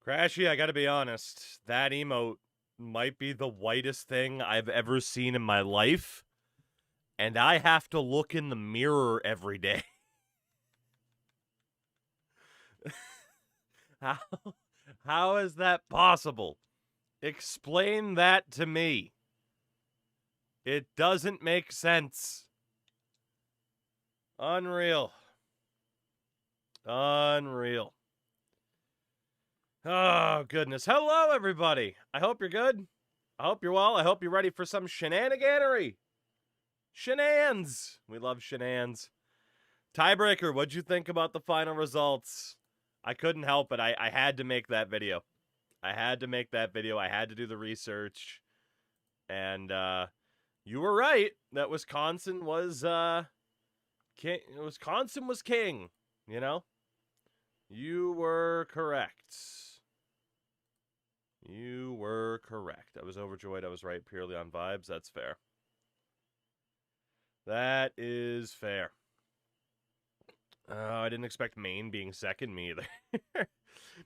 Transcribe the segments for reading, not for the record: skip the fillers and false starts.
Crashy, I gotta be honest. That emote might be the whitest thing I've ever seen in my life. And I have to look in the mirror every day. how, how is that possible? Explain that to me. It doesn't make sense. Unreal. Unreal. Oh, goodness. Hello, everybody. I hope you're good. I hope you're well. I hope you're ready for some shenaniganery. Shenans. We love shenans. Tiebreaker, what'd you think about the final results? I couldn't help it. I had to make that video. I had to make that video. I had to do the research. And you were right that Wisconsin was king. Wisconsin was king, you know? You were correct. You were correct. I was overjoyed. I was right purely on vibes. That's fair. That is fair. I didn't expect Maine being second, me either.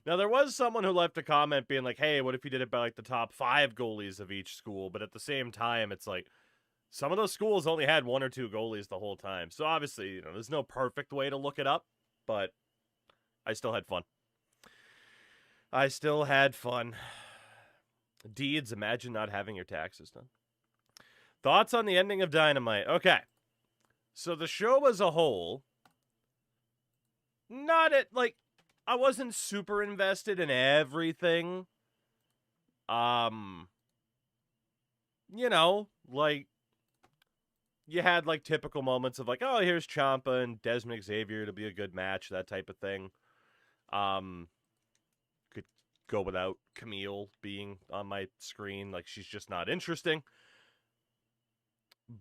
Now, there was someone who left a comment being like, hey, what if you did it by, like, the top 5 goalies of each school? But at the same time, it's like, some of those schools only had 1 or 2 goalies the whole time. So, obviously, you know, there's no perfect way to look it up. But I still had fun. I still had fun. Deeds, imagine not having your taxes done. Thoughts on the ending of Dynamite? Okay. So, the show as a whole... Not at, like, I wasn't super invested in everything. You know, like, you had, like, typical moments of, like, oh, here's Ciampa and Desmond Xavier to be a good match, that type of thing. Could go without Camille being on my screen. Like, she's just not interesting.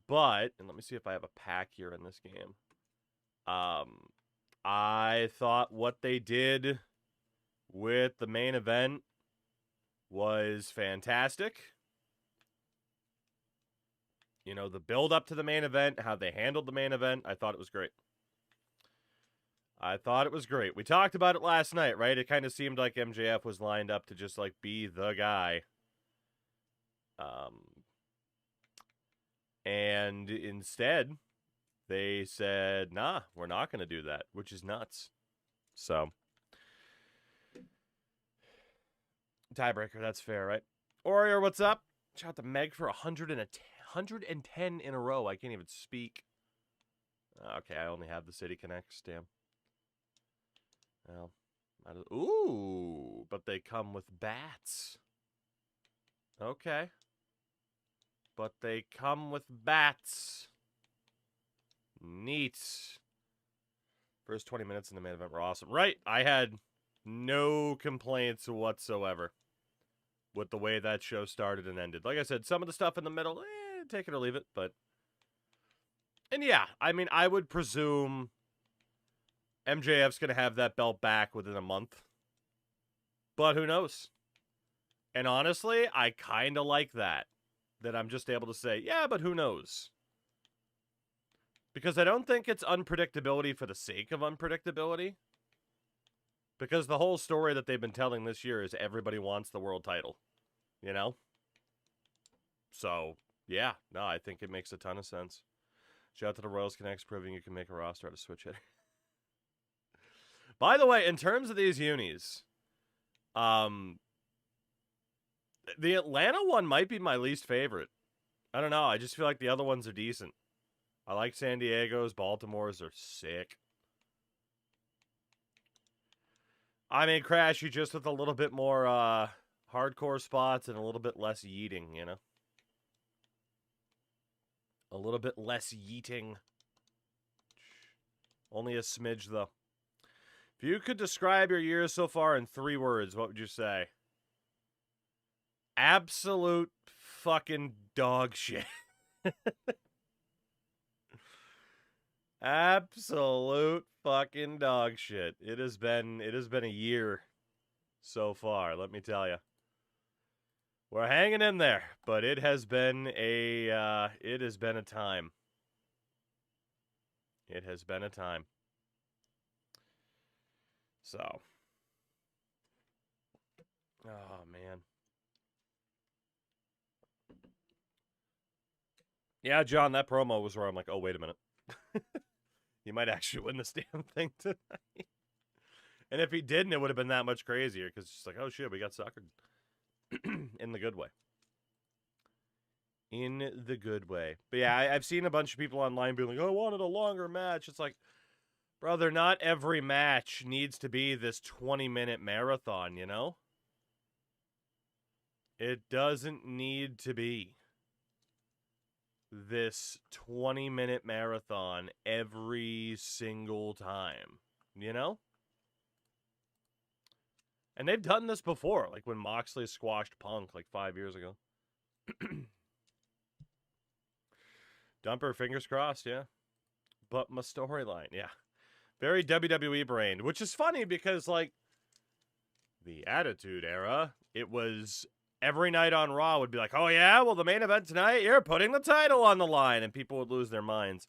But, and let me see if I have a pack here in this game. I thought what they did with the main event was fantastic. You know, the build up to the main event, how they handled the main event, I thought it was great. I thought it was great. We talked about it last night, right? It kind of seemed like MJF was lined up to just, like, be the guy. And instead, they said, nah, we're not going to do that, which is nuts. So, tiebreaker, that's fair, right? Warrior, what's up? Shout out to Meg for 110 in a row. I can't even speak. Okay, I only have the City Connects, damn. Well, ooh, but they come with bats. Okay. But they come with bats. Neat. First 20 minutes in the main event were awesome. Right, I had no complaints whatsoever with the way that show started and ended. Like I said, some of the stuff in the middle, take it or leave it, but... And yeah, I mean, I would presume MJF's going to have that belt back within a month. But who knows? And honestly, I kind of like that. That I'm just able to say, yeah, but who knows? Because I don't think it's unpredictability for the sake of unpredictability. Because the whole story that they've been telling this year is everybody wants the world title. You know? So, yeah. No, I think it makes a ton of sense. Shout out to the Royals Connects proving you can make a roster out of switch hitter. By the way, in terms of these unis, the Atlanta one might be my least favorite. I don't know. I just feel like the other ones are decent. I like San Diego's. Baltimore's are sick. I mean, Crashy just with a little bit more hardcore spots and a little bit less yeeting, you know? A little bit less yeeting. Only a smidge, though. If you could describe your year so far in 3 words, what would you say? Absolute fucking dog shit. Absolute fucking dog shit. It has been a year so far, let me tell you. We're hanging in there, but it has been a time. It has been a time. So, Oh, man. Yeah, John, that promo was where I'm like, oh, wait a minute. You might actually win this damn thing tonight. And if he didn't, it would have been that much crazier because it's just like, oh, shit, we got suckered. In the good way. In the good way. But yeah, I've seen a bunch of people online being like, oh, I wanted a longer match. It's like, brother, not every match needs to be this 20-minute marathon, you know? It doesn't need to be this 20-minute marathon every single time, you know? And they've done this before, like when Moxley squashed Punk like 5 years ago. Dumper, fingers crossed, yeah. But my storyline, yeah. Very WWE brained, which is funny because, like, the Attitude Era, it was every night on Raw would be like, oh yeah, well, the main event tonight, you're putting the title on the line, and people would lose their minds.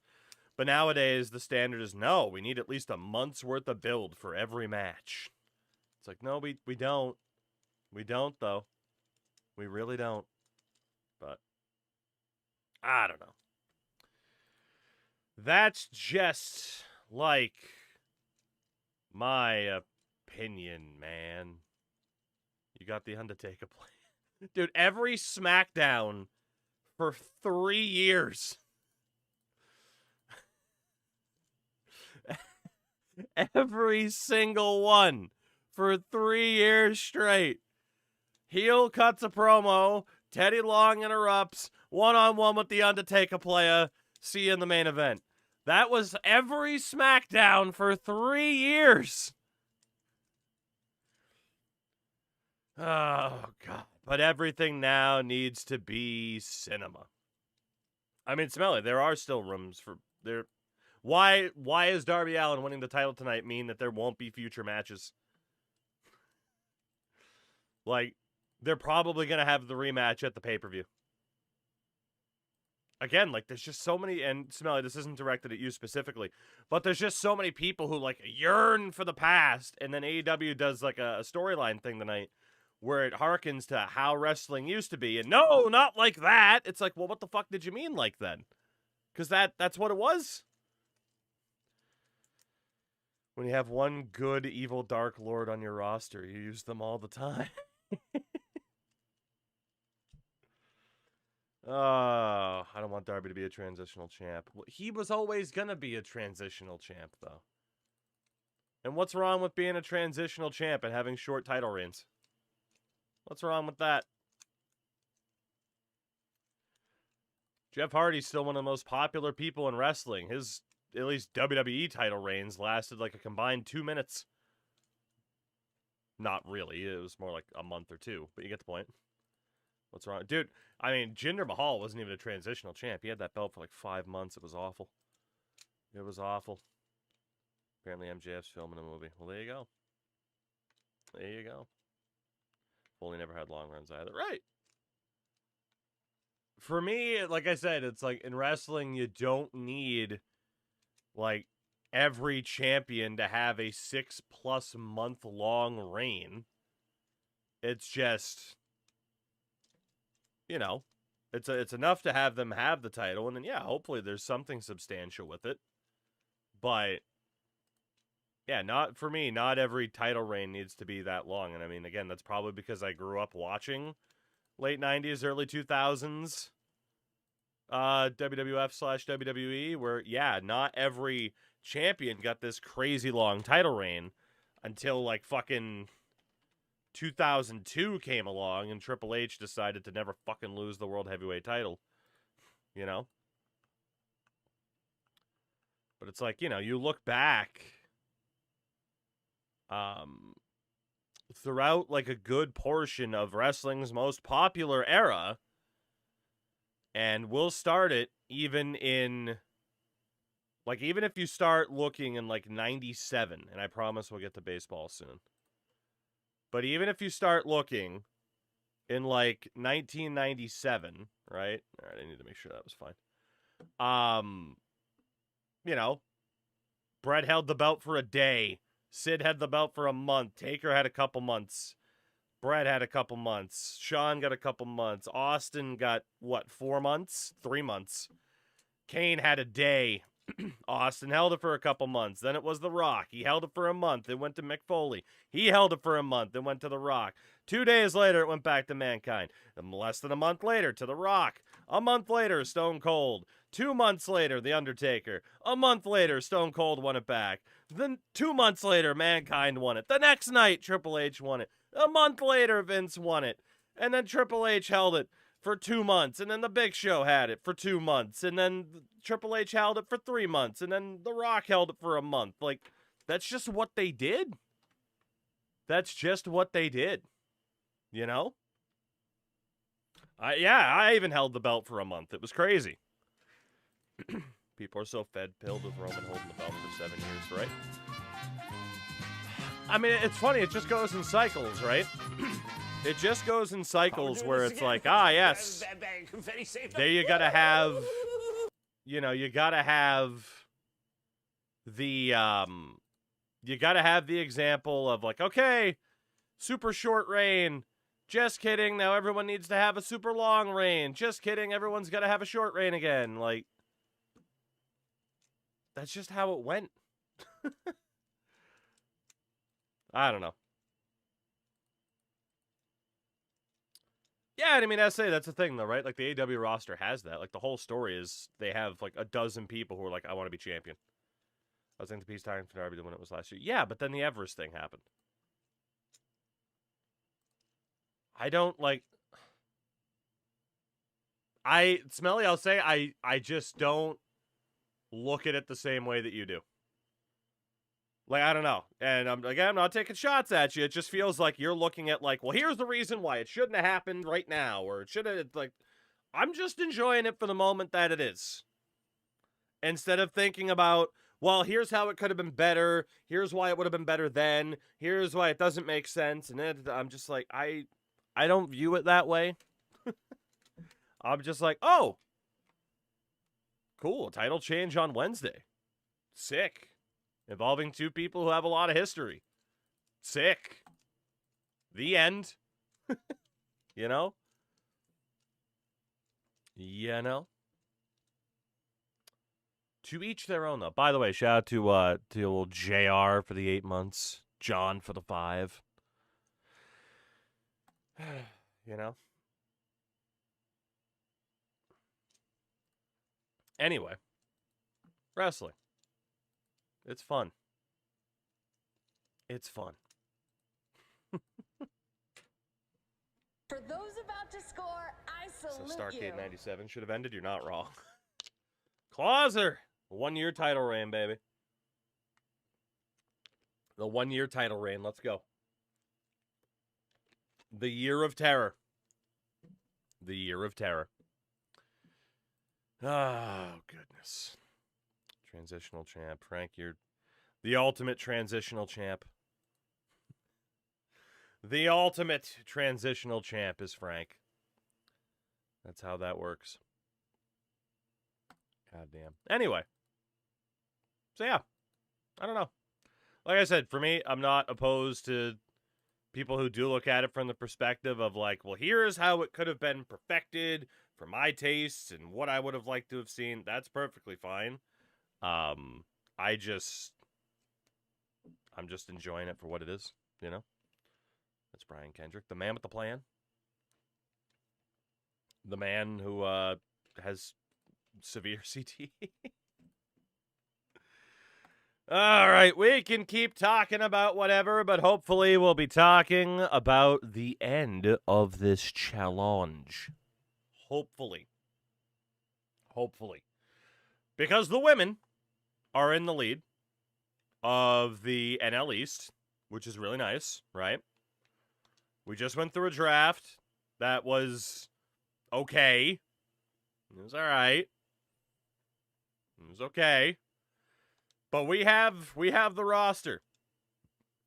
But nowadays, the standard is, no, we need at least a month's worth of build for every match. It's like, no, we don't. We don't, though. We really don't. But, I don't know. That's just, like, my opinion, man. You got the Undertaker play. Dude, every SmackDown for 3 years. Every single one for 3 years straight. Heel cuts a promo. Teddy Long interrupts. One-on-one with the Undertaker player. See you in the main event. That was every SmackDown for 3 years. Oh, God. But everything now needs to be cinema. I mean, Smelly, there are still rooms for... there. Why is Darby Allin winning the title tonight mean that there won't be future matches? Like, they're probably going to have the rematch at the pay-per-view. Again, like, there's just so many... And, Smelly, this isn't directed at you specifically, but there's just so many people who, like, yearn for the past, and then AEW does, like, a storyline thing tonight where it harkens to how wrestling used to be. And no, not like that. It's like, well, what the fuck did you mean like then? Because that's what it was. When you have one good, evil, dark lord on your roster, you use them all the time. Oh, I don't want Darby to be a transitional champ. He was always going to be a transitional champ, though. And what's wrong with being a transitional champ and having short title reigns? What's wrong with that? Jeff Hardy's still one of the most popular people in wrestling. His, at least WWE title reigns, lasted like a combined 2 minutes. Not really. It was more like a month or two, but you get the point. What's wrong? Dude, I mean, Jinder Mahal wasn't even a transitional champ. He had that belt for like 5 months. It was awful. It was awful. Apparently MJF's filming a movie. Well, there you go. There you go. Foley never had long runs either. Right. For me, like I said, it's like in wrestling, you don't need like every champion to have a 6+ month long reign. It's just, you know, it's enough to have them have the title, and then yeah, hopefully there's something substantial with it. But yeah, not for me. Not every title reign needs to be that long. And I mean, again, that's probably because I grew up watching late 90s, early 2000s WWF/WWE, where, yeah, not every champion got this crazy long title reign until, like, fucking 2002 came along and Triple H decided to never fucking lose the World Heavyweight title, you know? But it's like, you know, you look back throughout, like, a good portion of wrestling's most popular era, and we'll start it even in, like, even if you start looking in, like, 97, and I promise we'll get to baseball soon. But even if you start looking in, like, 1997, right? All right, I need to make sure that was fine. You know, Bret held the belt for a day. Sid had the belt for a month. Taker had a couple months. Brett had a couple months. Sean got a couple months. Austin got, what, 4 months? 3 months. Kane had a day. Austin held it for a couple months. Then it was The Rock. He held it for a month. It went to Mick Foley. He held it for a month. It went to The Rock. 2 days later, it went back to Mankind. And less than a month later, to The Rock. A month later, Stone Cold. 2 months later, The Undertaker. A month later, Stone Cold won it back. Then 2 months later, Mankind won it. The next night, Triple H won it. A month later, Vince won it. And then Triple H held it for 2 months, and then The Big Show had it for 2 months, and then Triple H held it for 3 months, and then The Rock held it for a month. Like, that's just what they did. That's just what they did. You know? I even held the belt for a month. It was crazy. People are so fed-pilled with Roman holding the belt for 7 years, right? I mean, it's funny. It just goes in cycles, right? It just goes in cycles where it's like, yes, there you gotta have, you know, you gotta have the example of like, okay, super short reign, just kidding, now everyone needs to have a super long reign, just kidding, everyone's gotta have a short reign again, like, that's just how it went. I don't know. Yeah, I mean, SA, that's the thing, though, right? Like, the AEW roster has that. Like, the whole story is they have, like, a dozen people who are like, I want to be champion. I was thinking the peace time for Darby when it was last year. Yeah, but then the Everest thing happened. I don't, like... Smelly, I'll say, I just don't look at it the same way that you do. Like, I don't know. And I'm not taking shots at you. It just feels like you're looking at, like, well, here's the reason why it shouldn't have happened right now. Or it should have, like, I'm just enjoying it for the moment that it is. Instead of thinking about, well, here's how it could have been better. Here's why it would have been better then. Here's why it doesn't make sense. And then I'm just like, I don't view it that way. I'm just like, oh, cool. Title change on Wednesday. Sick. Involving 2 people who have a lot of history. Sick. The end. You know? You know? To each their own, though. By the way, shout out to old JR for the 8 months. John for the 5. You know? Anyway. Wrestling. It's fun. It's fun. For those about to score, I salute so Starcade you. 97 should have ended. You're not wrong. Clauser. 1-year title reign, baby. The 1-year title reign. Let's go. The year of terror. The year of terror. Oh, goodness. Transitional champ. Frank, you're the ultimate transitional champ. The ultimate transitional champ is Frank. That's how that works. God damn. Anyway. So, yeah. I don't know. Like I said, for me, I'm not opposed to people who do look at it from the perspective of like, well, here's how it could have been perfected for my tastes and what I would have liked to have seen. That's perfectly fine. I'm just enjoying it for what it is, you know? That's Brian Kendrick, the man with the plan. The man who, has severe CT. All right, we can keep talking about whatever, but hopefully we'll be talking about the end of this challenge. Hopefully. Hopefully. Because the women are in the lead of the NL East, which is really nice, right? We just went through a draft that was okay. It was all right. It was okay. But we have the roster.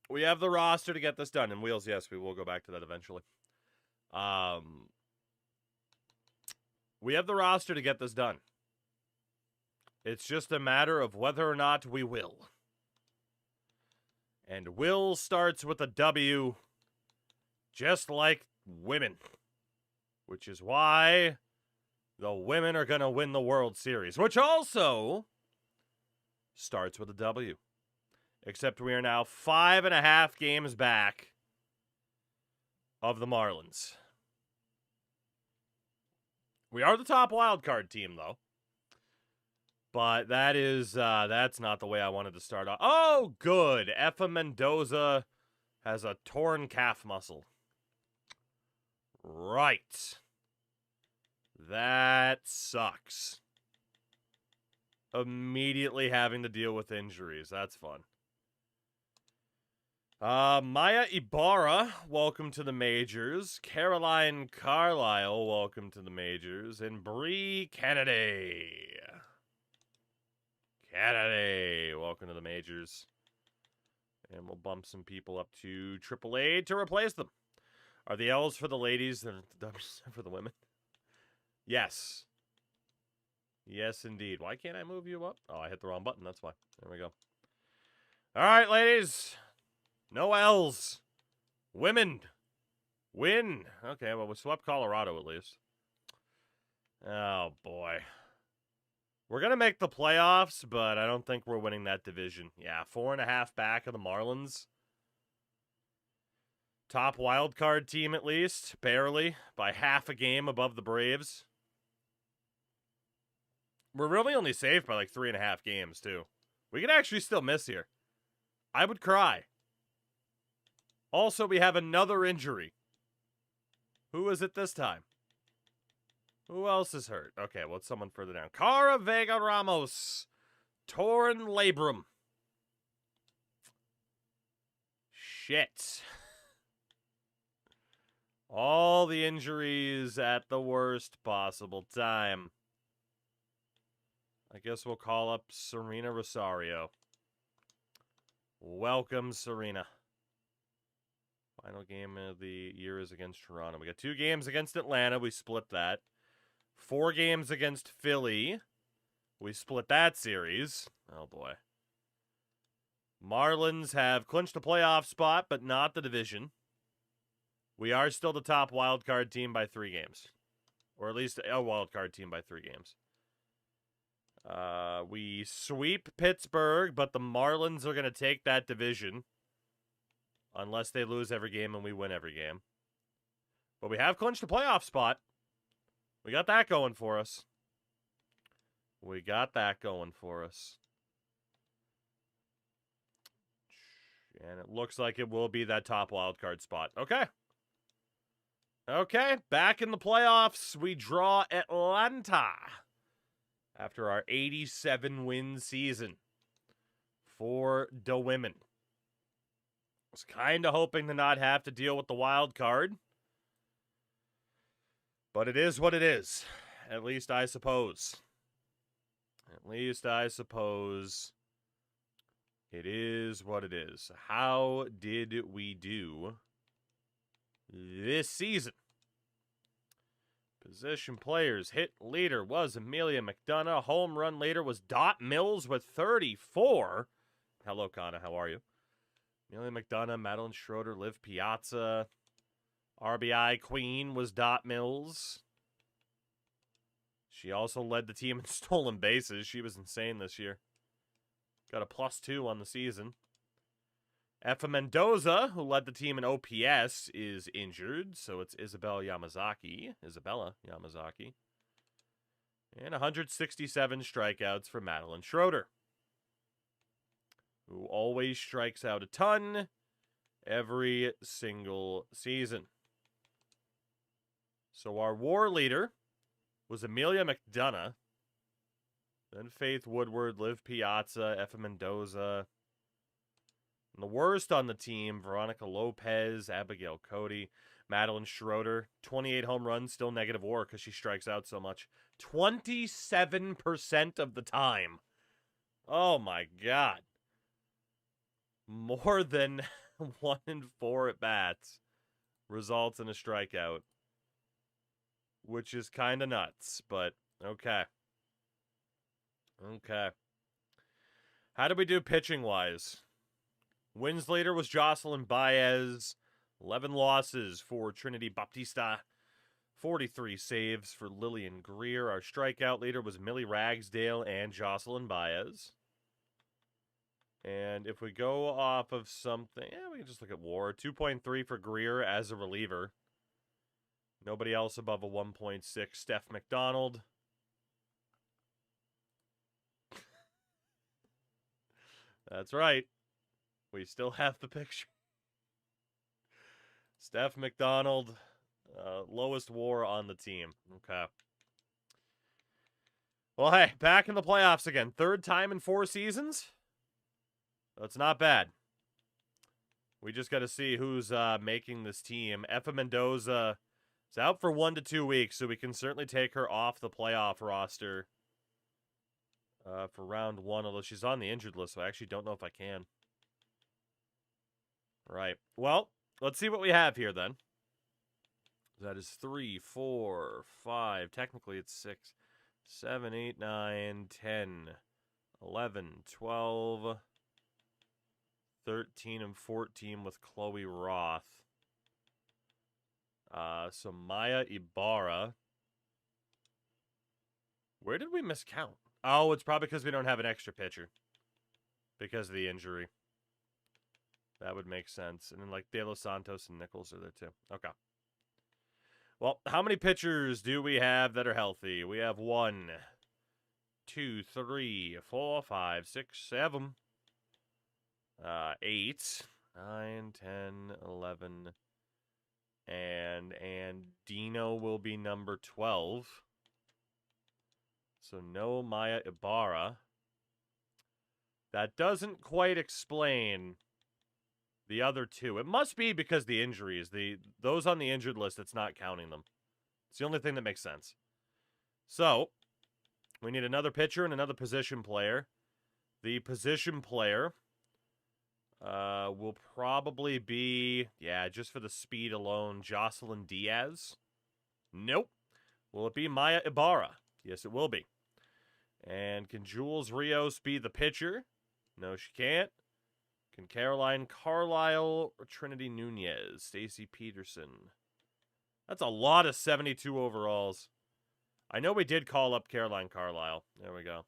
We have the roster to get this done. And Wheels, yes, we will go back to that eventually. We have the roster to get this done. It's just a matter of whether or not we will. And will starts with a W Just like women. Which is why the women are going to win the World Series. Which also starts with a W. Except we are now 5.5 games back of the Marlins. We are the top wildcard team, though. But that's not the way I wanted to start off. Oh, good. Effa Mendoza has a torn calf muscle. Right. That sucks. Immediately having to deal with injuries. That's fun. Maya Ibarra, welcome to the majors. Caroline Carlisle, welcome to the majors. And Bree Kennedy. Welcome to the majors. And we'll bump some people up to AAA to replace them. Are the L's for the ladies and the W's for the women? Yes. Yes, indeed. Why can't I move you up? Oh, I hit the wrong button. That's why. There we go. All right, ladies. No L's. Women. Win. Okay, well, we swept Colorado at least. Oh, boy. We're going to make the playoffs, but I don't think we're winning that division. Yeah, 4.5 back of the Marlins. Top wild card team at least, barely, by half a game above the Braves. We're really only saved by like 3.5 games, too. We could actually still miss here. I would cry. Also, we have another injury. Who is it this time? Who else is hurt? Okay, well, it's someone further down. Cara Vega Ramos. Torn labrum. Shit. All the injuries at the worst possible time. I guess we'll call up Serena Rosario. Welcome, Serena. Final game of the year is against Toronto. We got 2 games against Atlanta. We split that. 4 games against Philly. We split that series. Oh, boy. Marlins have clinched a playoff spot, but not the division. We are still the top wildcard team by 3 games. Or at least a wildcard team by 3 games. We sweep Pittsburgh, but the Marlins are going to take that division. Unless they lose every game and we win every game. But we have clinched a playoff spot. We got that going for us. We got that going for us. And it looks like it will be that top wildcard spot. Okay. Okay, back in the playoffs, we draw Atlanta after our 87-win season for the women. I was kind of hoping to not have to deal with the wild card. But it is what it is. At least I suppose. At least I suppose it is what it is. How did we do this season? Position players. Hit leader was Amelia McDonough. Home run leader was Dot Mills with 34. Hello, Kana. How are you? Amelia McDonough, Madeline Schroeder, Liv Piazza. RBI queen was Dot Mills. She also led the team in stolen bases. She was insane this year. Got a +2 on the season. Effa Mendoza, who led the team in OPS, is injured. So it's Isabella Yamazaki. And 167 strikeouts for Madeline Schroeder, who always strikes out a ton every single season. So our WAR leader was Amelia McDonough. Then Faith Woodward, Liv Piazza, Effa Mendoza. And the worst on the team, Veronica Lopez, Abigail Cody, Madeline Schroeder. 28 home runs, still negative WAR because she strikes out so much. 27% of the time. Oh my God. More than 1 in 4 at bats results in a strikeout, which is kind of nuts, but okay. Okay. How did we do pitching wise? Wins leader was Jocelyn Baez. 11 losses for Trinity Baptista. 43 saves for Lillian Greer. Our strikeout leader was Millie Ragsdale and Jocelyn Baez. And if we go off of something, we can just look at WAR. 2.3 for Greer as a reliever. Nobody else above a 1.6. Steph McDonald. That's right. We still have the picture. Steph McDonald, lowest WAR on the team. Okay. Well, hey, back in the playoffs again. Third time in 4 seasons. That's not bad. We just got to see who's making this team. Effa Mendoza is out for 1 to 2 weeks, so we can certainly take her off the playoff roster for round 1, although she's on the injured list, so I actually don't know if I can. Right. Well, let's see what we have here then. That is 3, 4, 5. Technically, it's 6, 7, 8, 9, 10, 11, 12, 13, and 14 with Chloe Roth. So Maya Ibarra. Where did we miscount? Oh, it's probably because we don't have an extra pitcher. Because of the injury. That would make sense. And then, like, De Los Santos and Nichols are there, too. Okay. Well, how many pitchers do we have that are healthy? We have 1, 2, 3, 4, 5, 6, 7, 8, 9, 10, 11, and Dino will be number 12. So no Maya Ibarra. That doesn't quite explain the other 2. It must be because the injuries. Those on the injured list, it's not counting them. It's the only thing that makes sense. So, we need another pitcher and another position player. The position player will probably be, just for the speed alone, Jocelyn Diaz. Nope. Will it be Maya Ibarra? Yes, it will be. And can Jules Rios be the pitcher? No, she can't. Can Caroline Carlisle or Trinity Nunez? Stacy Peterson. That's a lot of 72 overalls. I know we did call up Caroline Carlisle. There we go.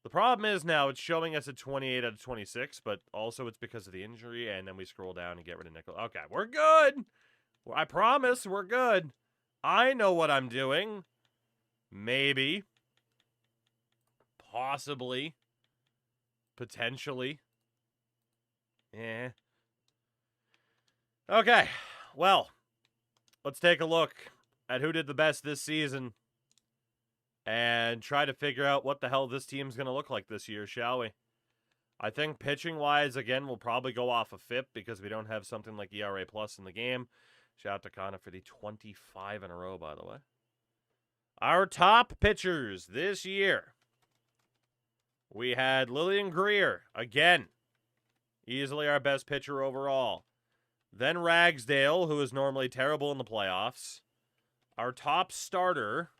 The problem is now it's showing us at 28 out of 26, but also it's because of the injury, and then we scroll down and get rid of Nickel. Okay, we're good. I promise we're good. I know what I'm doing. Maybe. Possibly. Potentially. Okay, well, let's take a look at who did the best this season and try to figure out what the hell this team's going to look like this year, shall we? I think pitching-wise, again, we'll probably go off of FIP because we don't have something like ERA Plus in the game. Shout out to Connor for the 25 in a row, by the way. Our top pitchers this year. We had Lillian Greer, again. Easily our best pitcher overall. Then Ragsdale, who is normally terrible in the playoffs. Our top starter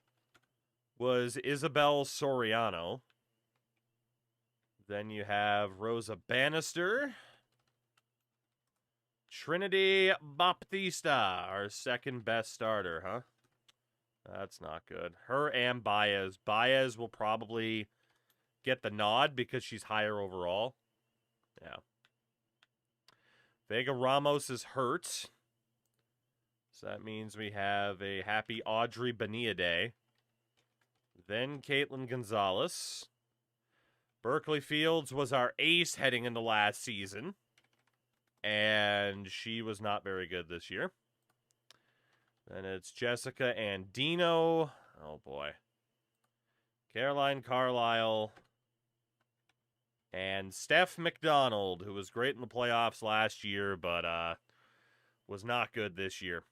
was Isabel Soriano. Then you have Rosa Bannister. Trinity Baptista, our second best starter, huh? That's not good. Her and Baez. Baez will probably get the nod because she's higher overall. Yeah. Vega Ramos is hurt. So that means we have a happy Audrey Bonilla day. Then Caitlin Gonzalez. Berkeley Fields was our ace heading into last season. And she was not very good this year. Then it's Jessica and Dino. Oh, boy. Caroline Carlisle. And Steph McDonald, who was great in the playoffs last year, but was not good this year.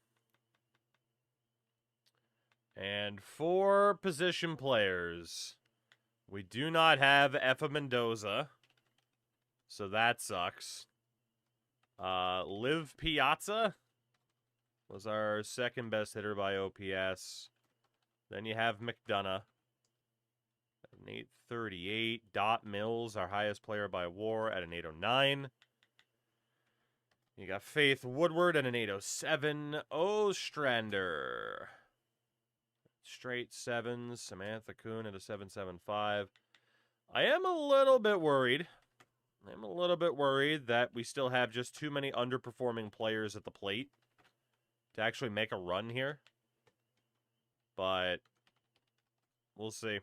And for position players, we do not have Effa Mendoza, so that sucks. Liv Piazza was our second best hitter by OPS. Then you have McDonough. An 838. Dot Mills, our highest player by WAR, at an 809. You got Faith Woodward and an 807. Ostrander. Straight sevens. Samantha Kuhn at a 775. I am a little bit worried. I'm a little bit worried that we still have just too many underperforming players at the plate to actually make a run here. But we'll see.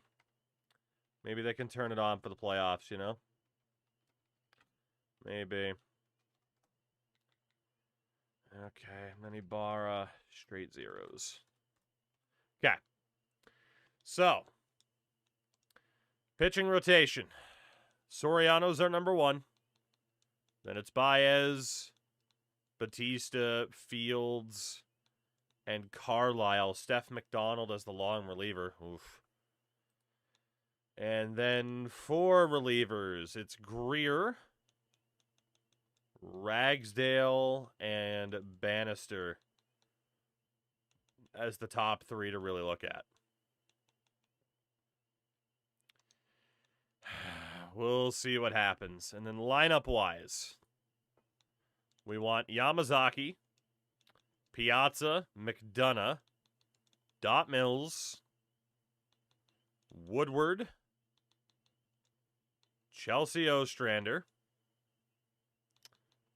Maybe they can turn it on for the playoffs, you know? Maybe. Okay, Manibara, straight zeros. Okay. So, pitching rotation. Soriano's our number one. Then it's Baez, Batista, Fields, and Carlisle. Steph McDonald as the long reliever. Oof. And then 4 relievers. It's Greer, Ragsdale, and Bannister as the top 3 to really look at. We'll see what happens. And then lineup-wise, we want Yamazaki, Piazza, McDonough, Dot Mills, Woodward, Chelsea Ostrander,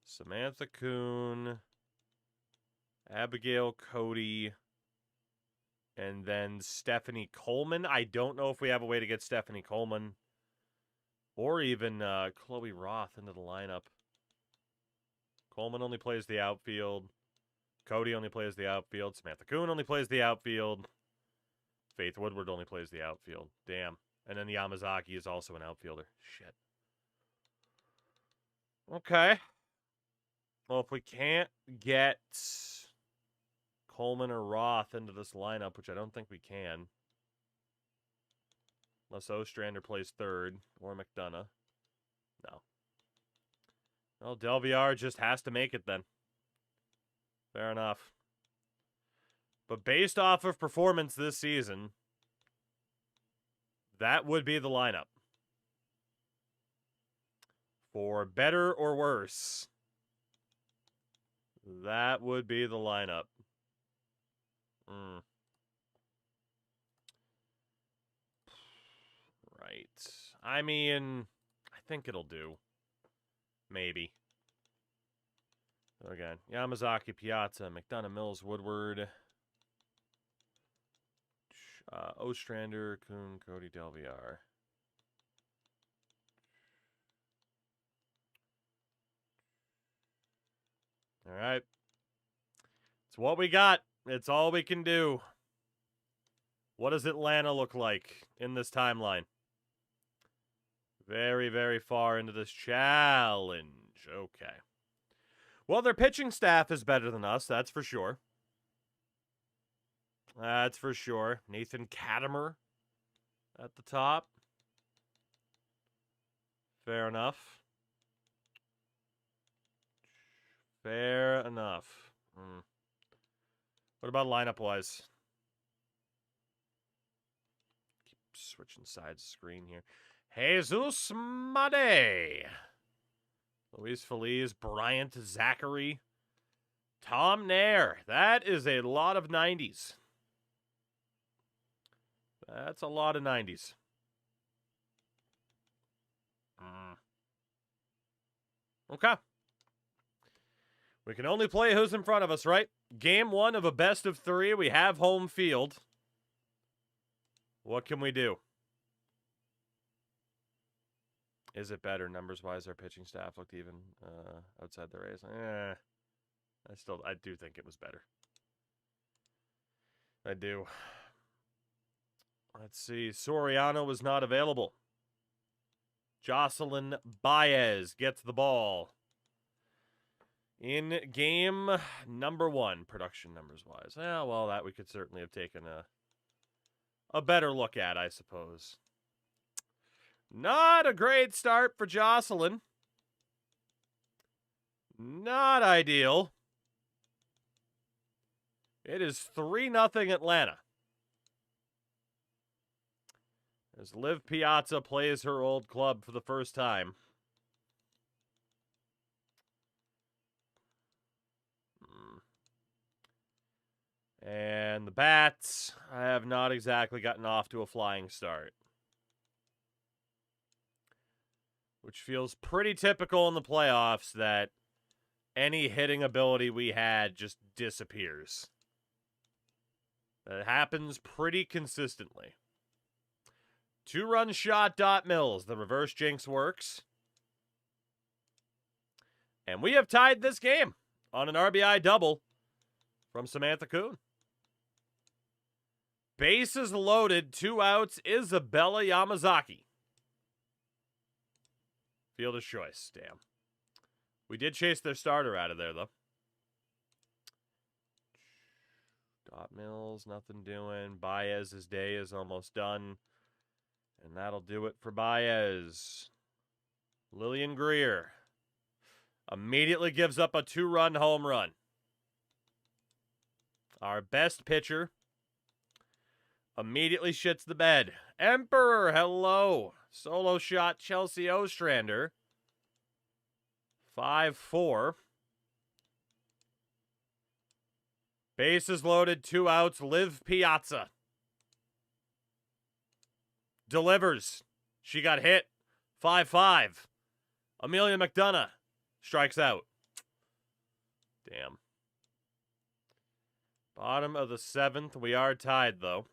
Samantha Kuhn, Abigail Cody, and then Stephanie Coleman. I don't know if we have a way to get Stephanie Coleman or even Chloe Roth into the lineup. Coleman only plays the outfield. Cody only plays the outfield. Samantha Kuhn only plays the outfield. Faith Woodward only plays the outfield. Damn. And then Yamazaki is also an outfielder. Shit. Okay. Well, if we can't get Coleman or Roth into this lineup, which I don't think we can, unless Ostrander plays third or McDonough. No. Well, Del Villar just has to make it then. Fair enough. But based off of performance this season, that would be the lineup. For better or worse, that would be the lineup. Right. I mean, I think it'll do. Maybe. Again, Yamazaki, Piazza, McDonough, Mills, Woodward, Ostrander, Kuhn, Cody, Del Villar. All right. It's what we got. It's all we can do. What does Atlanta look like in this timeline? Very, very far into this challenge. Okay. Well, their pitching staff is better than us, that's for sure. That's for sure. Nathan Katimer at the top. Fair enough. Fair enough. What about lineup-wise? Keep switching sides of the screen here. Jesus Made. Luis Feliz, Bryant Zachary, Tom Nair. That is a lot of 90s. That's a lot of 90s. Okay. We can only play who's in front of us, right? Game 1 of a best of 3. We have home field. What can we do? Is it better numbers-wise? Our pitching staff looked even outside the Rays. I do think it was better. I do. Let's see. Soriano was not available. Jocelyn Baez gets the ball in game number 1, production numbers-wise. Yeah, well, that we could certainly have taken a better look at, I suppose. Not a great start for Jocelyn. Not ideal. It is 3-0 Atlanta. As Liv Piazza plays her old club for the first time. And the Bats have not exactly gotten off to a flying start, which feels pretty typical in the playoffs that any hitting ability we had just disappears. That happens pretty consistently. 2-run shot, Dot Mills. The reverse jinx works. And we have tied this game on an RBI double from Samantha Kuhn. Bases loaded, 2 outs, Isabella Yamazaki. Fielder's choice, damn. We did chase their starter out of there, though. Dot Mills, nothing doing. Baez's day is almost done. And that'll do it for Baez. Lillian Greer immediately gives up a 2-run home run. Our best pitcher immediately shits the bed. Emperor, hello. Solo shot, Chelsea Ostrander. 5-4. Bases loaded, 2 outs. Liv Piazza delivers. She got hit. 5-5. Amelia McDonough strikes out. Damn. Bottom of the 7th. We are tied, though.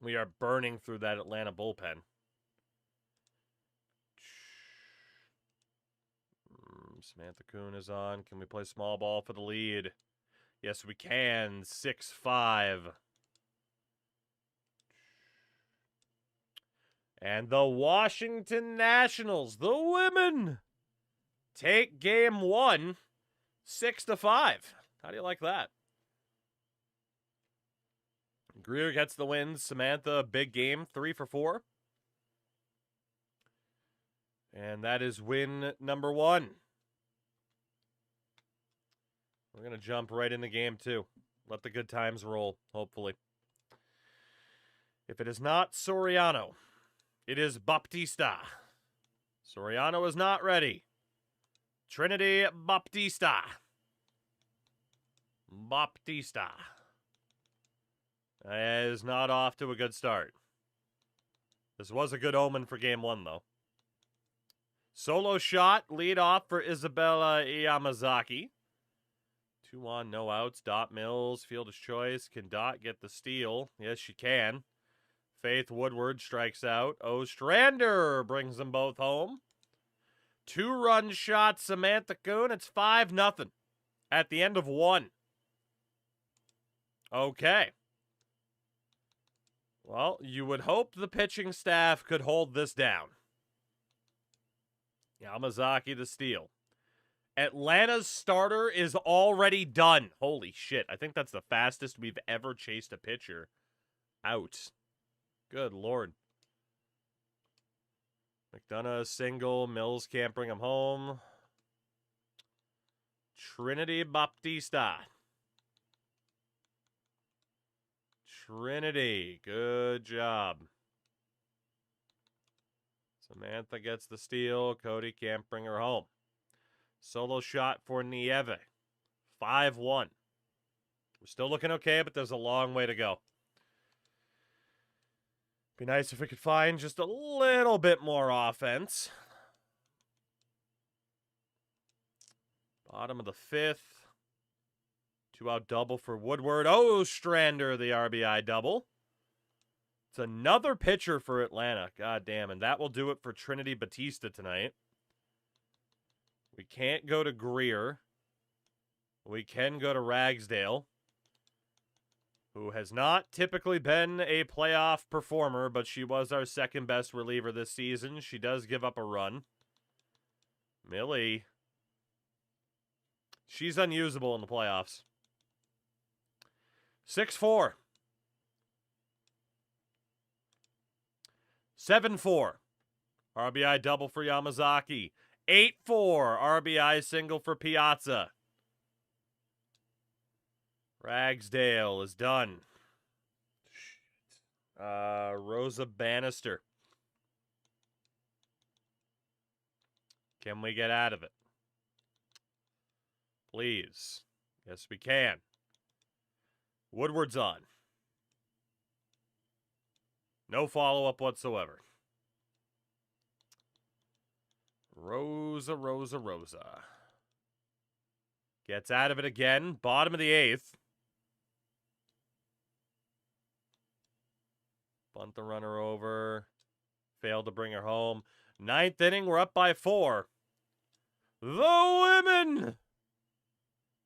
We are burning through that Atlanta bullpen. Samantha Kuhn is on. Can we play small ball for the lead? Yes, we can. 6-5. And the Washington Nationals, the women, take game 1, 6-5. How do you like that? Greer gets the win. Samantha, big game, 3 for 4. And that is win number 1. We're going to jump right into game 2. Let the good times roll, hopefully. If it is not Soriano, it is Baptista. Soriano is not ready. Trinity Baptista. Baptista is not off to a good start. This was a good omen for game 1, though. Solo shot, lead off for Isabella Yamazaki. 2 on, no outs. Dot Mills, fielder's choice. Can Dot get the steal? Yes, she can. Faith Woodward strikes out. Ostrander brings them both home. 2-run shot, Samantha Kuhn. It's 5-0 at the end of 1. Okay. Well, you would hope the pitching staff could hold this down. Yamazaki the steal. Atlanta's starter is already done. Holy shit. I think that's the fastest we've ever chased a pitcher out. Good Lord. McDonough single. Mills can't bring him home. Trinity Baptista. Trinity. Good job. Samantha gets the steal. Cody can't bring her home. Solo shot for Nieve. 5-1. We're still looking okay, but there's a long way to go. Be nice if we could find just a little bit more offense. Bottom of the 5th. 2-out double for Woodward. Ostrander, the RBI double. It's another pitcher for Atlanta. God damn, and that will do it for Trinity Batista tonight. We can't go to Greer. We can go to Ragsdale, who has not typically been a playoff performer, but she was our second best reliever this season. She does give up a run. Millie. She's unusable in the playoffs. 6-4. 7-4. RBI double for Yamazaki. 8-4. RBI single for Piazza. Ragsdale is done. Rosa Bannister. Can we get out of it? Please. Yes, we can. Woodward's on. No follow-up whatsoever. Rosa. Gets out of it again. Bottom of the 8th. Bunt the runner over. Failed to bring her home. 9th inning, we're up by 4. The women!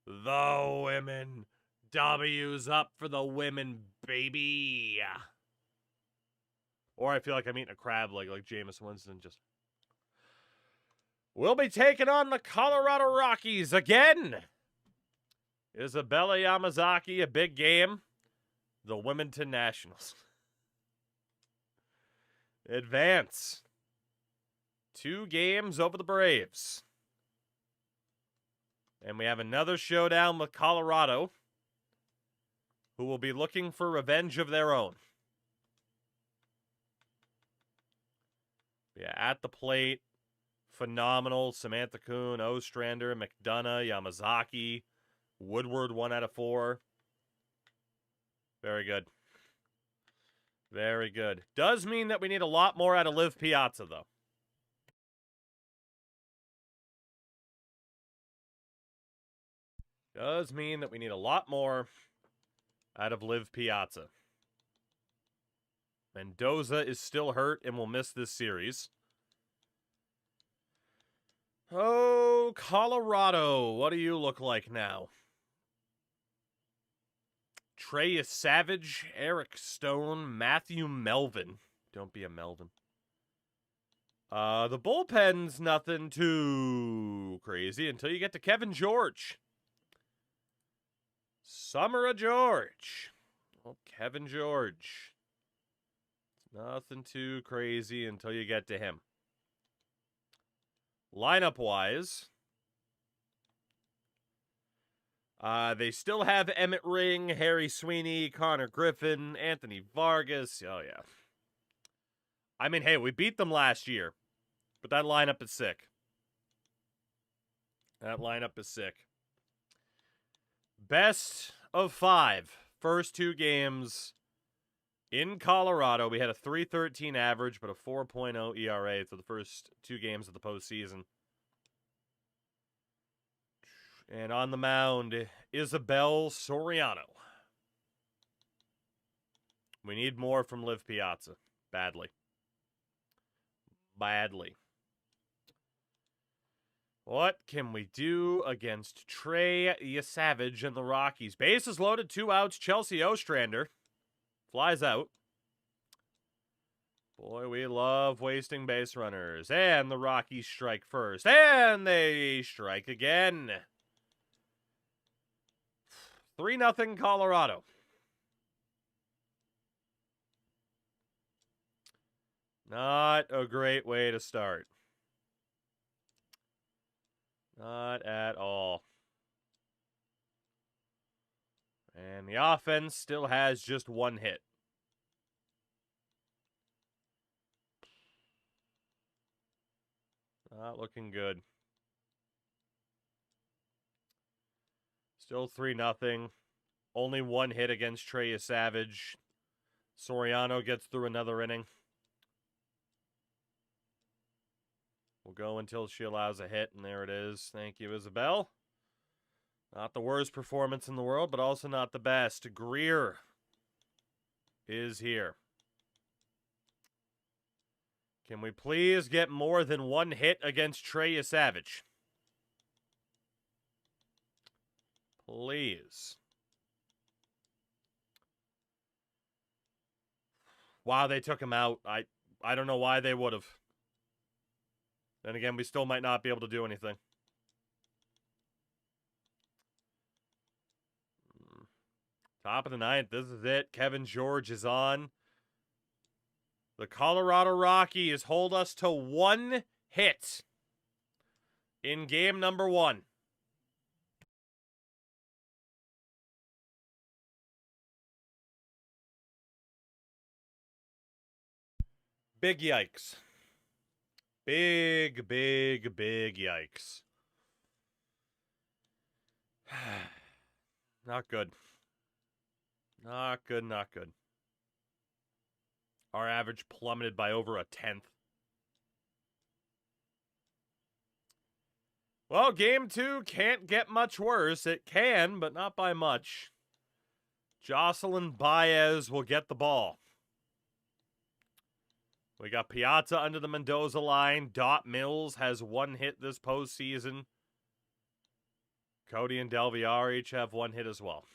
The women. W's up for the women, baby. Or I feel like I'm eating a crab leg like Jameis Winston just... We'll be taking on the Colorado Rockies again. Isabella Yamazaki, a big game. The Wilmington Nationals. Advance. 2 games over the Braves. And we have another showdown with Colorado, who will be looking for revenge of their own. Yeah, at the plate, phenomenal. Samantha Kuhn, Ostrander, McDonough, Yamazaki, Woodward 1 out of 4. Very good. Very good. Does mean that we need a lot more out of Liv Piazza, though. Does mean that we need a lot more out of Liv Piazza. Mendoza is still hurt and will miss this series. Oh, Colorado. What do you look like now? Trey is Savage, Eric Stone, Matthew Melvin. Don't be a Melvin. The bullpen's nothing too crazy until you get to Kevin George. Summer George. Oh, Kevin George. Nothing too crazy until you get to him. Lineup-wise, they still have Emmett Ring, Harry Sweeney, Connor Griffin, Anthony Vargas. Oh, yeah. I mean, hey, we beat them last year, but that lineup is sick. That lineup is sick. Best of 5. First 2 games in Colorado. We had a 3.13 average, but a 4.0 ERA for the first 2 games of the postseason. And on the mound, Isabel Soriano. We need more from Liv Piazza. Badly. What can we do against Trey Savage and the Rockies? Bases loaded, 2 outs. Chelsea Ostrander flies out. Boy, we love wasting base runners. And the Rockies strike first. And they strike again. 3-0 Colorado. Not a great way to start. Not at all. And the offense still has just 1 hit. Not looking good. Still 3-0. Only 1 hit against Trey Savage. Soriano gets through another inning. We'll go until she allows a hit, and there it is. Thank you, Isabel. Not the worst performance in the world, but also not the best. Greer is here. Can we please get more than 1 hit against Trey Savage? Please. Wow, they took him out. I don't know why they would have. Then again, we still might not be able to do anything. Top of the 9th. This is it. Kevin George is on. The Colorado Rockies hold us to 1 hit in game number 1. Big yikes. Big yikes. Not good. Not good, not good. Our average plummeted by over a 1/10. Well, game 2 can't get much worse. It can, but not by much. Jocelyn Baez will get the ball. We got Piazza under the Mendoza line. Dot Mills has 1 hit this postseason. Cody and Del Villar each have 1 hit as well.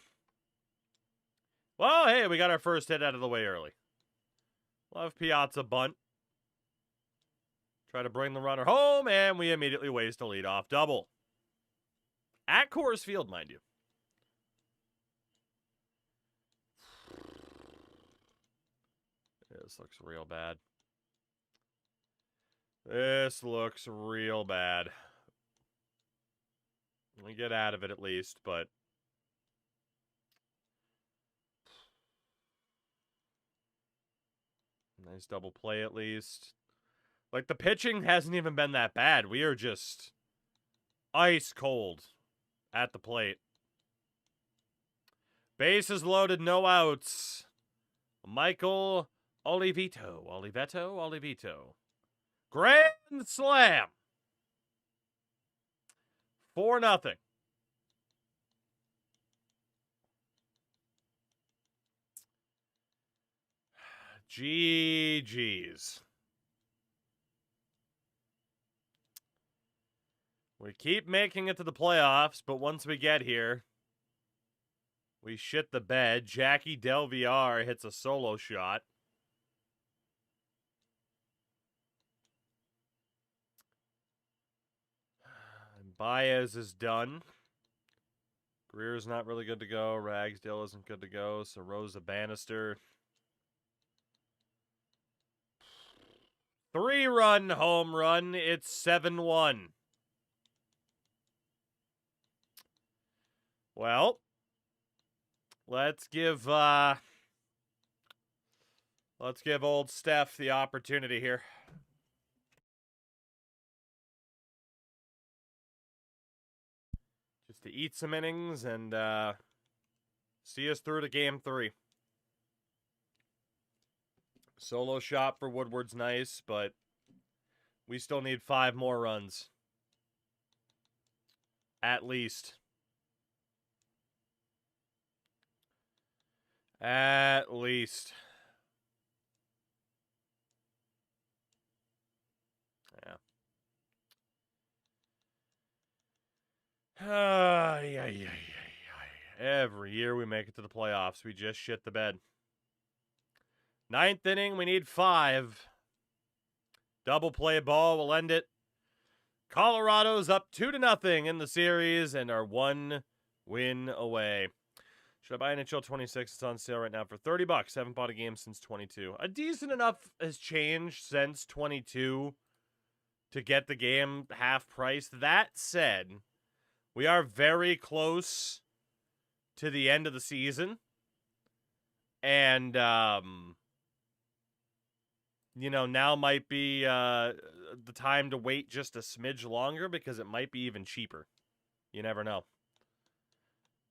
Well, hey, we got our first hit out of the way early. We'll have Piazza bunt. Try to bring the runner home, and we immediately waste a leadoff double. At Coors Field, mind you. This looks real bad. This looks real bad. We get out of it at least, but... Nice double play at least. Like, the pitching hasn't even been that bad. We are just ice cold at the plate. Bases loaded, no outs. Michael Oliveto. Grand slam. 4-0. GG's. We keep making it to the playoffs, but once we get here, we shit the bed. Jackie Del Villar hits a solo shot. And Baez is done. Greer's not really good to go. Ragsdale isn't good to go. So Rosa Bannister. 3-run home run. It's 7-1. Well, let's give old Steph the opportunity here. Just to eat some innings and see us through to game 3. Solo shot for Woodward's nice, but we still need 5 more runs. At least. At least. Yeah. Every year we make it to the playoffs, we just shit the bed. 9th inning, we need 5. Double play ball will end it. Colorado's up 2-0 in the series and are 1 win away. Should I buy NHL 26? It's on sale right now for $30. Haven't bought a game since 22. A decent enough has changed since 22 to get the game half price. That said, we are very close to the end of the season. And, you know, now might be the time to wait just a smidge longer because it might be even cheaper. You never know.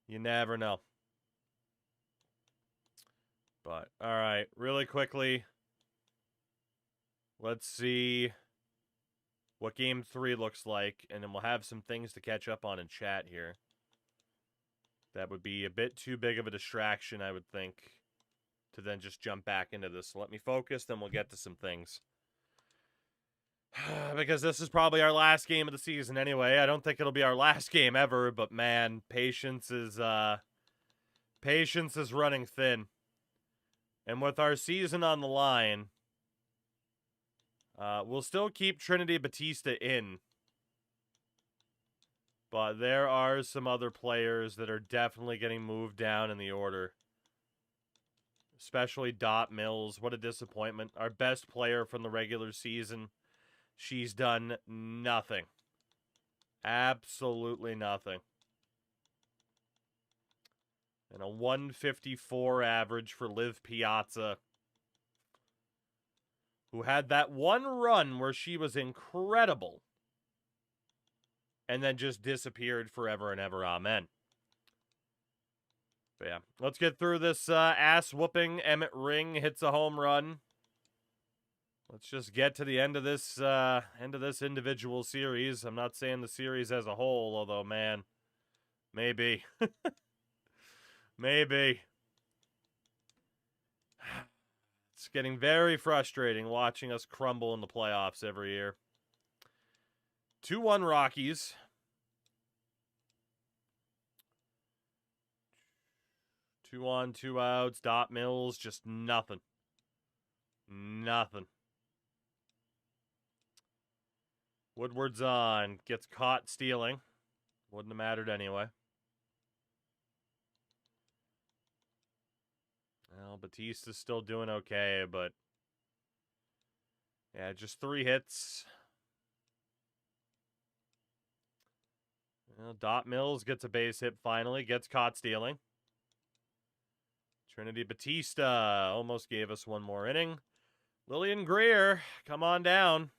You never know. But, all right, really quickly, let's see what Game 3 looks like, and then we'll have some things to catch up on in chat here. That would be a bit too big of a distraction, I would think, to then just jump back into this. So let me focus, then we'll get to some things. Because this is probably our last game of the season anyway. I don't think it'll be our last game ever, but man, patience is running thin. And with our season on the line, we'll still keep Trinity Batista in. But there are some other players that are definitely getting moved down in the order. Especially Dot Mills. What a disappointment. Our best player from the regular season. She's done nothing. Absolutely nothing. And a 154 average for Liv Piazza, who had that one run where she was incredible and then just disappeared forever and ever. Amen. But yeah, let's get through this ass whooping. Emmett Ring hits a home run. Let's just get to the end of this individual series. I'm not saying the series as a whole, although man, maybe. Maybe. It's getting very frustrating watching us crumble in the playoffs every year. 2-1 Rockies. 2 on, 2 outs. Dot Mills, just nothing. Nothing. Woodward's on. Gets caught stealing. Wouldn't have mattered anyway. Well, Batista's still doing okay, but yeah, just 3 hits. Well, Dot Mills gets a base hit finally. Gets caught stealing. Trinity Batista almost gave us one more inning. Lillian Greer, come on down.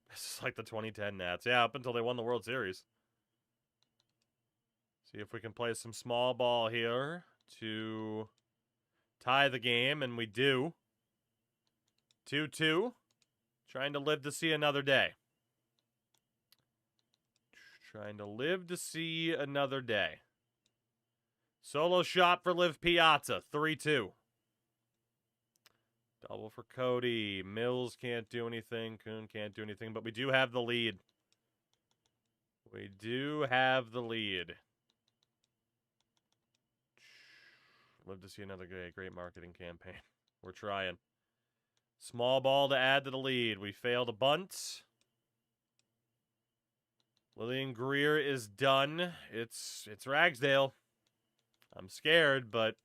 This is like the 2010 Nats. Yeah, up until they won the World Series. See if we can play some small ball here to tie the game, and we do. 2-2. Trying to live to see another day. Trying to live to see another day. Solo shot for Liv Piazza, 3-2. Double for Cody. Mills can't do anything. Kuhn can't do anything, but we do have the lead. We do have the lead. Live to see another great marketing campaign. We're trying. Small ball to add to the lead. We failed a bunt. Lillian Greer is done. It's Ragsdale. I'm scared, but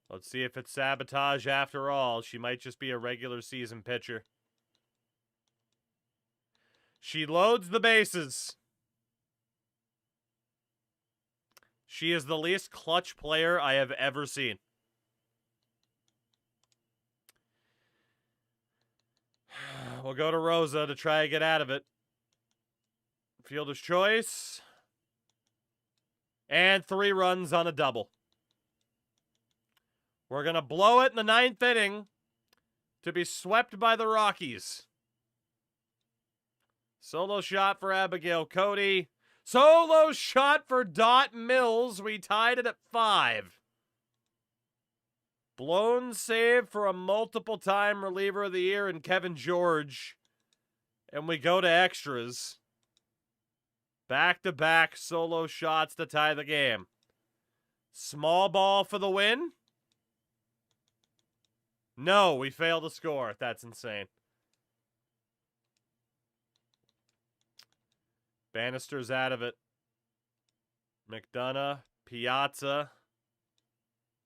let's see if it's sabotage after all. She might just be a regular season pitcher. She loads the bases. She is the least clutch player I have ever seen. We'll go to Rosa to try and get out of it. Fielder's choice. And 3 runs on a double. We're going to blow it in the 9th inning to be swept by the Rockies. Solo shot for Abigail Cody. Solo shot for Dot Mills. We tied it at 5. Blown save for a multiple-time reliever of the year in Kevin George. And we go to extras. Back-to-back solo shots to tie the game. Small ball for the win? No, we failed to score. That's insane. Bannister's out of it. McDonough, Piazza.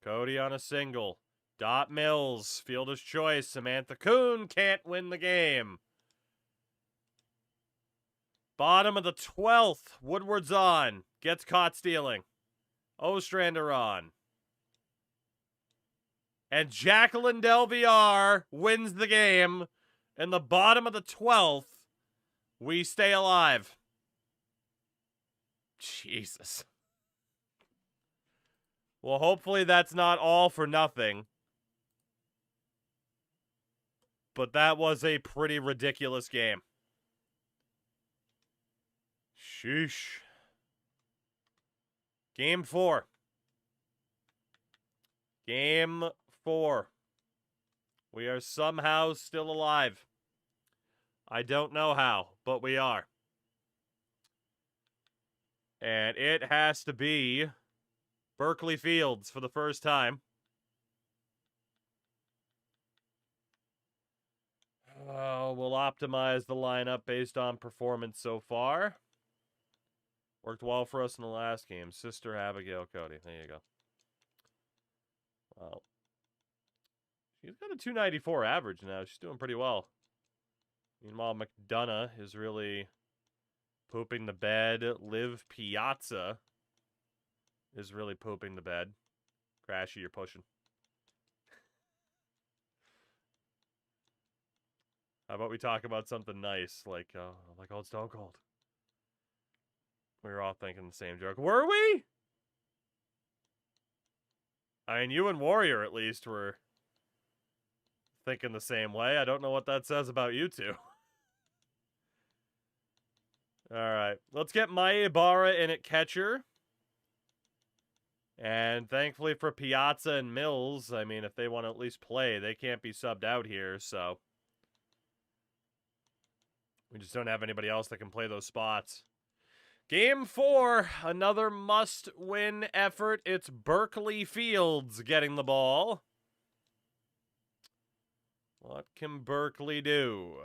Cody on a single. Dot Mills, fielder's choice. Samantha Kuhn can't win the game. Bottom of the 12th. Woodward's on. Gets caught stealing. Ostrander on. And Jacqueline Del VR wins the game. In the bottom of the 12th, we stay alive. Jesus. Well, hopefully that's not all for nothing. But that was a pretty ridiculous game. Sheesh. Game 4. Game 4. We are somehow still alive. I don't know how, but we are. And it has to be Berkeley Fields for the first time. We'll optimize the lineup based on performance so far. Worked well for us in the last game. Sister Abigail Cody. There you go. Well, she's got a 294 average now. She's doing pretty well. Meanwhile, McDonough is really pooping the bed. Liv Piazza is really pooping the bed. Crashy, you're pushing. How about we talk about something nice, like old Stone Cold? We were all thinking the same joke. Were we? I mean, you and Warrior, at least, were thinking the same way. I don't know what that says about you two. All right. Let's get Maya Ibarra in at catcher. And thankfully for Piazza and Mills, I mean, if they want to at least play, they can't be subbed out here, so we just don't have anybody else that can play those spots. Game 4, another must-win effort. It's Berkeley Fields getting the ball. What can Berkeley do?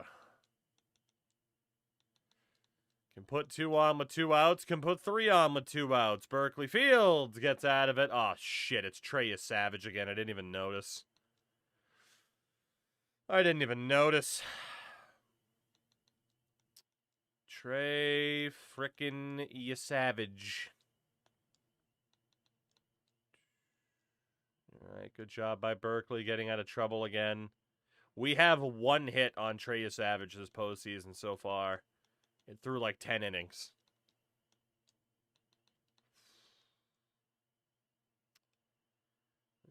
Can put 2 on with 2 outs. Can put 3 on with 2 outs. Berkeley Fields gets out of it. Oh, shit. It's Trey Savage again. I didn't even notice. Trey frickin' Savage. All right, good job by Berkeley getting out of trouble again. We have 1 hit on Trey Savage this postseason so far. It threw like 10 innings.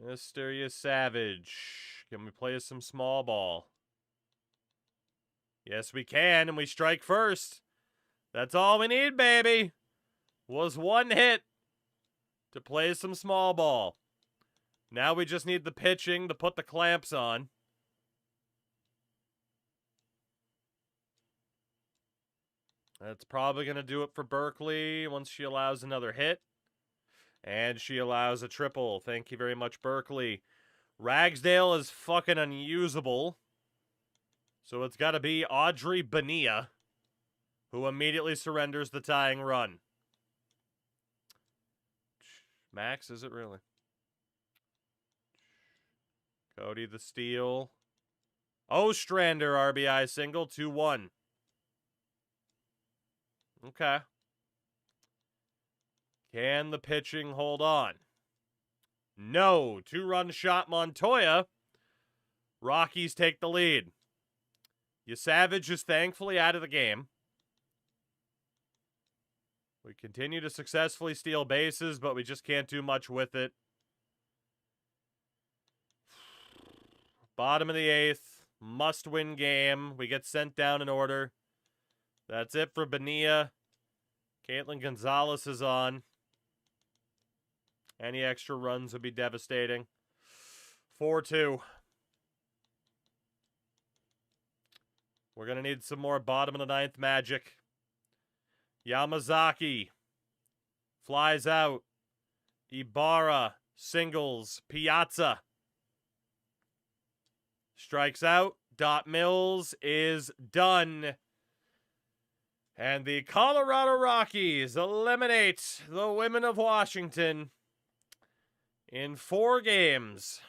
Mr. Savage. Can we play some small ball? Yes, we can, and we strike first. That's all we need, baby. Was 1 hit to play some small ball. Now we just need the pitching to put the clamps on. That's probably going to do it for Berkeley once she allows another hit. And she allows a triple. Thank you very much, Berkeley. Ragsdale is fucking unusable. So it's got to be Audrey Bonilla, who immediately surrenders the tying run. Max, is it really? Cody the steal. Ostrander RBI single, 2-1. Okay. Can the pitching hold on? No. 2-run shot Montoya. Rockies take the lead. Savage is thankfully out of the game. We continue to successfully steal bases, but we just can't do much with it. Bottom of the 8th. Must-win game. We get sent down in order. That's it for Bonilla. Caitlin Gonzalez is on. Any extra runs would be devastating. 4-2. We're going to need some more bottom of the 9th magic. Yamazaki flies out. Ibarra singles. Piazza strikes out. Dot Mills is done. And the Colorado Rockies eliminate the Women of Washington in 4 games.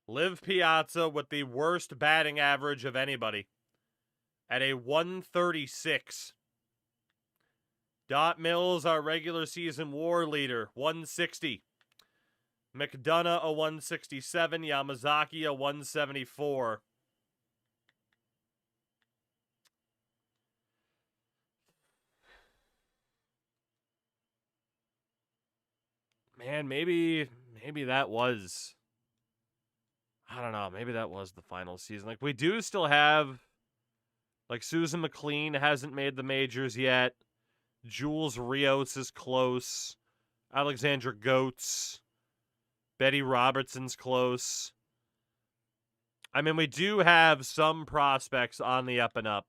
Liv Piazza with the worst batting average of anybody at a 136. Dot Mills, our regular season WAR leader, 160. McDonough, a 167. Yamazaki, a 174. Man, maybe that was... I don't know. Maybe that was the final season. Like, we do still have... Like, Susan McLean hasn't made the majors yet. Jules Rios is close. Alexandra Goetz. Betty Robertson's close. I mean, we do have some prospects on the up and up.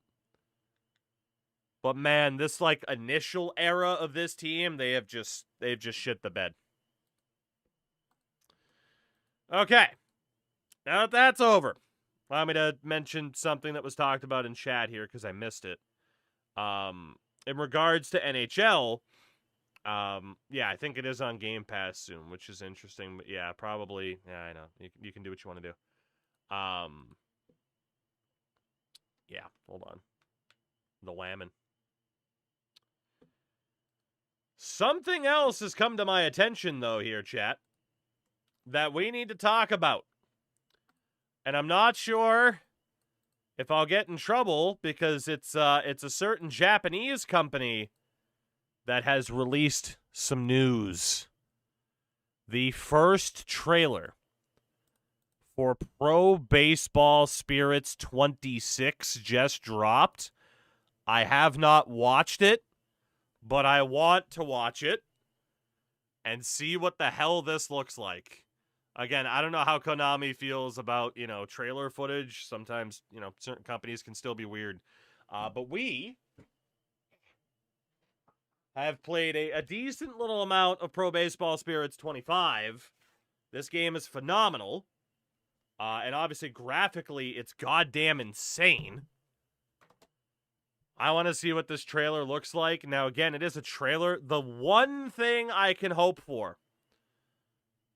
But man, this like initial era of this team, they've just shit the bed. Okay. Now that that's over, allow me to mention something that was talked about in chat here because I missed it. In regards to NHL, yeah, I think it is on Game Pass soon, which is interesting. But yeah, probably. Yeah, I know. You can do what you want to do. Yeah, hold on. The Lammin. Something else has come to my attention, though, here, chat. that we need to talk about. And I'm not sure if I'll get in trouble because it's a certain Japanese company that has released some news. The first trailer for Pro Baseball Spirits 26 just dropped. I have not watched it, but I want to watch it and see what the hell this looks like. Again, I don't know how Konami feels about, trailer footage. Sometimes, certain companies can still be weird. But we have played a decent little amount of Pro Baseball Spirits 25. This game is phenomenal. And obviously, graphically, it's goddamn insane. I want to see what this trailer looks like. Now, again, it is a trailer. The one thing I can hope for,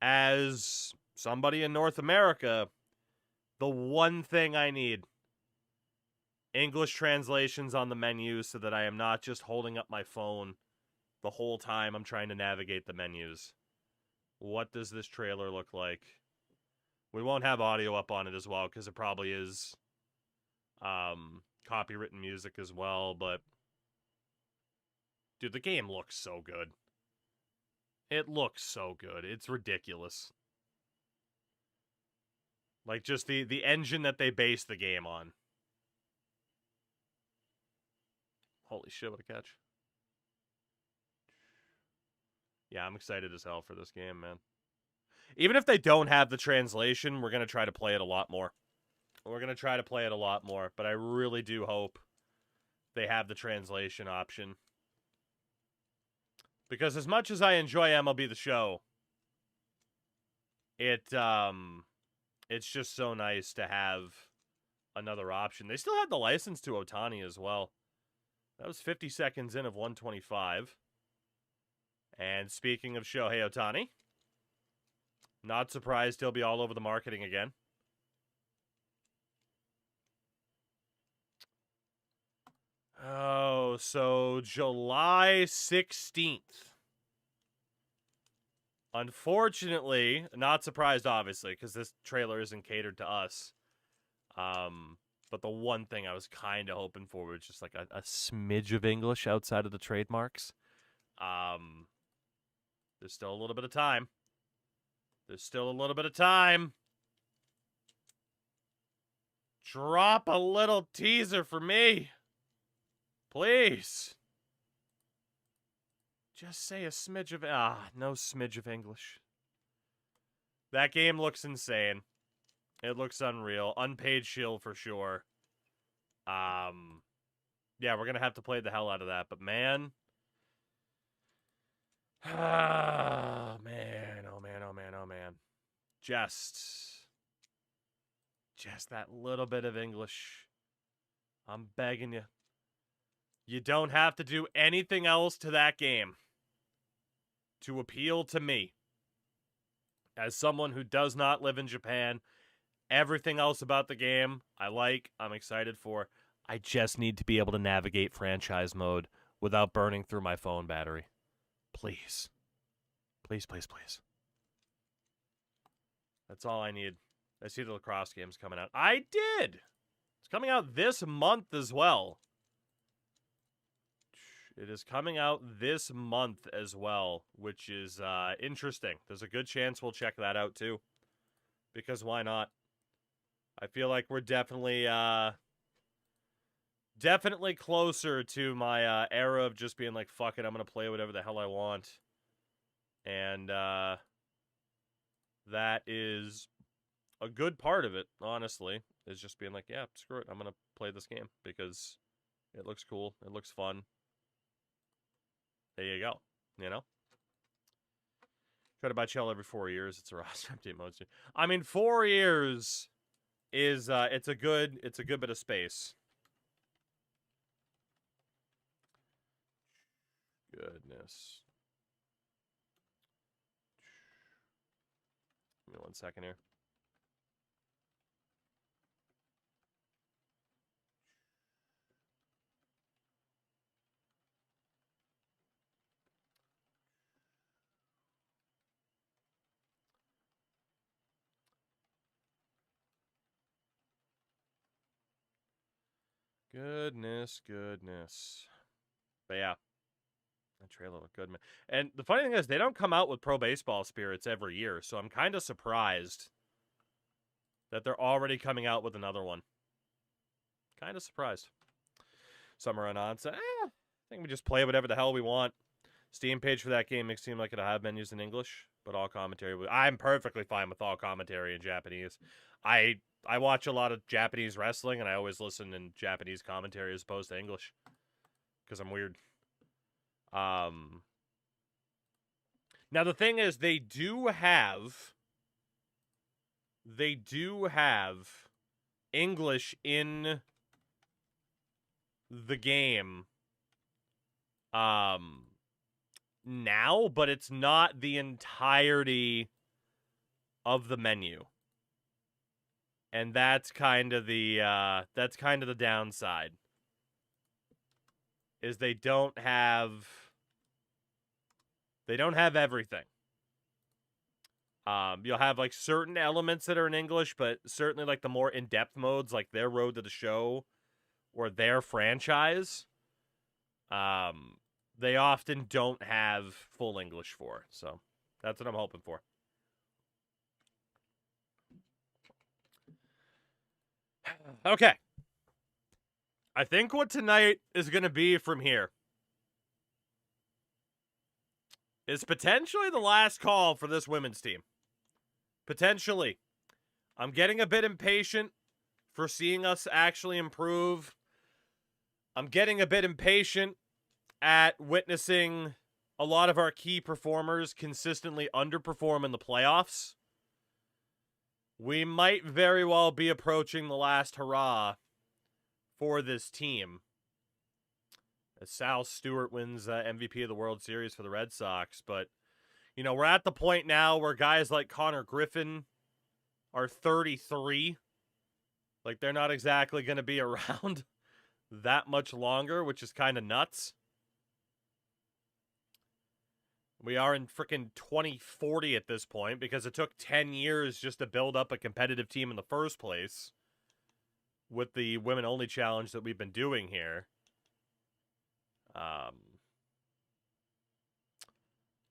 as somebody in North America, the one thing I need, English translations on the menu so that I am not just holding up my phone the whole time I'm trying to navigate the menus. What does this trailer look like? We won't have audio up on it as well because it probably is copywritten music as well, but dude, the game looks so good. It looks so good. It's ridiculous. Like just the engine that they base the game on. Holy shit, what a catch. Yeah, I'm excited as hell for this game, man. Even if they don't have the translation, we're going to try to play it a lot more. But I really do hope they have the translation option. Because as much as I enjoy MLB The Show, it's just so nice to have another option. They still have the license to Ohtani as well. That was 50 seconds in of 125. And speaking of Shohei Ohtani, not surprised he'll be all over the marketing again. Oh, so July 16th. Unfortunately, not surprised, obviously, because this trailer isn't catered to us. But the one thing I was kind of hoping for was just like a smidge of English outside of the trademarks. There's still a little bit of time. Drop a little teaser for me. Please. Just say a smidge of... no smidge of English. That game looks insane. It looks unreal. Unpaid shield for sure. Yeah, we're going to have to play the hell out of that. But man... Oh, man. Just that little bit of English. I'm begging you. You don't have to do anything else to that game to appeal to me. As someone who does not live in Japan, everything else about the game I like, I'm excited for. I just need to be able to navigate franchise mode without burning through my phone battery. Please. Please. That's all I need. I see the lacrosse game's coming out. I did! It's coming out this month as well. It is coming out this month as well, which is interesting. There's a good chance we'll check that out too. Because why not? I feel like we're definitely closer to my era of just being like, fuck it, I'm going to play whatever the hell I want. And that is a good part of it, honestly, is just being like, yeah, screw it, I'm going to play this game because it looks cool, it looks fun. There you go, Try to buy Chell every 4 years. It's a roster update mode. I mean, 4 years is it's a good bit of space. Goodness. Give me 1 second here. Goodness. But yeah, that trailer looked good, man. And the funny thing is, they don't come out with Pro Baseball Spirits every year, so I'm kind of surprised that they're already coming out with another one. Kind of surprised. Summer on so, I think we just play whatever the hell we want. Steam page for that game makes it seem like it'll have menus in English, but all commentary. I'm perfectly fine with all commentary in Japanese. I watch a lot of Japanese wrestling, and I always listen in Japanese commentary as opposed to English because I'm weird. Now the thing is, they do have English in the game now, but it's not the entirety of the menu. And that's kind of the downside. Is they don't have everything. You'll have like certain elements that are in English, but certainly like the more in-depth modes, like their Road to the Show or their franchise, they often don't have full English for. So that's what I'm hoping for. Okay. I think what tonight is going to be from here is potentially the last call for this women's team. Potentially. I'm getting a bit impatient for seeing us actually improve. I'm getting a bit impatient at witnessing a lot of our key performers consistently underperform in the playoffs. We might very well be approaching the last hurrah for this team as Sal Stewart wins MVP of the World Series for the Red Sox. But, you know, we're at the point now where guys like Connor Griffin are 33. Like, they're not exactly going to be around that much longer, which is kind of nuts. We are in freaking 2040 at this point because it took 10 years just to build up a competitive team in the first place with the women-only challenge that we've been doing here.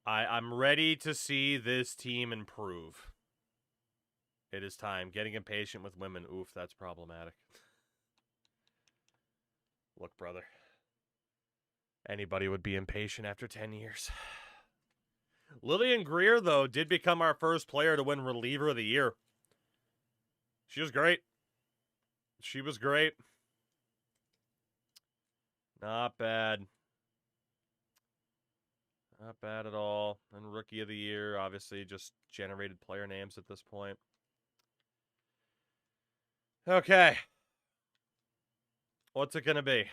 I'm ready to see this team improve. It is time. Getting impatient with women. Oof, that's problematic. Look, brother. Anybody would be impatient after 10 years. Lillian Greer, though, did become our first player to win Reliever of the Year. She was great. She was great. Not bad. Not bad at all. And Rookie of the Year, obviously, just generated player names at this point. Okay. What's it going to be?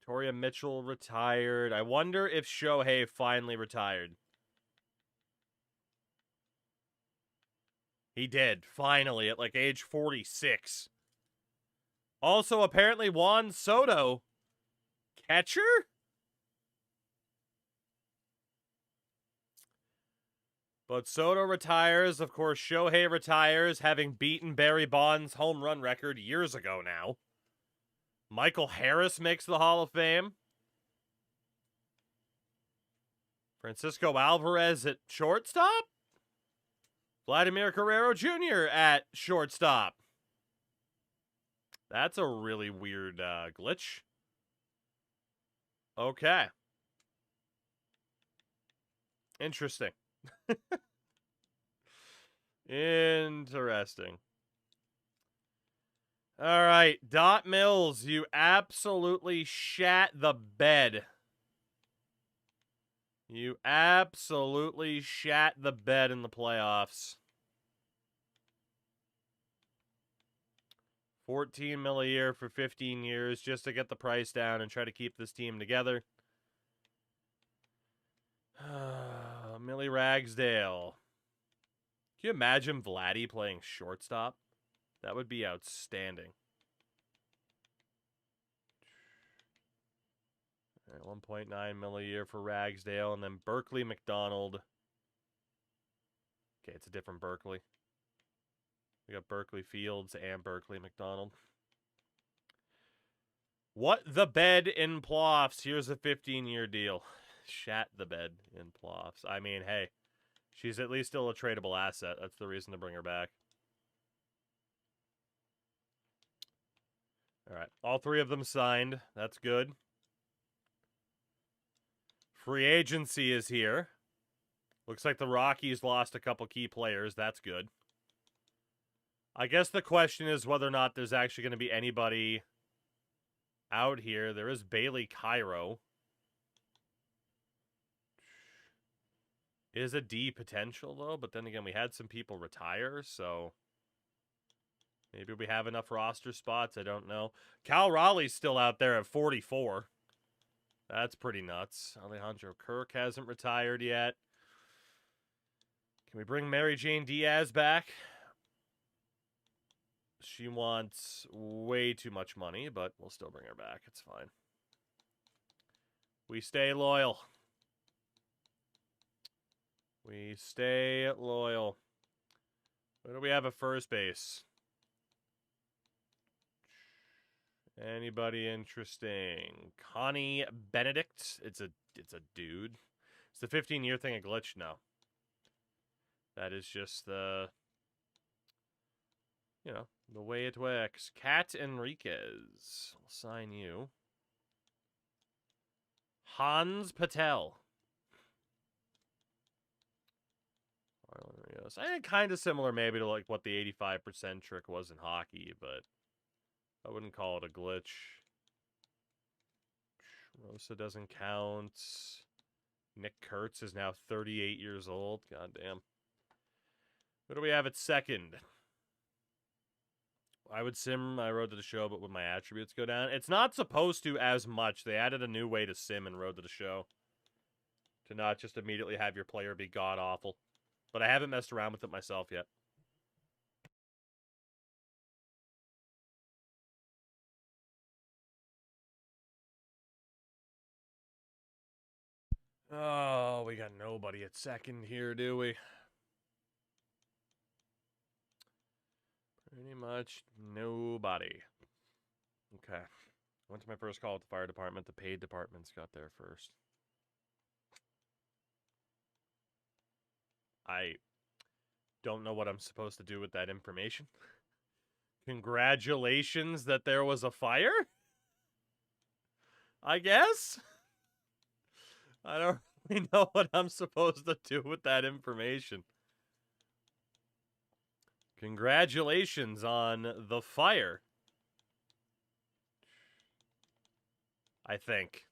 Toria Mitchell retired. I wonder if Shohei finally retired. He did, finally, at like age 46. Also, apparently, Juan Soto, catcher? But Soto retires. Of course, Shohei retires, having beaten Barry Bonds' home run record years ago now. Michael Harris makes the Hall of Fame. Francisco Alvarez at shortstop? Vladimir Guerrero Jr. at shortstop. That's a really weird glitch. Okay. Interesting. Interesting. All right, Dot Mills, you absolutely shat the bed. You absolutely shat the bed in the playoffs. $14 million a year for 15 years just to get the price down and try to keep this team together. Millie Ragsdale. Can you imagine Vladdy playing shortstop? That would be outstanding. All right, $1.9 million a year for Ragsdale, and then Berkeley McDonald. Okay, it's a different Berkeley. We got Berkeley Fields and Berkeley McDonald. What the bed in Ploffs? Here's a 15-year deal. Shat the bed in Ploffs. I mean, hey, she's at least still a tradable asset. That's the reason to bring her back. All right, all three of them signed. That's good. Free agency is here. Looks like the Rockies lost a couple key players. That's good. I guess the question is whether or not there's actually going to be anybody out here. There is Bailey Cairo. Is a D potential, though, but then again, we had some people retire, so maybe we have enough roster spots. I don't know. Cal Raleigh's still out there at 44. That's pretty nuts. Alejandro Kirk hasn't retired yet. Can we bring Mary Jane Diaz back? She wants way too much money, but we'll still bring her back. It's fine. We stay loyal. We stay loyal. What do we have at first base? Anybody interesting? Connie Benedict. It's a dude. It's the 15-year thing a glitch? No. That is just the, you know, the way it works. Kat Enriquez. I'll sign you. Hans Patel. I think kind of similar maybe to like what the 85% trick was in hockey, but I wouldn't call it a glitch. Rosa doesn't count. Nick Kurtz is now 38 years old. God damn. What do we have at second? I would sim I Road to the Show, but would my attributes go down? It's not supposed to as much. They added a new way to sim in Road to the Show. To not just immediately have your player be god-awful. But I haven't messed around with it myself yet. Oh, we got nobody at second here, do we? Pretty much nobody. Okay. Went to my first call at the fire department. The paid departments got there first. I don't know what I'm supposed to do with that information. Congratulations that there was a fire? I guess? I don't really know what I'm supposed to do with that information. Congratulations on the fire. I think.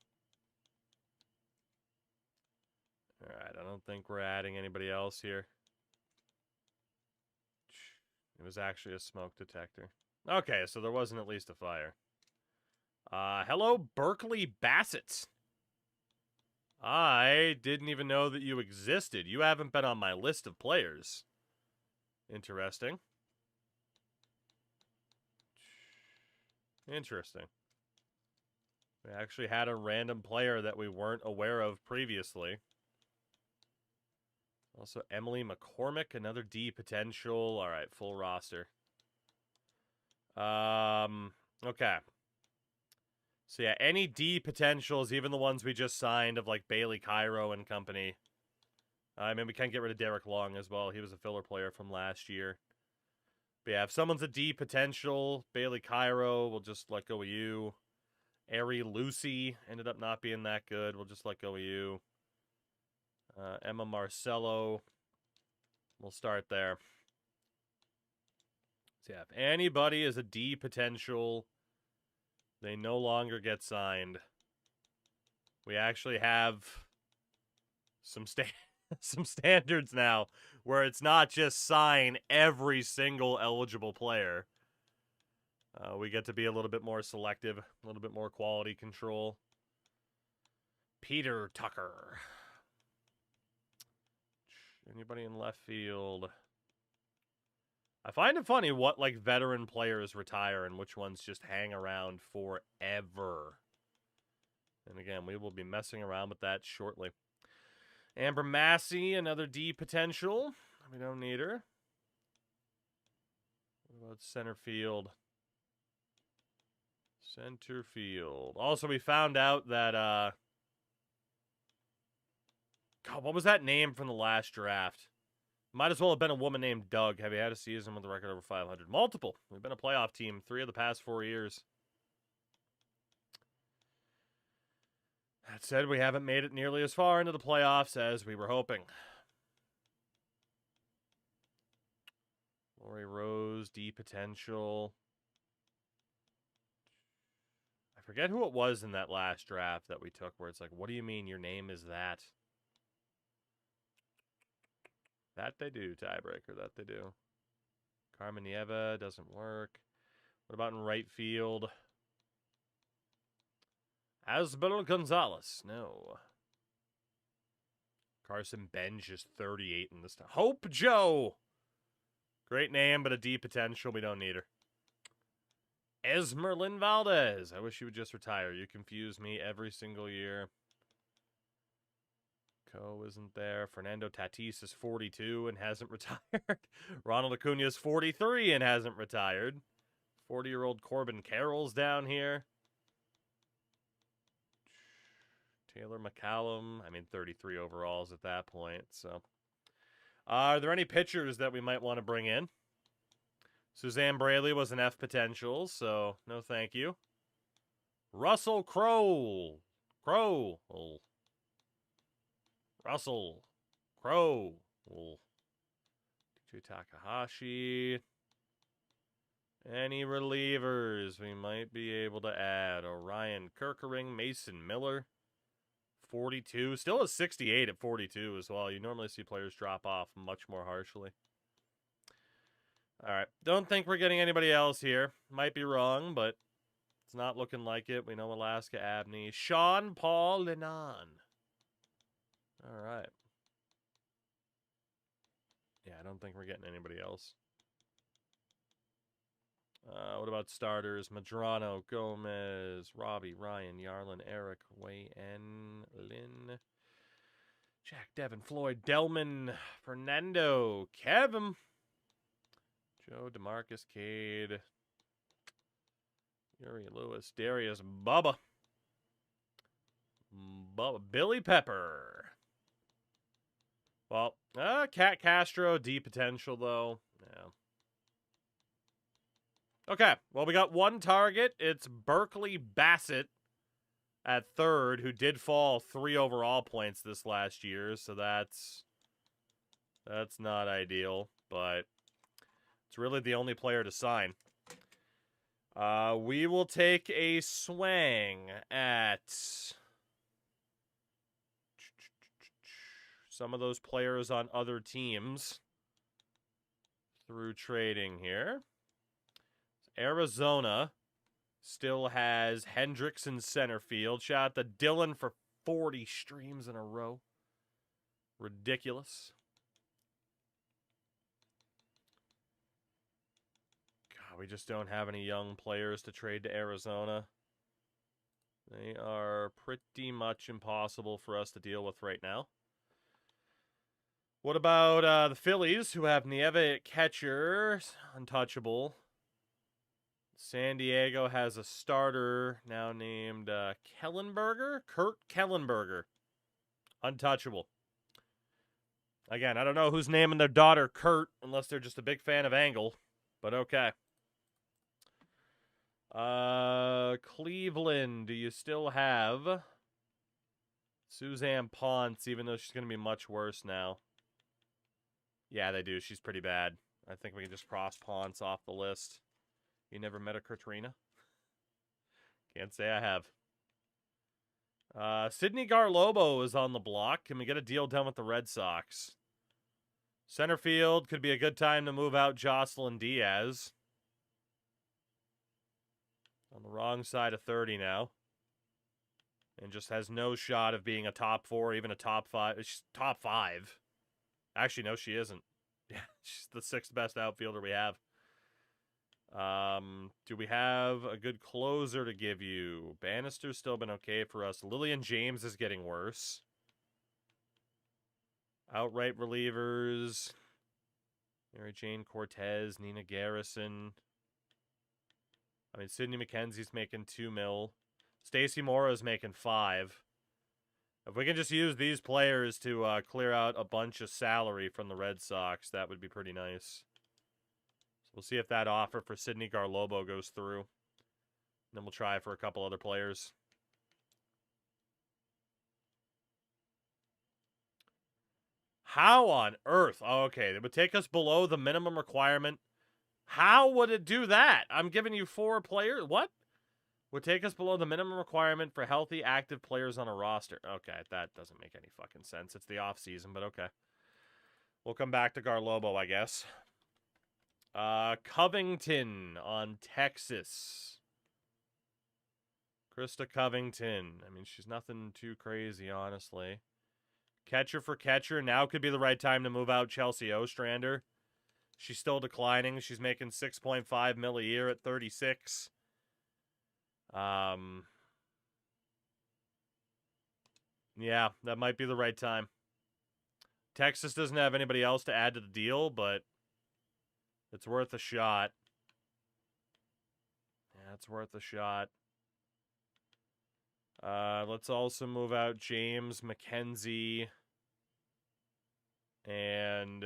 Alright, I don't think we're adding anybody else here. It was actually a smoke detector. Okay, so there wasn't at least a fire. Hello, Berkeley Bassett. I didn't even know that you existed. You haven't been on my list of players. Interesting. Interesting. We actually had a random player that we weren't aware of previously. Also, Emily McCormick, another D potential. All right, full roster. Okay. So yeah, any D potentials, even the ones we just signed of like Bailey Cairo and company. I mean, we can get rid of Derek Long as well. He was a filler player from last year. But yeah, if someone's a D potential, Bailey Cairo, we'll just let go of you. Ari Lucy ended up not being that good. We'll just let go of you. Emma Marcello. We'll start there. So yeah, if anybody is a D potential, they no longer get signed. We actually have some some standards now where it's not just sign every single eligible player. We get to be a little bit more selective, a little bit more quality control. Peter Tucker. Anybody in left field? I find it funny what like veteran players retire and which ones just hang around forever. And again, we will be messing around with that shortly. Amber Massey, another D potential. We don't need her. What about center field? Center field. Also, we found out that, God, what was that name from the last draft? Might as well have been a woman named Doug. Have you had a season with a record over 500? Multiple. We've been a playoff team 3 of the past 4 years. That said, we haven't made it nearly as far into the playoffs as we were hoping. Lori Rose, D potential. I forget who it was in that last draft that we took where it's like, what do you mean your name is that? That they do, tiebreaker. That they do. Carmen Nieva doesn't work. What about in right field? Asbel Gonzalez. No. Carson Benj is 38 in this time. Hope Joe. Great name, but a D potential. We don't need her. Esmerlin Valdez. I wish you would just retire. You confuse me every single year. Co isn't there. Fernando Tatis is 42 and hasn't retired. Ronald Acuna is 43 and hasn't retired. 40-year-old Corbin Carroll's down here. Taylor McCallum. I mean, 33 overalls at that point. So, are there any pitchers that we might want to bring in? Suzanne Braley was an F potential, so no thank you. Russell Crowe. Russell Crowe. DJ Takahashi. Any relievers we might be able to add? Orion Kirkering, Mason Miller. 42. Still a 68 at 42 as well. You normally see players drop off much more harshly. All right. Don't think we're getting anybody else here. Might be wrong, but it's not looking like it. We know Alaska Abney. Sean Paul Linan. All right. Yeah, I don't think we're getting anybody else. What about starters? Madrano, Gomez, Robbie, Ryan, Yarlin, Eric, Wei, N, Lynn, Jack, Devin, Floyd, Delman, Fernando, Kevin, Joe, DeMarcus, Cade, Yuri Lewis, Darius, Bubba, Billy Pepper. Well, Cat Castro, D potential though. Yeah. Okay, well, we got one target. It's Berkeley Bassett at third, who did fall 3 overall points this last year, so that's not ideal, but it's really the only player to sign. We will take a swing at some of those players on other teams through trading here. Arizona still has Hendricks in center field. Shout out to Dylan for 40 streams in a row. Ridiculous. God, we just don't have any young players to trade to Arizona. They are pretty much impossible for us to deal with right now. What about the Phillies, who have Nieve at catcher, untouchable. San Diego has a starter now named Kellenberger? Kurt Kellenberger. Untouchable. Again, I don't know who's naming their daughter Kurt, unless they're just a big fan of Angle. But okay. Cleveland, do you still have Suzanne Ponce, even though she's going to be much worse now? Yeah, they do. She's pretty bad. I think we can just cross Ponce off the list. You never met a Katrina? Can't say I have. Sidney Garlobo is on the block. Can we get a deal done with the Red Sox? Center field could be a good time to move out Jocelyn Diaz. On the wrong side of 30 now. And just has no shot of being a top 4, even a top 5. She's top 5. Actually, no, she isn't. Yeah, she's the 6th best outfielder we have. Do we have a good closer to give you? Bannister's still been okay for us. Lillian James is getting worse. Outright relievers. Mary Jane Cortez, Nina Garrison. I mean, Sidney McKenzie's making $2 million. Stacey Mora's making $5 million. If we can just use these players to clear out a bunch of salary from the Red Sox, that would be pretty nice. So we'll see if that offer for Sidney Garlobo goes through. Then we'll try for a couple other players. How on earth? Oh, okay, it would take us below the minimum requirement. How would it do that? I'm giving you 4 players. What? Would take us below the minimum requirement for healthy, active players on a roster. Okay, that doesn't make any fucking sense. It's the off season, but okay. We'll come back to Garlobo, I guess. Covington on Texas. Krista Covington. I mean, she's nothing too crazy, honestly. Catcher for catcher. Now could be the right time to move out Chelsea Ostrander. She's still declining. She's making $6.5 million a year at 36. Yeah, that might be the right time. Texas doesn't have anybody else to add to the deal, but it's worth a shot. Yeah, it's worth a shot. Let's also move out James McKenzie. And,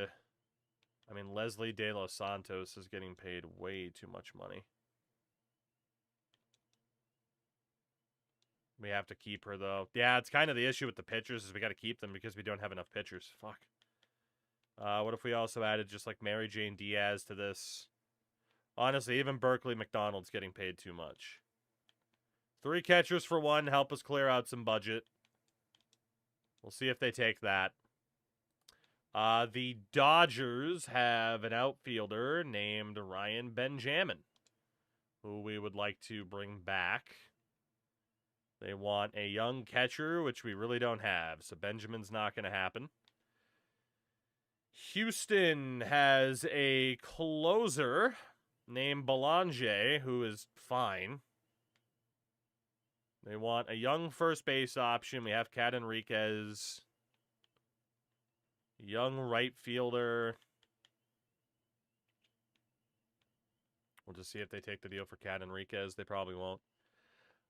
I mean, Leslie De Los Santos is getting paid way too much money. We have to keep her, though. Yeah, it's kind of the issue with the pitchers is we got to keep them because we don't have enough pitchers. Fuck. What if we also added just, like, Mary Jane Diaz to this? Honestly, even Berkeley McDonald's getting paid too much. 3 catchers for 1. Help us clear out some budget. We'll see if they take that. The Dodgers have an outfielder named Ryan Benjamin, who we would like to bring back. They want a young catcher, which we really don't have, so Benjamin's not going to happen. Houston has a closer named Belanger, who is fine. They want a young first base option. We have Cat Enriquez. Young right fielder. We'll just see if they take the deal for Cat Enriquez. They probably won't.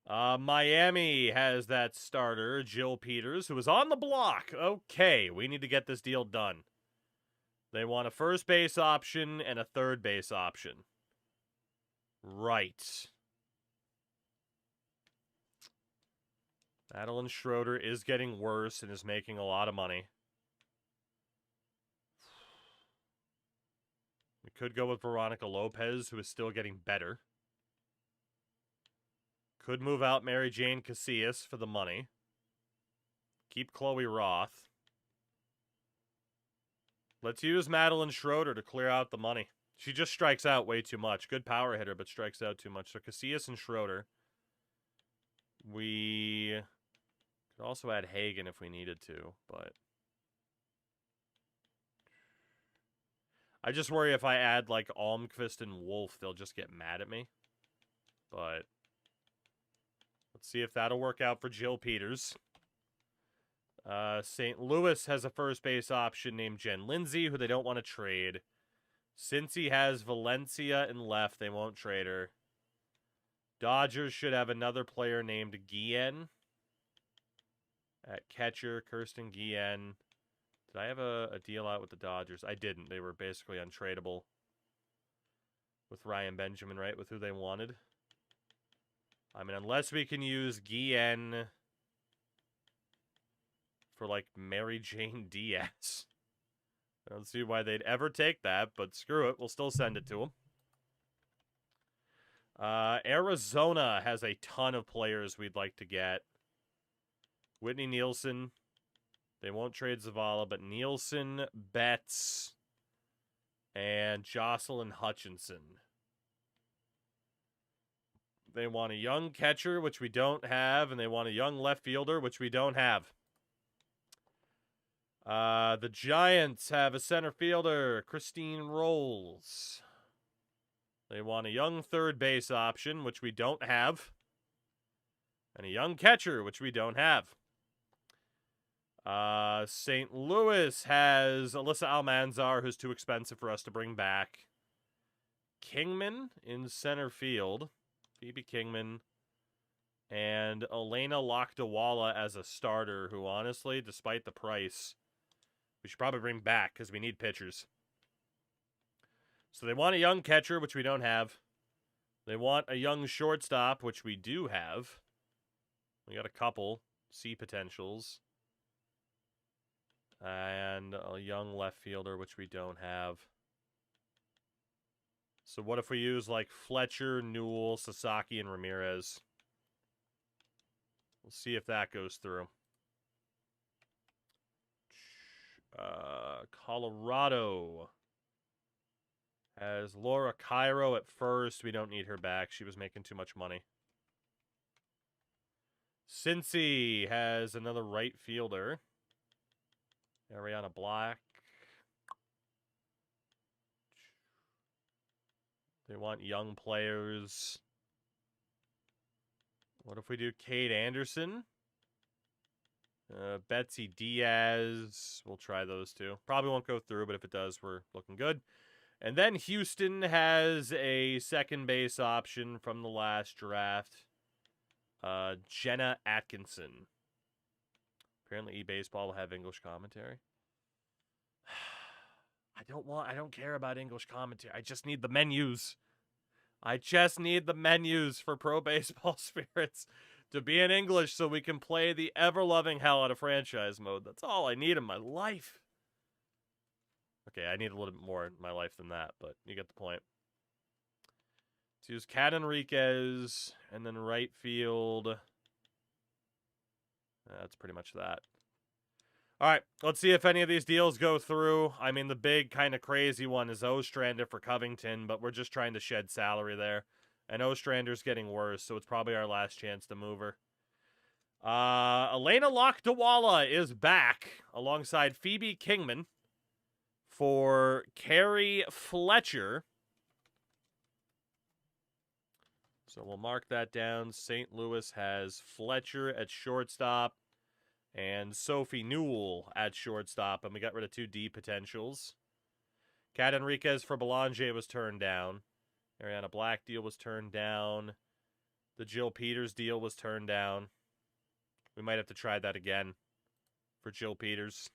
Miami has that starter, Jill Peters, who was on the block. Okay, we need to get this deal done. They want a first base option and a third base option. Right. Madeline Schroeder is getting worse and is making a lot of money. We could go with Veronica Lopez, who is still getting better. Could move out Mary Jane Casillas for the money. Keep Chloe Roth. Let's use Madeline Schroeder to clear out the money. She just strikes out way too much. Good power hitter, but strikes out too much. So Casillas and Schroeder. We could also add Hagen if we needed to, but I just worry if I add, like, Almquist and Wolf, they'll just get mad at me. But let's see if that'll work out for Jill Peters. St. Louis has a first base option named Jen Lindsay, who they don't want to trade. Cincy has Valencia in left. They won't trade her. Dodgers should have another player named Guillen. At catcher, Kirsten Guillen. Did I have a deal out with the Dodgers? I didn't. They were basically untradeable with Ryan Benjamin, right? With who they wanted. I mean, unless we can use Guillen for, like, Mary Jane Diaz. I don't see why they'd ever take that, but screw it. We'll still send it to them. Arizona has a ton of players we'd like to get. Whitney Nielsen. They won't trade Zavala, but Nielsen, Betts, and Jocelyn Hutchinson. They want a young catcher, which we don't have, and they want a young left fielder, which we don't have. The Giants have a center fielder, Christine Rolls. They want a young third base option, which we don't have, and a young catcher, which we don't have. St. Louis has Alyssa Almanzar, who's too expensive for us to bring back. Kingman in center field. Phoebe Kingman, and Elena Lakdawala as a starter, who honestly, despite the price, we should probably bring back because we need pitchers. So they want a young catcher, which we don't have. They want a young shortstop, which we do have. We got a couple C potentials. And a young left fielder, which we don't have. So what if we use, like, Fletcher, Newell, Sasaki, and Ramirez? We'll see if that goes through. Colorado has Laura Cairo at first. We don't need her back. She was making too much money. Cincy has another right fielder. Ariana Black. They want young players. What if we do Kate Anderson? Betsy Diaz. We'll try those two. Probably won't go through, but if it does, we're looking good. And then Houston has a second base option from the last draft. Jenna Atkinson. Apparently eBaseball will have English commentary. I don't care about English commentary. I just need the menus. I just need the menus for Pro Baseball Spirits to be in English so we can play the ever-loving hell out of franchise mode. That's all I need in my life. Okay, I need a little bit more in my life than that, but you get the point. Let's use Cat Enriquez, and then right field. That's pretty much that. All right, let's see if any of these deals go through. I mean, the big kind of crazy one is Ostrander for Covington, but we're just trying to shed salary there. And Ostrander's getting worse, so it's probably our last chance to move her. Elena Lakdawala is back alongside Phoebe Kingman for Carrie Fletcher. So we'll mark that down. St. Louis has Fletcher at shortstop and Sophie Newell at shortstop, and we got rid of 2 D potentials. Cat Enriquez for Belanger was turned down. Ariana Black deal was turned down. The Jill Peters deal was turned down. We might have to try that again for Jill Peters.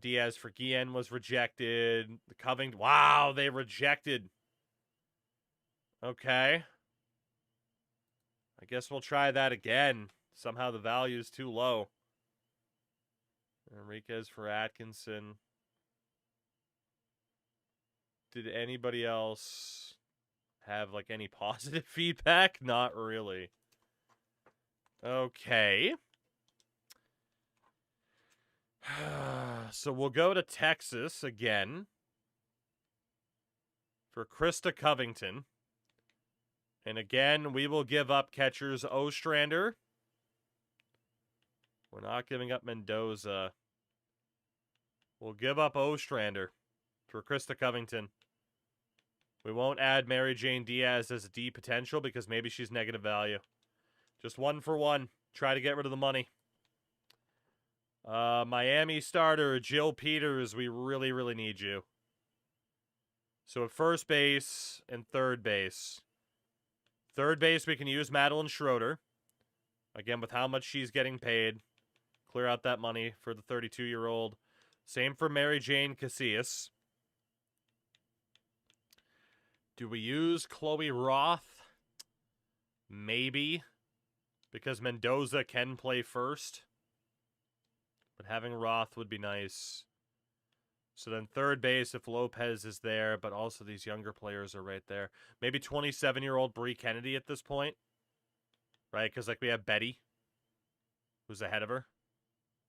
Diaz for Guillen was rejected. The Covington, wow, they rejected. Okay. I guess we'll try that again. Somehow the value is too low. Enriquez for Atkinson. Did anybody else have, like, any positive feedback? Not really. Okay. So we'll go to Texas again for Krista Covington. And again, we will give up catchers Ostrander. We're not giving up Mendoza. We'll give up Ostrander for Krista Covington. We won't add Mary Jane Diaz as a D potential because maybe she's negative value. Just 1 for 1. Try to get rid of the money. Miami starter, Jill Peters. We really, really need you. So at first base and third base. Third base, we can use Madeline Schroeder. Again, with how much she's getting paid. Clear out that money for the 32-year-old. Same for Mary Jane Casillas. Do we use Chloe Roth? Maybe. Because Mendoza can play first. But having Roth would be nice. So then third base if Lopez is there, but also these younger players are right there. Maybe 27-year-old Bree Kennedy at this point. Right? Because, like, we have Betty, who's ahead of her.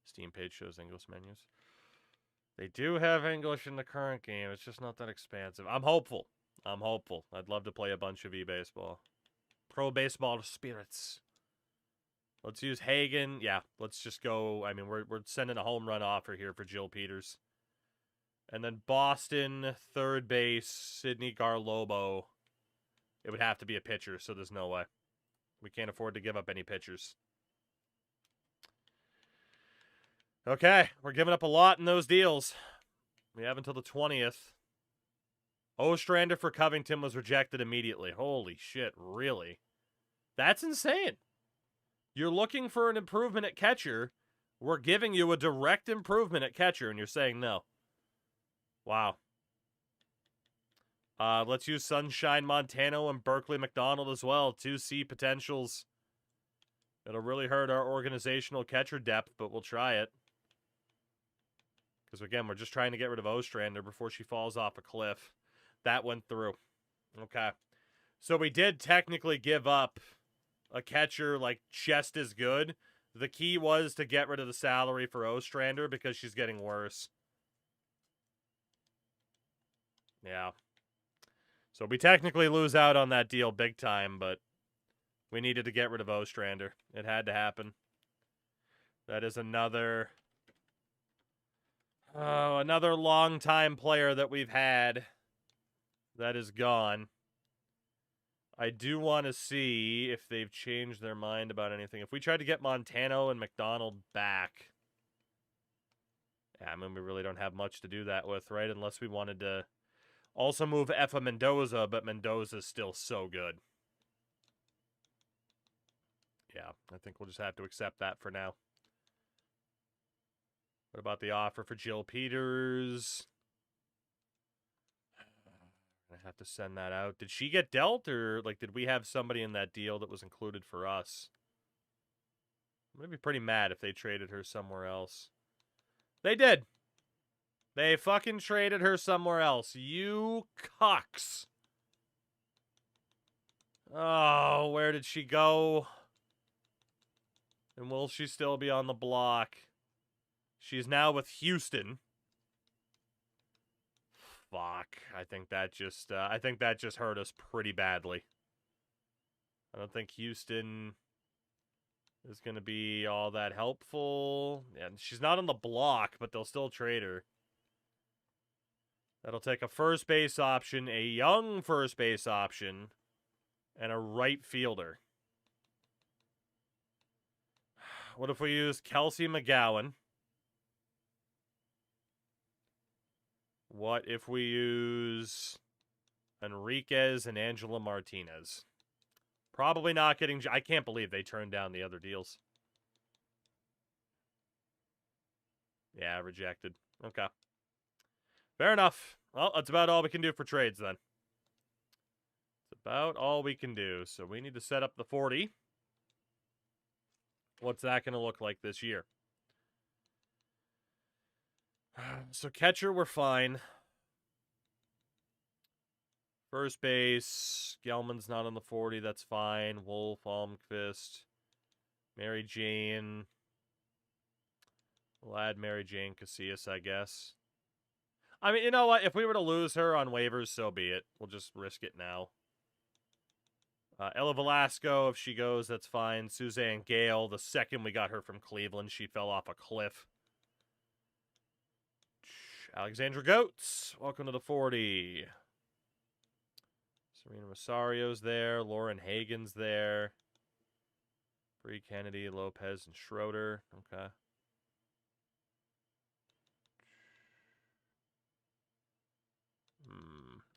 Steam page shows English menus. They do have English in the current game. It's just not that expansive. I'm hopeful. I'm hopeful. I'd love to play a bunch of e-baseball. Pro Baseball Spirits. Let's use Hagen. Yeah, let's just go. I mean, we're sending a home run offer here for Jill Peters. And then Boston, third base, Sydney Garlobo. It would have to be a pitcher, so there's no way. We can't afford to give up any pitchers. Okay, we're giving up a lot in those deals. We have until the 20th. Ostrander for Covington was rejected immediately. Holy shit, really? That's insane. You're looking for an improvement at catcher. We're giving you a direct improvement at catcher, and you're saying no. Wow. Let's use Sunshine Montano and Berkeley McDonald as well. 2 C potentials. It'll really hurt our organizational catcher depth, but we'll try it. Because, again, we're just trying to get rid of Ostrander before she falls off a cliff. That went through. Okay. So we did technically give up a catcher, like, just as good. The key was to get rid of the salary for Ostrander because she's getting worse. Yeah. So we technically lose out on that deal big time, but we needed to get rid of Ostrander. It had to happen. That is another long-time player that we've had that is gone. I do want to see if they've changed their mind about anything. If we tried to get Montano and McDonald back, yeah, I mean, we really don't have much to do that with, right? Unless we wanted to also move Effa Mendoza, but Mendoza's still so good. Yeah, I think we'll just have to accept that for now. What about the offer for Jill Peters? I have to send that out. Did she get dealt, or like did we have somebody in that deal that was included for us? I'm gonna be pretty mad if they traded her somewhere else. They did. They fucking traded her somewhere else. You cucks. Oh, where did she go? And will she still be on the block? She's now with Houston. Fuck. I think that just hurt us pretty badly. I don't think Houston is going to be all that helpful. And she's not on the block, but they'll still trade her. That'll take a first base option, a young first base option, and a right fielder. What if we use Kelsey McGowan? What if we use Enriquez and Angela Martinez? Probably not getting... I can't believe they turned down the other deals. Yeah, rejected. Okay. Fair enough. Well, that's about all we can do for trades, then. It's about all we can do. So we need to set up the 40. What's that going to look like this year? So catcher, we're fine. First base, Gelman's not on the 40. That's fine. Wolf, Almquist, Mary Jane. We'll add Mary Jane Casillas, I guess. I mean, you know what? If we were to lose her on waivers, so be it. We'll just risk it now. Ella Velasco, if she goes, that's fine. Suzanne Gale, the second we got her from Cleveland, she fell off a cliff. Alexandra Goetz, welcome to the 40. Serena Rosario's there. Lauren Hagen's there. Bree Kennedy, Lopez, and Schroeder. Okay.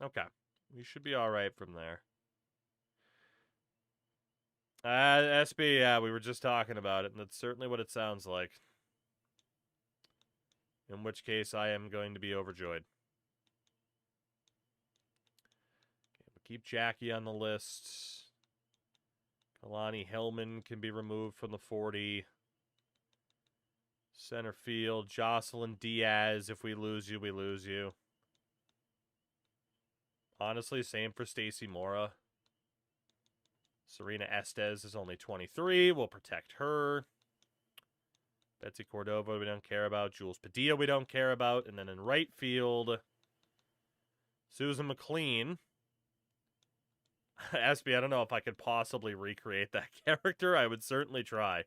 Okay. We should be all right from there. SB, yeah, we were just talking about it, and that's certainly what it sounds like. In which case, I am going to be overjoyed. Okay, we'll keep Jackie on the list. Kalani Hillman can be removed from the 40. Center field, Jocelyn Diaz. If we lose you, we lose you. Honestly, same for Stacy Mora. Serena Estes is only 23. We'll protect her. Betsy Cordova, we don't care about. Jules Padilla, we don't care about. And then in right field, Susan McLean. SB, I don't know if I could possibly recreate that character. I would certainly try.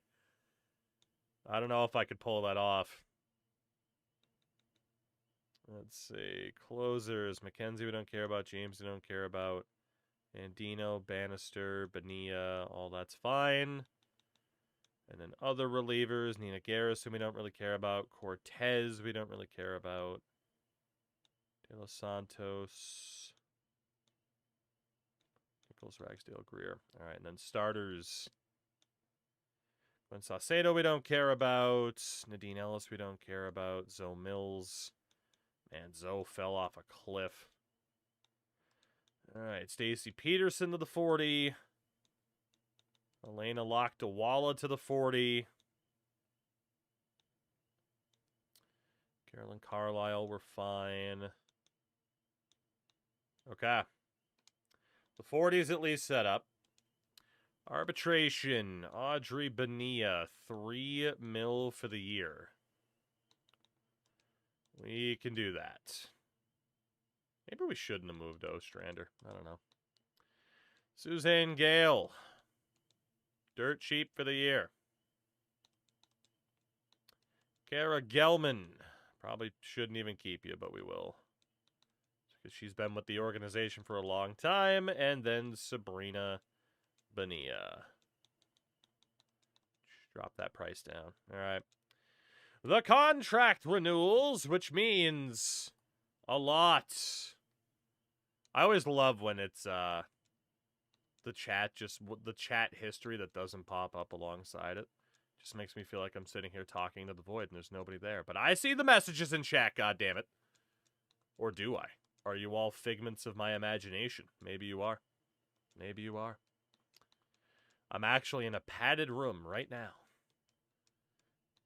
I don't know if I could pull that off. Let's see. Closers. Mackenzie, we don't care about. James, we don't care about. Andino, Bannister, Bonilla, all that's fine. And then other relievers, Nina Garrison, we don't really care about. Cortez, we don't really care about. De Los Santos. Nichols, Ragsdale, Greer. All right, and then starters. Glenn Saucedo we don't care about. Nadine Ellis we don't care about. Zoe Mills. Man, Zoe fell off a cliff. All right, Stacy Peterson to the 40. Elena Lakdawala to the 40. Carolyn Carlisle, we're fine. Okay. The 40 is at least set up. Arbitration. Audrey Bonilla, $3 million for the year. We can do that. Maybe we shouldn't have moved Ostrander. I don't know. Suzanne Gale. Dirt cheap for the year. Kara Gelman. Probably shouldn't even keep you, but we will. Because she's been with the organization for a long time. And then Sabrina Bonilla. Drop that price down. All right. The contract renewals, which means a lot. I always love when it's the chat history that doesn't pop up alongside it. Just makes me feel like I'm sitting here talking to the void and there's nobody there. But I see the messages in chat, goddammit. Or do I? Are you all figments of my imagination? Maybe you are. Maybe you are. I'm actually in a padded room right now.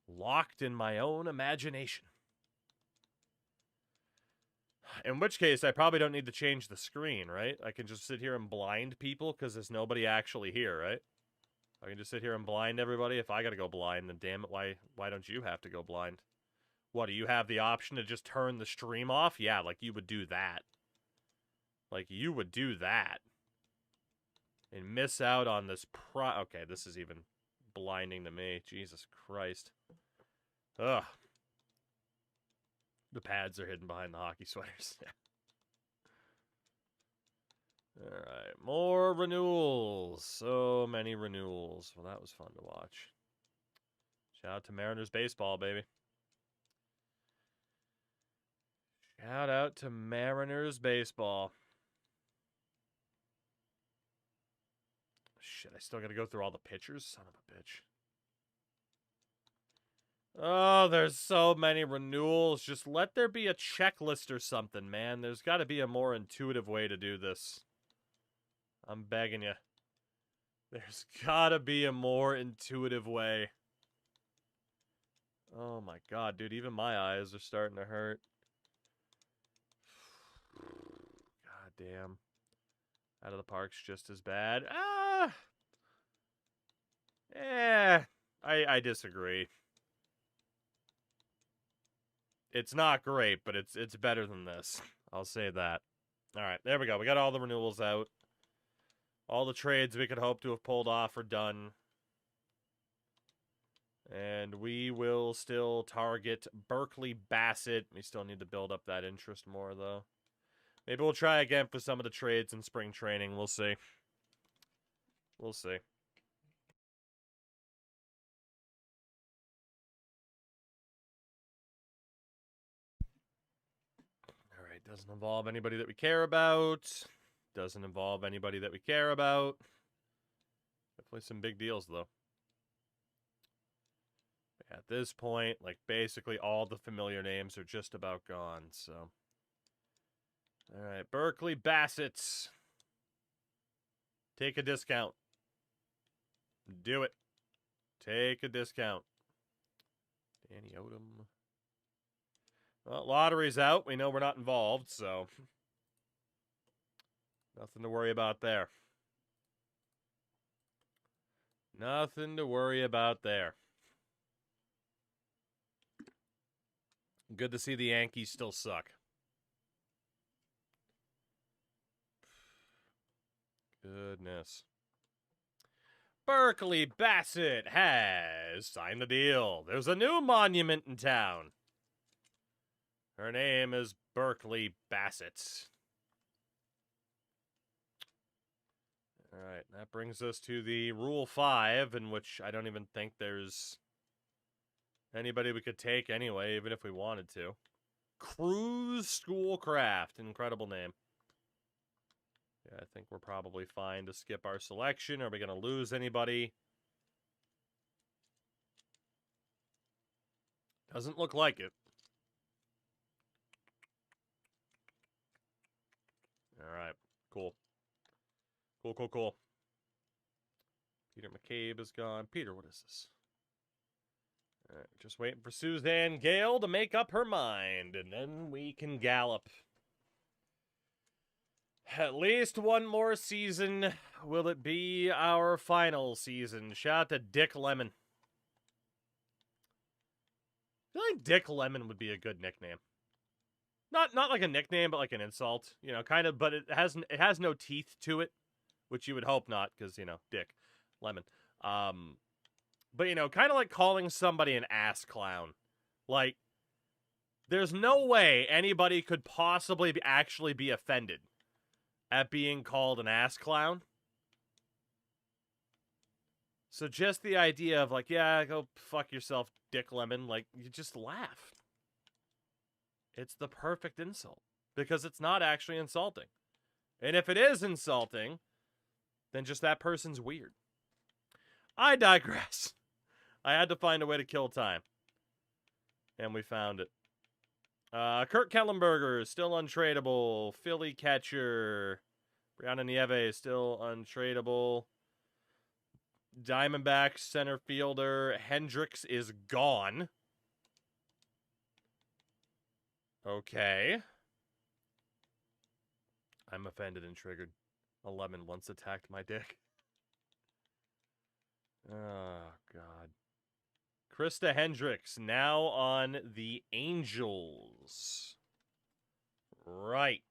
Locked in my own imagination. In which case, I probably don't need to change the screen, right? I can just sit here and blind people because there's nobody actually here, right? I can just sit here and blind everybody. If I gotta go blind, then damn it, why don't you have to go blind? What, do you have the option to just turn the stream off? Yeah, like you would do that. Like you would do that. And miss out on this okay, this is even blinding to me. Jesus Christ. Ugh. The pads are hidden behind the hockey sweaters. Alright, more renewals. So many renewals. Well, that was fun to watch. Shout out to Mariners baseball, baby. Shout out to Mariners baseball. Shit, I still gotta go through all the pitchers? Son of a bitch. Oh, there's so many renewals. Just let there be a checklist or something, man. There's got to be a more intuitive way to do this. I'm begging you. There's got to be a more intuitive way. Oh my god, dude. Even my eyes are starting to hurt. God damn. Out of the Park's just as bad. Ah! I disagree. It's not great, but it's better than this. I'll say that. All right, there we go. We got all the renewals out. All the trades we could hope to have pulled off are done. And we will still target Berkeley Bassett. We still need to build up that interest more, though. Maybe we'll try again for some of the trades in spring training. We'll see. We'll see. All right, doesn't involve anybody that we care about. Doesn't involve anybody that we care about. Definitely some big deals, though. At this point, like, basically all the familiar names are just about gone, so. All right, Berkeley Bassett. Take a discount. Do it. Take a discount. Danny Odom. Well, lottery's out. We know we're not involved, so. Nothing to worry about there. Nothing to worry about there. Good to see the Yankees still suck. Goodness. Berkeley Bassett has signed the deal. There's a new monument in town. Her name is Berkeley Bassett. All right, that brings us to the Rule 5, in which I don't even think there's anybody we could take anyway, even if we wanted to. Cruise Schoolcraft. Incredible name. Yeah, I think we're probably fine to skip our selection. Are we going to lose anybody? Doesn't look like it. All right, cool. Cool. Peter McCabe is gone. Peter, what is this? All right, just waiting for Suzanne Gale to make up her mind, and then we can gallop. At least one more season. Will it be our final season? Shout out to Dick Lemon. I feel like Dick Lemon would be a good nickname. Not like a nickname, but like an insult. You know, kind of, but it has no teeth to it, which you would hope not, because, you know, Dick Lemon. But, you know, kind of like calling somebody an ass clown. Like, there's no way anybody could possibly actually be offended at being called an ass clown. So just the idea of like, yeah, go fuck yourself, Dick Lemon, like, you just laugh. It's the perfect insult because it's not actually insulting. And if it is insulting, then just that person's weird. I digress. I had to find a way to kill time. And we found it. Kurt Kellenberger is still untradeable. Philly catcher. Brianna Nieve still untradeable. Diamondbacks center fielder Hendricks is gone. Okay. I'm offended and triggered. A lemon once attacked my dick. Oh, God. Krista Hendricks now on the Angels. Right.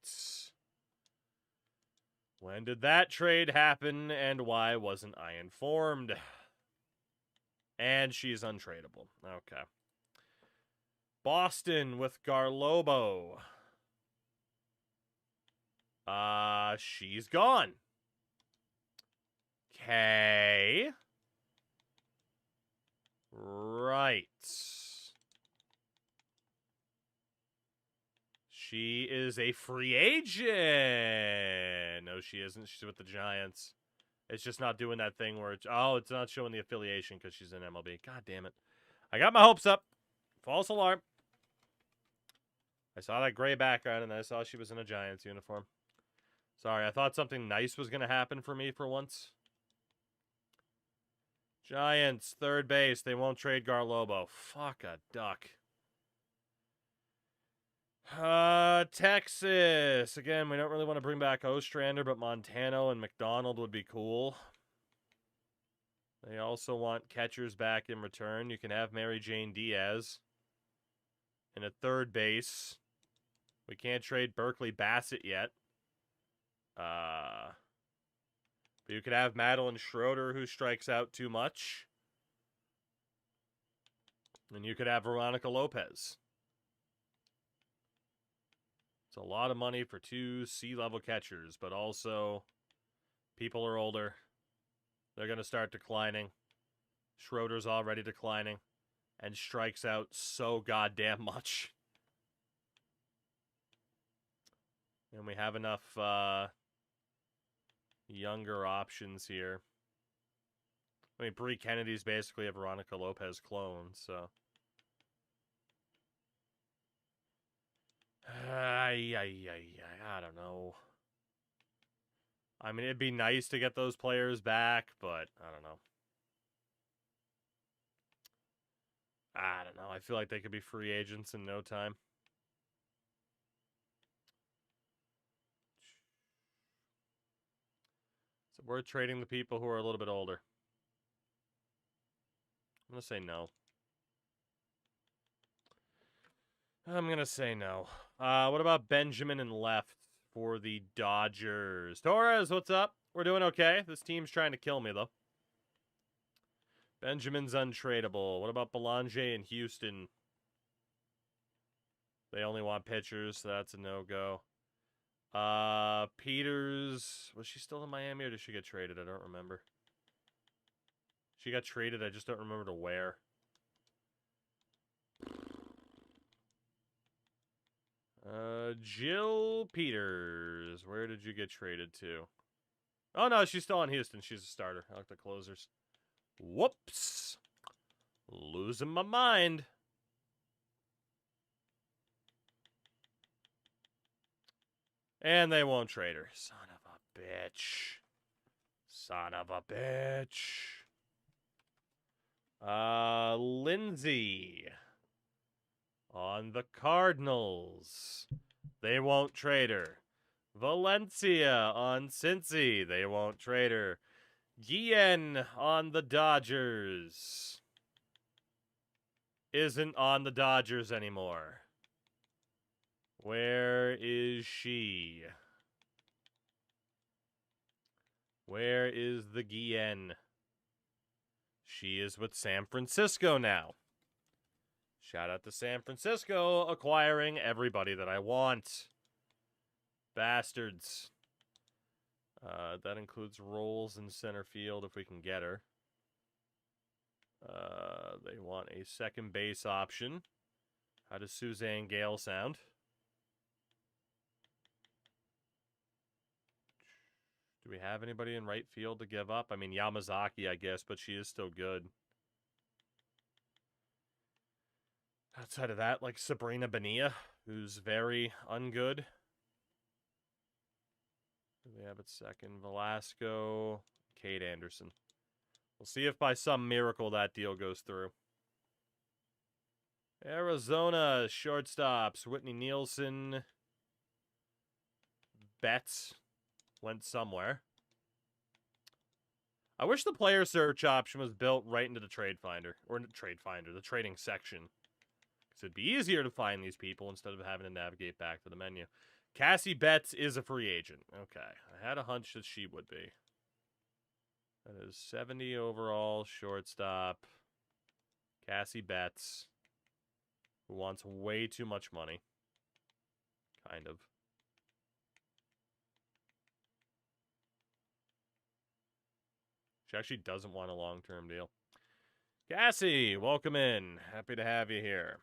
When did that trade happen, and why wasn't I informed? And she's untradeable. Okay. Boston with Garlobo. She's gone. Okay. Right. She is a free agent. No, she isn't. She's with the Giants. It's just not doing that thing where it's not showing the affiliation because she's in MLB. God damn it. I got my hopes up. False alarm. I saw that gray background and I saw she was in a Giants uniform. Sorry, I thought something nice was going to happen for me for once. Giants, third base. They won't trade Garlobo. Fuck a duck. Texas. Again, we don't really want to bring back Ostrander, but Montano and McDonald would be cool. They also want catchers back in return. You can have Mary Jane Diaz. And at third base, we can't trade Berkeley Bassett yet. But you could have Madeline Schroeder, who strikes out too much. And you could have Veronica Lopez. It's a lot of money for two C-level catchers, but also people are older. They're going to start declining. Schroeder's already declining and strikes out so goddamn much. And we have enough younger options here. I mean, Bree Kennedy's basically a Veronica Lopez clone, so. I don't know. I mean, it'd be nice to get those players back, but I don't know. I feel like they could be free agents in no time. So we're trading the people who are a little bit older. I'm going to say no. I'm going to say no. What about Benjamin and left for the Dodgers? Torres, what's up? We're doing okay. This team's trying to kill me, though. Benjamin's untradeable. What about Belanger in Houston? They only want pitchers, so that's a no-go. Peters, was she still in Miami or did she get traded? I don't remember. She got traded, I just don't remember to where. Jill Peters. Where did you get traded to? Oh, no, she's still in Houston. She's a starter. I like the closers. Whoops. Losing my mind. And they won't trade her. Son of a bitch. Son of a bitch. Lindsay. On the Cardinals. They won't trade her. Valencia on Cincy. They won't trade her. Guillen on the Dodgers. Isn't on the Dodgers anymore. Where is she? Where is the Guillen? She is with San Francisco now. Shout out to San Francisco acquiring everybody that I want. Bastards. That includes roles in center field if we can get her. They want a second base option. How does Suzanne Gale sound? Do we have anybody in right field to give up? I mean, Yamazaki, I guess, but she is still good. Outside of that, like Sabrina Bonilla, who's very ungood. Who do we have at second? Velasco, Kate Anderson. We'll see if by some miracle that deal goes through. Arizona shortstops, Whitney Nielsen. Betts went somewhere. I wish the player search option was built right into the trade finder. Or trade finder, the trading section. Because it'd be easier to find these people instead of having to navigate back to the menu. Cassie Betts is a free agent. Okay. I had a hunch that she would be. That is 70 overall, shortstop. Cassie Betts. Who wants way too much money. Kind of. She actually doesn't want a long-term deal. Cassie, welcome in. Happy to have you here.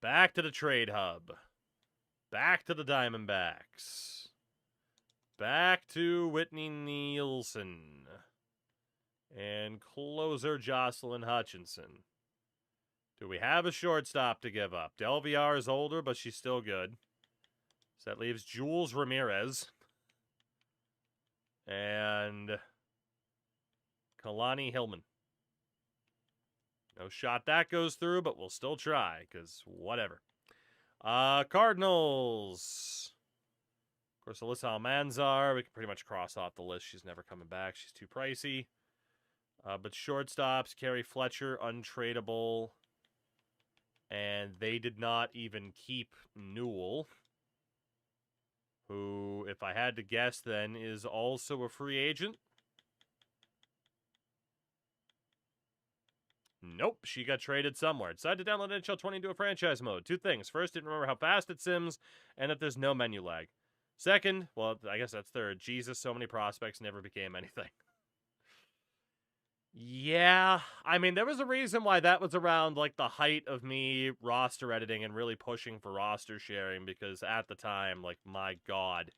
Back to the trade hub. Back to the Diamondbacks. Back to Whitney Nielsen. And closer Jocelyn Hutchinson. Do we have a shortstop to give up? Del Villar is older, but she's still good. So that leaves Jules Ramirez. And Kalani Hillman. No shot that goes through, but we'll still try, because whatever. Cardinals. Of course, Alyssa Almanzar. We can pretty much cross off the list. She's never coming back. She's too pricey. But shortstops, Carrie Fletcher, untradeable. And they did not even keep Newell. Who, if I had to guess then, is also a free agent. Nope, she got traded somewhere. Decided to download NHL 20 into a franchise mode. Two things. First, didn't remember how fast it sims, and that there's no menu lag. Second, well, I guess that's third. Jesus, so many prospects never became anything. Yeah, I mean, there was a reason why that was around, like, the height of me roster editing and really pushing for roster sharing, because at the time, like, my God,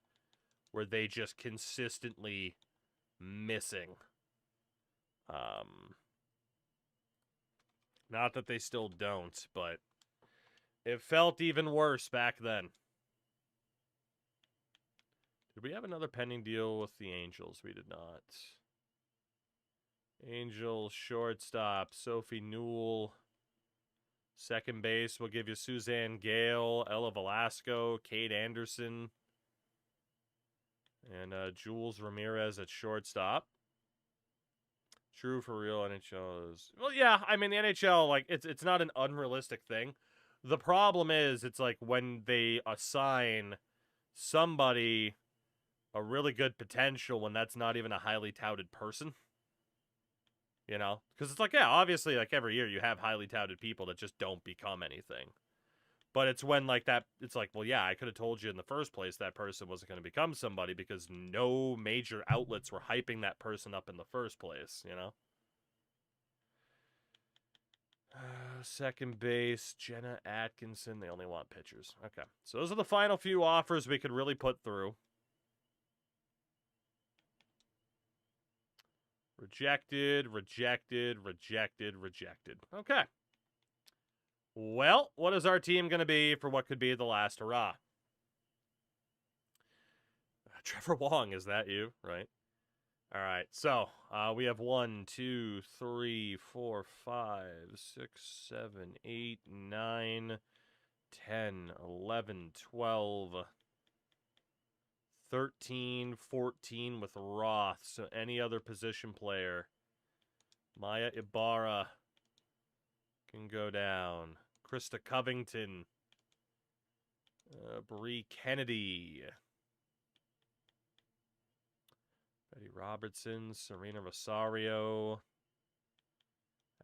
were they just consistently missing. Not that they still don't, but it felt even worse back then. Did we have another pending deal with the Angels? We did not. Angels, shortstop, Sophie Newell. Second base, we'll give you Suzanne Gale, Ella Velasco, Kate Anderson. And Jules Ramirez at shortstop. True for real NHL is... Well, yeah, I mean, the NHL, like, it's not an unrealistic thing. The problem is, it's like when they assign somebody a really good potential when that's not even a highly touted person. You know? Because it's like, yeah, obviously, like, every year you have highly touted people that just don't become anything. But it's when, like, that, it's like, well, yeah, I could have told you in the first place that person wasn't going to become somebody because no major outlets were hyping that person up in the first place, you know? Second base, Jenna Atkinson. They only want pitchers. Okay. So those are the final few offers we could really put through. Rejected, rejected, rejected, rejected. Okay. Well, what is our team going to be for what could be the last hurrah? Trevor Wong, is that you? Right. All right. So we have 1, 2, 3, 4, 5, 6, 7, 8, 9, 10, 11, 12, 13, 14 with Roth. So any other position player. Maya Ibarra can go down. Krista Covington. Bree Kennedy. Betty Robertson. Serena Rosario.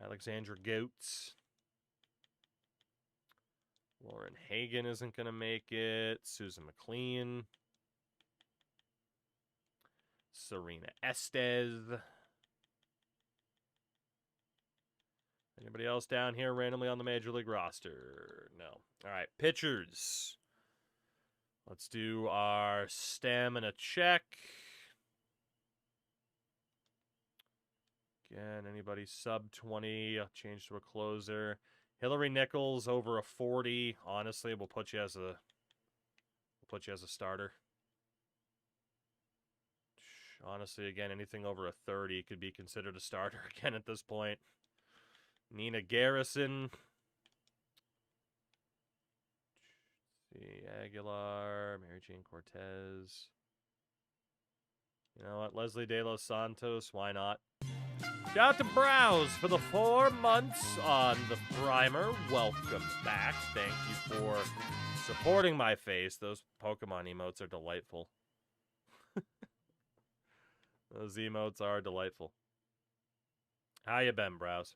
Alexandra Goetz. Lauren Hagen isn't going to make it. Susan McLean. Serena Estes. Anybody else down here randomly on the Major League roster? No. All right, pitchers. Let's do our stamina check. Again, anybody sub 20, I'll change to a closer. Hillary Nichols over a 40. Honestly, we'll put you as a starter. Honestly, again, anything over a 30 could be considered a starter again at this point. Nina Garrison. Let's see, Aguilar, Mary Jane Cortez. You know what, Leslie De Los Santos, why not? Shout out to Browse for the 4 months on the primer. Welcome back. Thank you for supporting my face. Those Pokemon emotes are delightful. Those emotes are delightful. How you been, Browse?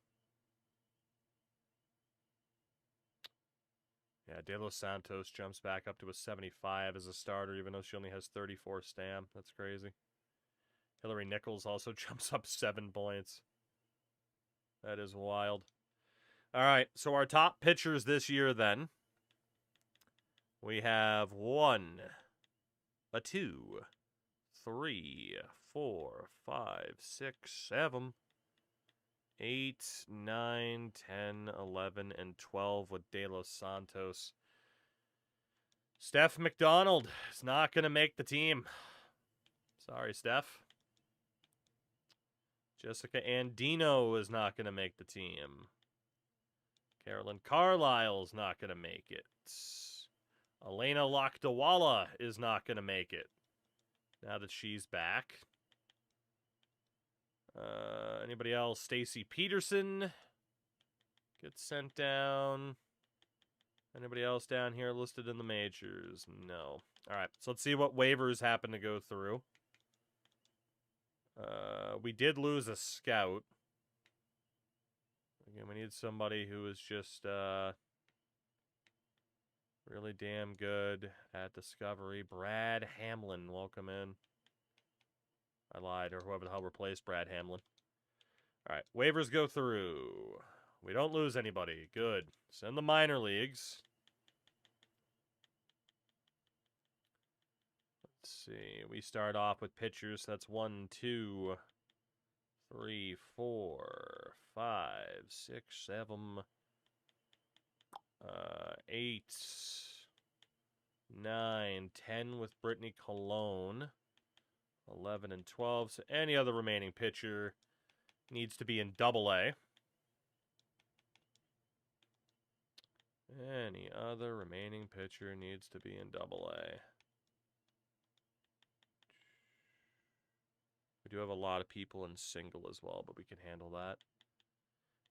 Yeah, De Los Santos jumps back up to a 75 as a starter, even though she only has 34 stam. That's crazy. Hillary Nichols also jumps up 7 points. That is wild. All right, so our top pitchers this year then. We have 1, 2, 3, 4, 5, 6, 7, 8, 9, 10, 11, and 12 with De Los Santos. Steph McDonald is not going to make the team. Sorry, Steph. Jessica Andino is not going to make the team. Carolyn Carlisle is not going to make it. Elena Lakdawala is not going to make it now that she's back. Anybody else? Stacy Peterson gets sent down. Anybody else down here listed in the majors? No. All right, so let's see what waivers happen to go through. We did lose a scout. Again, we need somebody who is just really damn good at discovery. Brad Hamlin, welcome in. I lied, or whoever the hell replaced Brad Hamlin. All right, waivers go through. We don't lose anybody. Good. Send the minor leagues. Let's see. We start off with pitchers. That's 1, 2, 3, 4, 5, 6, 7, 8, 9, 10 with Brittany Colon. 11 and 12. So any other remaining pitcher needs to be in Double-A. Any other remaining pitcher needs to be in Double-A. We do have a lot of people in single as well, but we can handle that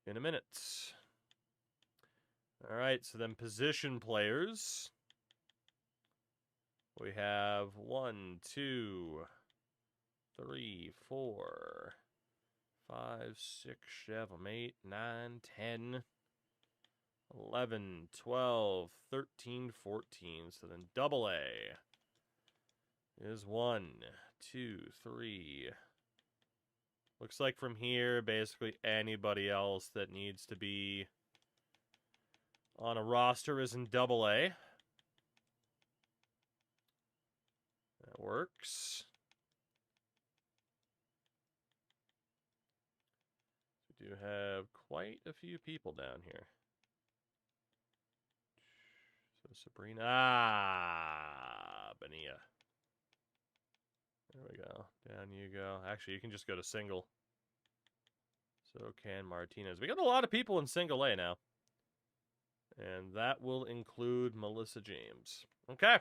in a minute. All right, so then position players. We have 1, 2, 3, 4, 5, 6, 7, 8, 9, 10, 11, 12, 13, 14. So then Double-A is 1, 2, 3. Looks like from here, basically anybody else that needs to be on a roster is in Double-A. That works. We do have quite a few people down here. So Sabrina. Bonilla. There we go. Down you go. Actually, you can just go to single. So can Martinez. We got a lot of people in single A now. And that will include Melissa James. Okay.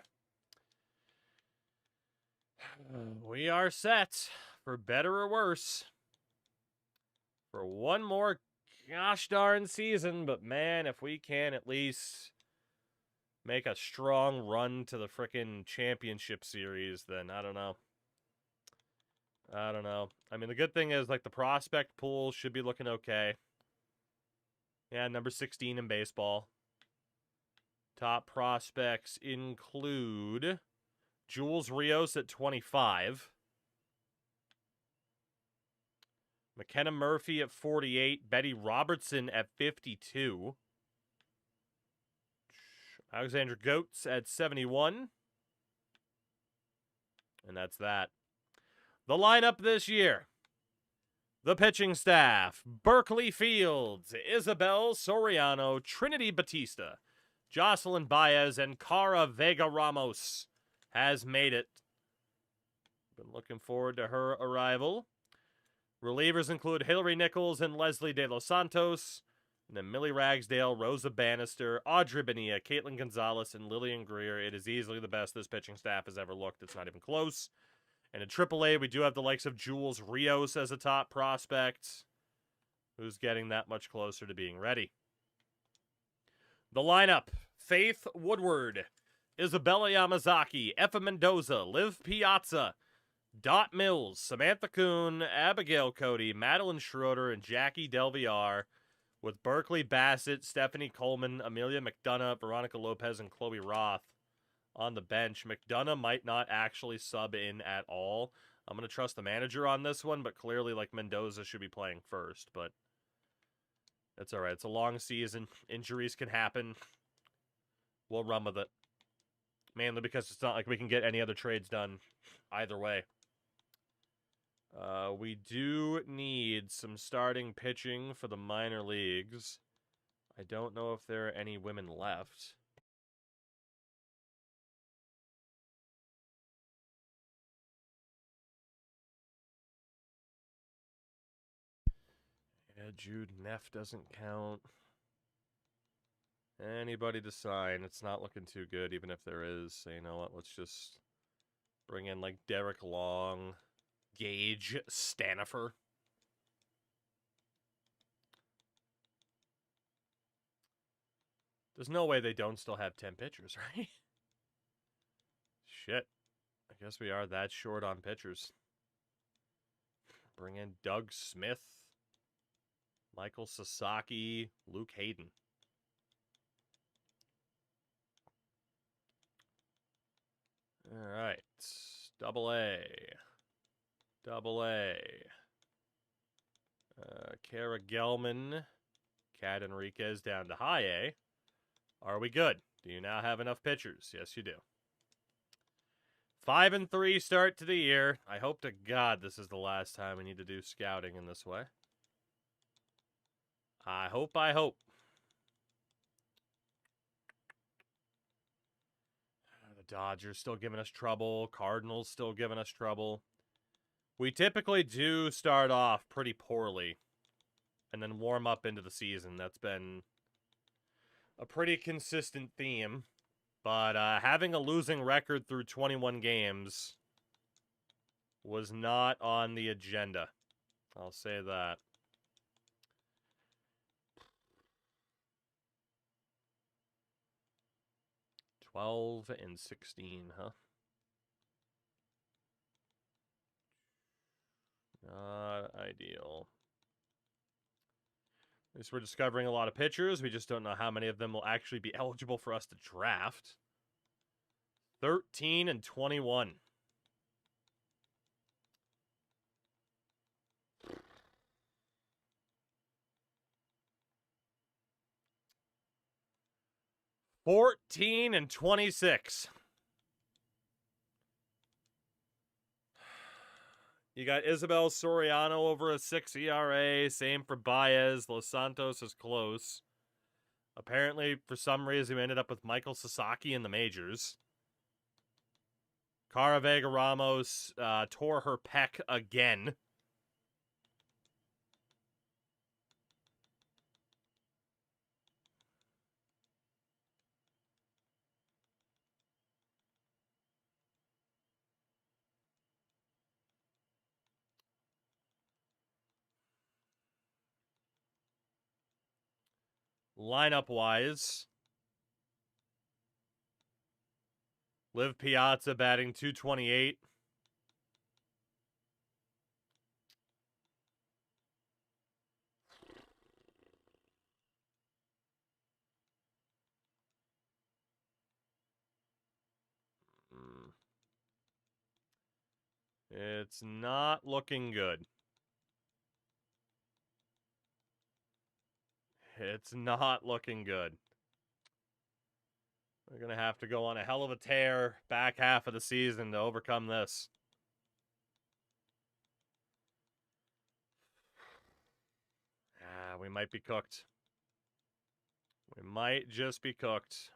We are set, for better or worse, for one more gosh darn season. But man, if we can at least make a strong run to the frickin' championship series, then I don't know. I don't know. I mean, the good thing is, like, the prospect pool should be looking okay. Yeah, number 16 in baseball. Top prospects include Jules Rios at 25. McKenna Murphy at 48. Betty Robertson at 52. Alexandra Goetz at 71. And that's that. The lineup this year. The pitching staff. Berkeley Fields, Isabel Soriano, Trinity Batista, Jocelyn Baez, and Cara Vega Ramos has made it. Been looking forward to her arrival. Relievers include Hillary Nichols and Leslie De Los Santos. And then Millie Ragsdale, Rosa Bannister, Audrey Bonilla, Caitlin Gonzalez, and Lillian Greer. It is easily the best this pitching staff has ever looked. It's not even close. And in AAA, we do have the likes of Jules Rios as a top prospect, who's getting that much closer to being ready. The lineup: Faith Woodward, Isabella Yamazaki, Effa Mendoza, Liv Piazza, Dot Mills, Samantha Kuhn, Abigail Cody, Madeline Schroeder, and Jackie Del Villar, with Berkeley Bassett, Stephanie Coleman, Amelia McDonough, Veronica Lopez, and Chloe Roth on the bench. McDonough might not actually sub in at all. I'm going to trust the manager on this one, but clearly, like, Mendoza should be playing first, but that's all right. It's a long season. Injuries can happen. We'll run with it. Mainly because it's not like we can get any other trades done either way. We do need some starting pitching for the minor leagues. I don't know if there are any women left. Yeah, Jude Neff doesn't count. Anybody to sign. It's not looking too good, even if there is. So, you know what? Let's just bring in, like, Derek Long, Gage Stanifer. There's no way they don't still have 10 pitchers, right? Shit. I guess we are that short on pitchers. Bring in Doug Smith, Michael Sasaki, Luke Hayden. All right. Double-A. Double-A. Kara Gelman, Kat Enriquez down to high A. Are we good? Do you now have enough pitchers? Yes, you do. 5-3 start to the year. I hope to God this is the last time we need to do scouting in this way. I hope. The Dodgers still giving us trouble. Cardinals still giving us trouble. We typically do start off pretty poorly and then warm up into the season. That's been a pretty consistent theme. But having a losing record through 21 games was not on the agenda. I'll say that. (12-16), huh? Not ideal. At least we're discovering a lot of pitchers. We just don't know how many of them will actually be eligible for us to draft. 13-21. 14-26. You got Isabel Soriano over a 6 ERA. Same for Baez. Los Santos is close. Apparently, for some reason, we ended up with Michael Sasaki in the majors. Cara Vega Ramos tore her pec again. Lineup-wise, Liv Piazza batting .228. It's not looking good. It's not looking good. We're going to have to go on a hell of a tear back half of the season to overcome this. We might be cooked. We might just be cooked.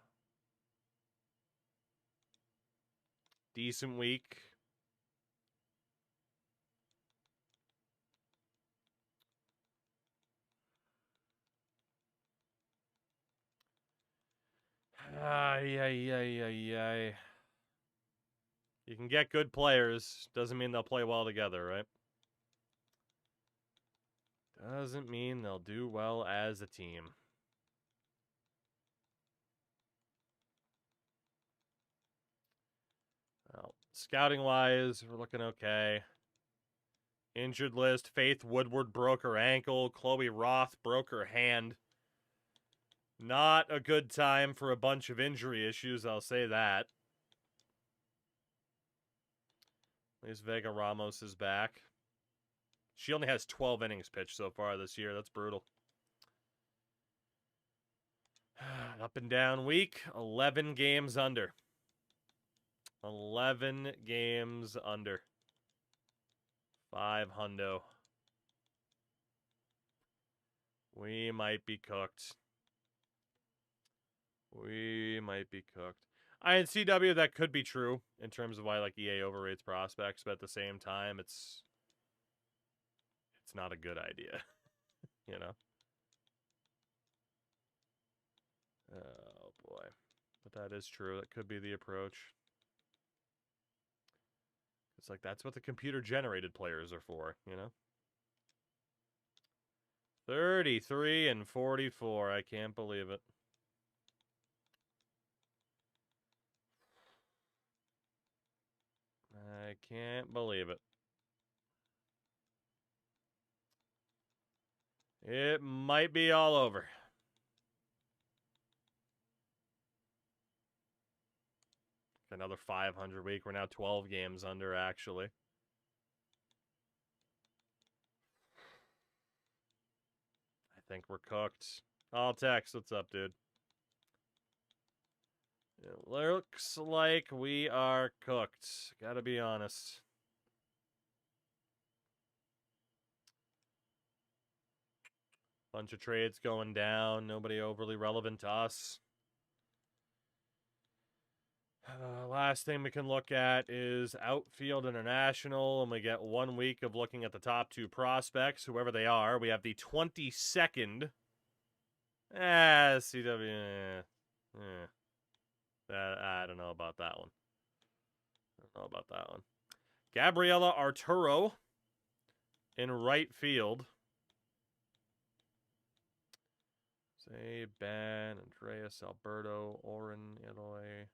Decent week. Yeah. You can get good players. Doesn't mean they'll play well together, right? Doesn't mean they'll do well as a team. Well, scouting-wise, we're looking okay. Injured list, Faith Woodward broke her ankle. Chloe Roth broke her hand. Not a good time for a bunch of injury issues, I'll say that. At least Vega Ramos is back. She only has 12 innings pitched so far this year. That's brutal. Up and down week, 11 games under. 11 games under. 5 hundo. We might be cooked. We might be cooked. In CW, that could be true in terms of why like EA overrates prospects, but at the same time, it's not a good idea, you know? Oh, boy. But that is true. That could be the approach. It's like, that's what the computer-generated players are for, you know? 33-44. I can't believe it. I can't believe it. It might be all over. Another 500 week. We're now 12 games under, actually. I think we're cooked. All text, what's up, dude? It looks like we are cooked. Gotta be honest. Bunch of trades going down. Nobody overly relevant to us. Last thing we can look at is Outfield International, and we get 1 week of looking at the top 2 prospects, whoever they are. We have the 22nd. CW. I don't know about that one. Gabriela Arturo in right field. Say Ben, Andreas, Alberto, Oren, Italy.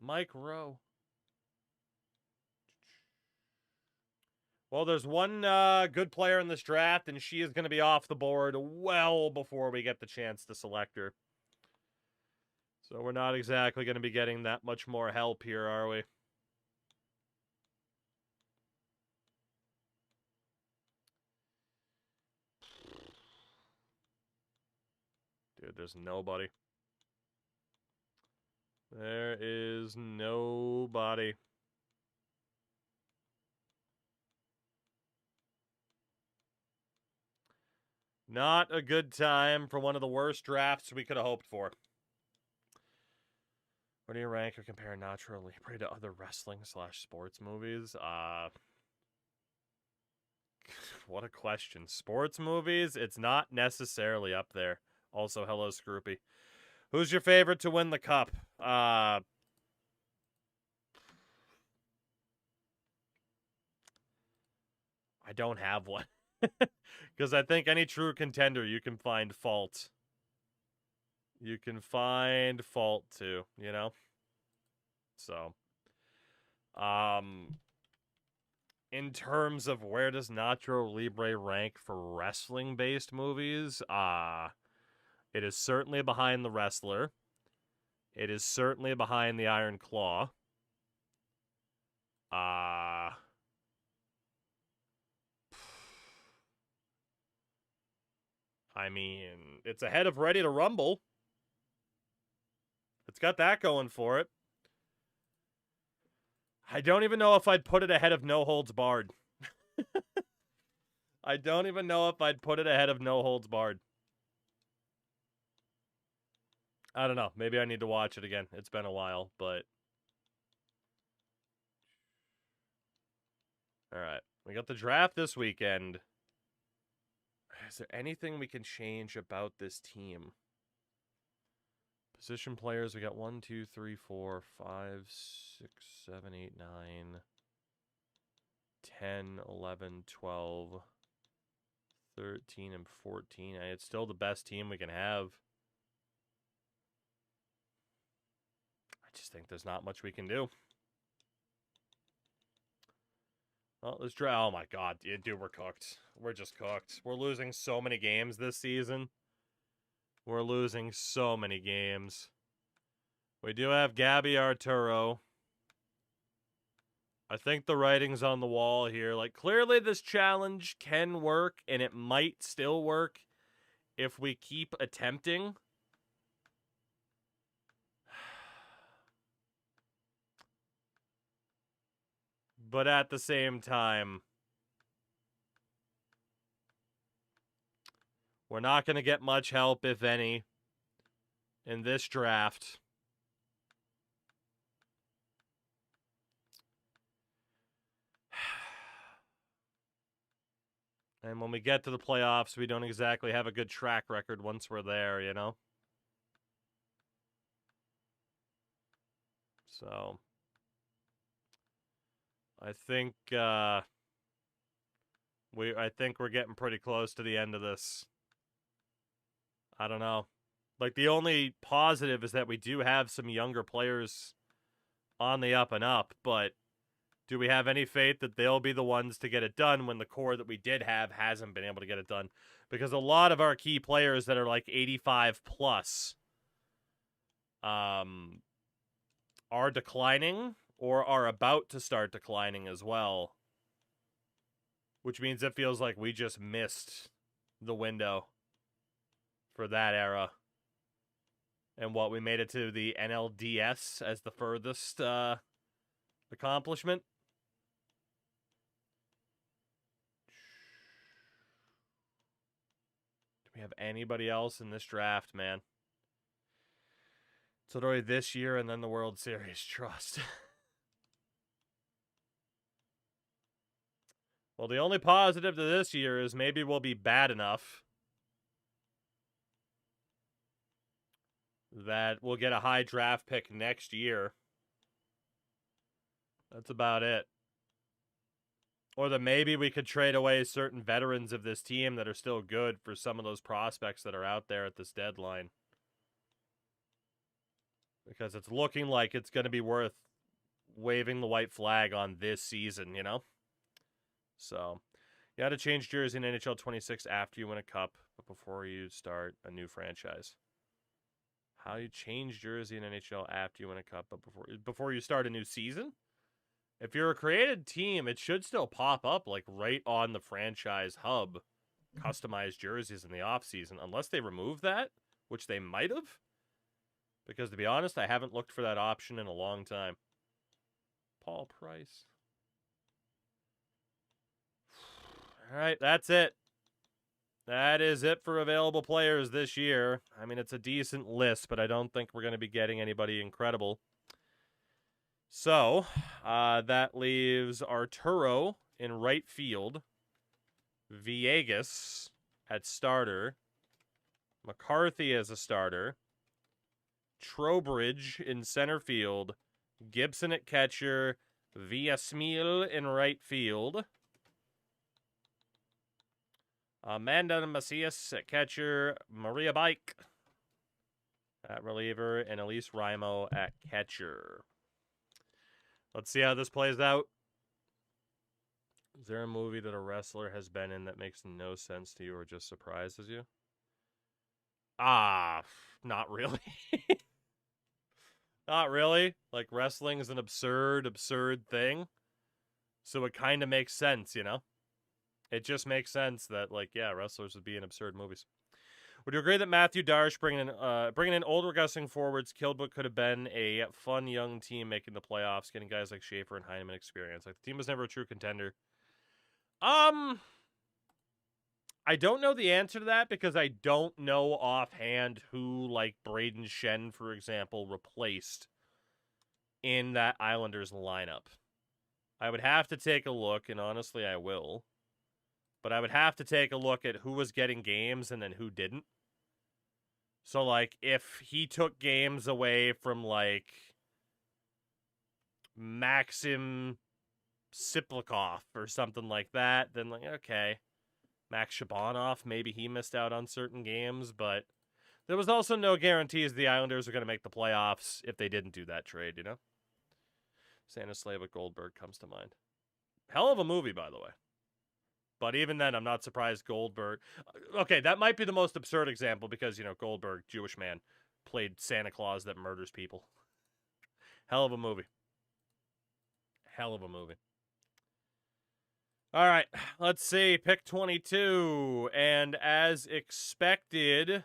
Mike Rowe. Well, there's one good player in this draft, and she is going to be off the board well before we get the chance to select her. So we're not exactly going to be getting that much more help here, are we? There's nobody. There is nobody. Not a good time for one of the worst drafts we could have hoped for. Where do you rank or compare Nacho Libre to other wrestling/sports movies? What a question. Sports movies? It's not necessarily up there. Also, hello, Scroopy. Who's your favorite to win the cup? I don't have one. Because I think any true contender you can find fault. You can find fault too, you know? So, in terms of where does Nacho Libre rank for wrestling-based movies, it is certainly behind The Wrestler. It is certainly behind The Iron Claw. I mean, it's ahead of Ready to Rumble. It's got that going for it. I don't even know if I'd put it ahead of No Holds Barred. I don't even know if I'd put it ahead of No Holds Barred. I don't know. Maybe I need to watch it again. It's been a while, but... Alright. We got the draft this weekend. Is there anything we can change about this team? Position players, we got 1, 2, 3, 4, 5, 6, 7, 8, 9, 10, 11, 12, 13, and 14. And it's still the best team we can have. I just think there's not much we can do. Well, let's try. Oh my god, dude, we're cooked. We're just cooked. We're losing so many games this season. We're losing so many games. We do have Gabby Arturo. I think the writing's on the wall here. Like, clearly this challenge can work, and it might still work if we keep attempting. But at the same time, we're not going to get much help, if any, in this draft. And when we get to the playoffs, we don't exactly have a good track record once we're there, you know? So, I think, I think we're getting pretty close to the end of this. I don't know. Like, the only positive is that we do have some younger players on the up and up, but do we have any faith that they'll be the ones to get it done when the core that we did have hasn't been able to get it done? Because a lot of our key players that are like 85 plus are declining or are about to start declining as well. Which means it feels like we just missed the window for that era. And what, we made it to the NLDS as the furthest accomplishment? Do we have anybody else in this draft, man? It's literally this year and then the World Series. Trust. Well, the only positive to this year is maybe we'll be bad enough that we'll get a high draft pick next year. That's about it. Or that maybe we could trade away certain veterans of this team that are still good for some of those prospects that are out there at this deadline. Because it's looking like it's going to be worth waving the white flag on this season, you know? So, you got to change jersey in NHL 26 after you win a cup, but before you start a new franchise. How you change jersey in NHL after you win a cup, but before you start a new season? If you're a created team, it should still pop up like right on the franchise hub, customized jerseys in the offseason, unless they remove that, which they might have. Because to be honest, I haven't looked for that option in a long time. Paul Price. All right, that's it. That is it for available players this year. I mean, it's a decent list, but I don't think we're going to be getting anybody incredible. So, that leaves Arturo in right field, Villegas at starter, McCarthy as a starter, Trowbridge in center field, Gibson at catcher, Villasmil in right field, Amanda Macias at catcher, Maria Bike at reliever, and Elise Rimo at catcher. Let's see how this plays out. Is there a movie that a wrestler has been in that makes no sense to you or just surprises you? Not really. Not really. Like, wrestling is an absurd thing. So it kind of makes sense, you know? It just makes sense that, like, yeah, wrestlers would be in absurd movies. Would you agree that Matthew Darsh bringing in older wrestling forwards killed what could have been a fun young team making the playoffs, getting guys like Schaefer and Heineman experience? Like, the team was never a true contender. I don't know the answer to that because I don't know offhand who, like, Braden Shen, for example, replaced in that Islanders lineup. I would have to take a look, and honestly, I will. But I would have to take a look at who was getting games and then who didn't. So, like, if he took games away from, like, Maxim Siplikov or something like that, then, like, okay. Max Shabanov, maybe he missed out on certain games, but there was also no guarantees the Islanders were going to make the playoffs if they didn't do that trade, you know? Stanislav Goldberg comes to mind. Hell of a movie, by the way. But even then, I'm not surprised Goldberg... Okay, that might be the most absurd example because, you know, Goldberg, Jewish man, played Santa Claus that murders people. Hell of a movie. Hell of a movie. All right, let's see. Pick 22. And as expected,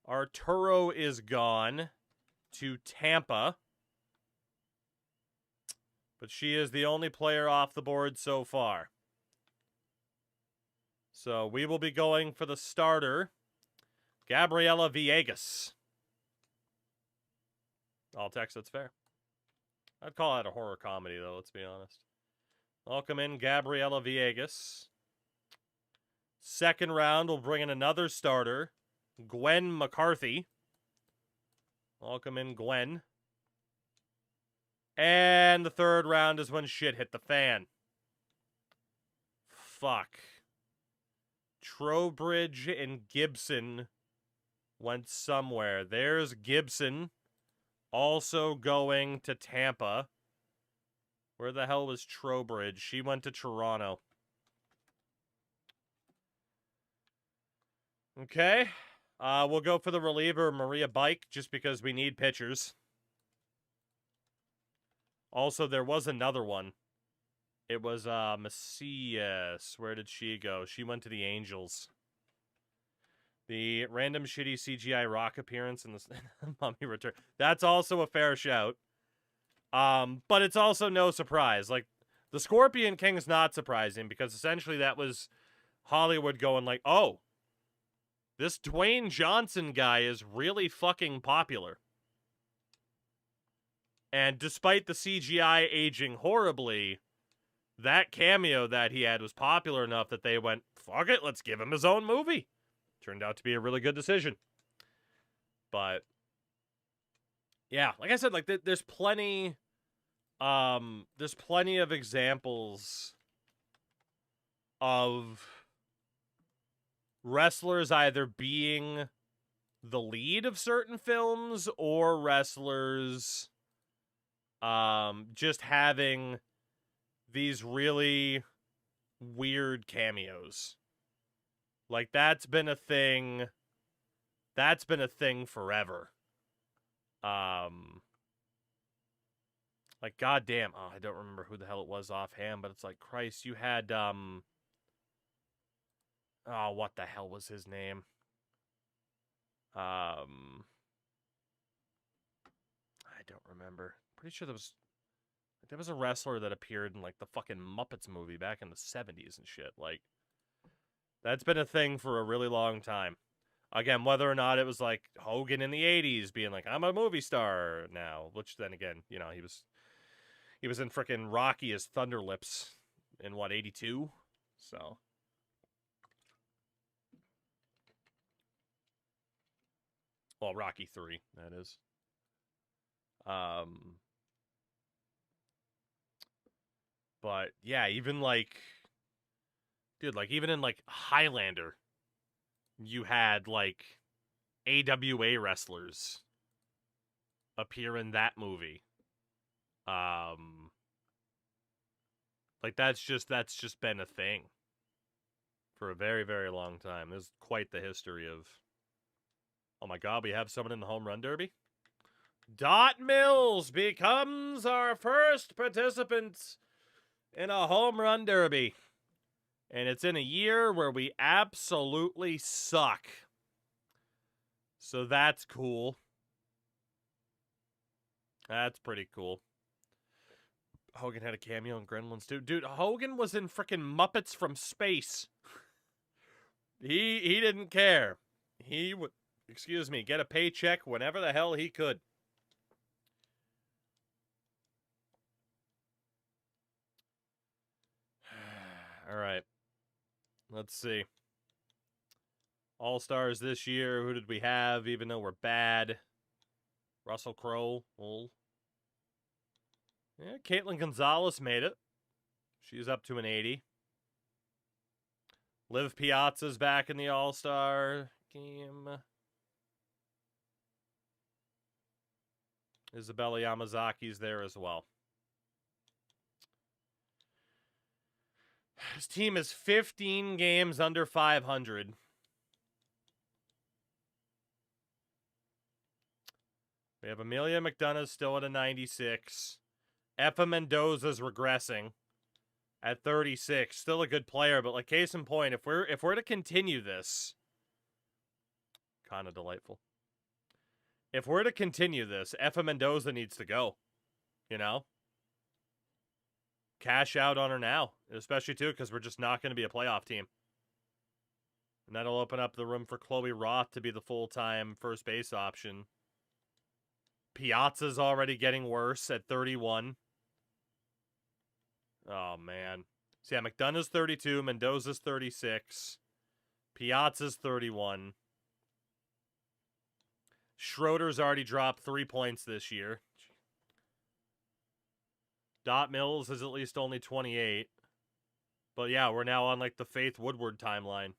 Arturo is gone to Tampa. But she is the only player off the board so far. So we will be going for the starter, Gabriela Villegas. I'll text that's fair. I'd call that a horror comedy, though, let's be honest. Welcome in Gabriela Villegas. Second round, we'll bring in another starter, Gwen McCarthy. Welcome in Gwen. And the third round is when shit hit the fan. Fuck. Trowbridge and Gibson went somewhere. There's Gibson, also going to Tampa. Where the hell was Trowbridge? She went to Toronto. Okay. We'll go for the reliever, Maria Bike, just because we need pitchers. Also, there was another one. It was Macias. Where did she go? She went to the Angels. The random shitty CGI rock appearance in the Mummy Return. That's also a fair shout. But it's also no surprise. Like, the Scorpion King's not surprising because essentially that was Hollywood going like, oh, this Dwayne Johnson guy is really fucking popular. And despite the CGI aging horribly, that cameo that he had was popular enough that they went, fuck it, let's give him his own movie. Turned out to be a really good decision. But yeah, like I said, like there's plenty of examples of wrestlers either being the lead of certain films or wrestlers just having these really weird cameos. Like, that's been a thing. That's been a thing forever. Like, goddamn. Oh, I don't remember who the hell it was offhand, but it's like, Christ, you had, oh, what the hell was his name? I don't remember. Pretty sure there was a wrestler that appeared in like the fucking Muppets movie back in the 70s and shit. Like, that's been a thing for a really long time. Again, whether or not it was like Hogan in the 80s being like, I'm a movie star now, which then again, you know, he was in frickin' Rocky as Thunder Lips in what, 82? So well, Rocky 3, that is. But yeah, even like dude, like even in like Highlander, you had like AWA wrestlers appear in that movie. Like that's just been a thing for a very, very long time. There's quite the history of. Oh my god, we have someone in the home run derby? Dot Mills becomes our first participant in a home run derby. And it's in a year where we absolutely suck. So that's cool. That's pretty cool. Hogan had a cameo in Gremlins too. Dude, Hogan was in frickin' Muppets from Space. He didn't care. He would, excuse me, get a paycheck whenever the hell he could. All right. Let's see. All-Stars this year. Who did we have, even though we're bad? Russell Crowe. Well, yeah, Caitlin Gonzalez made it. She's up to an 80. Liv Piazza's back in the All-Star game. Isabella Yamazaki's there as well. His team is 15 games under 500. We have Amelia McDonough still at a 96. Effa Mendoza's regressing at 36. Still a good player, but like case in point, if we're to continue this, kind of delightful. If we're to continue this, Effa Mendoza needs to go. You know? Cash out on her now, especially too because we're just not going to be a playoff team. And that'll open up the room for Chloe Roth to be the full-time first base option. Piazza's already getting worse at 31. Oh, man. So, yeah, McDonough's 32. Mendoza's 36. Piazza's 31. Schroeder's already dropped 3 points this year. Dot Mills is at least only 28. But, yeah, we're now on, like, the Faith Woodward timeline.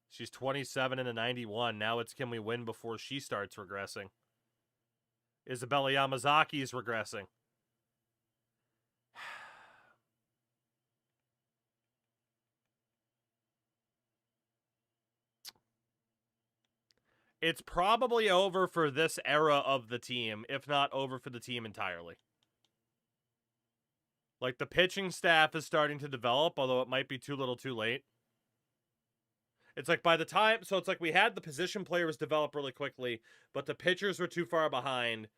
She's 27 and a 91. Now it's can we win before she starts regressing. Isabella Yamazaki's regressing. It's probably over for this era of the team, if not over for the team entirely. Like, the pitching staff is starting to develop, although it might be too little too late. It's like by the time, so it's like we had the position players develop really quickly, but the pitchers were too far behind,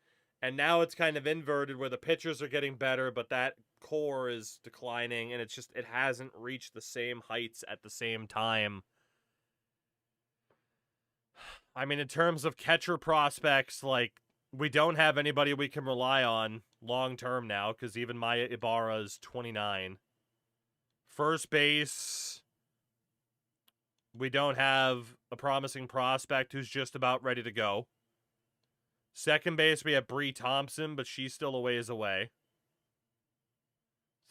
and now it's kind of inverted where the pitchers are getting better, but that core is declining, and it's just, it hasn't reached the same heights at the same time. I mean, in terms of catcher prospects, like, we don't have anybody we can rely on long-term now, because even Maya Ibarra is 29. First base, we don't have a promising prospect who's just about ready to go. Second base, we have Bree Thompson, but she's still a ways away.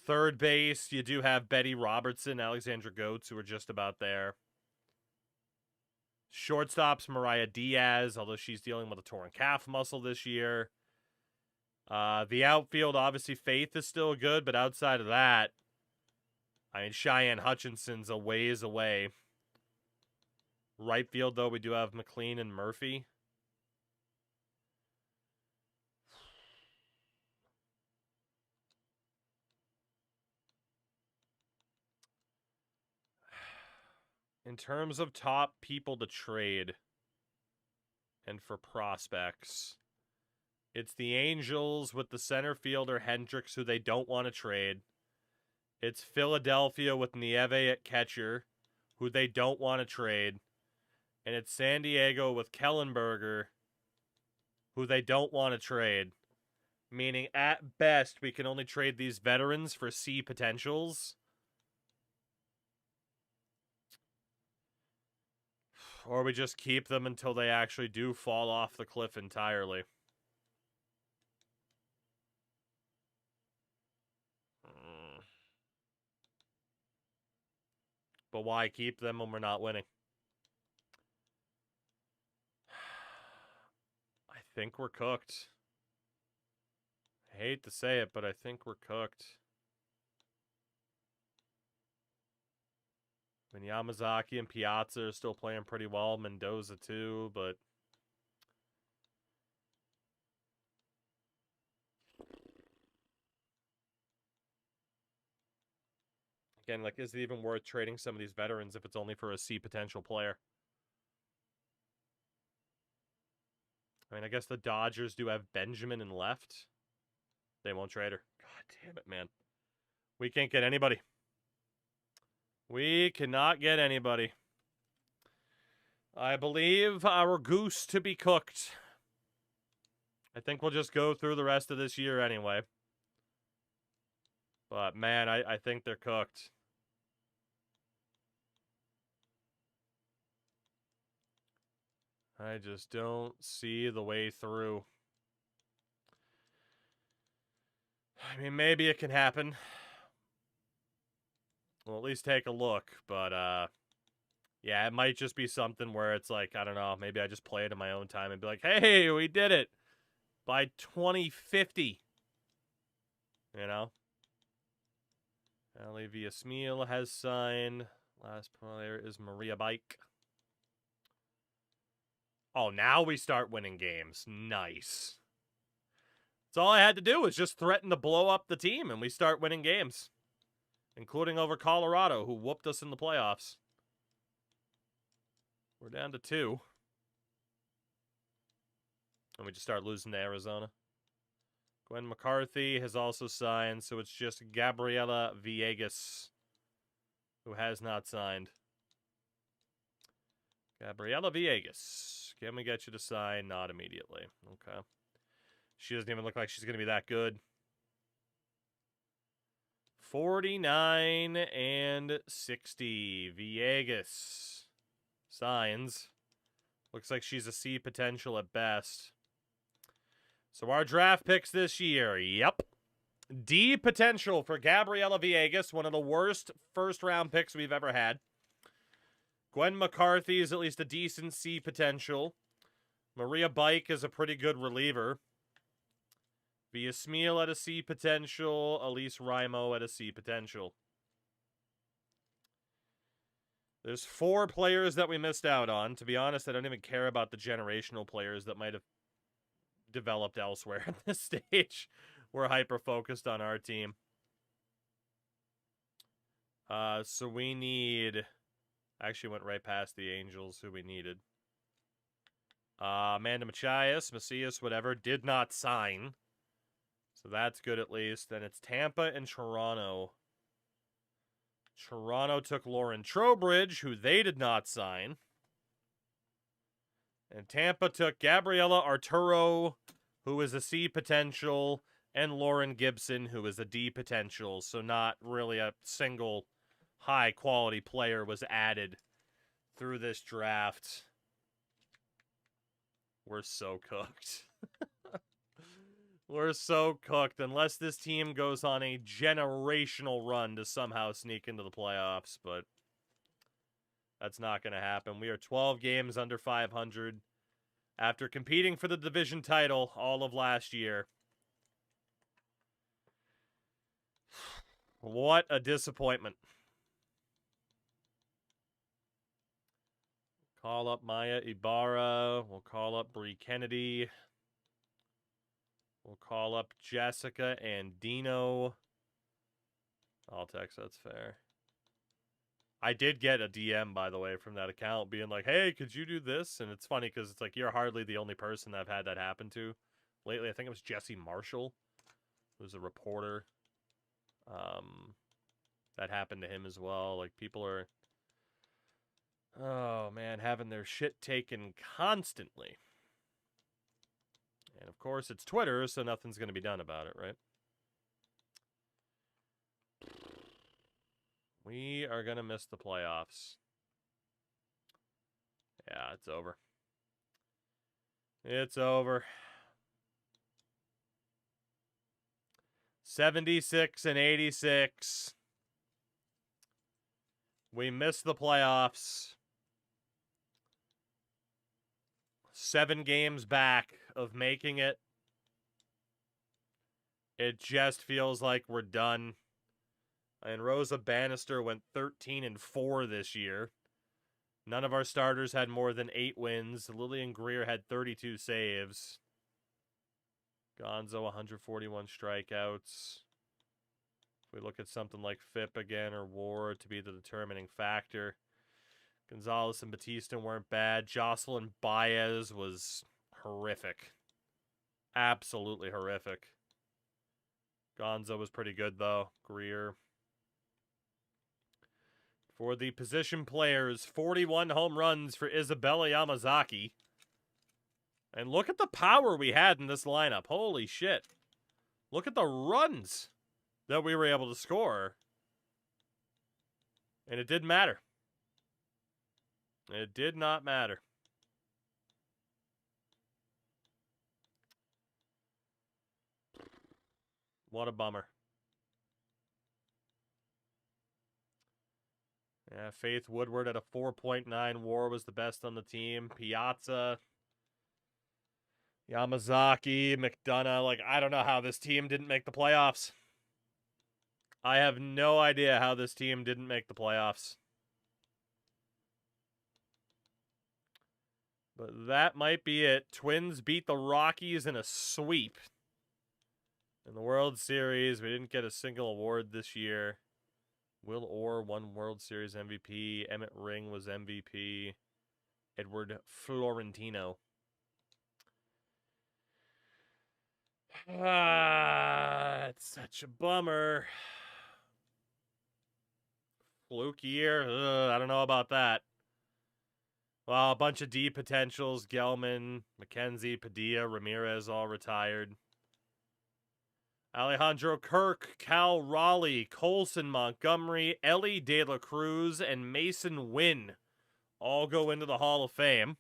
Third base, you do have Betty Robertson, Alexandra Goetz, who are just about there. Shortstop's Mariah Diaz, although she's dealing with a torn calf muscle this year. The outfield, obviously, Faith is still good, but outside of that, I mean, Cheyenne Hutchinson's a ways away. Right field, though, we do have McLean and Murphy. In terms of top people to trade, And for prospects, it's the Angels with the center fielder Hendricks, who they don't want to trade. It's Philadelphia with Nieve at catcher, who they don't want to trade. And it's San Diego with Kellenberger, who they don't want to trade. Meaning, at best, we can only trade these veterans for C potentials. Or we just keep them until they actually do fall off the cliff entirely. But why keep them when we're not winning? I think we're cooked. I hate to say it, but I think we're cooked. I mean, Yamazaki and Piazza are still playing pretty well. Mendoza too, but... Again, like, is it even worth trading some of these veterans if it's only for a C potential player? I mean, I guess the Dodgers do have Benjamin in left. They won't trade her. God damn it, man. We can't get anybody. We cannot get anybody. I believe our goose to be cooked. I think we'll just go through the rest of this year anyway. But, man, I think they're cooked. I just don't see the way through. I mean, maybe it can happen. We'll at least take a look, but, yeah, it might just be something where it's like, I don't know, maybe I just play it in my own time and be like, hey, we did it by 2050. You know? Ali Villasmil has signed. Last player is Maria Bike. Oh, now we start winning games. Nice. That's all I had to do was just threaten to blow up the team, and we start winning games. Including over Colorado, who whooped us in the playoffs. We're down to 2. And we just start losing to Arizona. Gwen McCarthy has also signed, so it's just Gabriela Villegas who has not signed. Gabriela Villegas. Can we get you to sign? Not immediately. Okay. She doesn't even look like she's going to be that good. 49 and 60. Villegas signs. Looks like she's a C potential at best. So our draft picks this year. Yep. D potential for Gabriela Villegas, one of the worst first-round picks we've ever had. Gwen McCarthy is at least a decent C potential. Maria Bike is a pretty good reliever. Villasmil at a C potential. Elise Raimo at a C potential. There's 4 players that we missed out on. To be honest, I don't even care about the generational players that might have developed elsewhere at this stage. We're hyper-focused on our team. So we need... Actually went right past the Angels, who we needed. Amanda Macias, whatever, did not sign. So that's good at least. Then it's Tampa and Toronto. Toronto took Lauren Trowbridge, who they did not sign. And Tampa took Gabriela Arturo, who is a C potential, and Lauren Gibson, who is a D potential. So not really a single high-quality player was added through this draft. We're so cooked. We're so cooked. Unless this team goes on a generational run to somehow sneak into the playoffs, but that's not going to happen. We are 12 games under 500 after competing for the division title all of last year. What a disappointment. Call up Maya Ibarra. We'll call up Bree Kennedy. We'll call up Jessica and Dino. I'll text, that's fair. I did get a DM, by the way, from that account being like, hey, could you do this? And it's funny because it's like you're hardly the only person that I've had that happen to lately. I think it was Jesse Marshall, who's a reporter. That happened to him as well. Like, people are, oh man, having their shit taken constantly. And of course, it's Twitter, so nothing's going to be done about it, right? We are going to miss the playoffs. Yeah, it's over. It's over. 76 and 86. We missed the playoffs. 7 games back of making it. It just feels like we're done. And Rosa Bannister went 13 and 4 this year. None of our starters had more than 8 wins. Lillian Greer had 32 saves. Gonzo, 141 strikeouts. If we look at something like FIP again or WAR to be the determining factor, Gonzalez and Batista weren't bad. Jocelyn Baez was horrific. Absolutely horrific. Gonzo was pretty good, though. Greer. For the position players, 41 home runs for Isabella Yamazaki. And look at the power we had in this lineup. Holy shit. Look at the runs that we were able to score. And it didn't matter. It did not matter. What a bummer. Yeah, Faith Woodward at a 4.9 WAR was the best on the team. Piazza, Yamazaki, McDonough. Like, I don't know how this team didn't make the playoffs. I have no idea how this team didn't make the playoffs. But that might be it. Twins beat the Rockies in a sweep. In the World Series, we didn't get a single award this year. Will Orr won World Series MVP. Emmett Ring was MVP. Edward Florentino. It's such a bummer. Fluke year? I don't know about that. Well, a bunch of D potentials. Gelman, McKenzie, Padilla, Ramirez all retired. Alejandro Kirk, Cal Raleigh, Colson Montgomery, Ellie De La Cruz, and Mason Wynn all go into the Hall of Fame.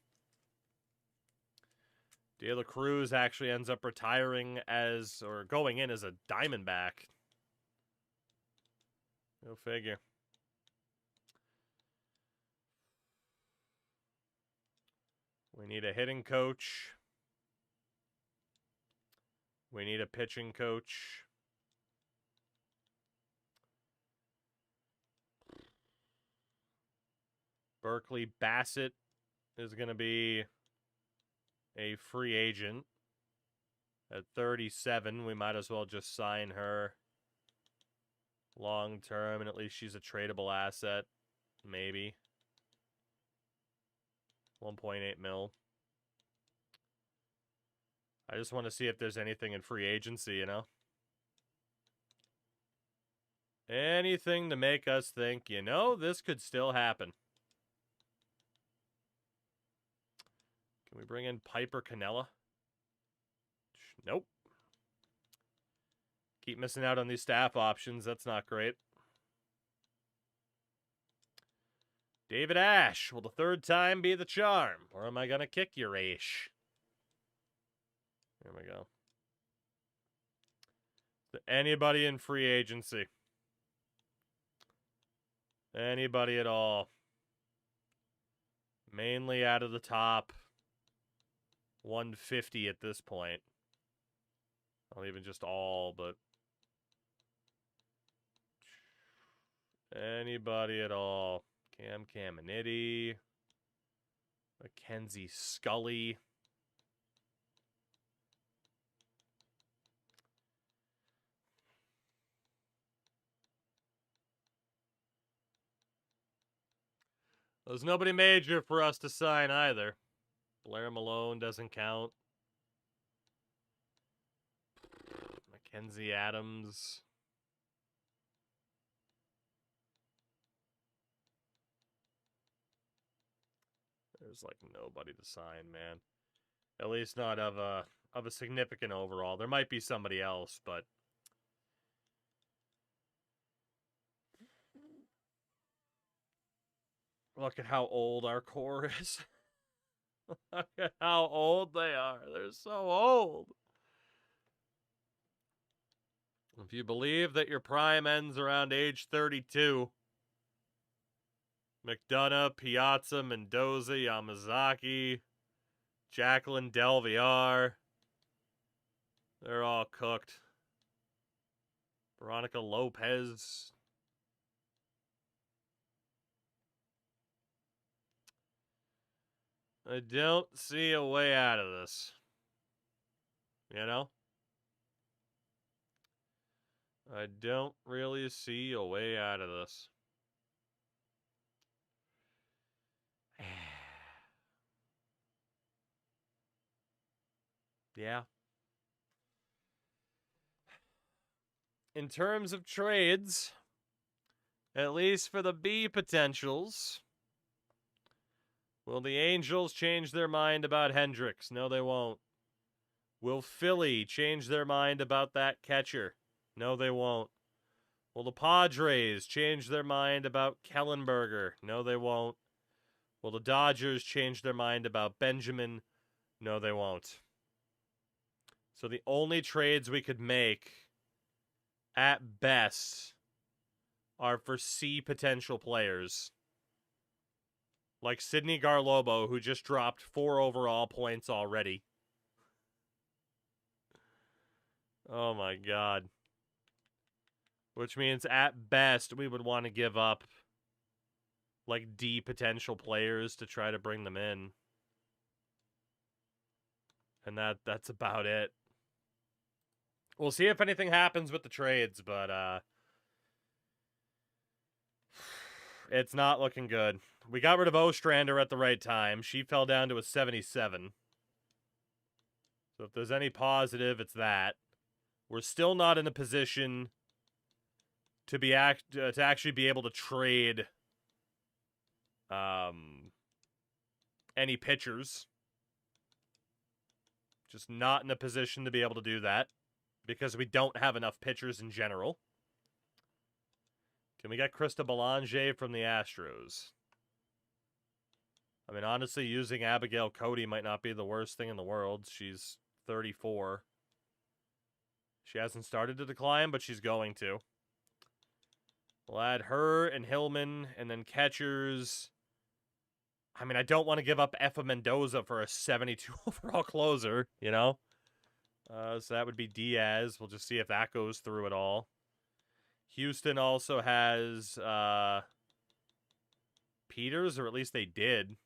De La Cruz actually ends up retiring as, or going in as a Diamondback. Go figure. We need a hitting coach. We need a pitching coach. Berkeley Bassett is going to be a free agent. At 37, we might as well just sign her long term, and at least she's a tradable asset. Maybe. 1.8 mil. I just want to see if there's anything in free agency, you know? Anything to make us think, you know, this could still happen. Can we bring in Piper Canella? Nope. Keep missing out on these staff options. That's not great. David Ash. Will the third time be the charm? Or am I going to kick your Ash? There we go. Anybody in free agency? Anybody at all? Mainly out of the top 150 at this point. Not even just all, but anybody at all. Cam Caminiti. Mackenzie Scully. There's nobody major for us to sign either. Blair Malone doesn't count. Mackenzie Adams. There's like nobody to sign, man. At least not of a significant overall. There might be somebody else, but look at how old our core is. Look at how old they are. They're so old. If you believe that your prime ends around age 32, McDonough, Piazza, Mendoza, Yamazaki, Jacqueline Delviar, they're all cooked. Veronica Lopez. I don't see a way out of this. You know? I don't really see a way out of this. Yeah. In terms of trades, at least for the B potentials, will the Angels change their mind about Hendricks? No, they won't. Will Philly change their mind about that catcher? No, they won't. Will the Padres change their mind about Kellenberger? No, they won't. Will the Dodgers change their mind about Benjamin? No, they won't. So the only trades we could make, at best, are for C potential players. Like Sidney Garlobo, who just dropped 4 overall points already. Oh my god. Which means, at best, we would want to give up, like, D potential players to try to bring them in. And that's about it. We'll see if anything happens with the trades, but, it's not looking good. We got rid of Ostrander at the right time. She fell down to a 77. So if there's any positive, it's that. We're still not in a position to be to actually be able to trade any pitchers. Just not in a position to be able to do that because we don't have enough pitchers in general. Can we get Krista Belanger from the Astros? I mean, honestly, using Abigail Cody might not be the worst thing in the world. She's 34. She hasn't started to decline, but she's going to. We'll add her and Hillman, and then catchers. I mean, I don't want to give up Effa Mendoza for a 72 overall closer, you know? So that would be Diaz. We'll just see if that goes through at all. Houston also has Peters, or at least they did.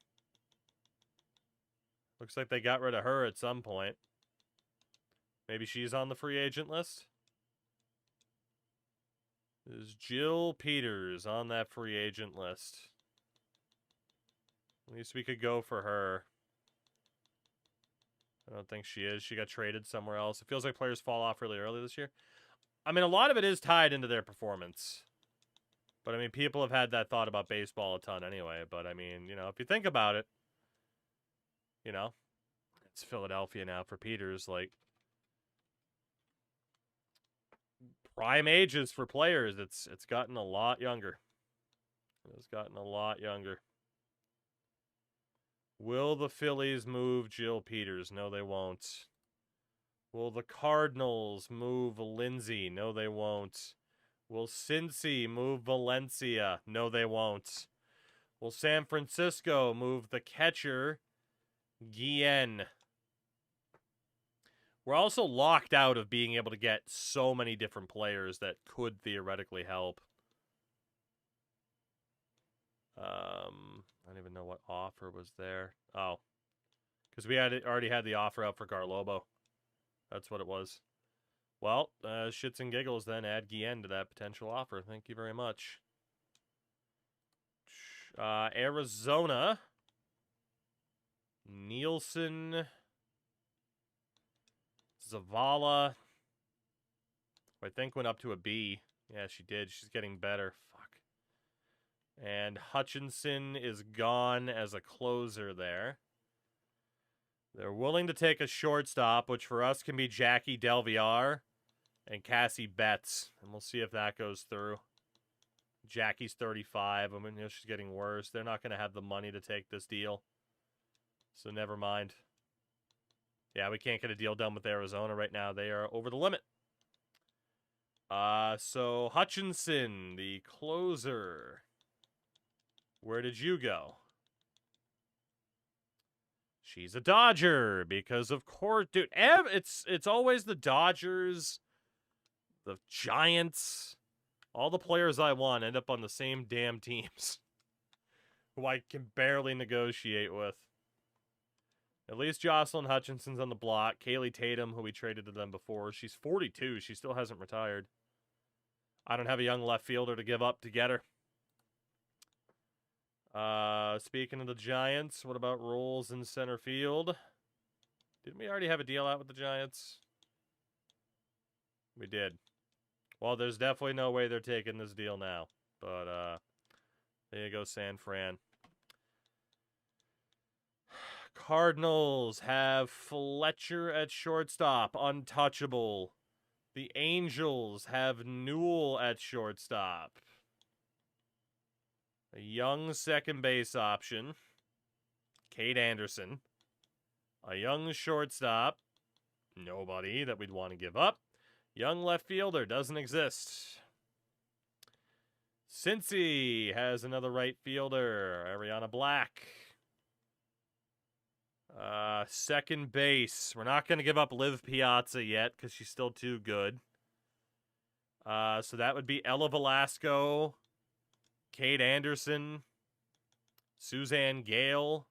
Looks like they got rid of her at some point. Maybe she's on the free agent list? Is Jill Peters on that free agent list? At least we could go for her. I don't think she is. She got traded somewhere else. It feels like players fall off really early this year. I mean, a lot of it is tied into their performance. But, I mean, people have had that thought about baseball a ton anyway. But, I mean, you know, if you think about it, you know, it's Philadelphia now for Peters. Like, prime ages for players, it's gotten a lot younger. It's gotten a lot younger. Will the Phillies move Jill Peters? No, they won't. Will the Cardinals move Lindsay? No, they won't. Will Cincy move Valencia? No, they won't. Will San Francisco move the catcher, Guillen? We're also locked out of being able to get so many different players that could theoretically help. I don't even know what offer was there. Oh. Because we already had the offer out for Garlobo. That's what it was. Well, shits and giggles then. Add Guillen to that potential offer. Thank you very much. Arizona. Nielsen. Zavala. I think went up to a B. Yeah, she did. She's getting better. Fuck. And Hutchinson is gone as a closer there. They're willing to take a shortstop, which for us can be Jackie Delviar and Cassie Betts. And we'll see if that goes through. Jackie's 35. I mean, you know, she's getting worse. They're not going to have the money to take this deal. So never mind. Yeah, we can't get a deal done with Arizona right now. They are over the limit. So Hutchinson, the closer. Where did you go? She's a Dodger because, of course, dude. It's always the Dodgers, the Giants. All the players I want end up on the same damn teams, who I can barely negotiate with. At least Jocelyn Hutchinson's on the block. Kaylee Tatum, who we traded to them before, she's 42. She still hasn't retired. I don't have a young left fielder to give up to get her. Speaking of the Giants, what about roles in center field? Didn't we already have a deal out with the Giants? We did. Well, there's definitely no way they're taking this deal now. But, there you go, San Fran. Cardinals have Fletcher at shortstop, untouchable. The Angels have Newell at shortstop. A young second base option, Kate Anderson. A young shortstop, nobody that we'd want to give up. Young left fielder, doesn't exist. Cincy has another right fielder, Ariana Black. Second base, we're not going to give up Liv Piazza yet because she's still too good. So that would be Ella Velasco, Kate Anderson, Suzanne Gale.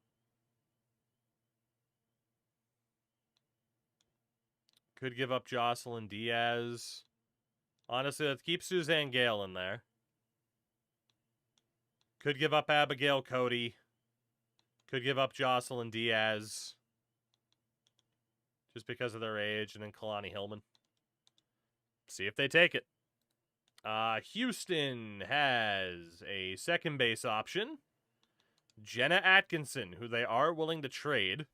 Could give up Jocelyn Diaz. Honestly, let's keep Suzanne Gale in there. Could give up Abigail Cody. Could give up Jocelyn Diaz. Just because of their age. And then Kalani Hillman. See if they take it. Houston has a second base option. Jenna Atkinson, who they are willing to trade.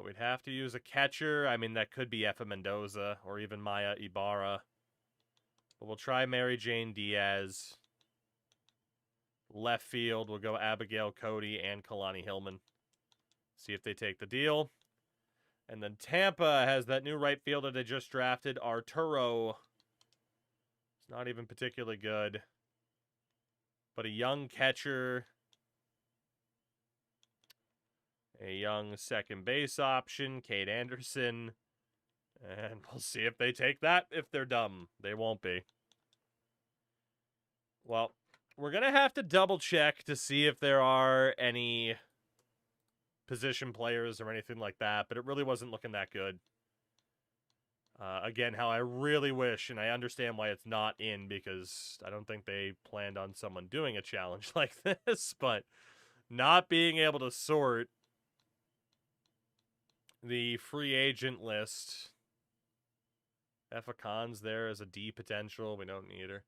We'd have to use a catcher. I mean, that could be Effa Mendoza or even Maya Ibarra. But we'll try Mary Jane Diaz. Left field, we'll go Abigail Cody and Kalani Hillman. See if they take the deal. And then Tampa has that new right fielder they just drafted, Arturo. It's not even particularly good. But a young catcher. A young second base option, Kate Anderson. And we'll see if they take that. If they're dumb, they won't be. Well, we're going to have to double check to see if there are any position players or anything like that, but it really wasn't looking that good. Again, how I really wish, and I understand why it's not in, because I don't think they planned on someone doing a challenge like this, but not being able to sort the free agent list. Effa Khan's there as a D potential. We don't need her.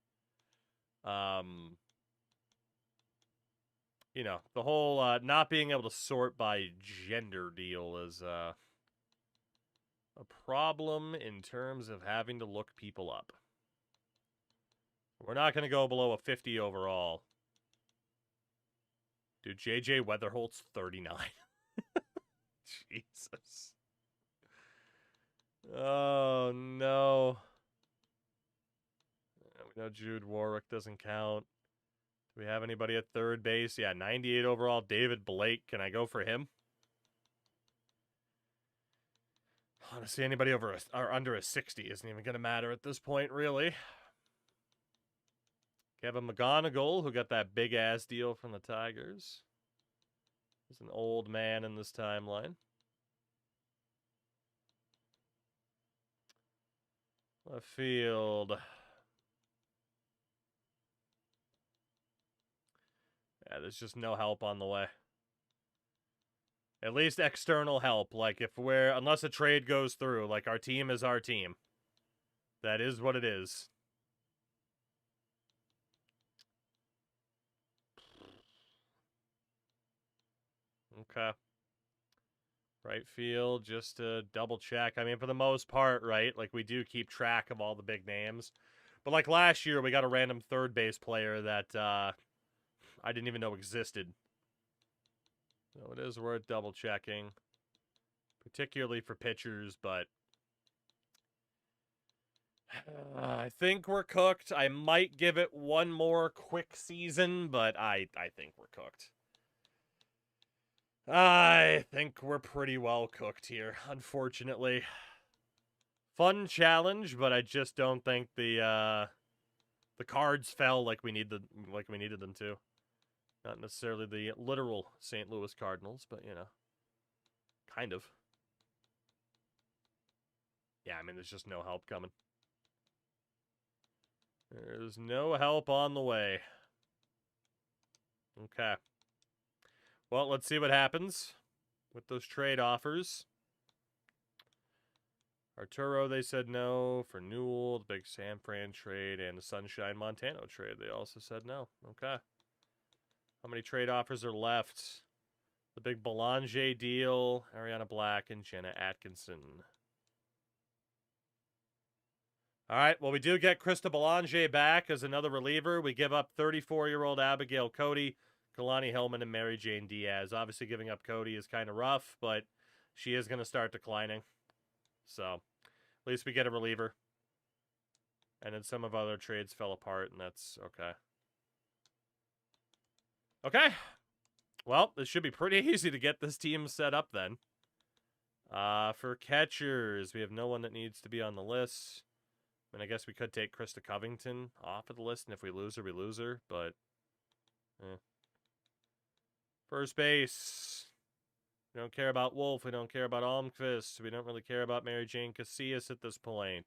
You know, the whole not being able to sort by gender deal is a problem in terms of having to look people up. We're not going to go below a 50 overall. Dude, JJ Weatherholt's 39. Jesus. Oh, no. We know Jude Warwick doesn't count. Do we have anybody at third base? Yeah, 98 overall, David Blake. Can I go for him? Honestly, anybody over or under a 60 isn't even going to matter at this point, really. Kevin McGonigal, who got that big-ass deal from the Tigers. He's an old man in this timeline. Left field. Yeah, there's just no help on the way. At least external help. Like, unless a trade goes through, like, our team is our team. That is what it is. Okay. Right field, just to double check. I mean, for the most part, right? Like, we do keep track of all the big names. But, like, last year, we got a random third base player that I didn't even know existed. So it is worth double checking. Particularly for pitchers, but I think we're cooked. I might give it one more quick season, but I think we're cooked. I think we're pretty well cooked here, unfortunately. Fun challenge, but I just don't think the cards fell like we needed them to. Not necessarily the literal St. Louis Cardinals, but you know, kind of. Yeah, I mean, there's just no help coming. There's no help on the way. Okay. Well, let's see what happens with those trade offers. Arturo, they said no. For Newell, the big San Fran trade, and the Sunshine Montano trade, they also said no. Okay. How many trade offers are left? The big Belanger deal, Ariana Black, and Jenna Atkinson. All right, well, we do get Krista Belanger back as another reliever. We give up 34-year-old Abigail Cody, Kalani Hillman, and Mary Jane Diaz. Obviously, giving up Cody is kind of rough, but she is going to start declining. So, at least we get a reliever. And then some of other trades fell apart, and that's okay. Okay. Well, this should be pretty easy to get this team set up then. For catchers, we have no one that needs to be on the list. I mean, I guess we could take Krista Covington off of the list, and if we lose her, we lose her, but... First base. We don't care about Wolf. We don't care about Almquist. We don't really care about Mary Jane Casillas at this point.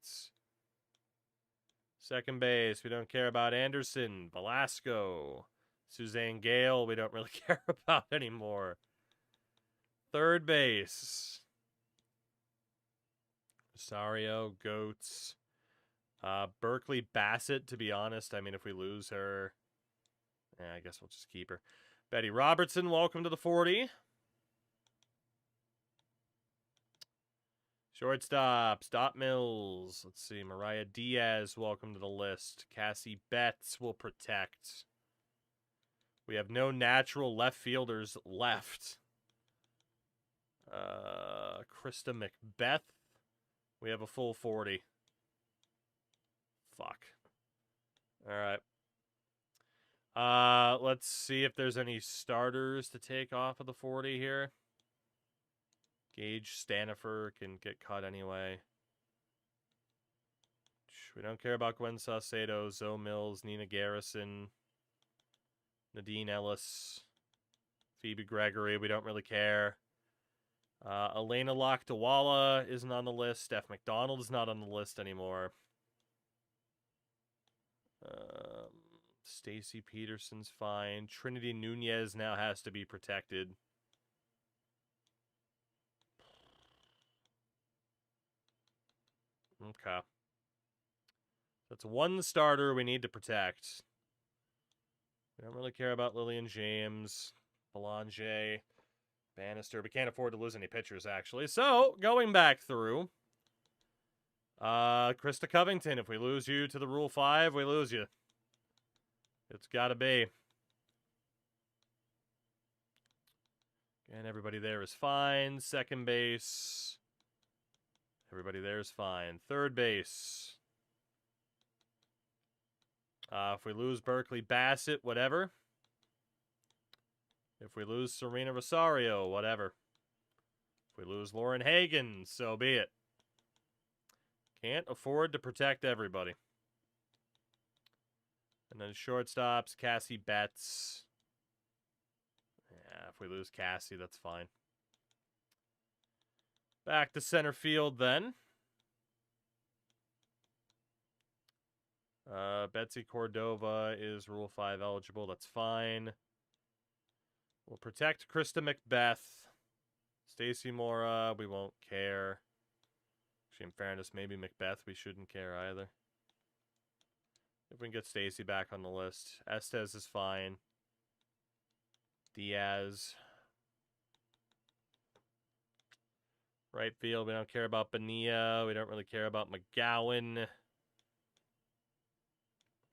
Second base. We don't care about Anderson, Velasco, Suzanne Gale. We don't really care about anymore. Third base. Rosario, Goats. Berkeley Bassett, to be honest. I mean, if we lose her, I guess we'll just keep her. Betty Robertson, welcome to the 40. Shortstop, Dot Mills. Let's see, Mariah Diaz, welcome to the list. Cassie Betts will protect. We have no natural left fielders left. Krista Macbeth. We have a full 40. Fuck. All right. Let's see if there's any starters to take off of the 40 here. Gage Stanifer can get cut anyway. We don't care about Gwen Saucedo, Zoe Mills, Nina Garrison, Nadine Ellis, Phoebe Gregory. We don't really care. Elena Lakdawala isn't on the list. Steph McDonald is not on the list anymore. Stacy Peterson's fine. Trinity Nunez now has to be protected. Okay. That's one starter we need to protect. We don't really care about Lillian James, Belanger, Bannister. We can't afford to lose any pitchers, actually. So, going back through. Krista Covington, if we lose you to the Rule 5, we lose you. It's gotta be. And everybody there is fine. Second base. Everybody there is fine. Third base. If we lose Berkeley Bassett, whatever. If we lose Serena Rosario, whatever. If we lose Lauren Hagen, so be it. Can't afford to protect everybody. And then shortstops, Cassie Betts. Yeah, if we lose Cassie, that's fine. Back to center field then. Betsy Cordova is Rule 5 eligible. That's fine. We'll protect Krista Macbeth. Stacy Mora, we won't care. Actually, in fairness, maybe Macbeth we shouldn't care either. If we can get Stacy back on the list. Estes is fine. Diaz. Right field, we don't care about Bonilla. We don't really care about McGowan.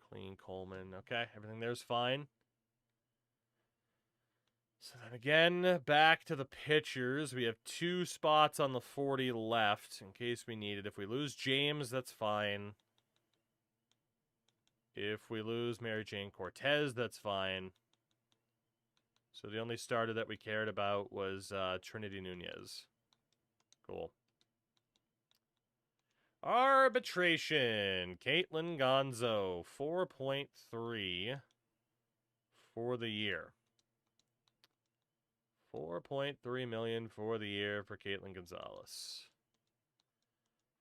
Clean Coleman. Okay, everything there's fine. So then again, back to the pitchers. We have 2 spots on the 40 left in case we need it. If we lose James, that's fine. If we lose Mary Jane Cortez, that's fine. So the only starter that we cared about was Trinity Nunez. Cool. Arbitration. Caitlin Gonzo, 4.3 for the year. 4.3 million for the year for Caitlin Gonzalez.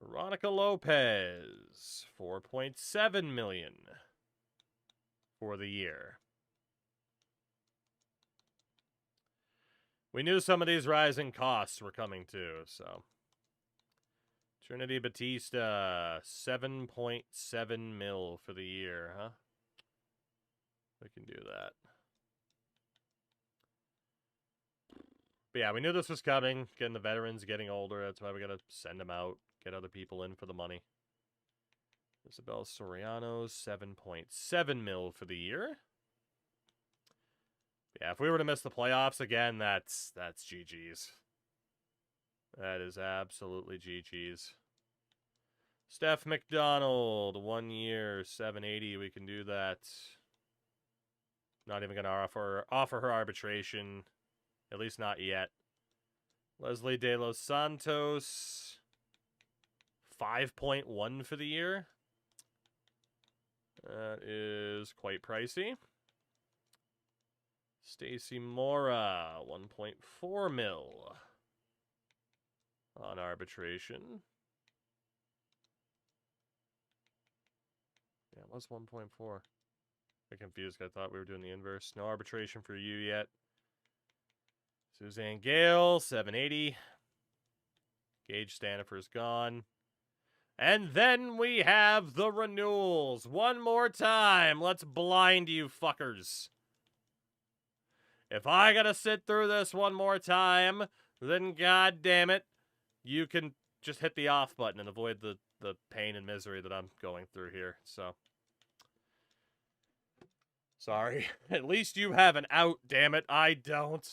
Veronica Lopez, 4.7 million for the year. We knew some of these rising costs were coming too, so. Trinity Batista, 7.7 mil for the year, huh? We can do that. But yeah, we knew this was coming. Getting the veterans getting older. That's why we got to send them out. Get other people in for the money. Isabel Soriano, 7.7 mil for the year. Yeah, if we were to miss the playoffs again, that's GG's. That is absolutely GG's. Steph McDonald, 1 year, 780. We can do that. Not even going to offer her arbitration. At least not yet. Leslie De Los Santos, 5.1 for the year. That is quite pricey. Stacy Mora, 1.4 mil on arbitration. Yeah, it was 1.4. I'm confused. I thought we were doing the inverse. No arbitration for you yet. Suzanne Gale, 780. Gage Stanifer's gone. And then we have the renewals. One more time. Let's blind you fuckers. If I gotta sit through this one more time, then god damn it, you can just hit the off button and avoid the pain and misery that I'm going through here. So, sorry. At least you have an out, damn it. I don't.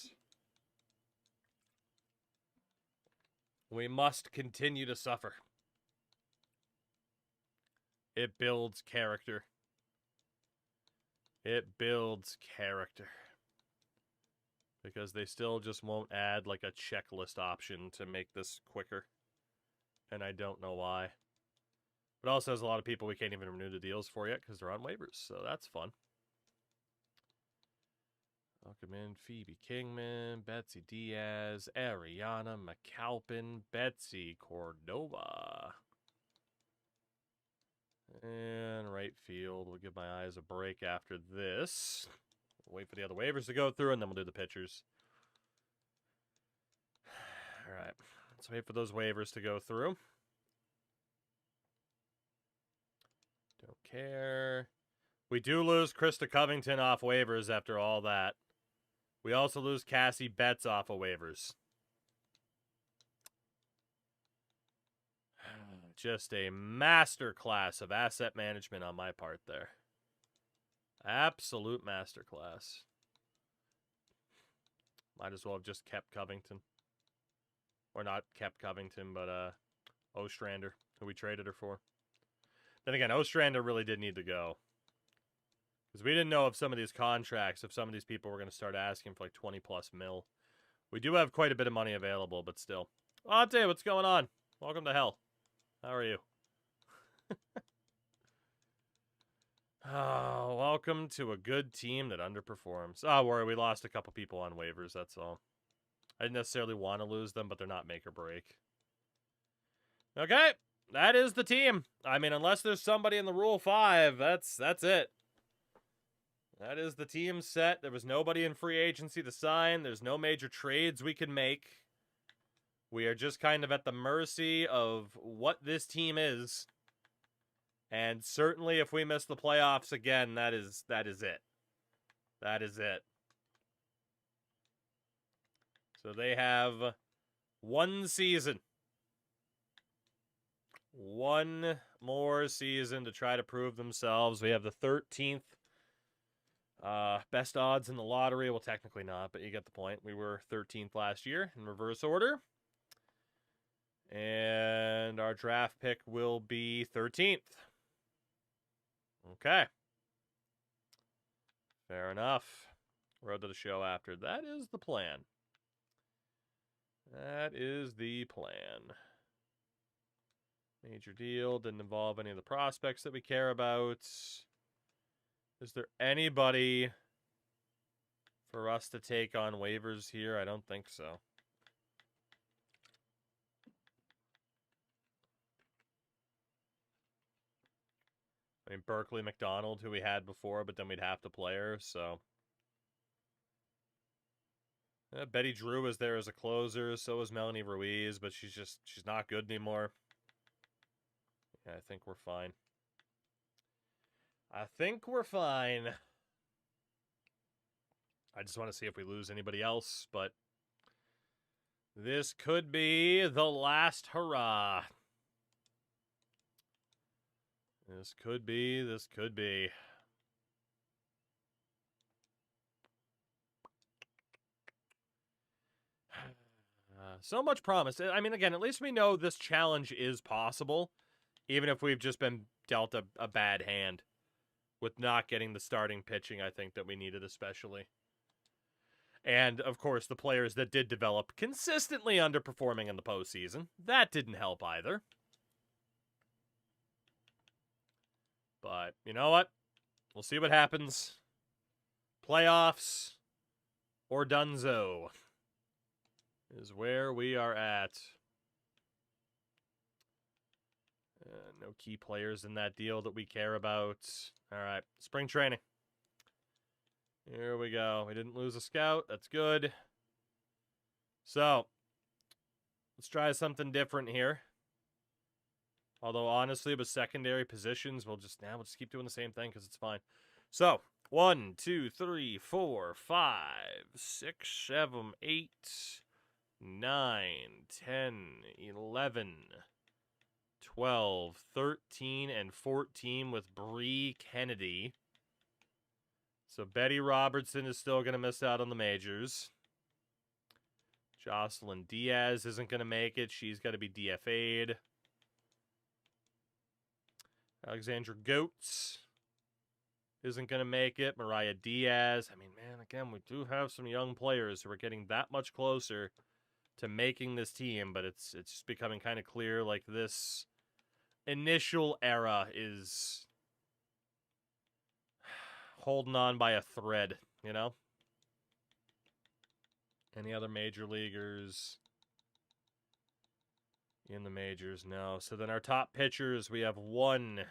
We must continue to suffer. It builds character. It builds character. Because they still just won't add like a checklist option to make this quicker. And I don't know why. But also there's a lot of people we can't even renew the deals for yet because they're on waivers. So that's fun. Welcome in Phoebe Kingman, Betsy Diaz, Ariana McAlpin, Betsy Cordova. And right field. We'll give my eyes a break after this. We'll wait for the other waivers to go through, and then we'll do the pitchers. All right. Let's wait for those waivers to go through. Don't care. We do lose Krista Covington off waivers after all that. We also lose Cassie Betts off of waivers. Just a masterclass of asset management on my part there. Absolute masterclass. Might as well have just kept Covington. Or not kept Covington, but Ostrander, who we traded her for. Then again, Ostrander really did need to go. Because we didn't know if some of these contracts, if some of these people were going to start asking for like 20 plus mil. We do have quite a bit of money available, but still. Oh, I'll tell you what's going on. Welcome to hell. How are you? Oh, welcome to a good team that underperforms. Oh, worry, we lost a couple people on waivers, that's all. I didn't necessarily want to lose them, but they're not make or break. Okay, that is the team. I mean, unless there's somebody in the Rule 5, that's it. That is the team set. There was nobody in free agency to sign. There's no major trades we can make. We are just kind of at the mercy of what this team is. And certainly if we miss the playoffs again, that is it. That is it. So they have one season. One more season to try to prove themselves. We have the 13th best odds in the lottery. Well, technically not, but you get the point. We were 13th last year in reverse order. And our draft pick will be 13th. Okay. Fair enough. Road to the show after. That is the plan. That is the plan. Major deal. Didn't involve any of the prospects that we care about. Is there anybody for us to take on waivers here? I don't think so. I mean, Berkeley McDonald, who we had before, but then we'd have to play her, so. Betty Drew is there as a closer, so is Melanie Ruiz, but she's not good anymore. Yeah, I think we're fine. I think we're fine. I just want to see if we lose anybody else, but this could be the last hurrah. This could be. So much promise. I mean, again, at least we know this challenge is possible, even if we've just been dealt a bad hand with not getting the starting pitching, I think, that we needed especially. And, of course, the players that did develop consistently underperforming in the postseason. That didn't help either. But, you know what? We'll see what happens. Playoffs or Dunzo is where we are at. No key players in that deal that we care about. All right, spring training. Here we go. We didn't lose a scout. That's good. So, let's try something different here. Although, honestly, with secondary positions, we'll just keep doing the same thing because it's fine. So, 1, 2, 3, 4, 5, 6, 7, 8, 9, 10, 11, 12, 13, and 14 with Bree Kennedy. So Betty Robertson is still going to miss out on the majors. Jocelyn Diaz isn't going to make it. She's got to be DFA'd. Alexandra Goetz isn't going to make it. Mariah Diaz. I mean, man, again, we do have some young players who are getting that much closer to making this team, but it's just becoming kind of clear, like, this initial era is holding on by a thread, you know? Any other major leaguers in the majors? No. So then our top pitchers, we have 1,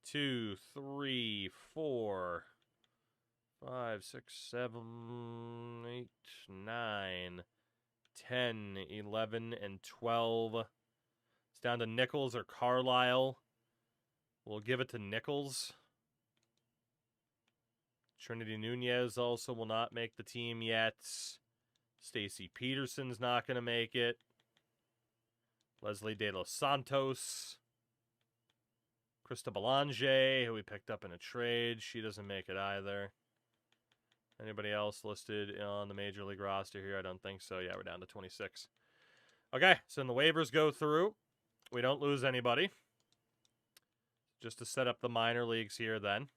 2, 3, 4, 5, 6, 7, 8, 9, 10, 11, and 12. It's down to Nichols or Carlisle. We'll give it to Nichols. Trinity Nunez also will not make the team yet. Stacy Peterson's not going to make it. Leslie De Los Santos. Krista Belanger, who we picked up in a trade. She doesn't make it either. Anybody else listed on the Major League roster here? I don't think so. Yeah, we're down to 26. Okay, so when the waivers go through, we don't lose anybody. Just to set up the minor leagues here then.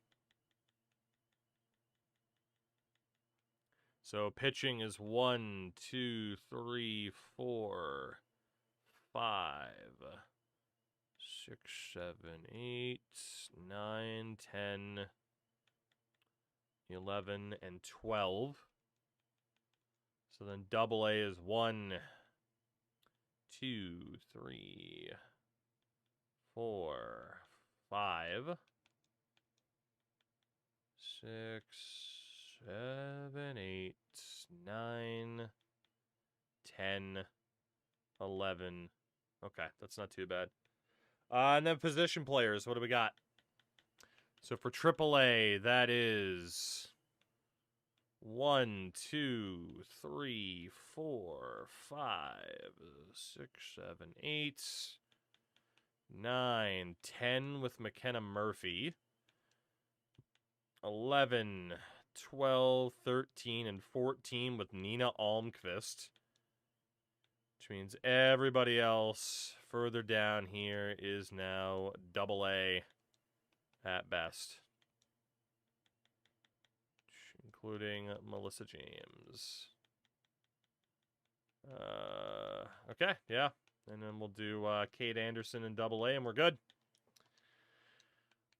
So pitching is 1, 2, 3, 4, 5, 6, 7, 8, 9, 10, 11, and 12. So then double A is 1, 2, 3, 4, 5, 6, 7, 8, 9, 10, 11. Okay, that's not too bad. And then position players, what do we got? So for AAA, that is 1, 2, 3, 4, 5, 6, 7, 8, 9, 10 with McKenna Murphy. 11, 12, 13, and 14 with Nina Almqvist. Which means everybody else further down here is now AA at best. Including Melissa James. Okay, yeah. And then we'll do Kate Anderson in AA, and we're good.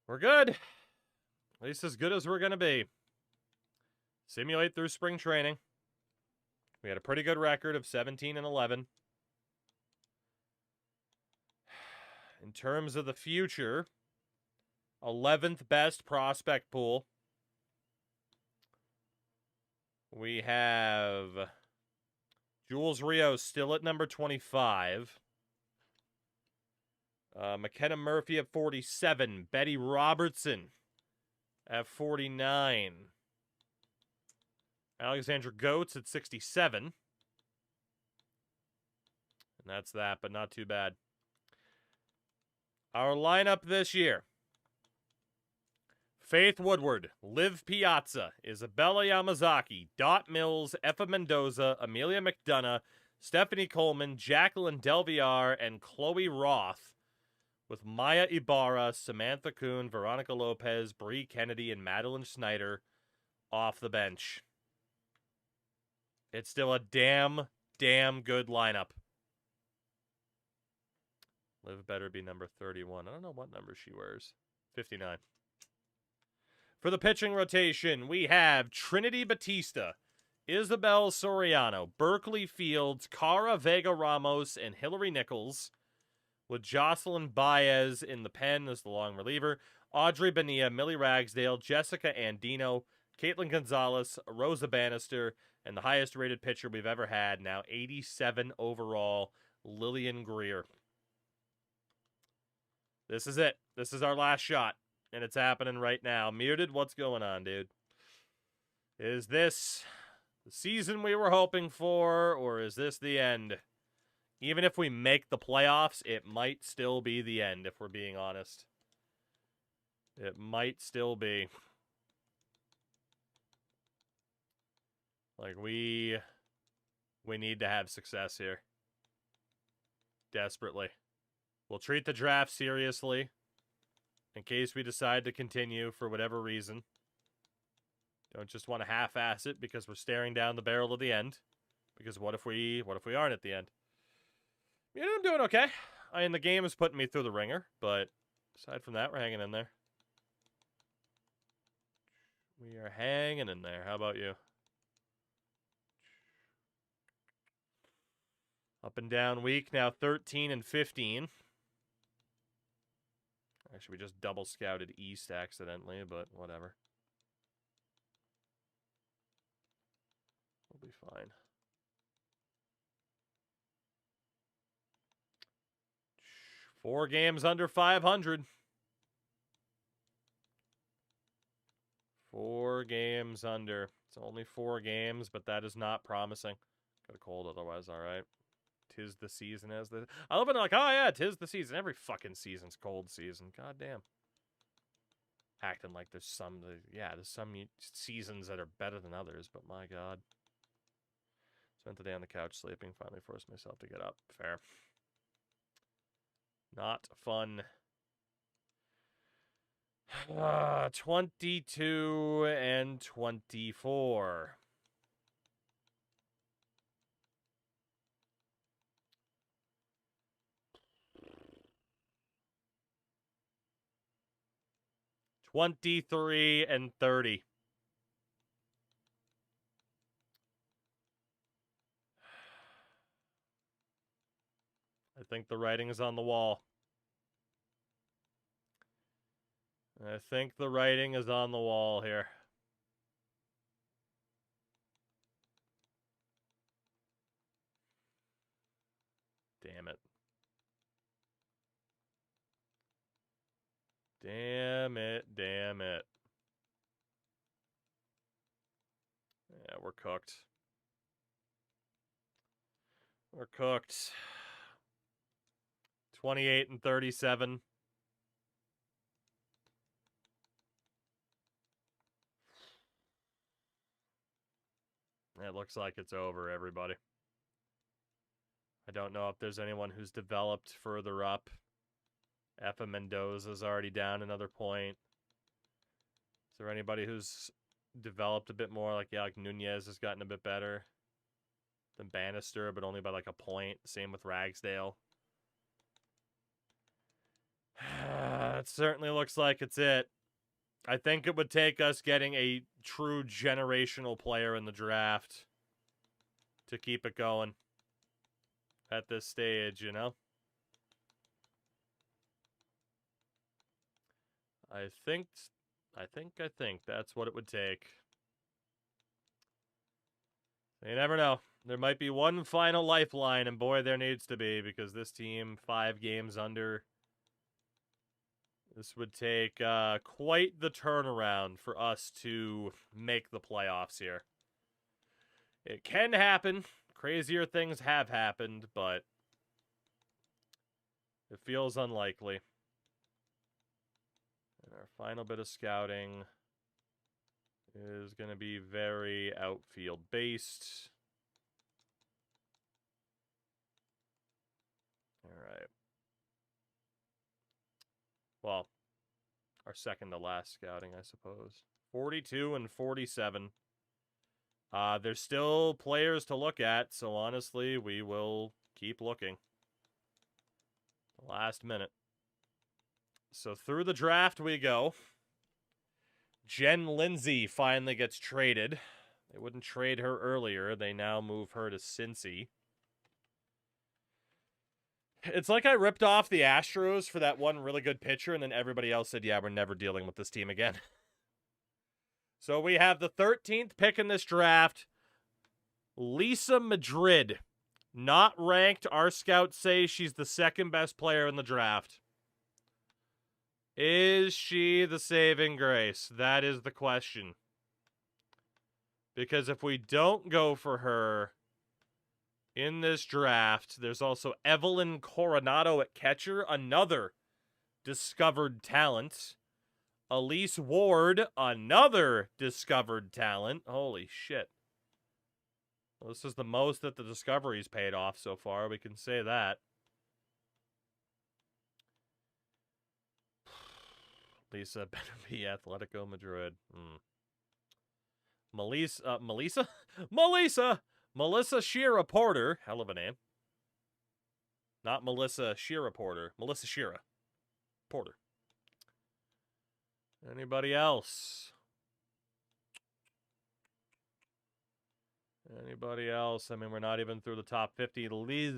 We're good. At least as good as we're going to be. Simulate through spring training. We had a pretty good record of 17 and 11. In terms of the future, 11th best prospect pool. We have Jules Rios still at number 25. McKenna Murphy at 47. Betty Robertson at 49. Alexandra Goetz at 67. And that's that, but not too bad. Our lineup this year. Faith Woodward, Liv Piazza, Isabella Yamazaki, Dot Mills, Effa Mendoza, Amelia McDonough, Stephanie Coleman, Jacqueline Delviar, and Chloe Roth, with Maya Ibarra, Samantha Kuhn, Veronica Lopez, Bree Kennedy, and Madeline Snyder off the bench. It's still a damn good lineup. Liv better be number 31. I don't know what number she wears. 59. For the pitching rotation, we have Trinity Batista, Isabel Soriano, Berkeley Fields, Cara Vega Ramos, and Hillary Nichols, with Jocelyn Baez in the pen as the long reliever, Audrey Bonilla, Millie Ragsdale, Jessica Andino, Caitlin Gonzalez, Rosa Bannister, and the highest rated pitcher we've ever had, now 87 overall, Lillian Greer. This is it. This is our last shot. And it's happening right now. Muted, what's going on, dude? Is this the season we were hoping for, or is this the end? Even if we make the playoffs, it might still be the end, if we're being honest. It might still be. Like, we need to have success here. Desperately. We'll treat the draft seriously. In case we decide to continue for whatever reason. Don't just want to half-ass it because we're staring down the barrel of the end. Because what if we aren't at the end? You know, I'm doing okay. I mean, the game is putting me through the ringer, but aside from that, we're hanging in there. We are hanging in there. How about you? Up and down week, now 13 and 15. Actually, we just double scouted East accidentally, but whatever. We'll be fine. Four games under 500. 4 games under. It's only 4 games, but that is not promising. Got a cold otherwise, all right. 'Tis the season as the... I love it like, oh yeah, 'tis the season. Every fucking season's cold season. God damn. Acting like there's some... Yeah, there's some seasons that are better than others, but my God. Spent the day on the couch sleeping. Finally forced myself to get up. Fair. Not fun. 22 and 24. $23 and $30. I think the writing is on the wall. I think the writing is on the wall here. Damn it, damn it. Yeah, we're cooked. We're cooked. 28 and 37. It looks like it's over, everybody. I don't know if there's anyone who's developed further up. Effa Mendoza's already down another point. Is there anybody who's developed a bit more? Like Nunez has gotten a bit better than Bannister, but only by like a point. Same with Ragsdale. It certainly looks like it's it. I think it would take us getting a true generational player in the draft to keep it going at this stage, you know? I think that's what it would take. You never know. There might be one final lifeline, and boy, there needs to be, because this team, 5 games under. This would take quite the turnaround for us to make the playoffs here. It can happen. Crazier things have happened, but it feels unlikely. And our final bit of scouting is going to be very outfield based. All right. Well, our second to last scouting, I suppose. 42 and 47. There's still players to look at, so honestly, we will keep looking. Last minute. So through the draft we go. Jen Lindsay finally gets traded. They wouldn't trade her earlier. They now move her to Cincy. It's like I ripped off the Astros for that one really good pitcher, and then everybody else said, yeah, we're never dealing with this team again. So we have the 13th pick in this draft. Lisa Madrid. Not ranked. Our scouts say she's the second best player in the draft. Is she the saving grace? That is the question. Because if we don't go for her in this draft, there's also Evelyn Coronado at catcher, another discovered talent. Elise Ward, another discovered talent. Holy shit. Well, this is the most that the discovery's paid off so far. We can say that. Lisa better be Atletico Madrid. Melissa Shira Porter. Hell of a name. Not Melissa Shira Porter. Melissa Shira Porter. Anybody else? Anybody else? I mean, we're not even through the top 50. Liz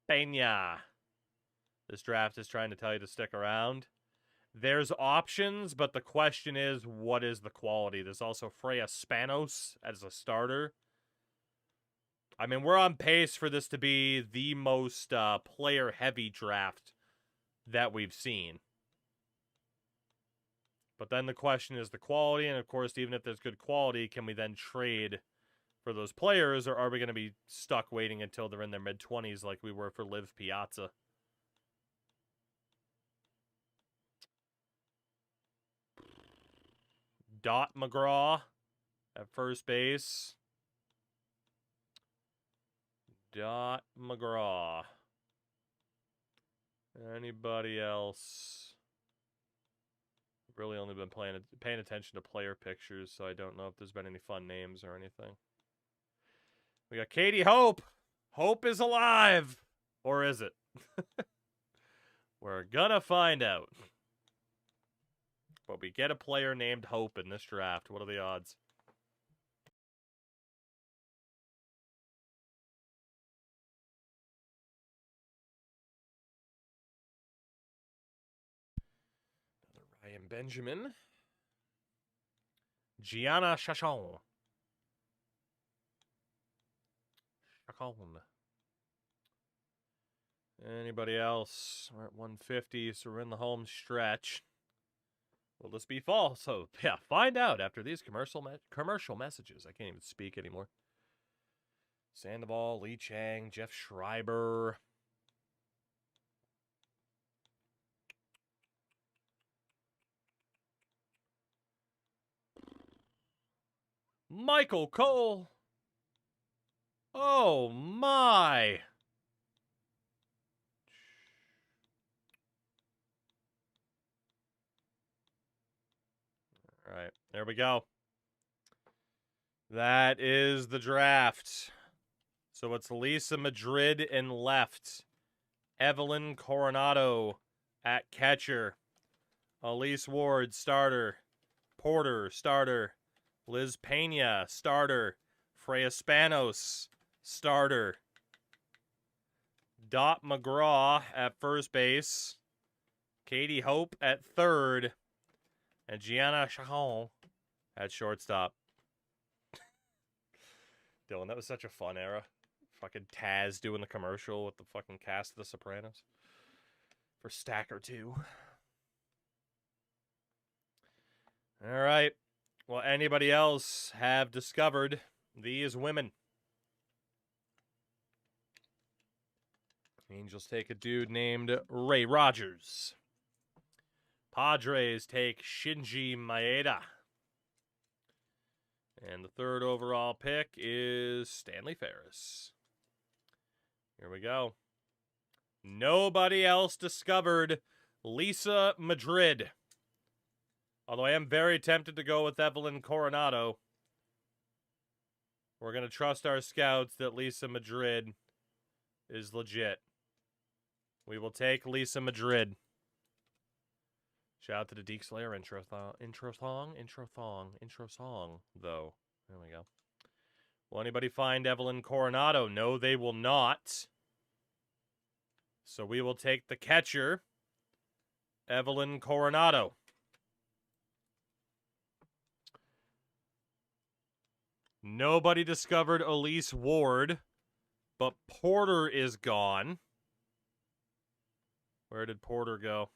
Peña. This draft is trying to tell you to stick around. There's options, but the question is, what is the quality? There's also Freya Spanos as a starter. I mean, we're on pace for this to be the most player-heavy draft that we've seen. But then the question is the quality, and of course, even if there's good quality, can we then trade for those players, or are we going to be stuck waiting until they're in their mid-20s like we were for Liv Piazza? Dot McGraw at first base. Dot McGraw. Anybody else? I've really only been paying attention to player pictures, so I don't know if there's been any fun names or anything. We got Katie Hope. Hope is alive. Or is it? We're gonna find out. But we get a player named Hope in this draft. What are the odds? Another Ryan Benjamin. Gianna Chachon. Anybody else? We're at 150, so we're in the home stretch. Will this be false? So, yeah, find out after these commercial messages. I can't even speak anymore. Sandoval, Lee Chang, Jeff Schreiber. Michael Cole. Oh, my. All right, there we go. That is the draft. So it's Lisa Madrid in left. Evelyn Coronado at catcher. Elise Ward, starter. Porter, starter. Liz Pena, starter. Freya Spanos, starter. Dot McGraw at first base. Katie Hope at third. And Gianna Chacon at shortstop. Dylan, that was such a fun era. Fucking Taz doing the commercial with the fucking cast of The Sopranos. For Stacker 2. All right. Well, anybody else have discovered these women? Angels take a dude named Ray Rogers. Padres take Shinji Maeda. And the third overall pick is Stanley Ferris. Here we go. Nobody else discovered Lisa Madrid. Although I am very tempted to go with Evelyn Coronado. We're going to trust our scouts that Lisa Madrid is legit. We will take Lisa Madrid. Shout out to the Deke Slayer intro song, though. There we go. Will anybody find Evelyn Coronado? No, they will not. So we will take the catcher, Evelyn Coronado. Nobody discovered Elise Ward, but Porter is gone. Where did Porter go?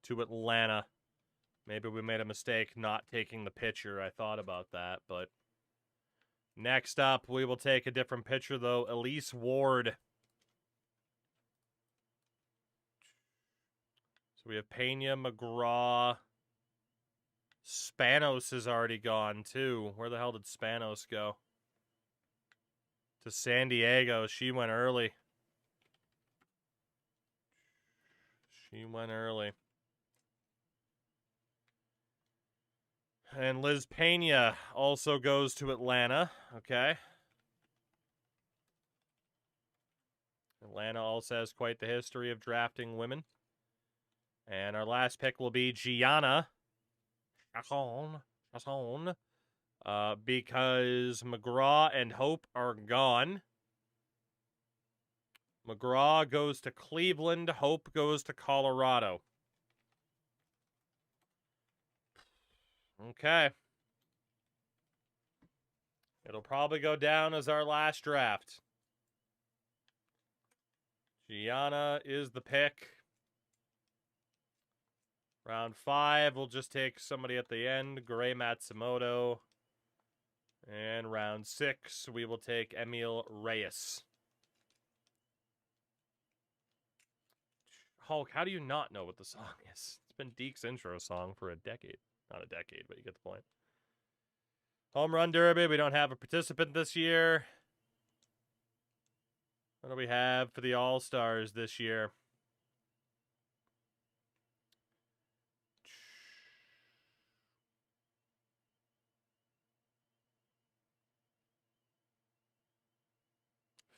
To Atlanta. Maybe we made a mistake not taking the pitcher. I thought about that, but next up, we will take a different pitcher, though. Elise Ward. So we have Pena, McGraw. Spanos is already gone, too. Where the hell did Spanos go? To San Diego. She went early. She went early. And Liz Pena also goes to Atlanta. Okay. Atlanta also has quite the history of drafting women. And our last pick will be Gianna Chacon. Because McGraw and Hope are gone. McGraw goes to Cleveland. Hope goes to Colorado. Okay. It'll probably go down as our last draft. Gianna is the pick. Round 5, we'll just take somebody at the end. Gray Matsumoto. And round 6, we will take Emil Reyes. Hulk, how do you not know what the song is? It's been Deke's intro song for a decade. Not a decade, but you get the point. Home Run Derby, we don't have a participant this year. What do we have for the All-Stars this year?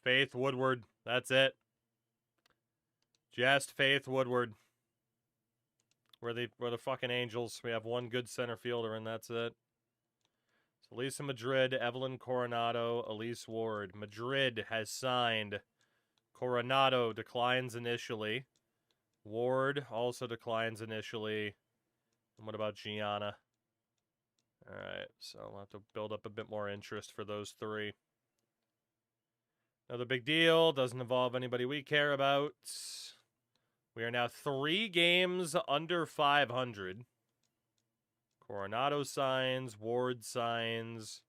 Faith Woodward. That's it. Just Faith Woodward. We're the fucking Angels. We have one good center fielder, and that's it. So Lisa Madrid, Evelyn Coronado, Elise Ward. Madrid has signed. Coronado declines initially. Ward also declines initially. And what about Gianna? All right, so we'll have to build up a bit more interest for those three. Another big deal. Doesn't involve anybody we care about. We are now 3 games under 500. Coronado signs, Ward signs.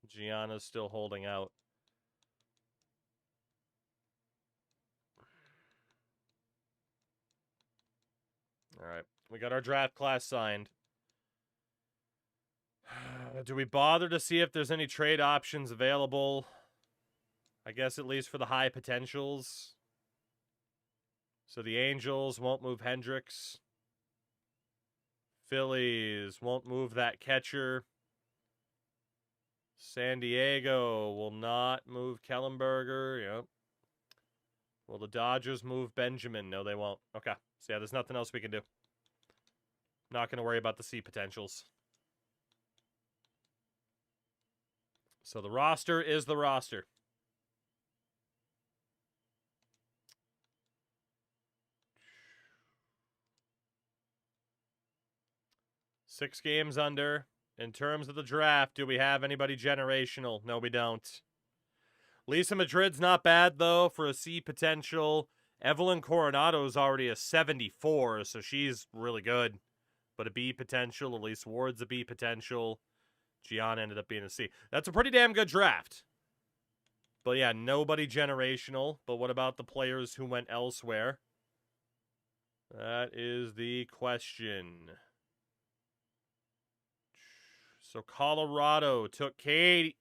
Gianna's still holding out. All right. We got our draft class signed. Do we bother to see if there's any trade options available? I guess at least for the high potentials. So the Angels won't move Hendricks. Phillies won't move that catcher. San Diego will not move Kellenberger. Yep. Will the Dodgers move Benjamin? No, they won't. Okay. So yeah, there's nothing else we can do. Not going to worry about the C potentials. So the roster is the roster. Six games under. In terms of the draft, do we have anybody generational? No, we don't. Lisa Madrid's not bad, though, for a C potential. Evelyn Coronado's already a 74, so she's really good. But a B potential. Elise Ward's a B potential. Gianna ended up being a C. That's a pretty damn good draft. But yeah, nobody generational. But what about the players who went elsewhere? That is the question. So Colorado took Katie.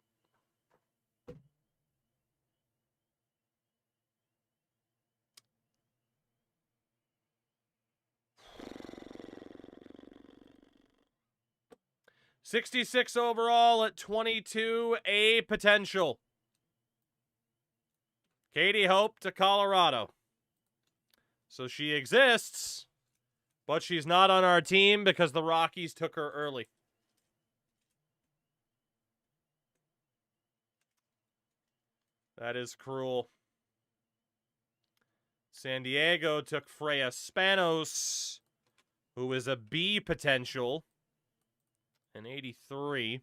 '66 overall at 22, A potential. Katie Hope to Colorado. So she exists, but she's not on our team because the Rockies took her early. That is cruel. San Diego took Freya Spanos, who is a B potential, an 83.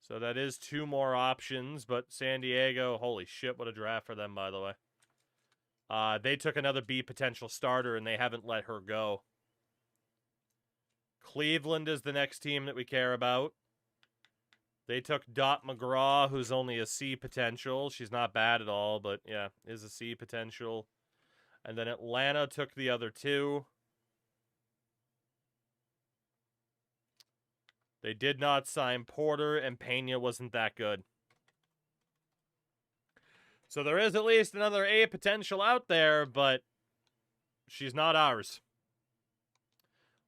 So that is 2 more options, but San Diego, holy shit, what a draft for them, by the way. They took another B potential starter, and they haven't let her go. Cleveland is the next team that we care about. They took Dot McGraw, who's only a C potential. She's not bad at all, but yeah, is a C potential. And then Atlanta took the other 2. They did not sign Porter, and Pena wasn't that good. So there is at least another A potential out there, but she's not ours.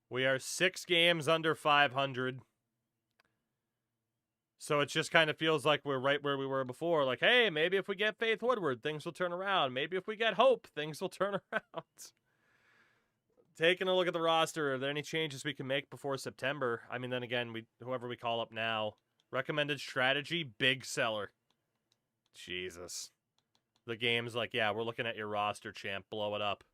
We are 6 games under 500. So it just kind of feels like we're right where we were before. Like, hey, maybe if we get Faith Woodward, things will turn around. Maybe if we get Hope, things will turn around. Taking a look at the roster, are there any changes we can make before September? I mean, then again, whoever we call up now. Recommended strategy, big seller. Jesus. The game's like, yeah, we're looking at your roster, champ. Blow it up.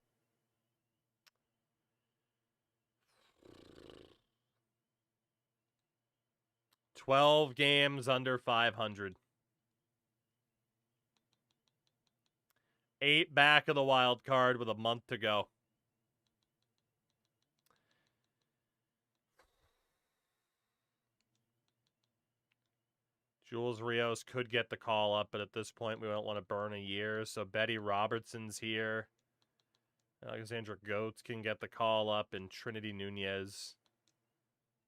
$12 games under 500. 8 back of the wild card with a month to go. Jules Rios could get the call up, but at this point we don't want to burn a year. So Betty Robertson's here. Alexandra Goetz can get the call up, and Trinity Nunez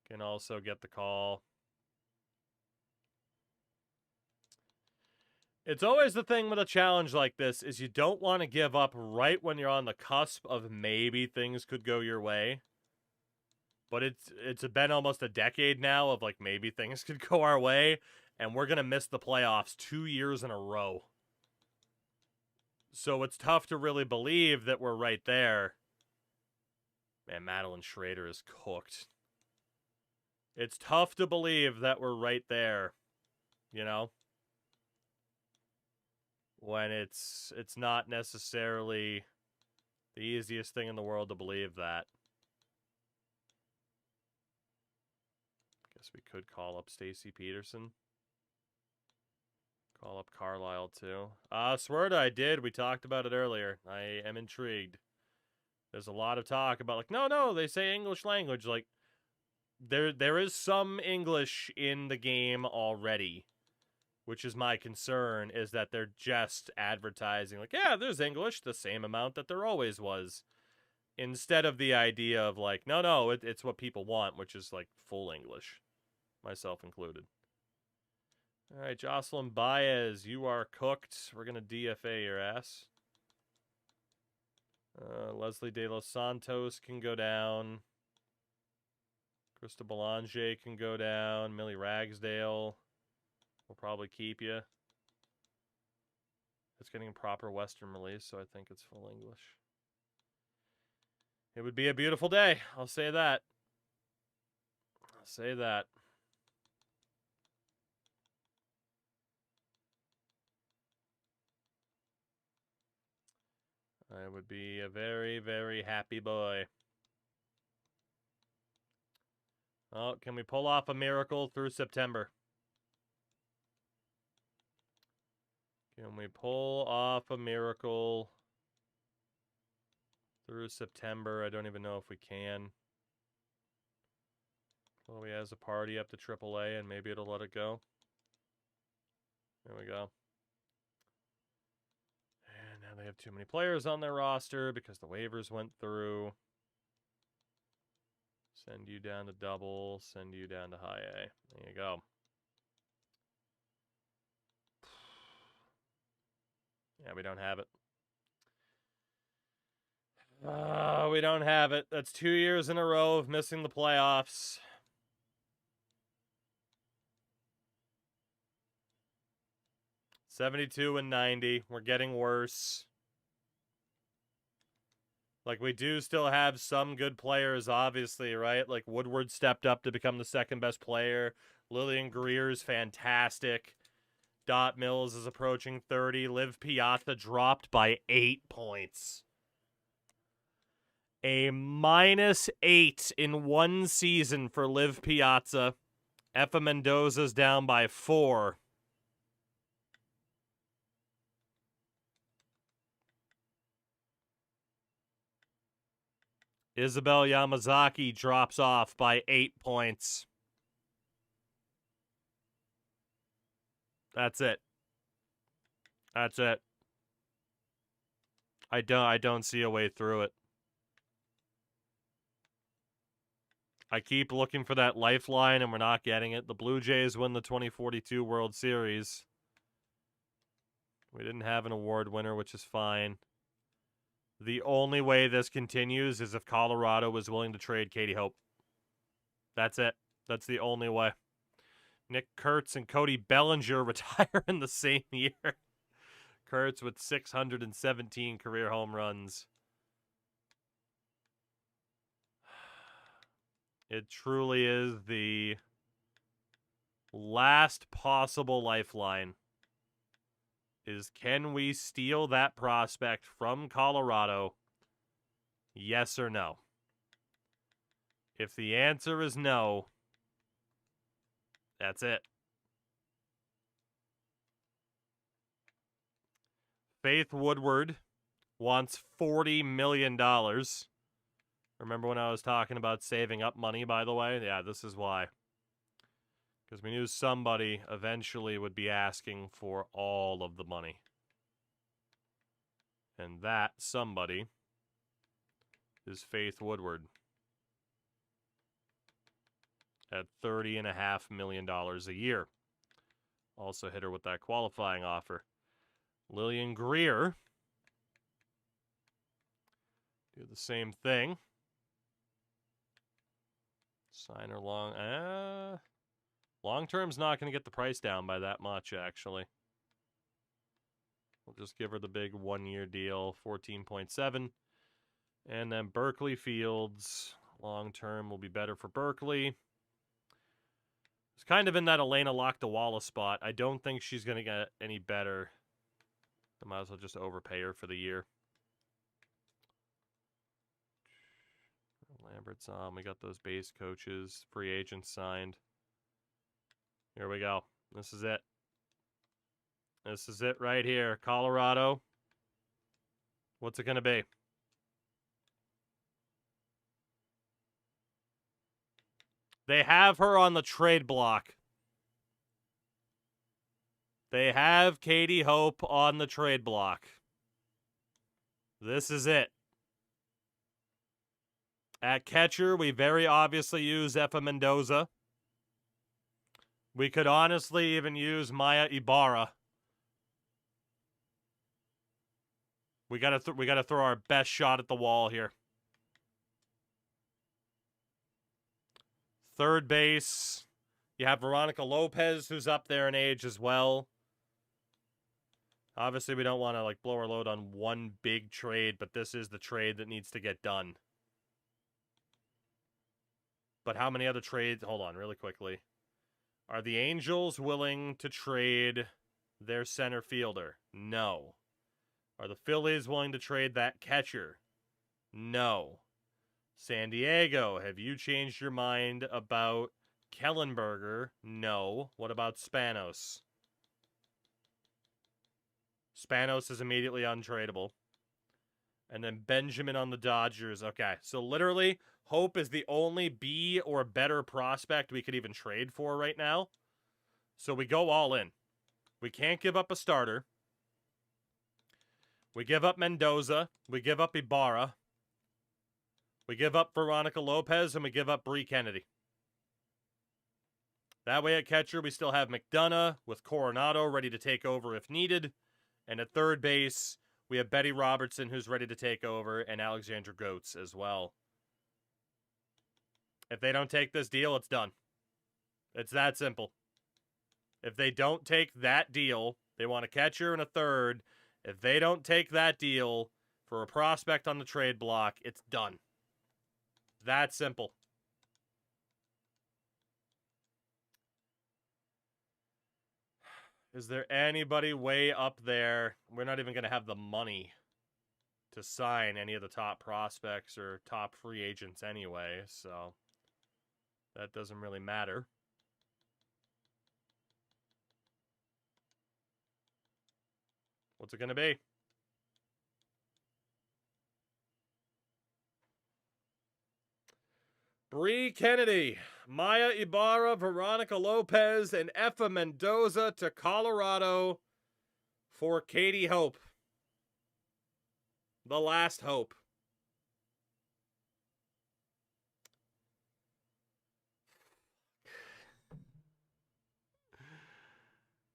can also get the call. It's always the thing with a challenge like this is you don't want to give up right when you're on the cusp of maybe things could go your way. But it's been almost a decade now of like maybe things could go our way, and we're going to miss the playoffs 2 years in a row. So it's tough to really believe that we're right there. Man, Madeline Schrader is cooked. It's tough to believe that we're right there, you know? When it's not necessarily the easiest thing in the world to believe that. Guess we could call up Stacy Peterson. Call up Carlisle, too. Swerda, I did. We talked about it earlier. I am intrigued. There's a lot of talk about, like, no, they say English language. Like, there is some English in the game already, which is my concern, is that they're just advertising, like, yeah, there's English, the same amount that there always was, instead of the idea of, like, no, it's what people want, which is, like, full English, myself included. All right, Jocelyn Baez, you are cooked. We're going to DFA your ass. Leslie De Los Santos can go down. Krista Belanger can go down. Millie Ragsdale will probably keep you. It's getting a proper Western release, so I think it's full English. It would be a beautiful day. I'll say that. I'll say that. I would be a very, very happy boy. Oh, can we pull off a miracle through September? Can we pull off a miracle through September? I don't even know if we can. Chloe has a party up to AAA, and maybe it'll let it go. There we go. And now they have too many players on their roster because the waivers went through. Send you down to double, send you down to high A. There you go. Yeah, we don't have it. We don't have it. That's 2 years in a row of missing the playoffs. $72 and $90. We're getting worse. Like, we do still have some good players, obviously, right? Like, Woodward stepped up to become the second best player. Lillian Greer's fantastic. Dot Mills is approaching 30. Liv Piazza dropped by 8 points. A -8 in one season for Liv Piazza. Effa Mendoza's down by 4. Isabel Yamazaki drops off by 8 points. That's it. That's it. I don't see a way through it. I keep looking for that lifeline, and we're not getting it. The Blue Jays win the 2042 World Series. We didn't have an award winner, which is fine. The only way this continues is if Colorado was willing to trade Katie Hope. That's it. That's the only way. Nick Kurtz and Cody Bellinger retire in the same year. Kurtz with 617 career home runs. It truly is the last possible lifeline. Is, can we steal that prospect from Colorado? Yes or no? If the answer is no, that's it. Faith Woodward wants $40 million. Remember when I was talking about saving up money, by the way? Yeah, this is why. Because we knew somebody eventually would be asking for all of the money. And that somebody is Faith Woodward. At $30.5 million a year. Also hit her with that qualifying offer. Lillian Greer. Do the same thing. Sign her long. Long term's not going to get the price down by that much, actually. We'll just give her the big 1-year deal, 14.7. And then Berkeley Fields. Long term will be better for Berkeley. It's kind of in that Elena Lakdawala spot. I don't think she's going to get any better. I might as well just overpay her for the year. Lambert's on. We got those base coaches, free agents signed. Here we go. This is it. This is it right here. Colorado. What's it going to be? They have her on the trade block. They have Katie Hope on the trade block. This is it. At catcher, we very obviously use Effa Mendoza. We could honestly even use Maya Ibarra. We gotta throw our best shot at the wall here. Third base, you have Veronica Lopez, who's up there in age as well. Obviously, we don't want to blow our load on one big trade, but this is the trade that needs to get done. But how many other trades? Hold on, really quickly. Are the Angels willing to trade their center fielder? No. Are the Phillies willing to trade that catcher? No. San Diego, have you changed your mind about Kellenberger? No. What about Spanos? Spanos is immediately untradeable. And then Benjamin on the Dodgers. Okay, so literally, Hope is the only B or better prospect we could even trade for right now. So we go all in. We can't give up a starter. We give up Mendoza. We give up Ibarra. We give up Veronica Lopez, and we give up Bree Kennedy. That way at catcher, we still have McDonough with Coronado ready to take over if needed. And at third base, we have Betty Robertson, who's ready to take over, and Alexandra Goetz as well. If they don't take this deal, it's done. It's that simple. If they don't take that deal, they want a catcher and a third. If they don't take that deal for a prospect on the trade block, it's done. That simple. Is there anybody way up there? We're not even going to have the money to sign any of the top prospects or top free agents anyway, so that doesn't really matter. What's it going to be? Bree Kennedy, Maya Ibarra, Veronica Lopez, and Effa Mendoza to Colorado for Katie Hope. The last hope.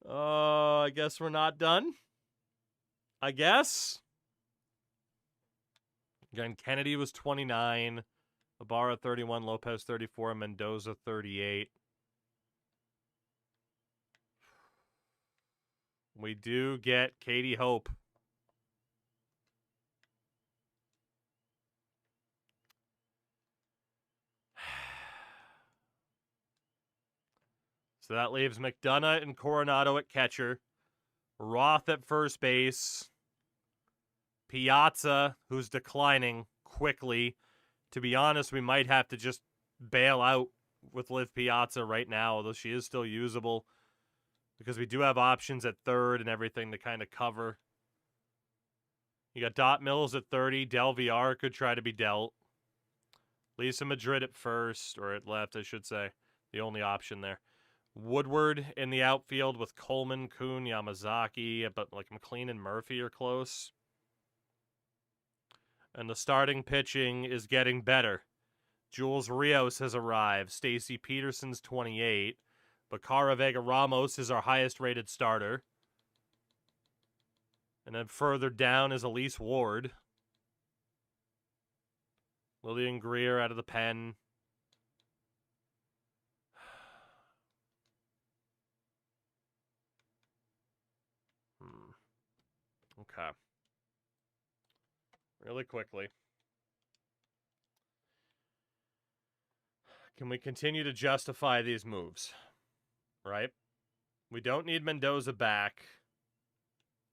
I guess we're not done. I guess. Again, Kennedy was 29. Ibarra 31, Lopez 34, Mendoza 38. We do get Katie Hope. So that leaves McDonough and Coronado at catcher. Roth at first base. Piazza, who's declining quickly. To be honest, we might have to just bail out with Liv Piazza right now, although she is still usable. Because we do have options at third and everything to kind of cover. You got Dot Mills at 30. Del VR could try to be dealt. Lisa Madrid at first, or at left, I should say. The only option there. Woodward in the outfield with Coleman, Kuhn, Yamazaki, but McLean and Murphy are close. And the starting pitching is getting better. Jules Rios has arrived. Stacy Peterson's 28. Bacara Vega Ramos is our highest rated starter. And then further down is Elise Ward. Lillian Greer out of the pen. Okay. Really quickly. Can we continue to justify these moves? Right? We don't need Mendoza back.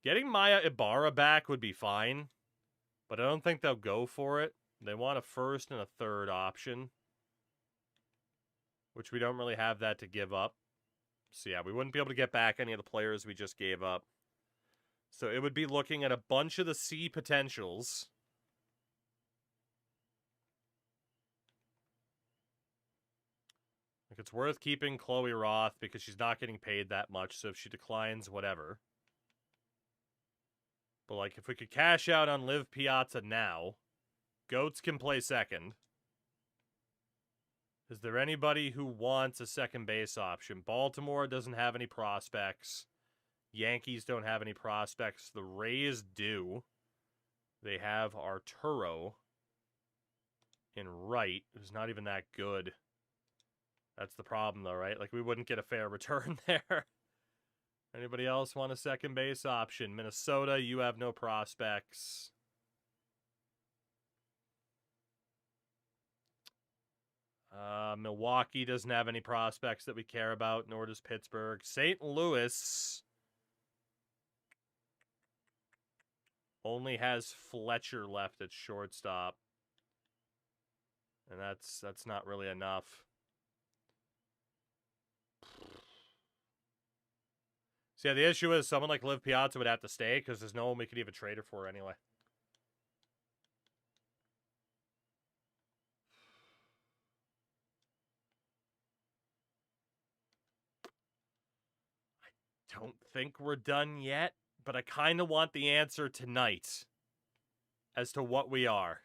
Getting Maya Ibarra back would be fine, but I don't think they'll go for it. They want a first and a third option, which we don't really have that to give up. So yeah, we wouldn't be able to get back any of the players we just gave up. So it would be looking at a bunch of the C potentials. Like, it's worth keeping Chloe Roth because she's not getting paid that much, so if she declines, whatever. But, like, if we could cash out on Liv Piazza now, Goats can play second. Is there anybody who wants a second base option? Baltimore doesn't have any prospects. Yankees don't have any prospects. The Rays do. They have Arturo in right, who's not even that good. That's the problem, though, right? Like, we wouldn't get a fair return there. Anybody else want a second base option? Minnesota, you have no prospects. Milwaukee doesn't have any prospects that we care about, nor does Pittsburgh. St. Louis only has Fletcher left at shortstop. And that's not really enough. So yeah, the issue is someone like Liv Piazza would have to stay because there's no one we could even trade her for anyway. I don't think we're done yet, but I kind of want the answer tonight as to what we are.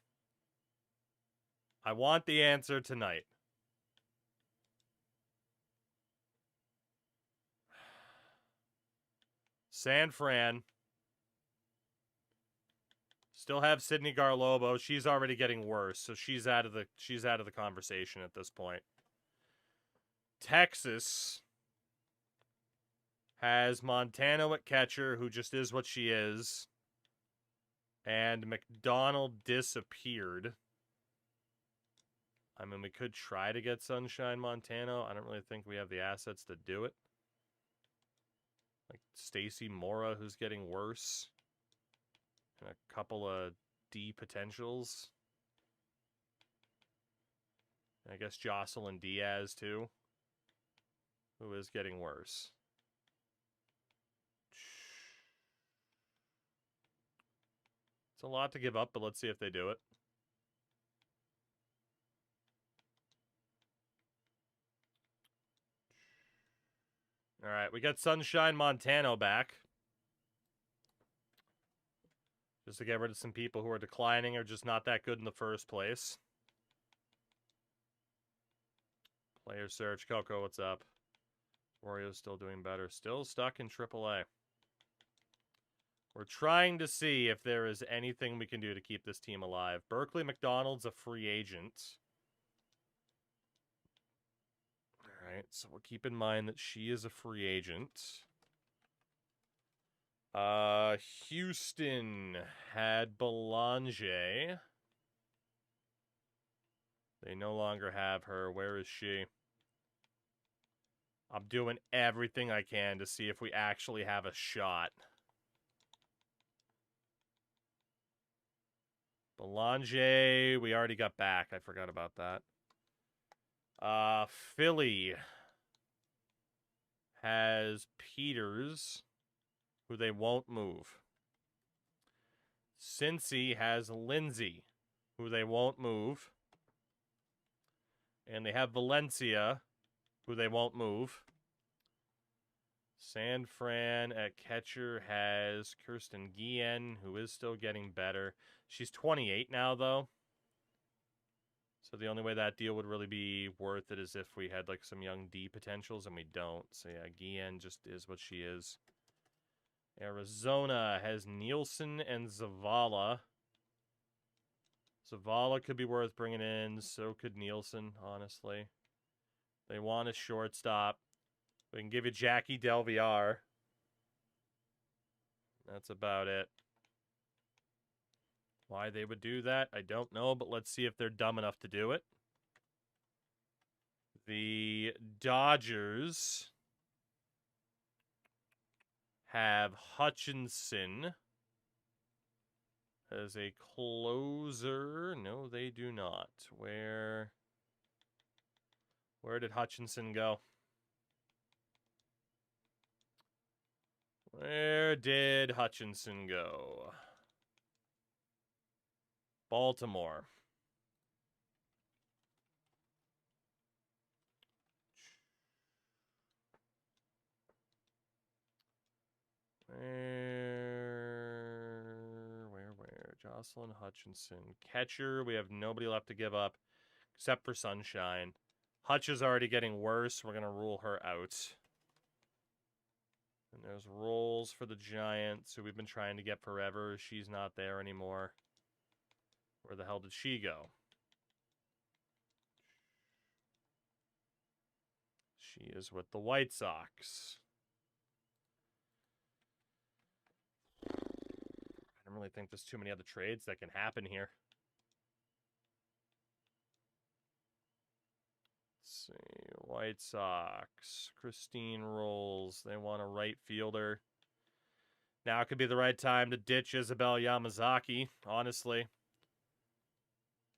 I want the answer tonight. San Fran. Still have Sydney Garlobo. She's already getting worse, so she's out of the conversation at this point. Texas has Montano at catcher, who just is what she is. And McDonald disappeared. I mean, we could try to get Sunshine Montano. I don't really think we have the assets to do it. Like Stacy Mora, who's getting worse. And a couple of D potentials. And I guess Jocelyn Diaz, too. Who is getting worse. It's a lot to give up, but let's see if they do it. All right, we got Sunshine Montano back. Just to get rid of some people who are declining or just not that good in the first place. Player search. Coco, what's up? Warriors still doing better. Still stuck in AAA. We're trying to see if there is anything we can do to keep this team alive. Berkeley McDonald's a free agent. All right, so we'll keep in mind that she is a free agent. Houston had Belanger. They no longer have her. Where is she? I'm doing everything I can to see if we actually have a shot. Belanger, we already got back. I forgot about that. Philly has Peters, who they won't move. Cincy has Lindsay, who they won't move. And they have Valencia, who they won't move. San Fran at catcher has Kirsten Guillen, who is still getting better. She's 28 now, though. So the only way that deal would really be worth it is if we had like some young D potentials, and we don't. So yeah, Guillen just is what she is. Arizona has Nielsen and Zavala. Zavala could be worth bringing in. So could Nielsen, honestly. They want a shortstop. We can give you Jackie Del Villar. That's about it. Why they would do that, I don't know, but let's see if they're dumb enough to do it. The Dodgers have Hutchinson as a closer. No, they do not. Where did Hutchinson go? Where did Hutchinson go? Baltimore. Where? Jocelyn Hutchinson. Catcher, we have nobody left to give up except for Sunshine. Hutch is already getting worse. We're going to rule her out. And there's Rolls for the Giants, who we've been trying to get forever. She's not there anymore. Where the hell did she go? She is with the White Sox. I don't really think there's too many other trades that can happen here. Let's see. White Sox. Christine Rolls. They want a right fielder. Now could be the right time to ditch Isabel Yamazaki, honestly.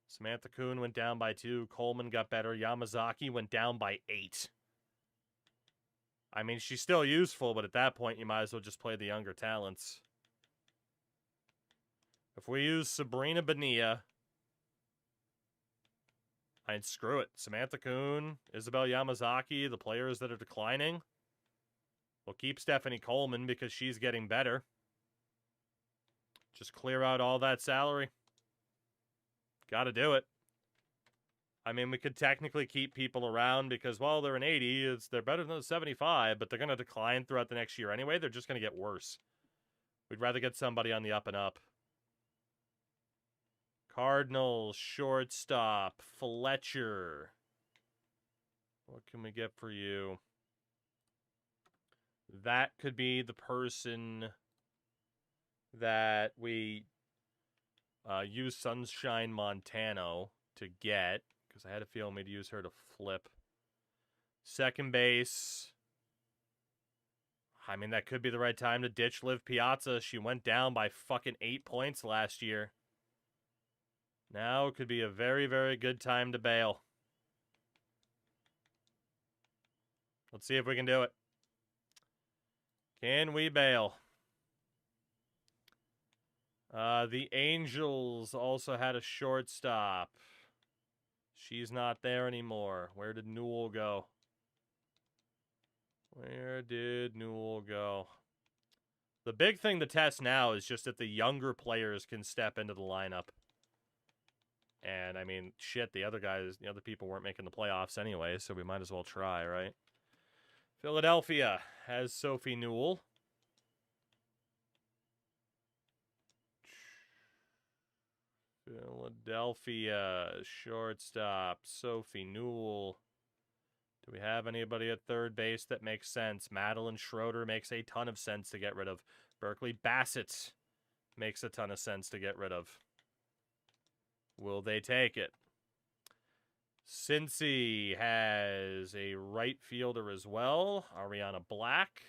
Samantha Kuhn went down by 2. Coleman got better. Yamazaki went down by 8. I mean, she's still useful, but at that point, you might as well just play the younger talents. If we use Sabrina Bonilla, I'd screw it. Samantha Kuhn, Isabel Yamazaki, the players that are declining. We'll keep Stephanie Coleman because she's getting better. Just clear out all that salary. Got to do it. I mean, we could technically keep people around because, well, they're an 80. They're better than a 75, but they're going to decline throughout the next year anyway. They're just going to get worse. We'd rather get somebody on the up and up. Cardinals, shortstop, Fletcher. What can we get for you? That could be the person that we use Sunshine Montano to get, because I had a feeling we'd use her to flip. Second base. I mean, that could be the right time to ditch Liv Piazza. She went down by fucking 8 points last year. Now could be a very, very good time to bail. Let's see if we can do it. Can we bail? The Angels also had a shortstop. She's not there anymore. Where did Newell go? Where did Newell go? The big thing to test now is just that the younger players can step into the lineup. And, I mean, shit, the other people weren't making the playoffs anyway, so we might as well try, right? Philadelphia has Sophie Newell. Philadelphia, shortstop, Sophie Newell. Do we have anybody at third base that makes sense? Madeline Schroeder makes a ton of sense to get rid of. Berkeley Bassett makes a ton of sense to get rid of. Will they take it? Cincy has a right fielder as well, Ariana Black.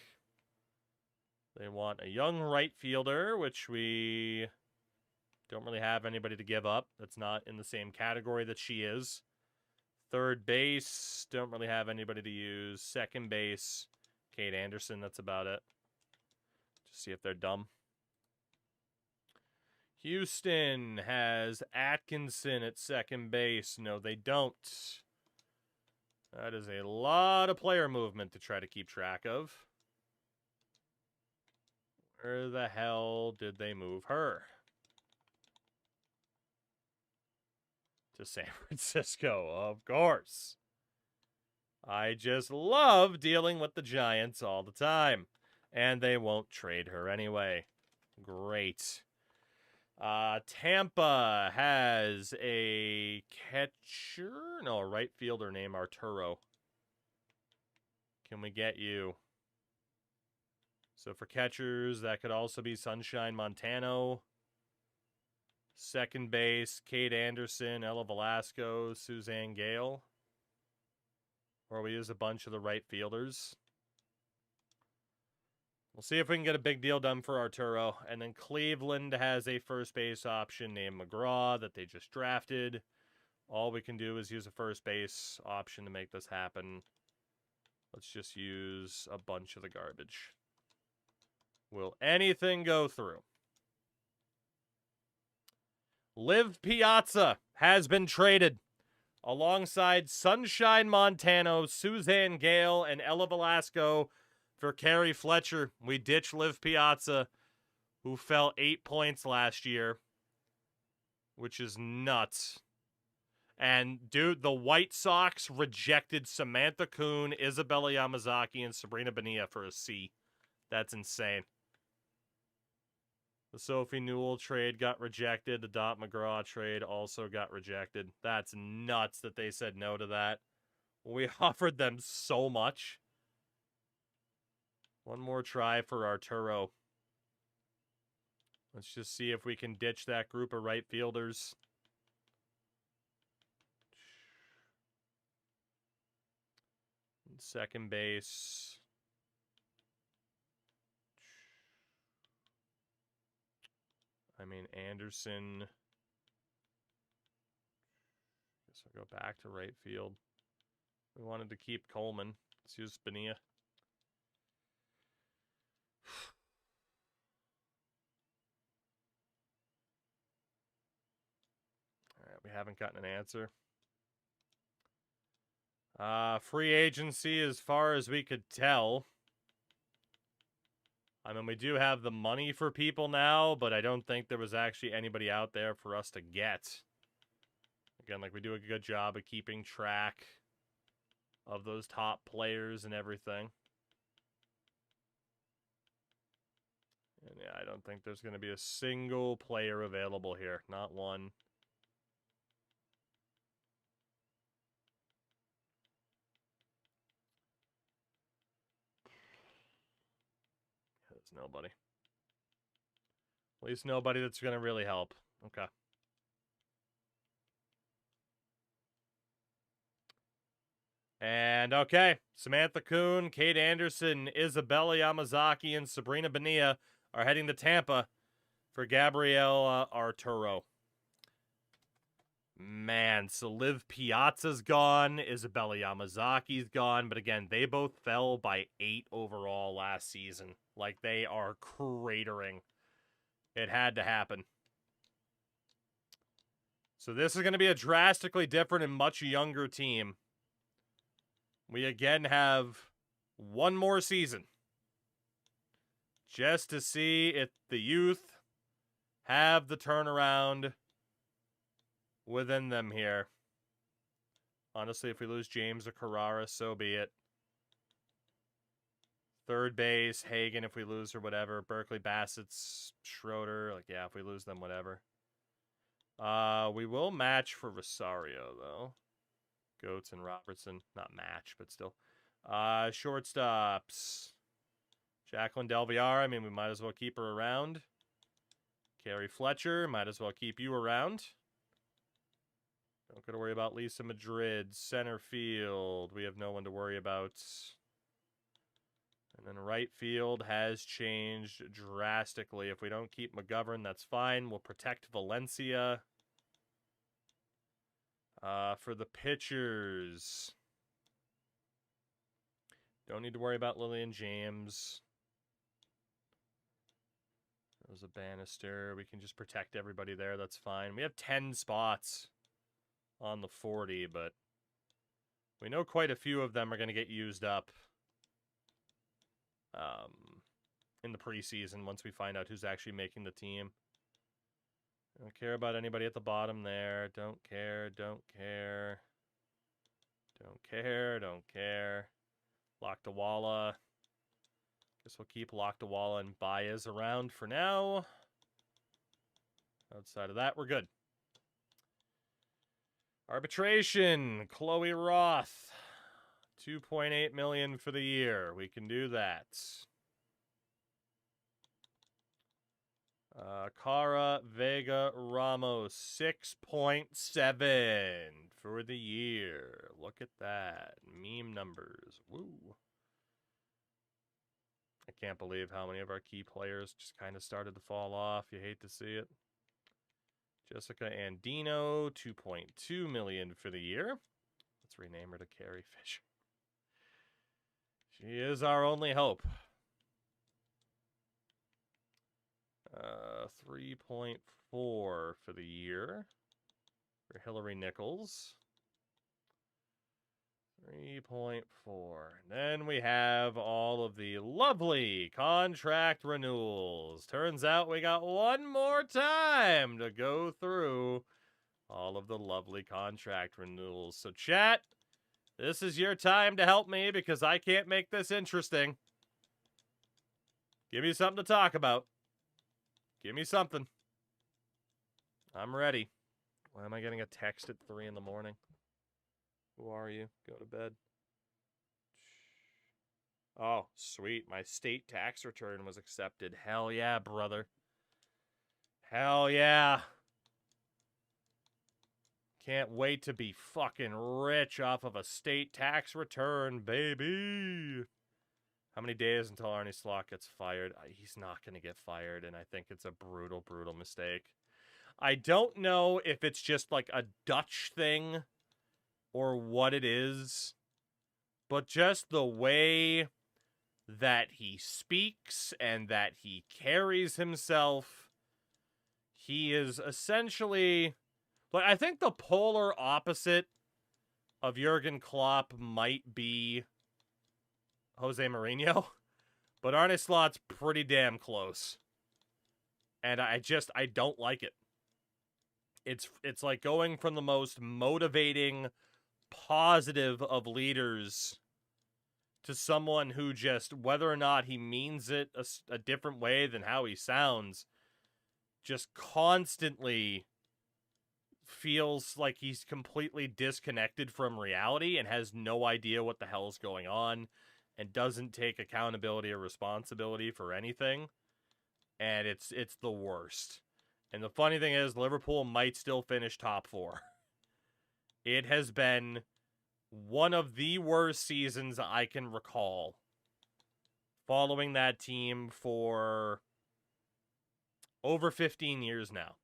They want a young right fielder, which we don't really have anybody to give up. That's not in the same category that she is. Third base, don't really have anybody to use. Second base, Kate Anderson, that's about it. Just see if they're dumb. Houston has Atkinson at second base. No, they don't. That is a lot of player movement to try to keep track of. Where the hell did they move her? To San Francisco, of course. I just love dealing with the Giants all the time. And they won't trade her anyway. Great. Tampa has a catcher? No, a right fielder named Arturo. Can we get you? So for catchers, that could also be Sunshine Montano. Second base, Kate Anderson, Ella Velasco, Suzanne Gale. Or we use a bunch of the right fielders. We'll see if we can get a big deal done for Arturo. And then Cleveland has a first base option named McGraw that they just drafted. All we can do is use a first base option to make this happen. Let's just use a bunch of the garbage. Will anything go through? Liv Piazza has been traded alongside Sunshine Montano, Suzanne Gale, and Ella Velasco For Carey Fletcher, we ditched Liv Piazza, who fell 8 points last year, which is nuts. And, dude, the White Sox rejected Samantha Kuhn, Isabella Yamazaki, and Sabrina Bonilla for a C. That's insane. The Sophie Newell trade got rejected. The Dot McGraw trade also got rejected. That's nuts that they said no to that. We offered them so much. One more try for Arturo. Let's just see if we can ditch that group of right fielders. Second base. I mean, Anderson. Guess I'll go back to right field. We wanted to keep Coleman. Let's use Bonilla. All right, we haven't gotten an answer. Free agency, as far as we could tell. I mean, we do have the money for people now, but I don't think there was actually anybody out there for us to get. Again, like, we do a good job of keeping track of those top players and everything. And yeah, I don't think there's going to be a single player available here. Not one. There's nobody. At least nobody that's going to really help. Okay. And okay, Samantha Kuhn, Kate Anderson, Isabella Yamazaki, and Sabrina Bonilla are heading to Tampa for Gabrielle Arturo. Man, so Liv Piazza's gone, Isabella Yamazaki's gone, but again, they both fell by 8 overall last season. Like, they are cratering. It had to happen. So this is going to be a drastically different and much younger team. We again have one more season just to see if the youth have the turnaround within them here. Honestly, if we lose James or Carrara, so be it. Third base, Hagen if we lose or whatever. Berkeley, Bassett's, Schroeder. Like, yeah, if we lose them, whatever. We will match for Rosario, though. Goetz and Robertson. Not match, but still. Shortstops. Jacqueline Delviar. I mean, we might as well keep her around. Carey Fletcher. Might as well keep you around. Don't got to worry about Lisa Madrid. Center field. We have no one to worry about. And then right field has changed drastically. If we don't keep McGovern, that's fine. We'll protect Valencia. For the pitchers, don't need to worry about Lillian James. There's a Bannister. We can just protect everybody there. That's fine. We have 10 spots on the 40, but we know quite a few of them are going to get used up in the preseason once we find out who's actually making the team. Don't care about anybody at the bottom there. Don't care, don't care. Don't care, don't care. Lakdawala. Guess we'll keep Lakdawala and Baez around for now. Outside of that, we're good. Arbitration. Chloe Roth. $2.8 million for the year. We can do that. Cara Vega Ramos, 6.7 for the year. Look at that. Meme numbers. Woo. I can't believe how many of our key players just kind of started to fall off. You hate to see it. Jessica Andino, $2.2 million for the year. Let's rename her to Carrie Fisher. She is our only hope. 3.4 for the year for Hillary Nichols. 3.4. Then we have all of the lovely contract renewals. Turns out we got one more time to go through all of the lovely contract renewals. So chat, this is your time to help me because I can't make this interesting. Give me something to talk about. Give me something. I'm ready. Why am I getting a text at 3 in the morning? Who are you? Go to bed. Oh, sweet. My state tax return was accepted. Hell yeah, brother. Hell yeah. Can't wait to be fucking rich off of a state tax return, baby. How many days until Arnie Slot gets fired? He's not going to get fired, and I think it's a brutal, brutal mistake. I don't know if it's just like a Dutch thing or what it is, but just the way that he speaks and that he carries himself, he is essentially... Like, I think the polar opposite of Jurgen Klopp might be Jose Mourinho, but Arne Slot's pretty damn close. And I don't like it. It's like going from the most motivating, positive of leaders to someone who just, whether or not he means it a different way than how he sounds, just constantly feels like he's completely disconnected from reality and has no idea what the hell's going on and doesn't take accountability or responsibility for anything. And it's the worst. And the funny thing is, Liverpool might still finish top 4. It has been one of the worst seasons I can recall following that team for over 15 years now.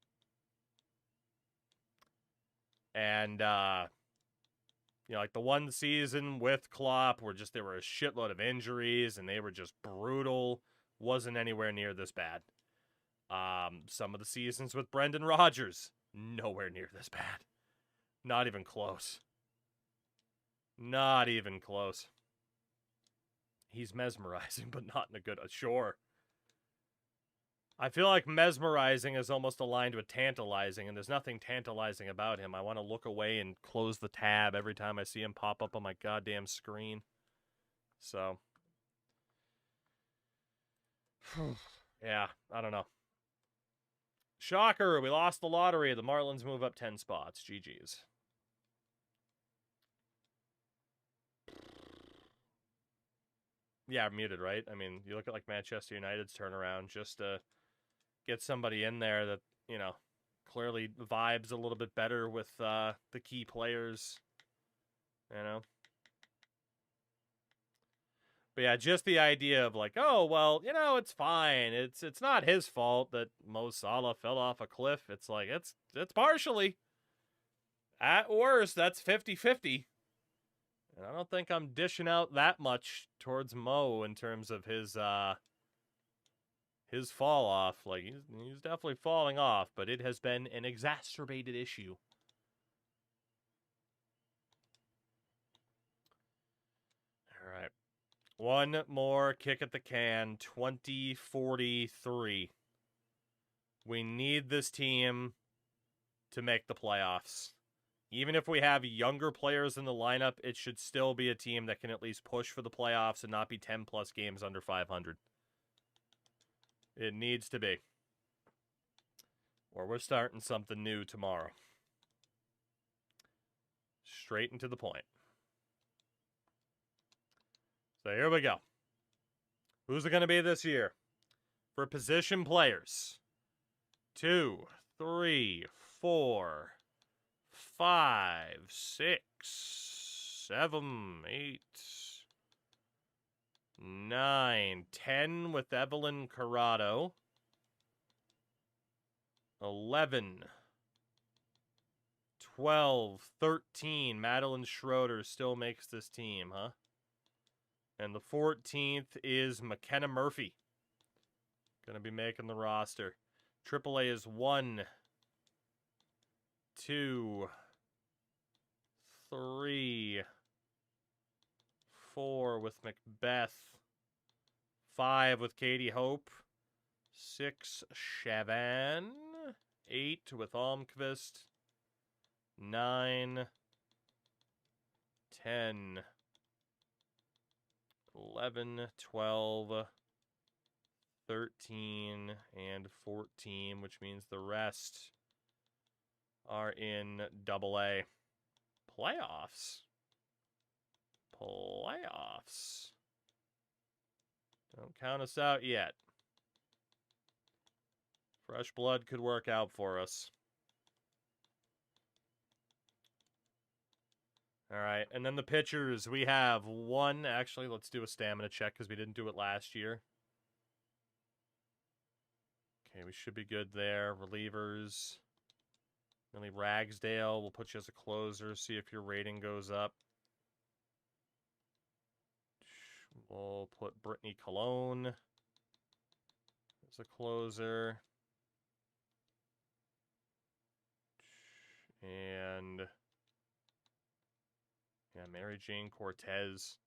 And, like the one season with Klopp where there were a shitload of injuries and they were just brutal. Wasn't anywhere near this bad. Some of the seasons with Brendan Rodgers, nowhere near this bad. Not even close. Not even close. He's mesmerizing, but not in a good... Sure. I feel like mesmerizing is almost aligned with tantalizing, and there's nothing tantalizing about him. I want to look away and close the tab every time I see him pop up on my goddamn screen. So. Yeah, I don't know. Shocker, we lost the lottery. The Marlins move up 10 spots. GG's. Yeah, muted, right? I mean, you look at like Manchester United's turnaround just to get somebody in there that, clearly vibes a little bit better with the key players, But yeah, just the idea of like, oh, well, it's fine. It's not his fault that Mo Salah fell off a cliff. It's like, it's partially. At worst, that's 50-50. And I don't think I'm dishing out that much towards Mo in terms of his fall off. Like, he's definitely falling off, but it has been an exacerbated issue. All right. One more kick at the can. 2043. We need this team to make the playoffs. Even if we have younger players in the lineup, it should still be a team that can at least push for the playoffs and not be 10-plus games under 500. It needs to be. Or we're starting something new tomorrow. Straight and to the point. So here we go. Who's it going to be this year? For position players. 2, 3, 4, 5, 6, 7, 8, 9, 10 with Evelyn Corrado. 11, 12, 13. Madeline Schroeder still makes this team, huh? And the 14th is McKenna Murphy. Gonna be making the roster. AAA is 1, 2, 3, with Macbeth. 5 with Katie Hope. 6, Chavan. 8 with Almqvist. 9, 10, 11, 12, 13, and 14, which means the rest are in AA. Playoffs. Don't count us out yet. Fresh blood could work out for us. All right, and then the pitchers, we have one. Actually, let's do a stamina check because we didn't do it last year. Okay, we should be good there. Relievers. Millie Ragsdale, we'll put you as a closer, see if your rating goes up. We'll put Brittany Colon as a closer. And yeah, Mary Jane Cortez.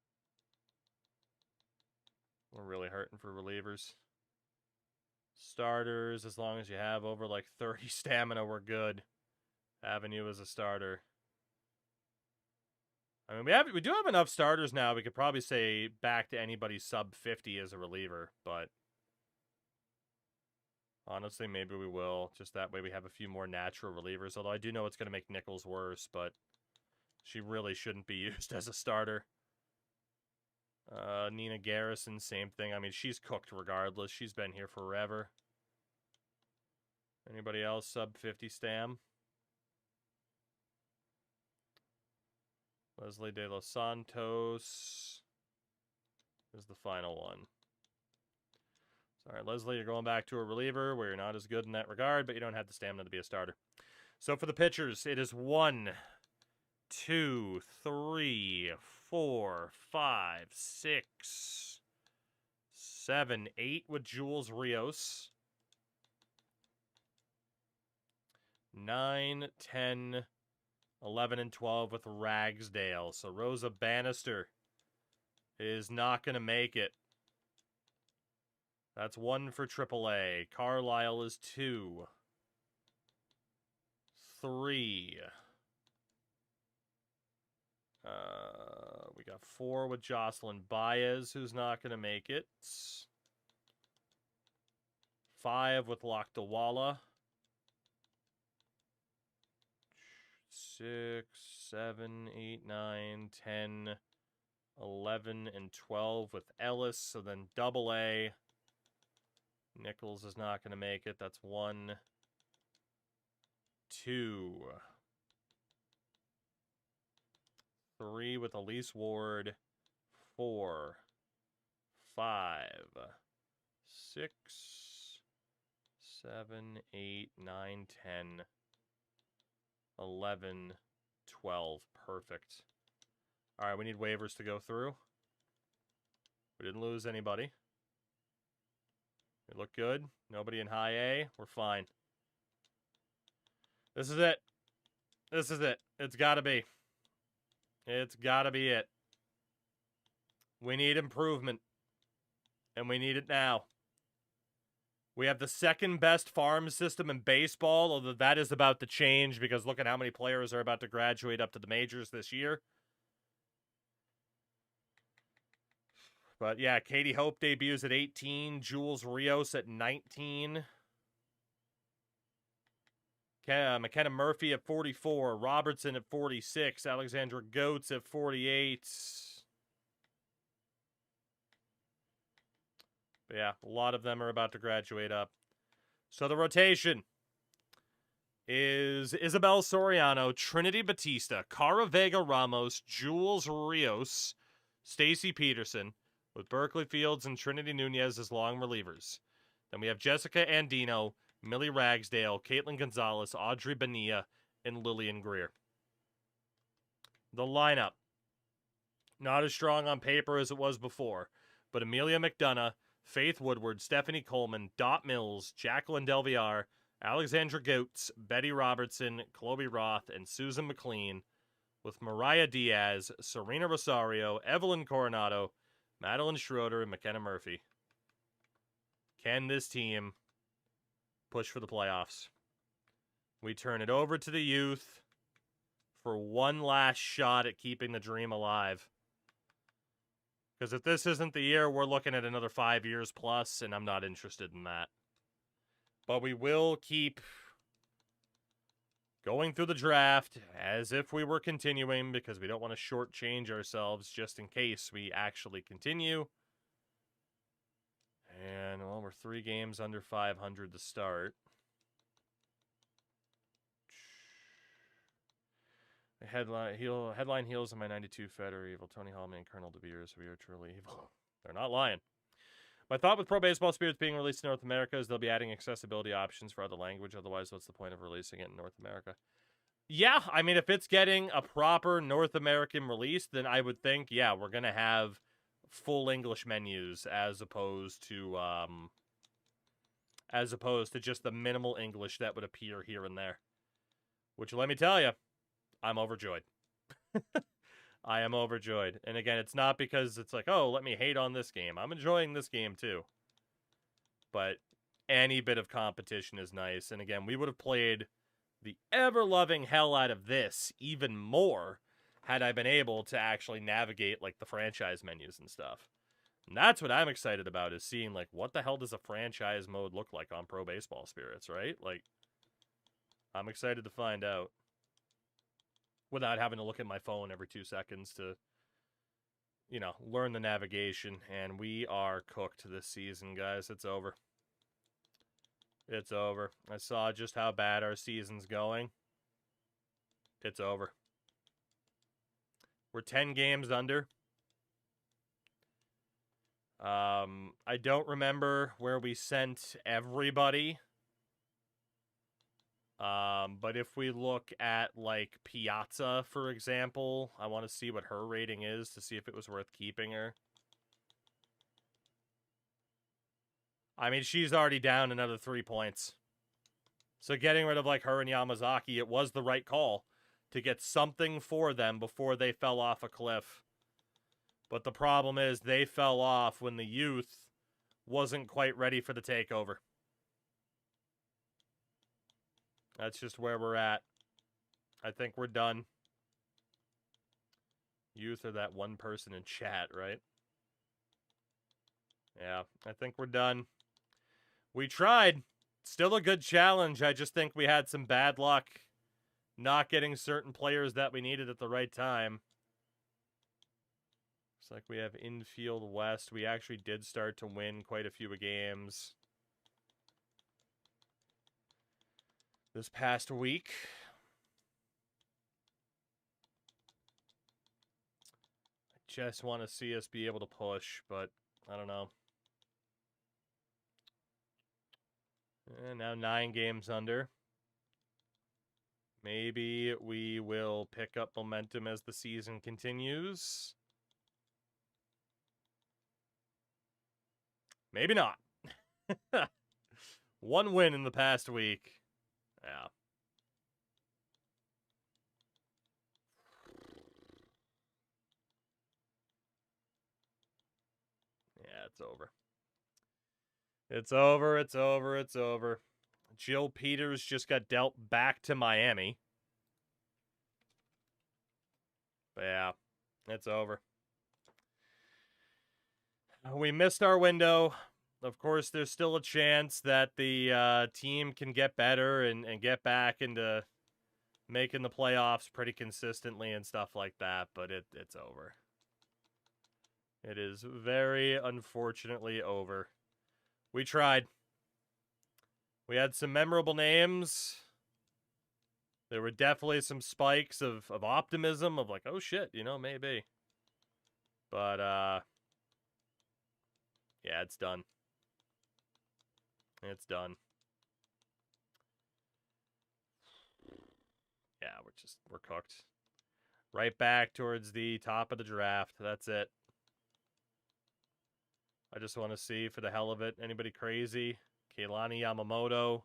We're really hurting for relievers. Starters, as long as you have over like 30 stamina, we're good. Having you as a starter. I mean, we do have enough starters now. We could probably say back to anybody sub 50 as a reliever, but honestly, maybe we will. Just that way we have a few more natural relievers. Although I do know it's going to make Nichols worse, but she really shouldn't be used as a starter. Nina Garrison, same thing. I mean, she's cooked regardless. She's been here forever. Anybody else sub 50 stam? Leslie De Los Santos is the final one. Sorry, Leslie, you're going back to a reliever where you're not as good in that regard, but you don't have the stamina to be a starter. So for the pitchers, it is 1, 2, 3, 4, 5, 6, 7, 8 with Jules Rios. 9, 10, 11, and 12 with Ragsdale. So Rosa Bannister is not going to make it. That's 1 for AAA. Carlisle is 2. 3. We got 4 with Jocelyn Baez, who's not going to make it. 5 with Lakdawala. 6, 7, 8, 9, 10, 11, and 12 with Ellis. So then AA. Nichols is not going to make it. That's 1, 2, 3 with Elise Ward. 4, 5, 6, 7, 8, 9, 10, 11, 12. Perfect. All right, we need waivers to go through. We didn't lose anybody. We look good. Nobody in high A. We're fine. This is it. This is it. It's got to be. It's got to be it. We need improvement. And we need it now. We have the second best farm system in baseball, although that is about to change because look at how many players are about to graduate up to the majors this year. But yeah, Katie Hope debuts at 18, Jules Rios at 19. McKenna Murphy at 44, Robertson at 46, Alexandra Goetz at 48. But yeah, a lot of them are about to graduate up. So the rotation is Isabel Soriano, Trinity Batista, Cara Vega Ramos, Jules Rios, Stacy Peterson, with Berkeley Fields and Trinity Nunez as long relievers. Then we have Jessica Andino, Millie Ragsdale, Caitlin Gonzalez, Audrey Bonilla, and Lillian Greer. The lineup, not as strong on paper as it was before, but Amelia McDonough, Faith Woodward, Stephanie Coleman, Dot Mills, Jacqueline Delviar, Alexandra Goetz, Betty Robertson, Chloe Roth, and Susan McLean, with Mariah Diaz, Serena Rosario, Evelyn Coronado, Madeline Schroeder and McKenna Murphy. Can this team push for the playoffs? We turn it over to the youth for one last shot at keeping the dream alive. Because if this isn't the year, we're looking at another 5 years plus, and I'm not interested in that. But we will keep going through the draft as if we were continuing, because we don't want to shortchange ourselves just in case we actually continue. And, well, we're 3 games under 500 to start. Headline heels in my 92 Fed are evil. Tony Hallman and Colonel De Beers, we are truly evil. They're not lying. My thought with Pro Baseball Spirits being released in North America is they'll be adding accessibility options for other language. Otherwise, what's the point of releasing it in North America? Yeah, I mean, if it's getting a proper North American release, then I would think, yeah, we're going to have full English menus as opposed to just the minimal English that would appear here and there. Which, let me tell you, I'm overjoyed. I am overjoyed. And again, it's not because it's like, oh, let me hate on this game. I'm enjoying this game too. But any bit of competition is nice. And again, we would have played the ever-loving hell out of this even more had I been able to actually navigate like the franchise menus and stuff. And that's what I'm excited about, is seeing like what the hell does a franchise mode look like on Pro Baseball Spirits, right? Like, I'm excited to find out without having to look at my phone every 2 seconds to, you know, learn the navigation. And we are cooked this season, guys. It's over. It's over. I saw just how bad our season's going. It's over. We're 10 games under. I don't remember where we sent everybody. But if we look at, like, Piazza, for example, I want to see what her rating is to see if it was worth keeping her. I mean, she's already down another 3 points. So getting rid of, like, her and Yamazaki, it was the right call to get something for them before they fell off a cliff. But the problem is they fell off when the youth wasn't quite ready for the takeover. That's just where we're at. I think we're done. Youth are that one person in chat, right? Yeah, I think we're done. We tried. Still a good challenge. I just think we had some bad luck not getting certain players that we needed at the right time. Looks like we have infield west. We actually did start to win quite a few games this past week. I just want to see us be able to push, but I don't know. And now 9 games under. Maybe we will pick up momentum as the season continues. Maybe not. 1 win in the past week. Yeah. Yeah, it's over. It's over, it's over, it's over. Jill Peters just got dealt back to Miami. But yeah, it's over. We missed our window. Of course, there's still a chance that the team can get better and get back into making the playoffs pretty consistently and stuff like that, but it's over. It is very unfortunately over. We tried. We had some memorable names. There were definitely some spikes of optimism of like, oh shit, you know, maybe. But, yeah, it's done. It's done. Yeah, we're cooked. Right back towards the top of the draft. That's it. I just want to see, for the hell of it, anybody crazy? Keilani Yamamoto.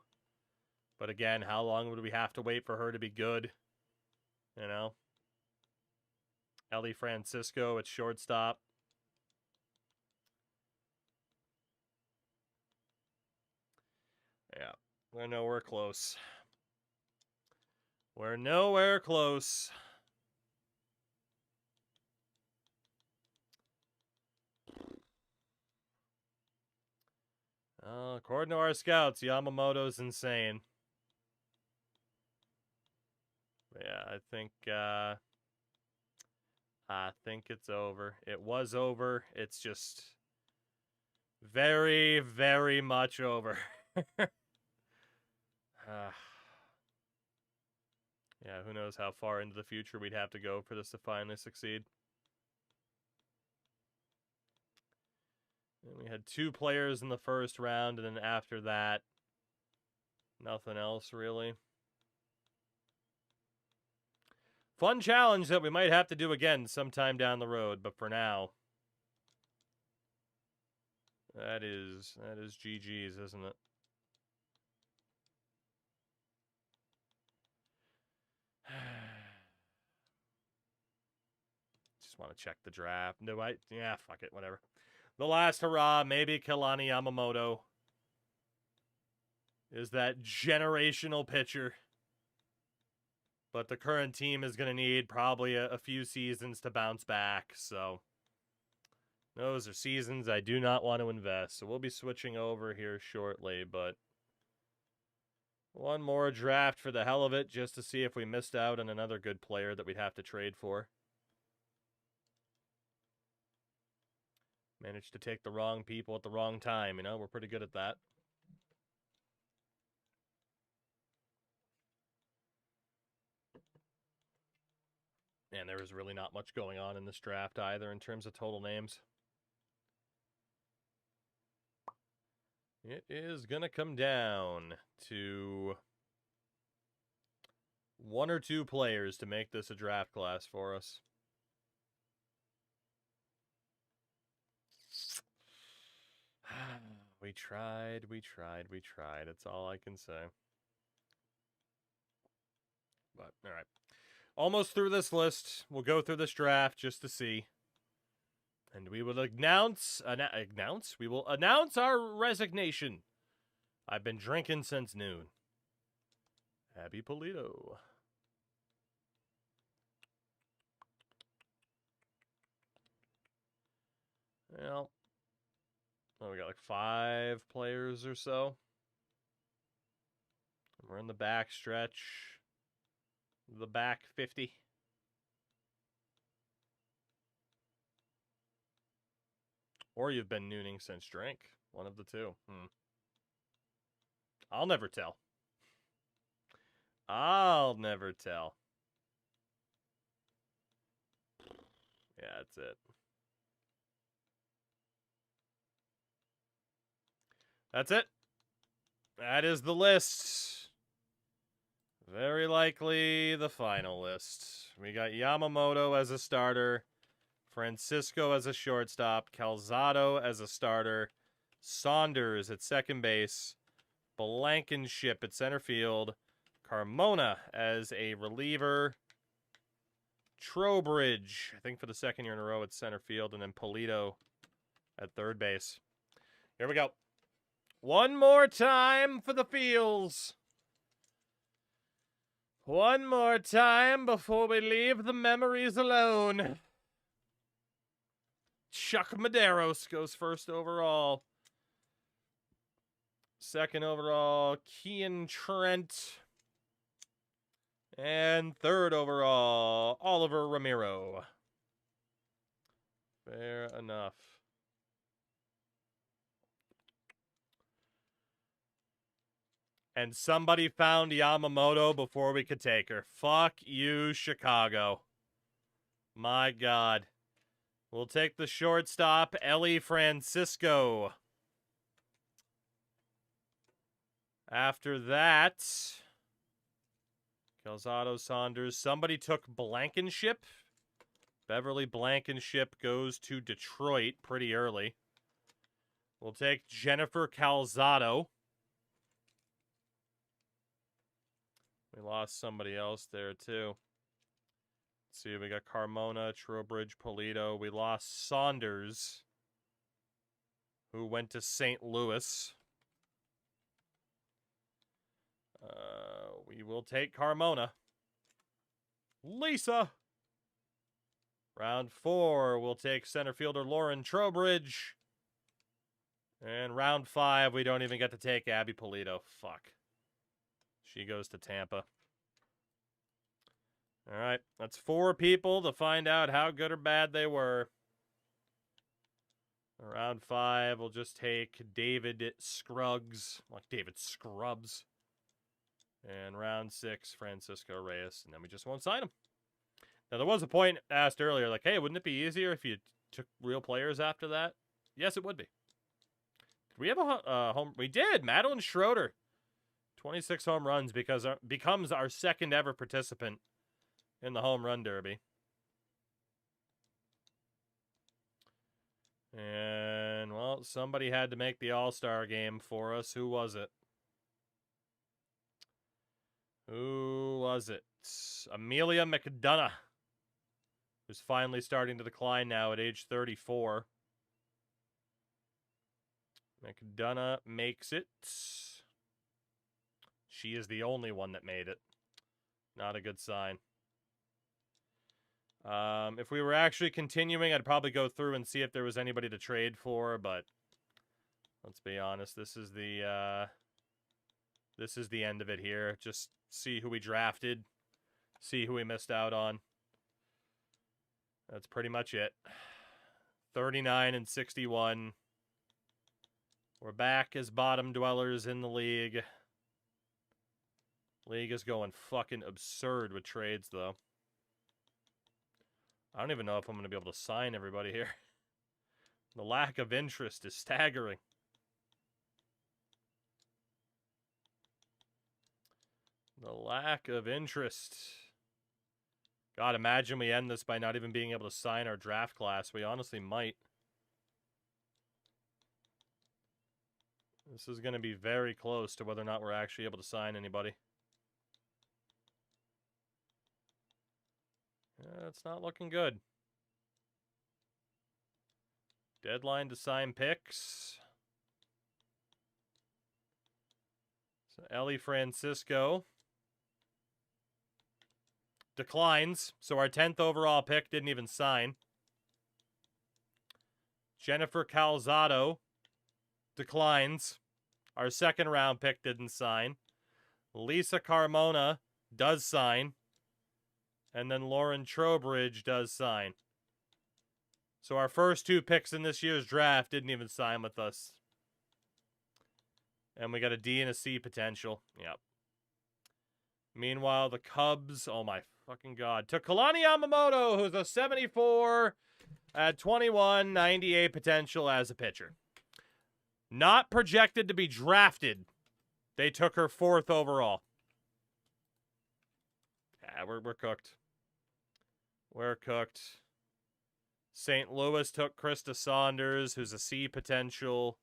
But again, how long would we have to wait for her to be good? You know? Ellie Francisco at shortstop. We're nowhere close. We're nowhere close. According to our scouts, Yamamoto's insane. Yeah, I think it's over. It was over. It's just very, very much over. Yeah, who knows how far into the future we'd have to go for this to finally succeed. And we had 2 players in the first round, and then after that, nothing else really. Fun challenge that we might have to do again sometime down the road, but for now, that is GG's, isn't it? Just want to check the draft. No, yeah, fuck it, whatever. The last hurrah, maybe Kalani Yamamoto is that generational pitcher. But the current team is going to need probably a few seasons to bounce back, so those are seasons I do not want to invest. So we'll be switching over here shortly, but one more draft for the hell of it, just to see if we missed out on another good player that we'd have to trade for. Managed to take the wrong people at the wrong time, you know? We're pretty good at that. And there was really not much going on in this draft either in terms of total names. It is going to come down to 1 or 2 players to make this a draft class for us. We tried. That's all I can say. But, all right. Almost through this list. We'll go through this draft just to see. And we will announce? We will announce our resignation. I've been drinking since noon. Happy Polito. Well, we got like 5 players or so. We're in the back stretch. The back 50. Or you've been nooning since drink. One of the two. I'll never tell. I'll never tell. Yeah, that's it. That's it. That is the list. Very likely the final list. We got Yamamoto as a starter, Francisco as a shortstop, Calzado as a starter, Saunders at second base, Blankenship at center field, Carmona as a reliever, Trowbridge, I think for the second year in a row at center field, and then Polito at third base. Here we go. One more time for the feels. One more time before we leave the memories alone. Chuck Medeiros goes first overall. Second overall, Kean Trent. And third overall, Oliver Ramiro. Fair enough. And somebody found Yamamoto before we could take her. Fuck you, Chicago. My God. We'll take the shortstop, Ellie Francisco. After that, Calzado, Saunders. Somebody took Blankenship. Beverly Blankenship goes to Detroit pretty early. We'll take Jennifer Calzado. We lost somebody else there, too. Let's see, we got Carmona, Trowbridge, Polito. We lost Saunders, who went to St. Louis. We will take Carmona. Lisa. Round 4, we'll take center fielder Lauren Trowbridge. And round 5, we don't even get to take Abby Polito. Fuck. She goes to Tampa. All right, that's 4 people to find out how good or bad they were. Round 5, we'll just take David Scruggs, like David Scrubs. And round 6, Francisco Reyes, and then we just won't sign him. Now, there was a point asked earlier, like, hey, wouldn't it be easier if you took real players after that? Yes, it would be. Did we have a home? We did. Madeline Schroeder, 26 home runs, becomes our second ever participant in the home run derby. And, well, somebody had to make the All-Star game for us. Who was it? Who was it? Amelia McDonough, who's finally starting to decline now at age 34. McDonough makes it. She is the only one that made it. Not a good sign. If we were actually continuing, I'd probably go through and see if there was anybody to trade for, but let's be honest, this is the end of it here. Just see who we drafted, see who we missed out on. That's pretty much it. 39 and 61. We're back as bottom dwellers in the league. League is going fucking absurd with trades, though. I don't even know if I'm going to be able to sign everybody here. The lack of interest is staggering. The lack of interest. God, imagine we end this by not even being able to sign our draft class. We honestly might. This is going to be very close to whether or not we're actually able to sign anybody. It's not looking good. Deadline to sign picks. So Ellie Francisco declines. So our 10th overall pick didn't even sign. Jennifer Calzado declines. Our second round pick didn't sign. Lisa Carmona does sign. And then Lauren Trowbridge does sign. So our first 2 picks in this year's draft didn't even sign with us. And we got a D and a C potential. Yep. Meanwhile, the Cubs, oh my fucking God, took Kalani Yamamoto, who's a 74 at 21, 98 potential as a pitcher. Not projected to be drafted. They took her 4th overall. Yeah, we're cooked. We're cooked. St. Louis took Krista Saunders, who's a C potential.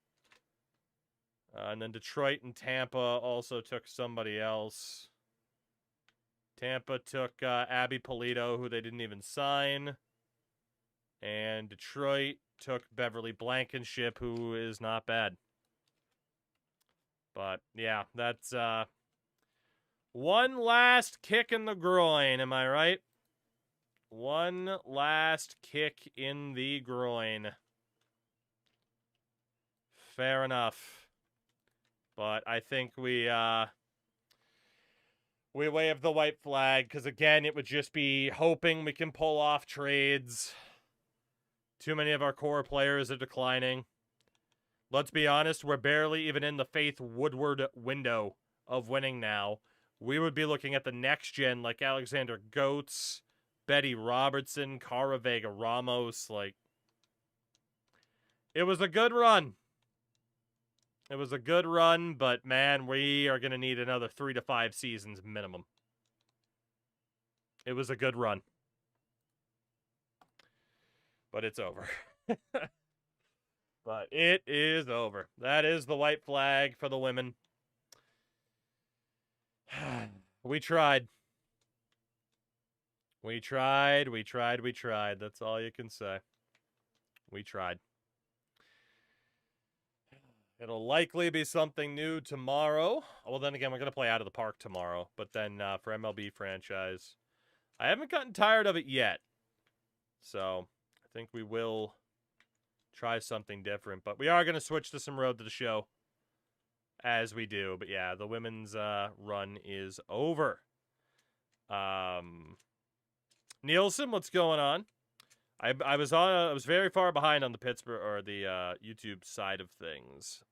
And then Detroit and Tampa also took somebody else. Tampa took Abby Polito, who they didn't even sign. And Detroit took Beverly Blankenship, who is not bad. But, yeah, that's one last kick in the groin, am I right? One last kick in the groin. Fair enough. But I think we wave the white flag, because, again, it would just be hoping we can pull off trades. Too many of our core players are declining. Let's be honest, we're barely even in the Faith Woodward window of winning now. We would be looking at the next gen, like Alexander Goetz, Betty Robertson, Cara Vega Ramos. Like, it was a good run. It was a good run, but man, we are going to need another 3 to 5 seasons minimum. It was a good run. But it's over. But it is over. That is the white flag for the women. We tried. We tried. That's all you can say. We tried. It'll likely be something new tomorrow. Well, then again, we're going to play Out of the Park tomorrow. But then for MLB franchise, I haven't gotten tired of it yet. So I think we will try something different. But we are going to switch to some Road to the Show as we do. But yeah, the women's run is over. Nielsen, what's going on? I was very far behind on the Pittsburgh or the YouTube side of things.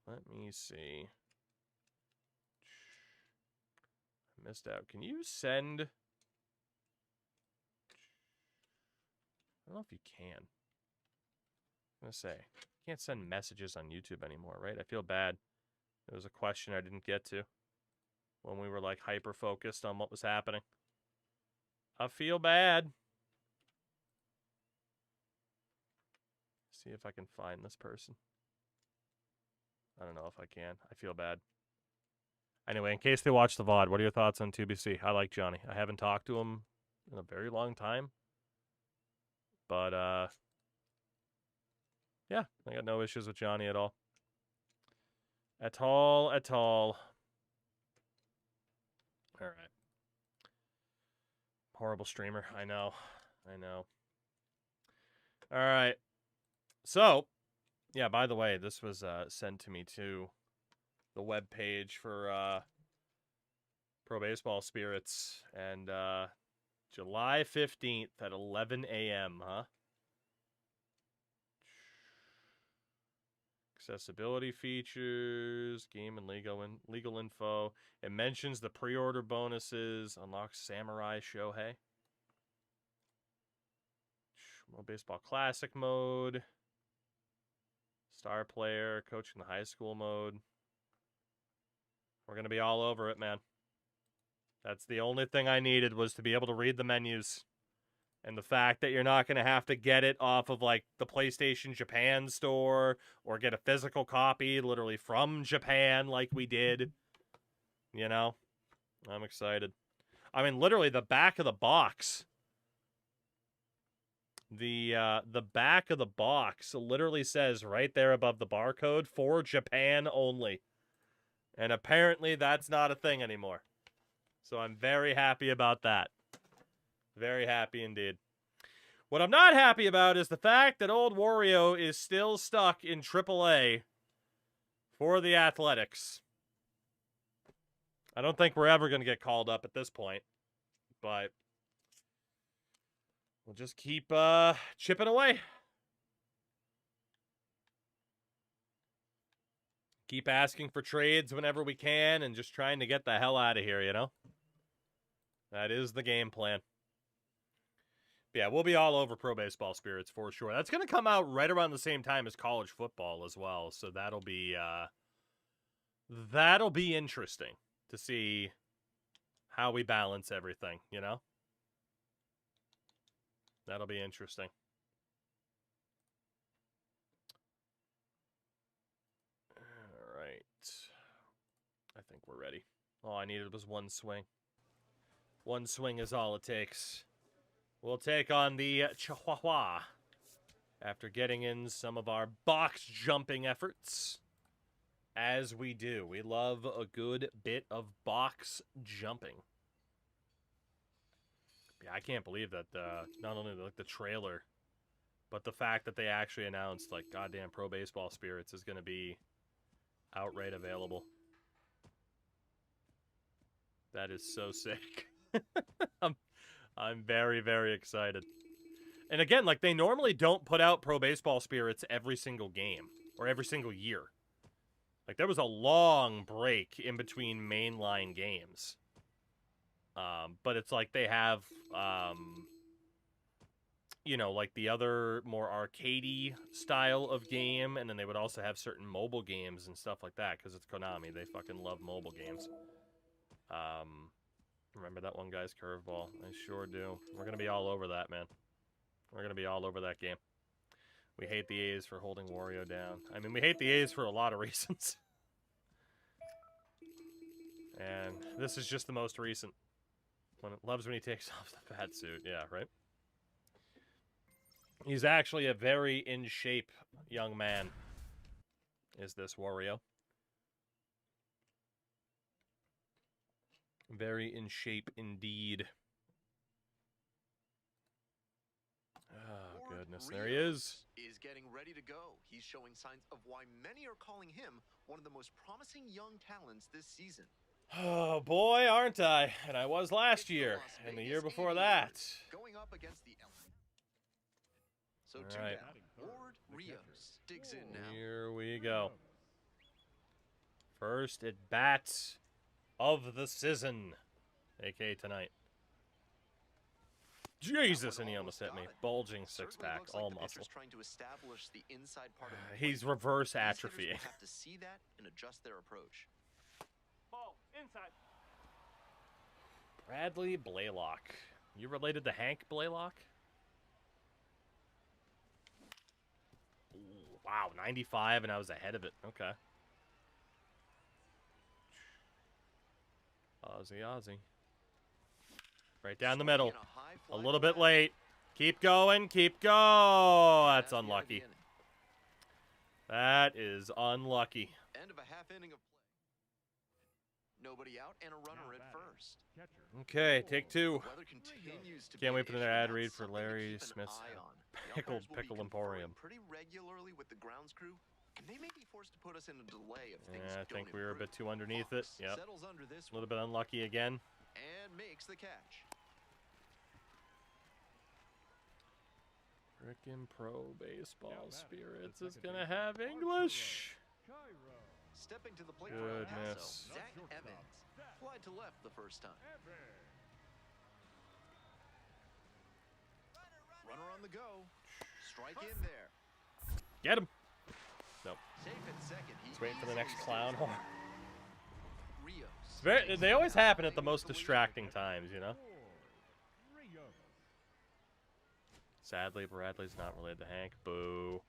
Let me see. I missed out. Can you send? I don't know if you can. I'm gonna say you can't send messages on YouTube anymore, right? I feel bad. There was a question I didn't get to when we were like hyper focused on what was happening. I feel bad. See if I can find this person. I don't know if I can. I feel bad. Anyway, in case they watch the VOD, what are your thoughts on 2BC? I like Johnny. I haven't talked to him in a very long time. But, yeah, I got no issues with Johnny at all. At all. All right. Horrible streamer. I know. All right. So, yeah, by the way, this was sent to me too. The web page for Pro Baseball Spirits. And July 15th at 11 a.m., huh? Accessibility features, game and legal info. It mentions the pre-order bonuses, unlocks Samurai Shohei. World Baseball Classic mode. Star player, coaching the high school mode. We're going to be all over it, man. That's the only thing I needed, was to be able to read the menus. And the fact that you're not going to have to get it off of, like, the PlayStation Japan store or get a physical copy literally from Japan like we did. You know? I'm excited. I mean, literally, the back of the box. The back of the box literally says right there above the barcode, for Japan only. And apparently that's not a thing anymore. So I'm very happy about that. Very happy indeed. What I'm not happy about is the fact that old Wario is still stuck in AAA for the Athletics. I don't think we're ever going to get called up at this point. But we'll just keep chipping away. Keep asking for trades whenever we can and just trying to get the hell out of here, you know? That is the game plan. Yeah, we'll be all over Pro Baseball Spirits for sure. That's going to come out right around the same time as college football as well. So that'll be interesting to see how we balance everything, you know? That'll be interesting. All right. I think we're ready. All I needed was one swing. One swing is all it takes. We'll take on the Chihuahua after getting in some of our box jumping efforts. As we do. We love a good bit of box jumping. Yeah, I can't believe that not only the trailer, but the fact that they actually announced, like, goddamn Pro Baseball Spirits is going to be outright available. That is so sick. I'm very, very excited. And again, like, they normally don't put out Pro Baseball Spirits every single game or every single year. Like, there was a long break in between mainline games. But it's like they have, you know, like the other more arcadey style of game, and then they would also have certain mobile games and stuff like that, because it's Konami. They fucking love mobile games. Remember that one guy's curveball? I sure do. We're going to be all over that, man. We're going to be all over that game. We hate the A's for holding Wario down. I mean, we hate the A's for a lot of reasons. And this is just the most recent. When it loves when he takes off the fat suit. Yeah, right? He's actually a very in shape young man. Is this Wario? Very in shape indeed. Oh, goodness. There he is. Is getting ready to go. He's showing signs of why many are calling him one of the most promising young talents this season. Oh, boy, aren't I? And I was last year, and the year before that. Going up against the So all right. Ward Rios digs in now. Here we go. First at bat of the season, a.k.a. tonight. Jesus, and he almost hit me. Bulging six-pack, all muscle. He's reverse atrophying. Have to see that and adjust their approach. Ball inside. Bradley Blaylock. You related to Hank Blaylock? Ooh, wow, 95, and I was ahead of it. Okay. Ozzy. Right down the middle. A little bit late. Keep going. Keep go. That's unlucky. That is unlucky. End of a half inning of play. Nobody out and a runner at first. Okay, take two. Can't wait for the ad read for Larry Smith's Pickle Emporium. Pretty regularly with the grounds crew, and they may be forced to put us in a delay if things Yeah, I don't think we were a bit too underneath it. Fox Yep. settles under this A little bit unlucky again. and makes the catch. Frickin' pro baseball spirits is gonna have English. Stepping to the plate for El Goodness. Paso, Zach Evans flied to left the first time. Runner on the go. Strike in there. Get him. Nope. Safe at second. Let's wait for the next clown horn. Rios. They always happen at the most distracting times, you know? Sadly, Bradley's not related to Hank. Boo.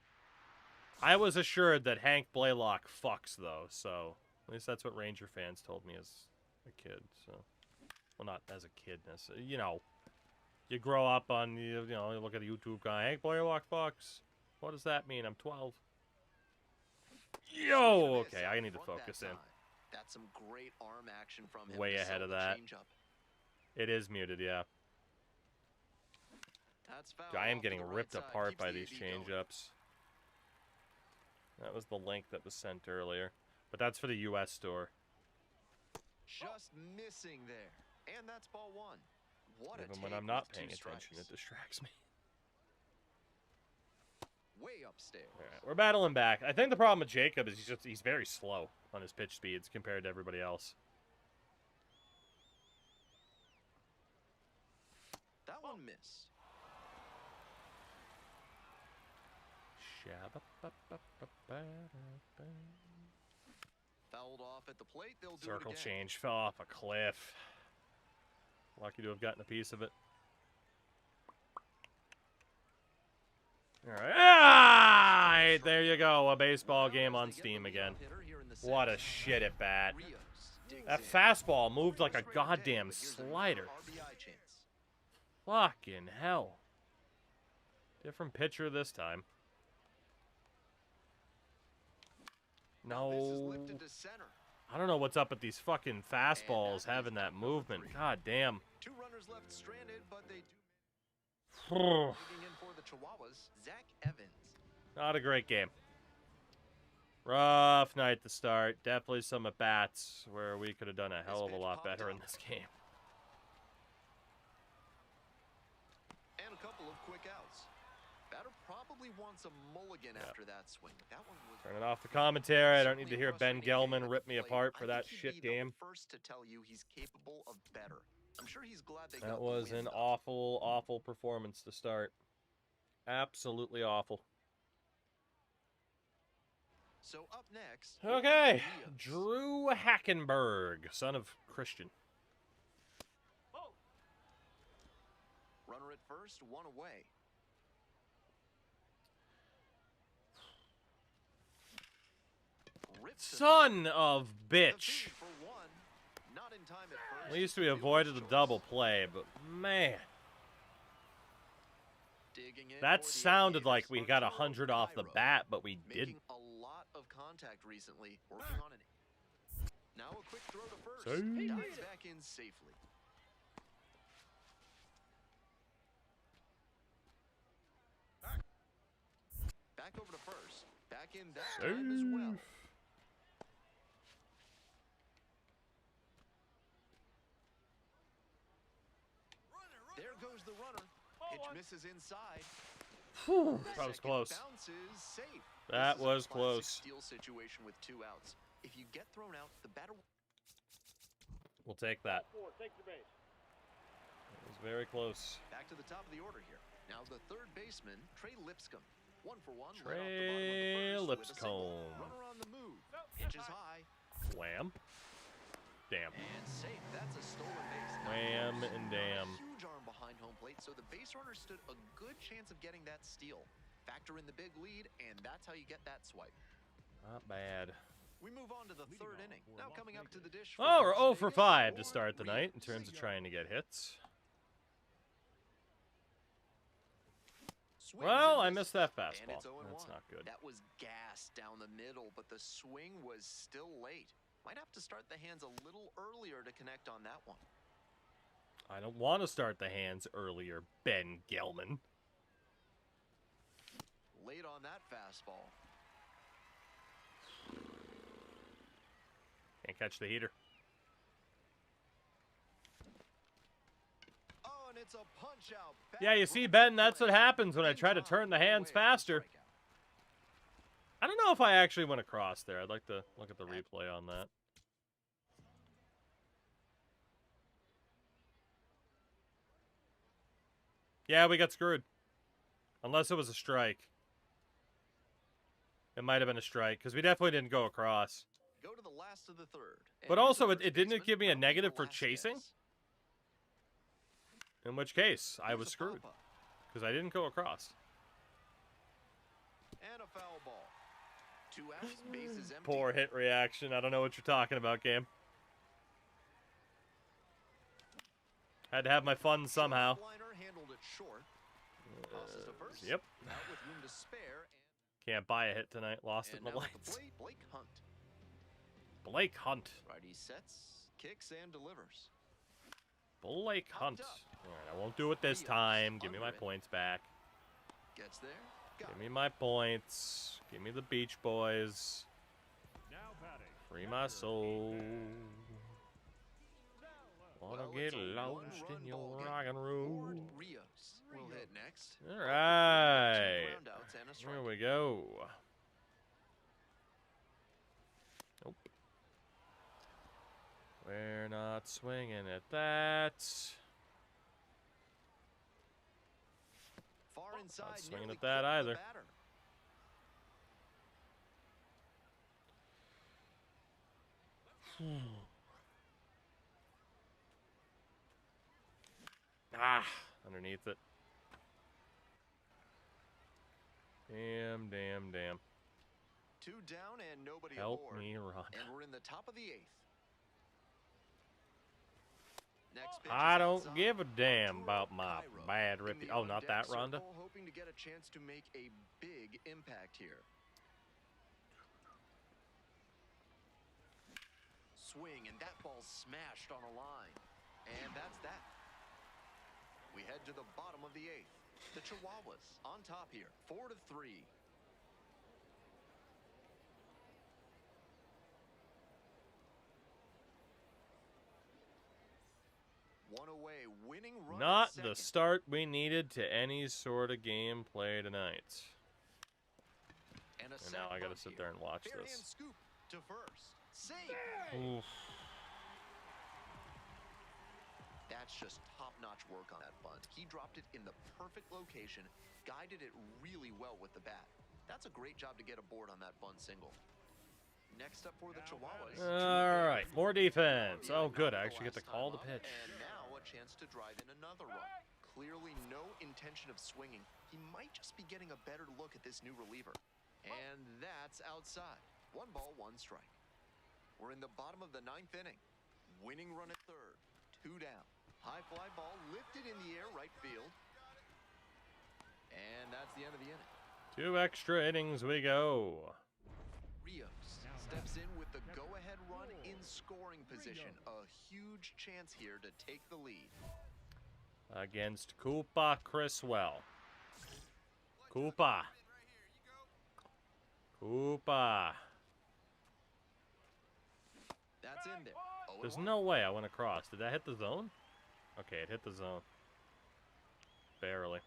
I was assured that Hank Blaylock fucks, though, so at least that's what Ranger fans told me as a kid. So, well, not as a kid, necessarily. You know, you grow up on, you know, you look at a YouTube guy, Hank Blaylock fucks. What does that mean? I'm 12. Yo, okay, I need to focus in. That's some great arm action from him. Way ahead of that. It is muted, yeah. I am getting ripped apart by these change-ups. That was the link that was sent earlier. But that's for the U.S. store. Just missing there. And that's ball one. What Even when I'm not paying attention, it distracts me. Way upstairs. All right, we're battling back. I think the problem with Jacob is he's very slow on his pitch speeds compared to everybody else. That one missed. Fouled off at the plate. They'll do Circle it again. change. Fell off a cliff. Lucky to have gotten a piece of it. All right. Ah, there you go. A baseball game on Steam again. What a shit at bat. That fastball moved like a goddamn slider. Fucking hell. Different pitcher this time. No. I don't know what's up with these fucking fastballs having that movement. God damn. Two runners left stranded, but they do. Not Digging in for the Chihuahuas, Zach Evans. a great game. Rough night to start. Definitely some at-bats where we could have done a hell of a lot better in this game. And a couple of quick outs. Batter probably wants a mulligan after that swing. That one was Turning off the commentary. I don't need to hear Ben Gelman rip me apart for that shit game. First to tell you he's capable of better. I'm sure he's glad they got That the was win, an though. awful, awful performance to start. Absolutely awful. So up next. Okay. Rios. Drew Hackenberg, son of Christian. Runner at first, one away. Rips the Son of The bitch. feed for one. Not in time at first. At least we avoided the double play, but man. Digging in That for the sounded ace. like we got Arturo 100 off the Cairo, bat, but we making didn't. a lot of contact recently, working on an. Now a quick throw to first. Save. Dives back in safely. Back over to first. Back in that time as well. There goes the runner. Pitch misses inside. Whew, that was Second close. Bounces safe. That This is a was classic close. Steal situation with 2 outs. If you get thrown out, the batter. We'll take that. It was very close. Back to the top of the order here. Now the third baseman, Trey Lipscomb. 1 for 1. Trey Lipscomb. Runner on the move. Pitches high. Wham. Damn. And safe. That's a stolen base. Not Wham close. and Not a damn. huge arm behind home plate, so the base runner stood a good chance of getting that steal. Factor in the big lead, and that's how you get that swipe. Not bad. We move on to the third inning. Now coming up to the dish. Oh, we're Las 0 for Vegas, 5 to Warren start the night in Rios. terms of trying to get hits. Swings Well, and I misses, missed that and fastball. it's 0-1. That's not good. That was gas down the middle, but the swing was still late. Might have to start the hands a little earlier to connect on that one. I don't want to start the hands earlier, Ben Gelman. Late on that fastball. Can't catch the heater. Oh, and it's a punch out. Yeah, you see, Ben, that's what happens when I try to turn the hands faster. I don't know if I actually went across there. I'd like to look at the replay on that. Yeah, we got screwed. Unless it was a strike. It might have been a strike, because we definitely didn't go across. Go to the last of the third. But also, it didn't give me a negative for chasing? In which case, I was screwed. Because I didn't go across. And a foul ball. 2 outs, bases empty. Poor hit reaction. I don't know what you're talking about, game. Had to have my fun somehow. Liner handled it short. Tosses to first. Yep. Out with room to spare. Can't buy a hit tonight. Lost it in And the now at the lights. plate, Blake Hunt. Blake Hunt. Righty sets, kicks, and delivers. Blake Hunt. Up. Alright, I won't do it this time. Give me my points back. Gets there. Got Give it. me my points. Give me the Beach Boys. Free my soul. Wanna Well, get it's a lost one-run in your ball game. rock and roll. Warren Rios will hit next. Alright. Two groundouts and a strike. Here we go. Nope. We're not swinging at that. Far inside, Not swinging nearly at that clipped the either. batter. Ah, underneath it. Damn, damn, damn. 2 down and nobody Help aboard. me run. And we're in the top of the 8th. Next pitch I is don't outside. give a damn Arturo about my Cairo bad in reputation. the Oh, not that, on-deck Rhonda? circle, hoping to get a chance to make a big impact here. Swing, and that ball's smashed on a line. And that's that. We head to the bottom of the 8th. The Chihuahuas on top here, 4-3. One away, winning run. Not at the second. start we needed to any sort of gameplay tonight. And And now I gotta sit there and watch Fair hand this. scoop to first. Save. Oof. That's just top-notch work on that bunt. He dropped it in the perfect location, guided it really well with the bat. That's a great job to get aboard on that bunt single. Next up for the Chihuahuas. All right, more defense. Oh, good. I actually get to call the pitch. And now a chance to drive in another run. Clearly no intention of swinging. He might just be getting a better look at this new reliever. And that's outside. 1 ball, 1 strike. We're in the bottom of the 9th inning. Winning run at third. 2 down. High fly ball lifted in the air, right field. And that's the end of the inning. 2 extra innings we go. Rios steps in with the go-ahead run in scoring position. A huge chance here to take the lead. Against Koopa Criswell. Koopa. Koopa. That's in there. There's no way I went across. Did that hit the zone? Okay, it hit the zone. Barely.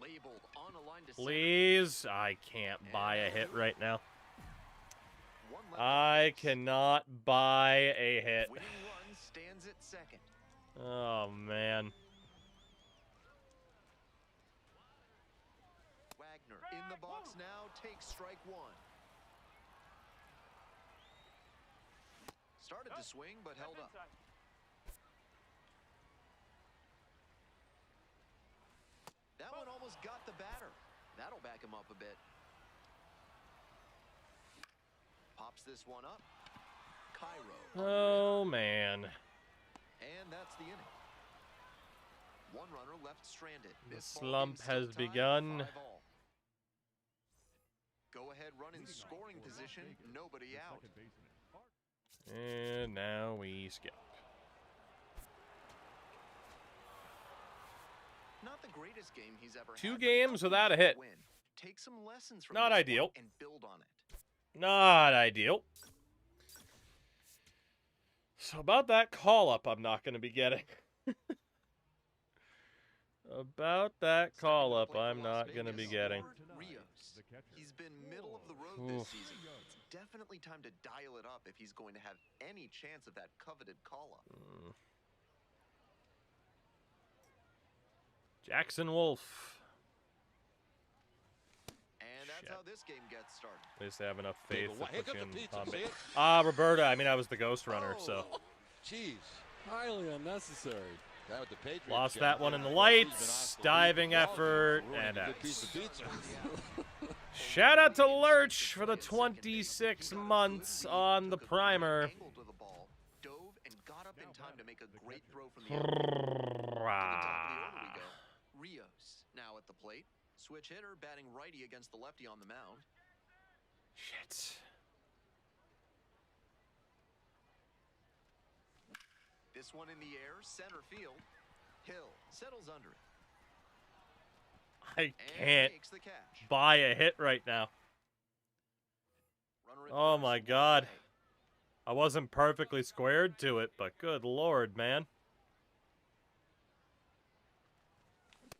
Labeled on a line to Please. I can't buy a hit right now. One left I cannot buy a hit. winning run stands at second. Oh, man. Wagner in the box now takes strike one. Started to swing, but held up. That one almost got the batter. That'll back him up a bit. Pops this one up. Cairo. Oh, man. And that's the inning. One runner left stranded. The This ball slump game still has tied begun. 5-all. Go ahead run in scoring position. Nobody out. And now we skip. Not the greatest game he's ever 2 had, but games he'll without a hit. win. Take some lessons from Not this ideal. one and build on it. Not ideal. So about that call-up I'm not going to be getting. About that call-up I'm not going to be getting. Rios. He's been middle of the road this Oof. season. It's definitely time to dial it up if he's going to have any chance of that coveted call-up. Jackson Wolf. And that's Shit. how this game gets started. At least they have enough faith Here to comes put you the in pizza, combat. see it? Roberta. I mean, I was the ghost runner, so. Jeez. Highly unnecessary. That with the Patriots Lost game, that one in the he's lights. been Diving unbelievable. effort, Ruining and a good outs. piece of pizza. Shout out to Lurch for the 26 months on the primer. Angled to the ball, dove and got up in time to make a great throw from the end. To the top of the order we go. Rios now at the plate. Switch hitter batting righty against the lefty on the mound. Shit. This one in the air, center field. Hill settles under it I and can't makes the catch. buy a hit right now. Runner at Oh first, my one God. away. I wasn't perfectly squared to it, but good lord, man.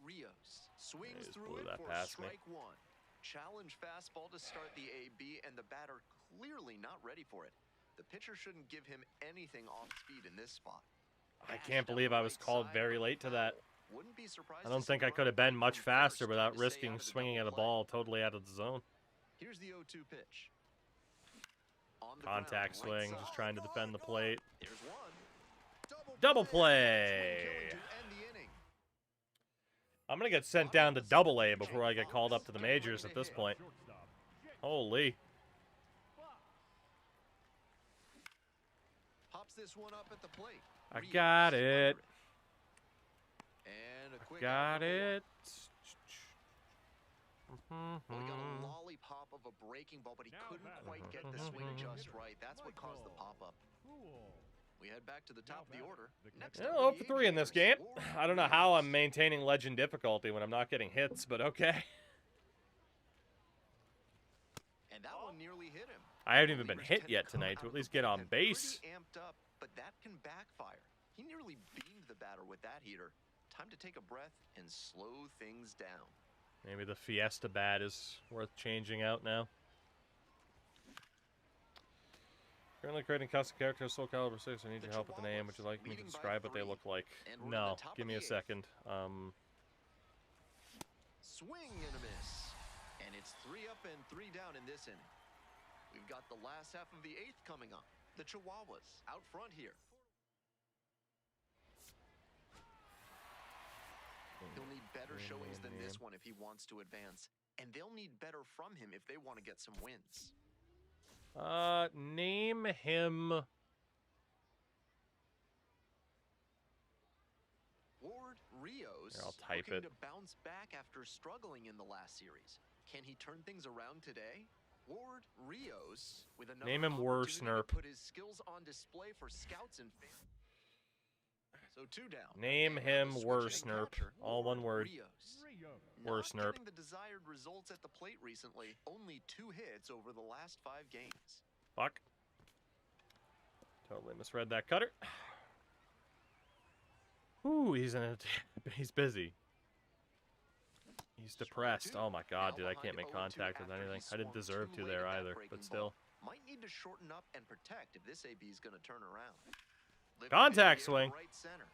Rios swings just through blew it that for past me. strike one. Challenge fastball to start the AB, and the batter clearly not ready for it. The pitcher shouldn't give him anything off speed in this spot. I Bashed can't down believe the I was right called side very for a late to that. foul. Wouldn't be surprised I to don't see think a I could have run been much from faster first without to stay risking out of the swinging double at a play. ball totally out of the zone. Here's the 0-2 pitch. On the Contact ground, right swing, side. just trying to defend the plate. There's one. Double That's play. one killing to end the inning. I'm going to get sent down to Double A before I get called up to the majors at this point. Holy. Pops this one up at the plate. I Rios got under it. And a quick Got out number one. it. Well, he got a lollipop of a breaking ball, but he couldn't quite get the swing just right. That's what caused the pop-up. We head back to the top of the order. Next up Oh, are the for 3 in this Aviators. game. Warren I don't know how I'm Rios. maintaining legend difficulty when I'm not getting hits, but okay. And that one nearly hit him. I haven't even been Relievers hit tend to yet come tonight out to of at the least get on bullpen base. pretty amped up, but that can backfire. He nearly beamed the batter with that heater. Time to take a breath and slow things down. Maybe the Fiesta bat is worth changing out now. Currently creating custom characters, Soul Calibur 6. I need The your help with the name. Would you like me to leading by describe what they 3. look like? And we're in No. the top Give of me a the 8th. second. Swing and a miss. And it's 3 up and 3 down in this inning. We've got the last half of the 8th coming up. The Chihuahuas out front here. He'll need better showings than this one if he wants to advance. And they'll need better from him if they want to get some wins. Name him hype looking it. to bounce back after struggling in the last series. Can he turn things around today? Ward Rios with another Name him worse, opportunity Nerp. to put his skills on display for scouts and fans. So 2 down. Name And him the switch worse, hitting Nerp. catcher, All one word. Rios. Worse, Not Nerp. getting the desired results at the plate recently. Only 2 hits over the last 5 games. Fuck. Totally misread that cutter. Ooh, he's busy. He's depressed. Oh my god, dude, I can't make contact with anything. I didn't deserve to there either, but still. Might need to shorten up and protect if this AB is going to turn around. Contact swing. Right center.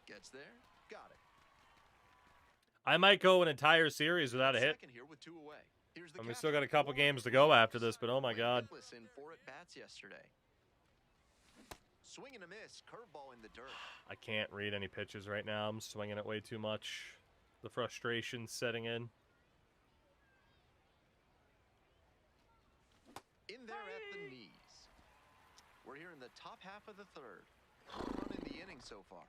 Gets there. Got it. I might go an entire series without a hit. Second here with 2 away. Here's the And we catcher. still got a couple games to go after this, but oh my god. In 4 at-bats yesterday. Swing and a miss. Curveball in the dirt. I can't read any pitches right now. I'm swinging it way too much. The frustration's setting in. In there at the knees. We're here in the top half of the 3rd. Run in the inning so far.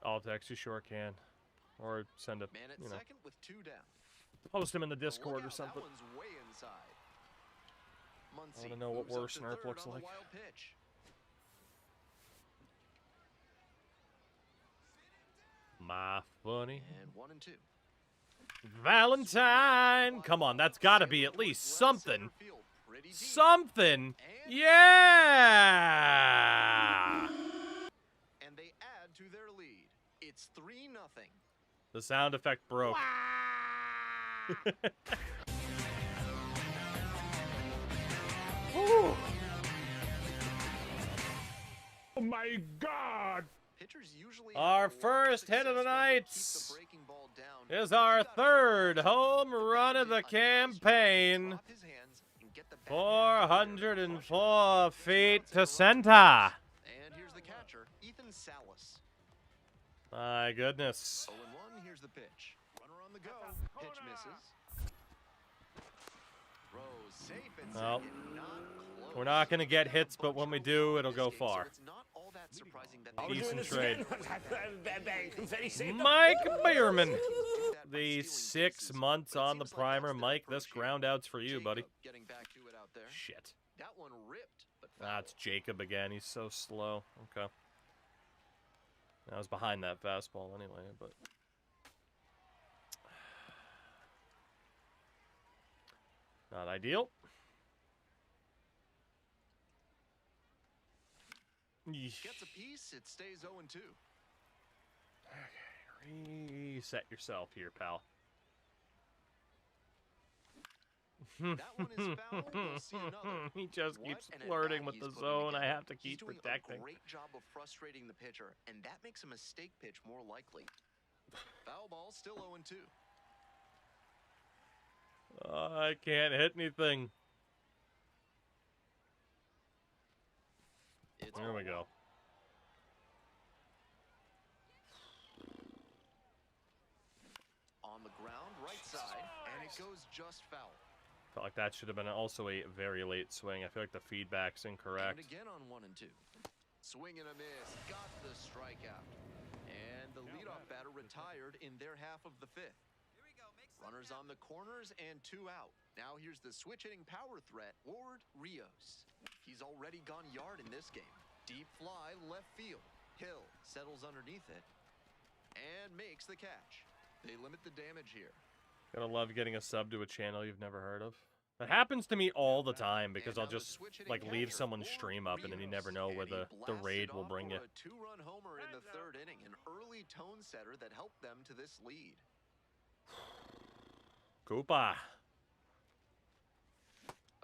I'll text you, sure can. Or send a, Man at you know, second with 2 down. post him in the Now look Discord or out, something. That one's way inside. Muncy I wanna know what moves up worse to Nerp 3rd looks on the like. wild pitch. My funny And 1 and 2. Valentine. Come on, that's got to be at least Left something. center field, pretty deep. Something. Yeah. And they add to their lead. It's 3-0. The sound effect broke. Ooh. Oh my god. Pitchers usually Our have a lot first hit of the success when they night keep the breaking ball down. is But our you gotta 3rd hit home the run of the bat, a nice job to campaign. drop his hands and get the backhand out there. 404 feet to Bouncing center. around. And here's the catcher, Ethan Salas. My goodness. 0-1, here's the pitch. Runner on the go. Pitch misses. Throws safe at Well, second, not close. we're not going to get hits, but when we do, it'll go far. So it's not all that surprising that they Decent trade. Mike Mike Bierman. do that by The stealing 6 bases, months but it on the seems like primer. that's their Mike, this approach here. ground out's for you, buddy. Jacob getting back to it out there. Shit. That one ripped, but foul. That's Jacob again. He's so slow. Okay. I was behind that fastball anyway, but... Not ideal. Yeesh. Gets a piece, it stays 0-2. Reset yourself here, pal. That one is foul. We'll see another. He just What keeps an flirting at-bat with he's the putting zone. I together. have to He's keep doing protecting. a great job of frustrating the pitcher, and that makes a mistake pitch more likely. Foul ball, still 0-2. I can't hit anything. It's There we go. on the ground, right side, and it goes just foul. Felt like that should have been also a very late swing. I feel like the feedback's incorrect. And again on 1 and 2. Swing and a miss, got the strikeout. And the leadoff batter retired in their half of the 5th. Runners on the corners and 2 out. Now here's the switch hitting power threat, Ward Rios. He's already gone yard in this game. Deep fly, left field. Hill settles underneath it and makes the catch. They limit the damage here. Gotta love getting a sub to a channel you've never heard of. That happens to me all the time because I'll just like leave someone's stream up and then you never know where the raid will bring you. A 2-run homer in the 3rd inning, an early tone setter that helped them to this lead. Koopa.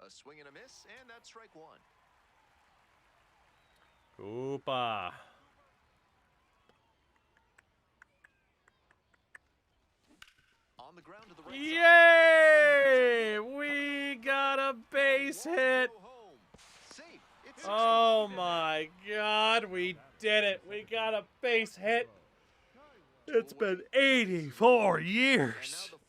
A swing and a miss, and that's strike 1. Koopa. On the ground to the right Yay! We got a base hit. Safe. It's Oh my god, we did it. We got a base hit. It's been 84 And years. now the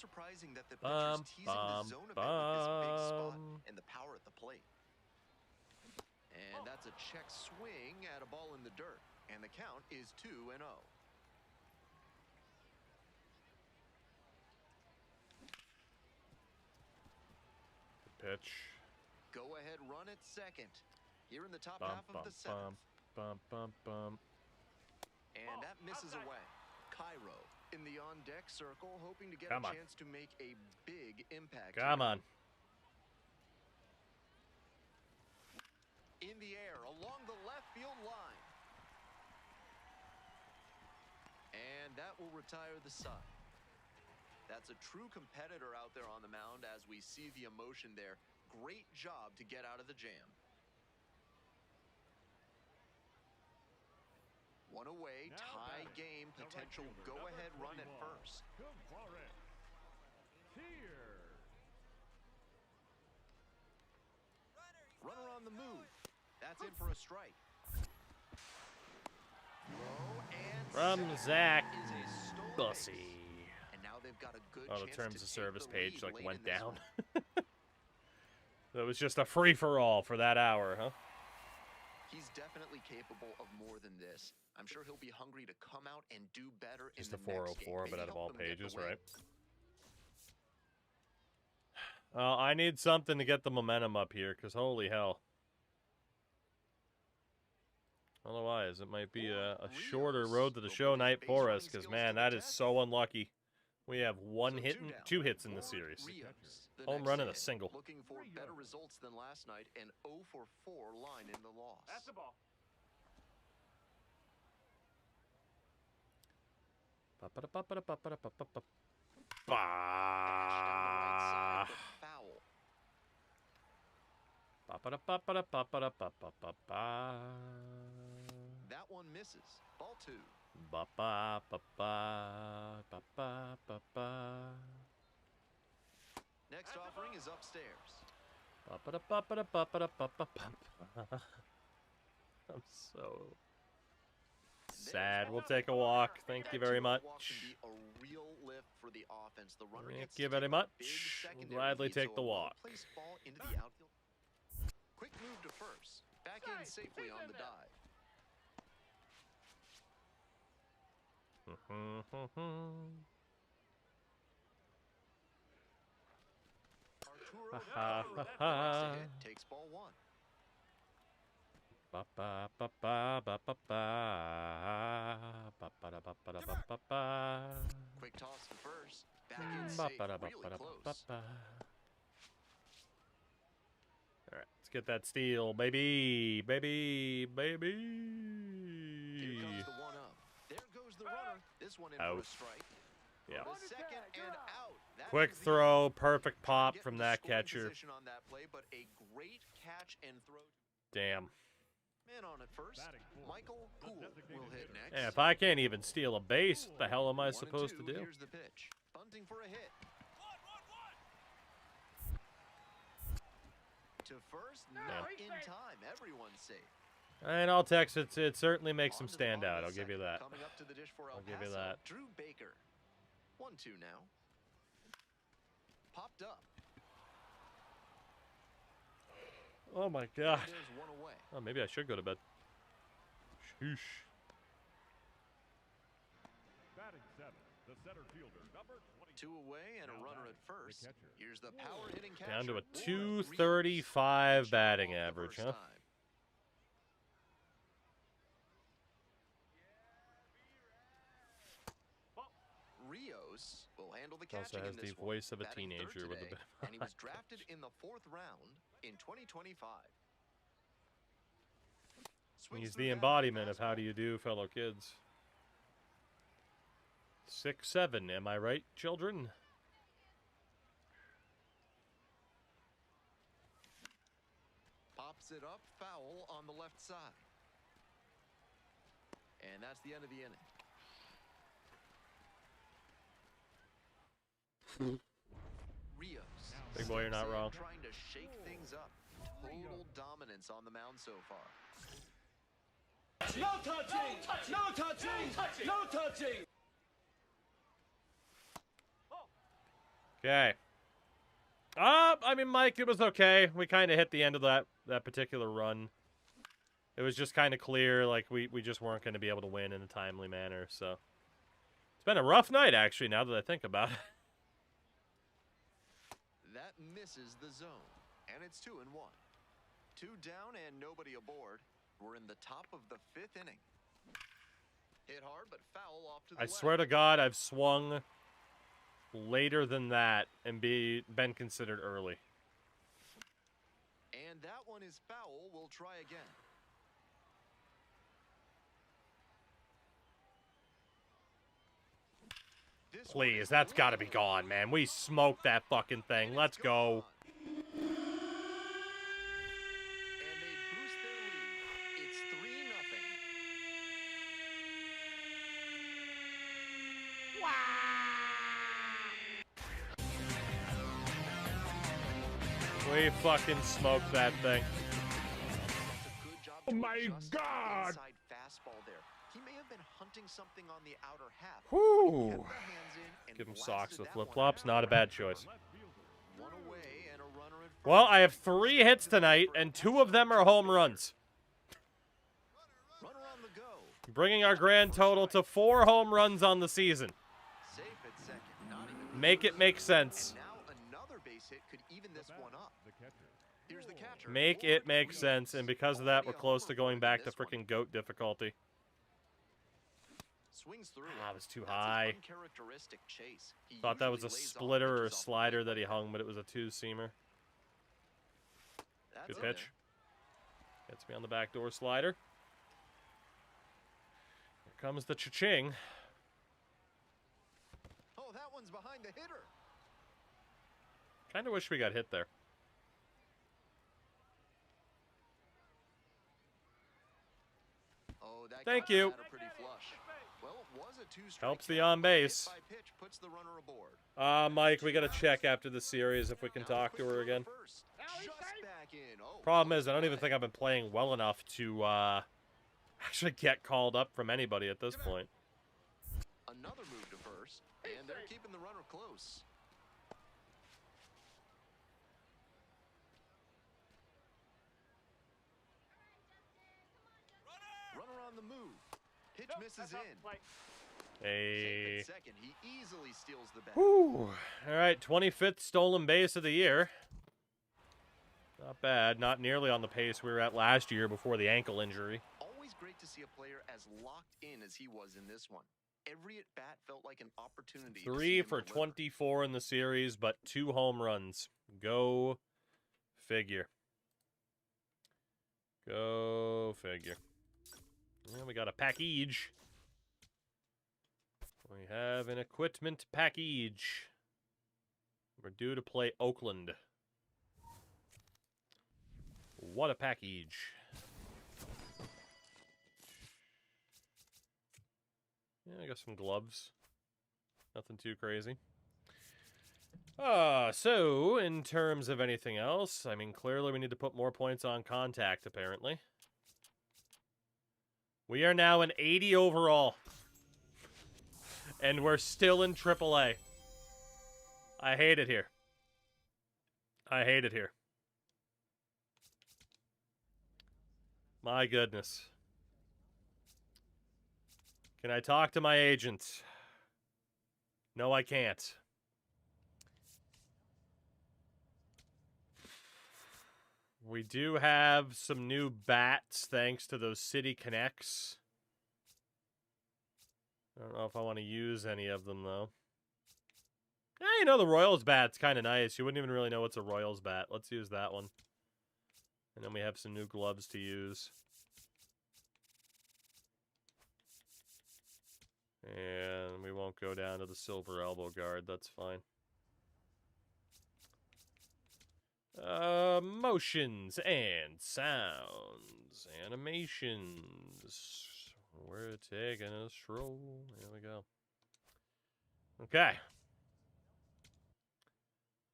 surprising that the pitcher's teasing the zone a bit with this big spot and the power at the plate. And that's a check swing at a ball in the dirt. And the count is 2-0. Pitch. Go ahead run at second. Here in the top half of the seventh. And that misses away. Cairo in the on-deck circle, hoping to get a chance to make a big impact. Come on. In the air, along the left field line. And that will retire the side. That's a true competitor out there on the mound as we see the emotion there. Great job to get out of the jam. One away, tie game, potential go-ahead run at first. Runner on the move. That's in for a strike. From Zach is a stolen Bussy. base. And now they've got a good Oh, the chance terms to of take service the page lead like late went in this down. one. That was just a free-for-all for that hour, huh? He's definitely capable of more than this. I'm sure he'll be hungry to come out and do better Just in a the next game. 404, but Maybe out of help all them get the pages, win. right? I need something to get the momentum up here, because holy hell. Otherwise, it might be a shorter road to the show night for us, because, man, that is so unlucky. We have two hits in the series. Home run and a single. Looking for better results than last night, an 0-for-4 line in the loss. That's the ball. That one misses. Ball 2. Next offering is upstairs. I'm so sad. We'll take a walk. Thank you very much. A real lift for the offense. The runner Thank gets you to very take a much. big We'll secondary gladly lead, take so the a walk. well-placed ball into the outfield. Quick move to first. Back in safely on the dive. Arturo Pérez hit, takes ball 1. Quick toss to first. Back in safe, really close. All right, let's get that steal, baby, baby, baby. Here comes the 1-0. There goes the runner. This one in for a strike. Yeah. The second and out. That Quick is the throw, perfect pop Get from into that scoring catcher. position on that play, but a great catch and throw. Damn. Man on at first. Michael Poole will hit next. Yeah, if I can't even steal a base, what the hell am I supposed to do? Here's the pitch. Bunting for a hit. To first, not in time. Everyone's safe. And I'll text it. It certainly makes him On to the stand bottom out. of I'll the give you second. that. Coming up to the dish for El I'll give you Paso, that. Drew Baker. 1-2 now. Popped up. Oh my God. There's one away. Oh, maybe I should go to bed. Sheesh. Batting 7, the center fielder, number 20. 2 away and a runner at first. Here's the power hitting catcher. Down to a Rios. 235 batting Off the average, first huh? time. Rios will handle the Also catching has in this the voice of a Batting third teenager with a today, bit of and he was drafted in the 4th round in 2025. Swings He's through the that embodiment of how fastball. do you do, fellow kids. 6'7", am I right, children? Pops it up, foul on the left side. And that's the end of the inning. Rios. Big boy, you're not steps in, wrong. Trying to shake things up. Total dominance on the mound so far. No touching! No touching! No touching! Okay. I mean, Mike, it was okay. We kind of hit the end of that particular run. It was just kind of clear, like, we just weren't going to be able to win in a timely manner, so. It's been a rough night, actually, now that I think about it. That misses the zone, and it's 2-1. 2 down and nobody aboard. We're in the top of the 5th inning. Hit hard, but foul off to the I left. swear to God, I've swung later than that and been considered early. And that one is foul. We'll try again. This one Please, is that's got to be low. gone, man. We smoked that fucking thing. And Let's it's go. gone. And they boost their lead. It's 3-0. We fucking smoked that thing. Good job Oh to my adjust to the God. inside fastball there. He may have been hunting something on the outer half. Whew. Kept the hands in and Give him blasted socks with that one flip-flops. out. Not a bad choice. One away and a runner in front. Well, I have 3 hits tonight, and 2 of them are home runs. Runner on the go. Bringing our grand total to 4 home runs on the season. Safe at second. Not even Make it make and sense. now another base hit could even this one up. Here's the catcher. Make it make sense, and because of that, we're close to going back to freaking GOAT difficulty. Swings through. Ah, it was too That's an high. uncharacteristic chase. He Thought that was a usually lays off splitter or a pitches off the slider plate that he like hung, but it was a 2-seamer. That's Good in pitch. Gets me on the backdoor slider. Here comes the cha-ching. there. Oh, that one's behind the hitter. Kind of wish we got hit there. Oh, that Thank got you. out a pretty flush. Well, it was a 2-strike Helps the count, on but a hit base. by pitch puts the runner aboard. Mike, we got to check after the series if we can Now talk quick to her throw again. first. Just back in. Oh, Problem is, I don't even think I've been playing well enough to actually get called up from anybody at this point. Another move to first, and they're keeping the runner close. Runner on the move. Pitch misses in. Hey. Safe at second. He easily steals the bat. Whew. All right, 25th stolen base of the year. Not bad. Not nearly on the pace we were at last year before the ankle injury. Always great to see a player as locked in as he was in this one. Every at bat felt like an opportunity. to see 3 him for deliver. 24 in the series, but 2 home runs. Go figure. Go figure. Yeah, we got a package. We have an equipment package. We're due to play Oakland. What a package. Yeah, I got some gloves. Nothing too crazy. So, in terms of anything else, I mean, clearly we need to put more points on contact, apparently. We are now an 80 overall. And we're still in AAA. I hate it here. I hate it here. My goodness. Can I talk to my agent? No, I can't. We do have some new bats thanks to those City Connects. I don't know if I want to use any of them, though. Yeah, you know, the Royals bat's kind of nice. You wouldn't even really know it's a Royals bat. Let's use that one. And then we have some new gloves to use. And we won't go down to the silver elbow guard. That's fine. Motions and sounds. Animations. We're taking a stroll. There we go. Okay.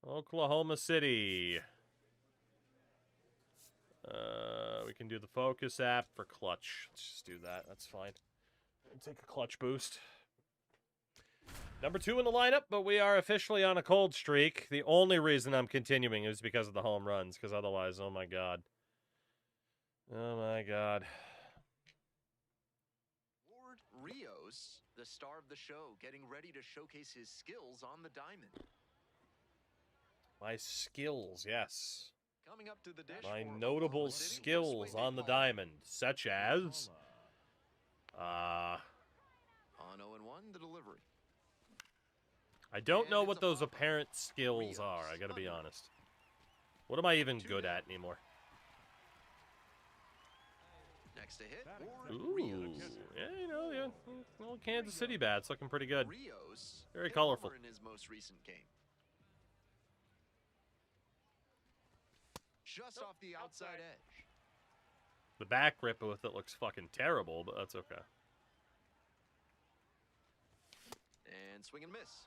Oklahoma City. We can do the Focus app for clutch. Let's just do that. That's fine. Take a clutch boost. Number 2 in the lineup, but we are officially on a cold streak. The only reason I'm continuing is because of the home runs, because otherwise, oh my god. Oh my god. Lord Rios, the star of the show, getting ready to showcase his skills on the diamond. My skills, yes. Coming up to the dish My for notable Oklahoma City, skills first on the swing ball. diamond, such as... On 0-1, the delivery. I don't And know it's what a those pop-up. apparent skills Rios, are, I gotta be under. honest. What am I even 2 good down. at anymore? Next to hit, Ooh, Lord Rios. yeah, you know, yeah, old Kansas City bat's looking pretty good. Rios Very hit a colorful. homer in his most recent game. Just off the outside edge. The back rip with it looks fucking terrible, but that's okay. And swing and miss.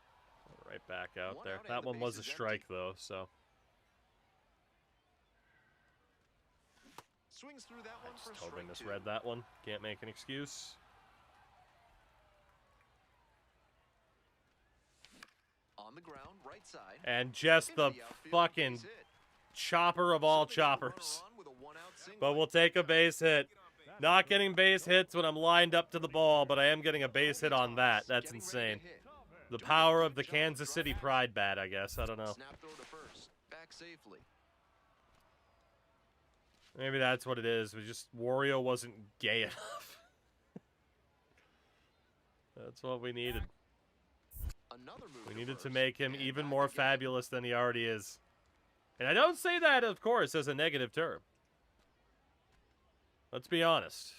Right back out One there. out and That the one was base a is strike, empty. though, so... Swings through that I one for just totally strike 2. misread that one. Can't make an excuse. On the ground, right side. And just Into the outfield, fucking base hit. chopper of all So they get a runner choppers. on with a one-out single. But we'll take a base hit. Not getting base hits when I'm lined up to the ball, but I am getting a base hit on that. That's Getting ready to insane. hit. The Doing a power good of the job Kansas City driving. Pride bat, I guess. I don't know. Snap throw to first. Back safely. Maybe that's what it is. We just Wario wasn't gay enough. That's what we needed. Another move We to needed to first, make him and even back more again. fabulous than he already is. And I don't say that, of course, as a negative term. Let's be honest.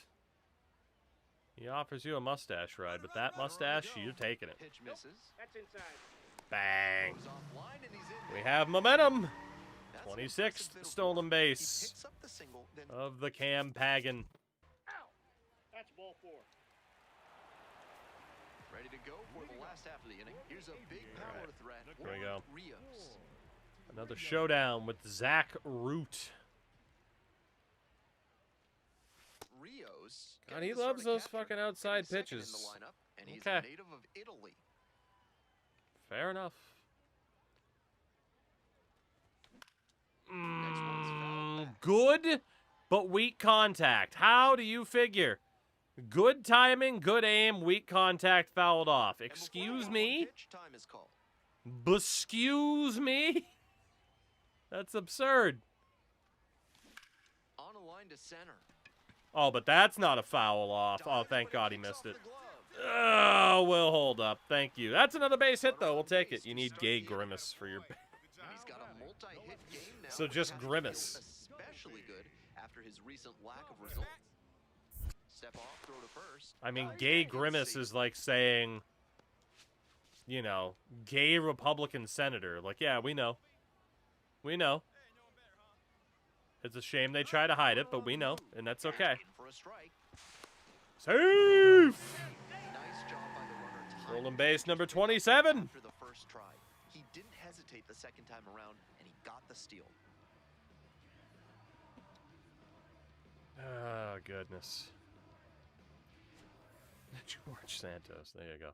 He offers you a mustache ride, but that mustache, you're taking it. Pitch misses. That's inside. Bang. Goes offline and he's in We there. have momentum. That's an 26th impressive bit of stolen work. base He picks up the single, then of the Cam Pagan. That's ball 4. ready to go for the last half of the inning. Here's a big power threat. Here we go. Rios. Another showdown with Zach Root. Rios. God, getting he the start loves at those catcher, fucking hitting outside second pitches. In the lineup, and he's Okay. a native of Italy. Fair enough. Next one's fouled back. Good, but weak contact. How do you figure? Good timing, good aim, weak contact, fouled off. And before Excuse the me? pitch, time is called. Excuse me? That's absurd. On a line to center. Oh, but that's not a foul off. Oh, Dives, thank but God he kicks missed off it. the glove. Oh, we'll hold up. Thank you. That's another base hit, though. We'll take it. You need gay grimace for your... And he's got a multi-hit game now. So with just Catcher grimace. feeling especially good after his recent lack of results. Step off, throw to first. I mean, gay grimace is like saying, you know, gay Republican senator. Like, yeah, we know. We know. It's a shame they try to hide it, but we know, and that's okay. In for a strike. Safe! Nice job by the runner. timing Stolen the base pitch number to pick up 27. After the first try, he didn't hesitate the second time around, and he got the steal. Oh, goodness. George Santos. There you go.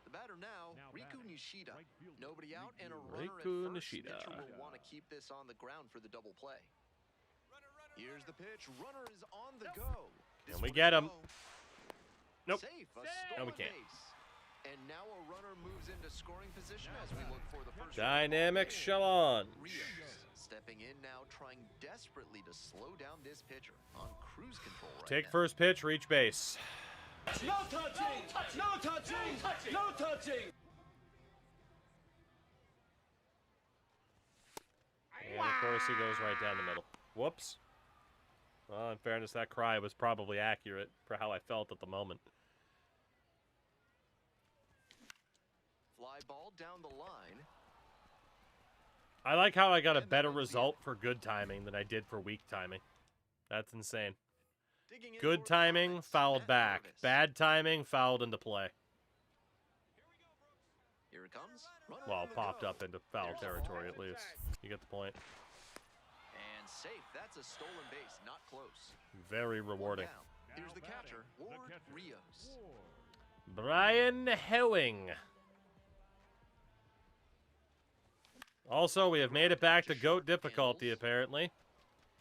The batter now, Riku Nishida. Nobody out and a runner Riku at first. Nishida. Pitcher will want to keep this on the ground for the double play. Here's the pitch. Runner is on the go. This And we one get is him. low. Nope. Safe. A No, we stolen can't. base. And now a runner moves into scoring position as we look for the first. Dynamic challenge. Rios stepping in now, trying desperately to slow down this pitcher on cruise control right Take now. first pitch, reach base. No touching! No touching! No touching! And of course he goes right down the middle. Whoops. Well, in fairness, that cry was probably accurate for how I felt at the moment. Fly ball down the line. I like how I got a better result for good timing than I did for weak timing. That's insane. Digging in Good for timing, comments, fouled Matt back. Davis. Bad timing, fouled into play. Here it comes. Runner Well, on the popped go. up into foul There's a territory ball. at least. You get the point. And safe. That's a stolen base. Not close. Very One rewarding. down. Here's the catcher, Lord Rios. Brian Hewing. Also, we have made it back to GOAT difficulty, apparently.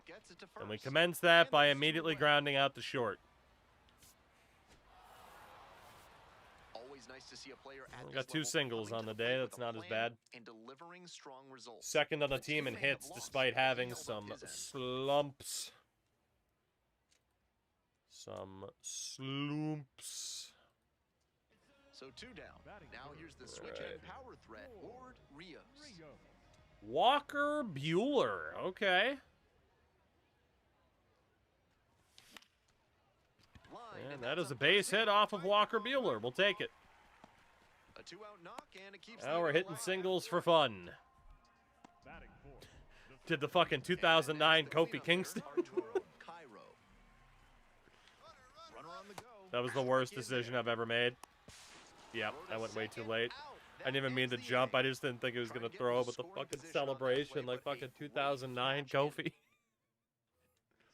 Gets it to And we first. commence that And by that's two immediately away. grounding out the short. Always nice to see a player at We this got 2 level singles coming on to the plate day. with That's a not as plan bad. and delivering strong results. Second on the The team in team may have hits, lost, despite but he having held up some his end. slumps. Some slumps. So 2 down. Now here's the switch and power threat, Ward Rios. Walker Bueller. Okay. Line, And that's that is a on base first hit off of Walker Bueller. We'll take it. A 2-out knock, and it keeps Now we're leading hitting alive. singles for fun. Did the fucking 2009 Kofi Kingston. Arturo Cairo. Runner on the go. That was the worst decision I've ever made. Yep, I went way too late. I didn't even mean to jump. I just didn't think he was going to throw, but the fucking celebration like fucking 2009 Kofi.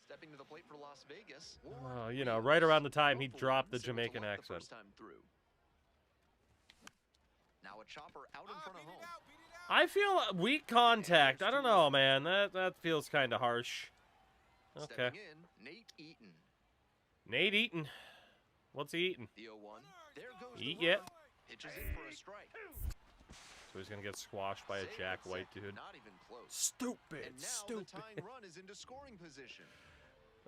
Stepping to the plate for Las Vegas. Oh, you know, right around the time he dropped the Jamaican accent. Now a chopper out in front of home. I feel weak contact. I don't know, man. That feels kind of harsh. Okay. Stepping in, Nate Eaton. Nate Eaton. What's he eating? The 0-1. There goes Eat the yet? runner. Pitches in for a strike. So he's going to get squashed by a Save Jack at White second, dude. Not even close. Stupid. And now the Stupid. tying run is into scoring position.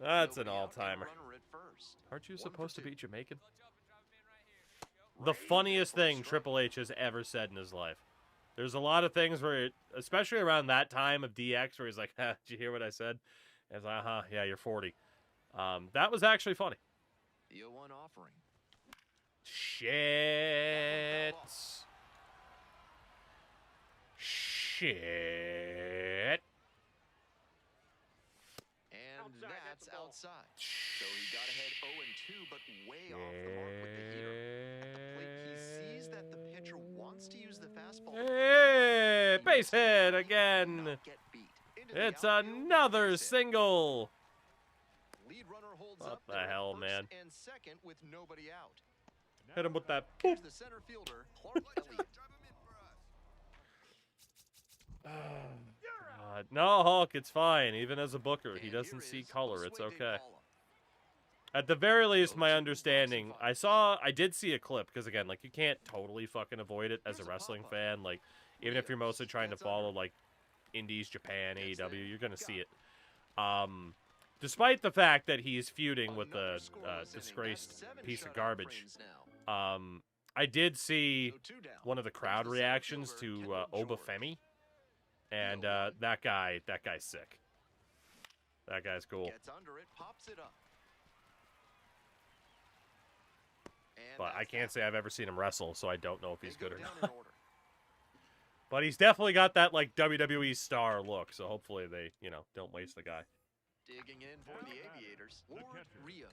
That's an Nobody out and all-timer. runner at first. Aren't you 1 for supposed to 2. be Jamaican? The funniest thing Triple H has ever said in his life. There's a lot of things where, especially around that time of DX, where he's like, did you hear what I said? And it's like, yeah, you're 40. That was actually funny. The 0-1 offering. Shit. Shit. And that's outside. So he got ahead 0-2, but way off the mark with the heater. At the plate, he sees that the pitcher wants to use the fastball. Hey, base hit again. Not get beat. Into the It's outfield, another base hit. single. Lead runner holds What up the there at hell, first man? And second with nobody out. Hit him with that. Boop. Here's the center fielder, Clark Elliott. No, Hulk, it's fine. Even as a booker, he And doesn't here see is color. It's Josue okay. DePaula. At the very least, my understanding, I did see a clip, because again, like, you can't totally fucking avoid it as a wrestling fan. Like, even if you're mostly trying to follow, like, Indies, Japan, AEW, you're gonna see it. Despite the fact that he's feuding with Another the scoreless inning. disgraced That's 7 piece of shutout garbage, frames now. I did see So 2 down. one of the crowd There's the center reactions fielder, to Kendall George. Obafemi, and that guy's sick. That guy's cool. Gets under it, pops it up. And But I that's can't that. say I've ever seen him wrestle, so I don't know if They he's go good or down not. in order. But he's definitely got that, like, WWE star look, so hopefully they, don't waste the guy. Digging in for the Aviators, Ward Rios.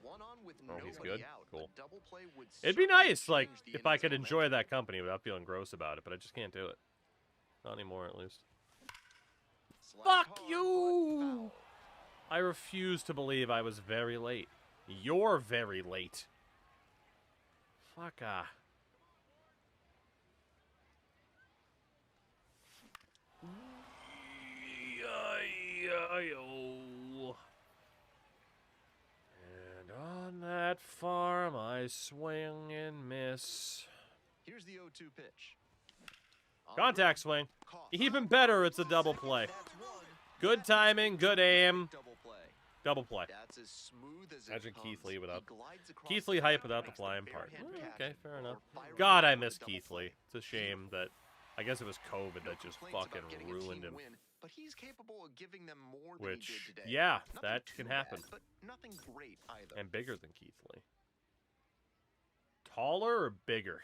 One on with Oh, he's nobody good? out. Cool. A double play would It'd be certainly nice, like, change the if I inning's could enjoy momentum. that company without feeling gross about it, but I just can't do it. Not anymore, at least. Slides Fuck hard, but you! foul. I refuse to believe I was very late. You're very late. Fuck And on that farm, I swing and miss. Here's the 0-2 pitch. On the Contact swing. ground, caught. Even better, it's a double play. That's one. Good timing, good aim. Double play. Double play. That's as smooth as Imagine it comes. Keith Lee without- He glides across Keith the Lee hype diamond, without the makes flying the part. barehand Okay, catch fair before enough. firing God, it I for a miss double Keith play. Lee. It's a shame that, I guess it was COVID that just Complaints about fucking getting a ruined team him. win, but he's capable of giving them more than Which, he did today. yeah, Nothing that too can bad, happen. but nothing great either. And bigger than Keith Lee. Taller or bigger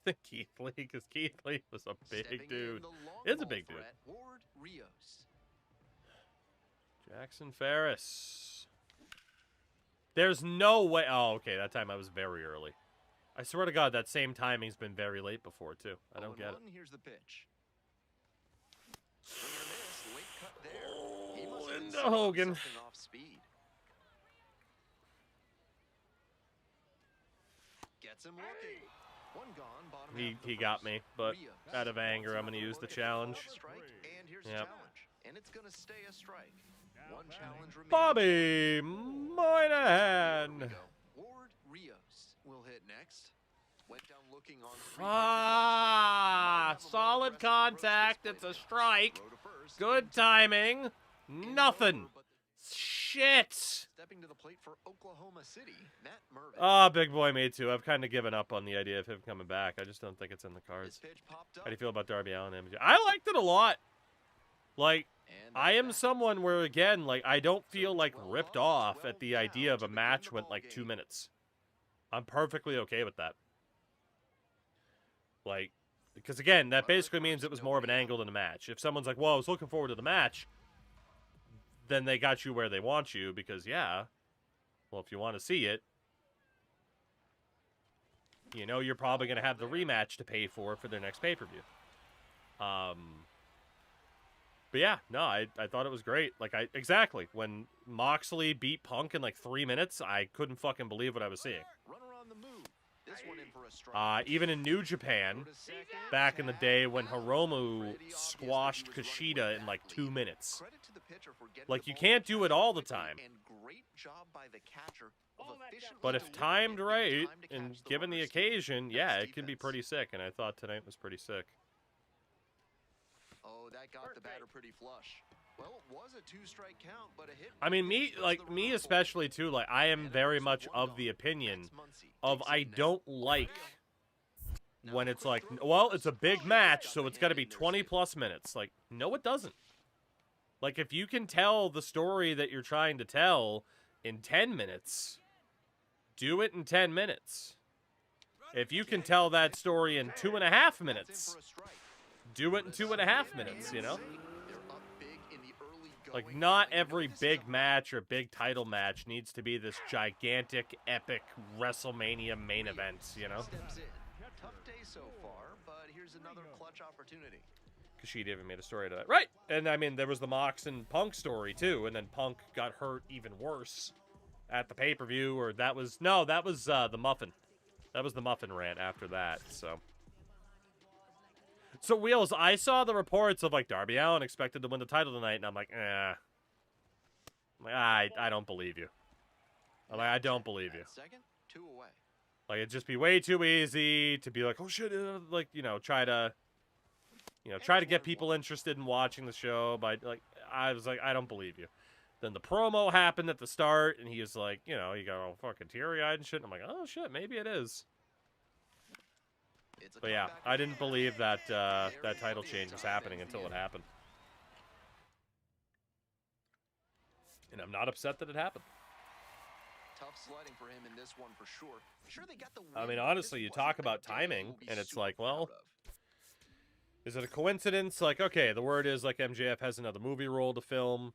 than Keith Lee? Because Keith Lee was a big Stepping in, dude. the long It's a ball big dude. threat, Ward Rios. Jackson Ferris. There's no way. Oh, okay. That time I was very early. I swear to God, that same timing's been very late before, too. I don't get it. 0-1, here's the pitch. Swing and a miss, late cut there. He must have been Linda setting up Hogan. something off speed. Gets him looking. One gone, bottom He half of the got first. me, but Rios out of anger, I'm wants going to another use the look at challenge. Strike, and here's Yep. the challenge. And it's going to stay a strike. One challenge remaining. Bobby Here we Moynihan. go. Ward Rios will hit next. Went down looking on 3 Ah, pitches. Might have a more solid aggressive approach contact. this It's plate a now. strike. Throw to first. Good timing. Inning Nothing. over, but Shit. stepping to the plate for Oklahoma City, Matt Mervis. Ah, big boy, me too. I've kind of given up on the idea of him coming back. I just don't think it's in the This cards. pitch popped up. How do you feel about Darby Allin? MJ? I liked it a lot. Like, And I am that's that. someone where, again, like, I don't feel like 12 ripped up, off 12 at the idea down of a to begin match the went ball like 2 game. minutes. I'm perfectly okay with that. Like, because again, that basically means it was more of an angle than a match. If someone's like, well, I was looking forward to the match, then they got you where they want you because, yeah, well, if you want to see it, you know you're probably going to have the rematch to pay for their next pay-per-view. But yeah, no, I thought it was great. Like, exactly. When Moxley beat Punk in like 3 minutes, I couldn't fucking believe what I was seeing. Runner on the move. This one in for a strike. Even in New Japan, Throw to second. back in the day when Hiromu Pretty obvious squashed that he was running Kushida with in like that 2 lead. minutes. Credit to the pitcher for getting Like, the you ball can't do it all the quickly, time. and great job by the catcher of efficiently But if delivering timed it in right time to and catch the given the runners. occasion, yeah, Nice it can be defense. pretty sick. And I thought tonight was pretty sick. Oh, that got the batter pretty flush. Well, it was a 2-strike count, but a hit. I mean, really puts like the me runner especially too. Like, I am forward. very And much one of the gone. opinion That's Muncy. of Takes I it now. don't like Now when a it's quick like, throw to well, first. it's a big Got match, the so it's hand got to be in there 20 safely. plus minutes. Like, no, it doesn't. Like, if you can tell the story that you're trying to tell in 10 minutes, do it in 10 minutes. If you can tell that story in 2.5 That's in minutes, for a strike. do it in 2.5 minutes, you know? They're up big in the early Like, going, not and you know every this is big a match or big title match needs to be this gigantic, epic WrestleMania main event, you know? Steps in. Tough day so far, but here's another clutch opportunity. Kushida even made a story to that. Right! And, I mean, there was the Mox and Punk story, too, and then Punk got hurt even worse at the pay-per-view, or that was... No, that was the Muffin. That was the Muffin rant after that, so... So, Wheels, I saw the reports of, like, Darby Allin expected to win the title tonight, and I'm like, eh. I'm like, I don't believe you. I'm like, I don't believe you. At second, 2 away. Like, it'd just be way too easy to be like, oh, shit, like, you know, try to get people interested in watching the show by, like, I was like, I don't believe you. Then the promo happened at the start, and he was like, you know, he got all fucking teary-eyed and shit, and I'm like, oh, shit, maybe it is. It's a But yeah, comeback I didn't again. believe that, that Very title obvious change was timing happening for until the it end. happened. And I'm not upset that it happened. Tough sledding for him in this one for sure. Sure, they got the I win, mean, but honestly, this you wasn't talk the about day timing, he'll be and it's super like, well, proud of. is it a coincidence? Like, okay, the word is, like, MJF has another movie role to film.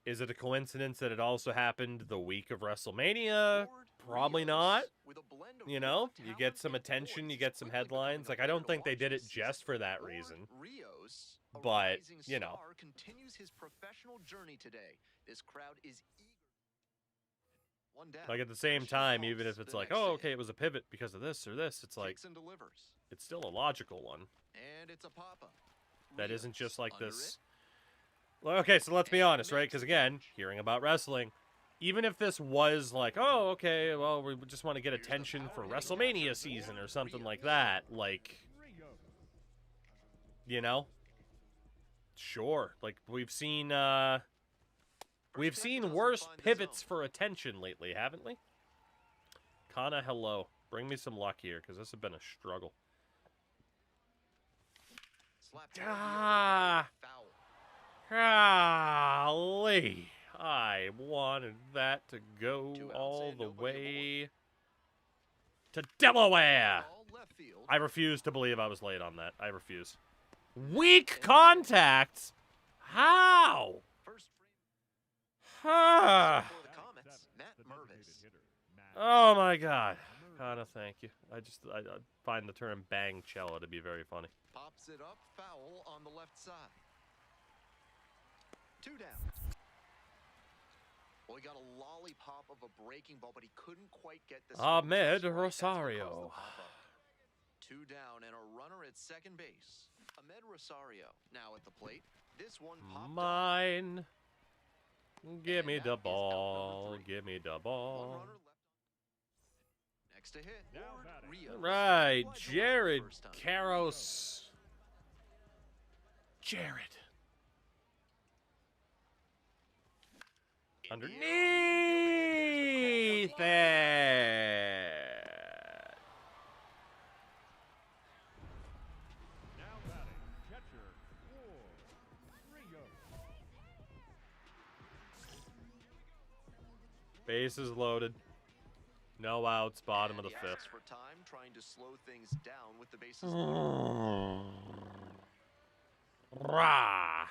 Is it a coincidence that it also happened the week of WrestleMania? Ward Probably Rios not. with a blend of You know, raw you get talent some and attention, you poise, get some quickly becoming headlines. a Like, I player don't to think they watch did this it just season. for that Ward reason. Rios, a But, rising you know. star, continues his professional journey today. This crowd is eager. One down. Like, at the same She time, even calls if it's the like, next oh, hit. okay, it was a pivot because of this or this, it's like, Kicks and delivers. it's still a logical one. And it's a pop-up. That isn't Rios just like under this. it. Well, okay, so let's be And honest, right? makes Because the again, catch. hearing about wrestling, even if this was like, oh, okay, well, we just want to get Here's the attention for power hitting WrestleMania catcher, season or Ward something like Rios. that, like, you know, sure. Like, we've seen First pitch doesn't worse find the pivots zone. for attention lately, haven't we? Kana, hello. Bring me some luck here, because this has been a struggle. Slapped toward the Ah. foul. Golly. I wanted that to go 2 outs all and the nobody way to Delaware. Ball left field. I refuse to believe I was late on that. I refuse. Weak contact? How? First frame Ah. for the comments. Matt Mervis. Oh my god. Kana, thank you. I find the term bang cello to be very funny. Pops it up, foul on the left side. 2 down. Well, he got a lollipop of a breaking ball, but he couldn't quite get the Ahmed swing just right. That's what caused the Rosario. pop-up. 2 down and a runner at second base. Ahmed Rosario now at the plate. This one popped up. Mine. Give And me that the is out ball. number 3. Give me the One ball. runner left. Next to hit. Ward Rios. All right, Fly ball Jared for the first time. Caros. Jared. In the air on the infield, and Underneath there's the call. it. Now batting, catcher, Ward Rios. Bases loaded. No outs, bottom of the And he fifth. asks for time, trying to slow things down with the bases loaded. Rah.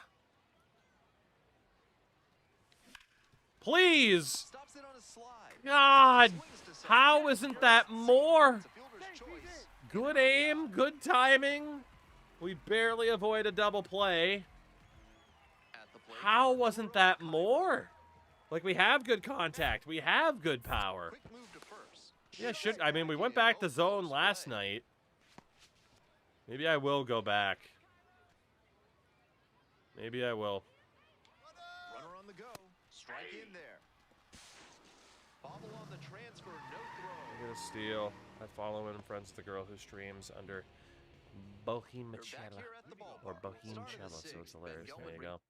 Please. Stops it on a slide. God. Swings to second. How isn't that more? It's a fielder's choice. Good aim, good timing. We barely avoid a double play. At the plate. How wasn't that more? Like, we have good contact. We have good power. Quick move to first. Yeah, I mean, we went back to zone last night. Maybe I will go back. Maybe I will. Runner on the go. Strike in there. Bobble on the transfer. No throw. I'm gonna steal. I follow and am friends with the girl who streams under Bohemicella. They're back here at the ballpark. Or Start of the Bohemicella, so sixth. it's hilarious. Been There you going go.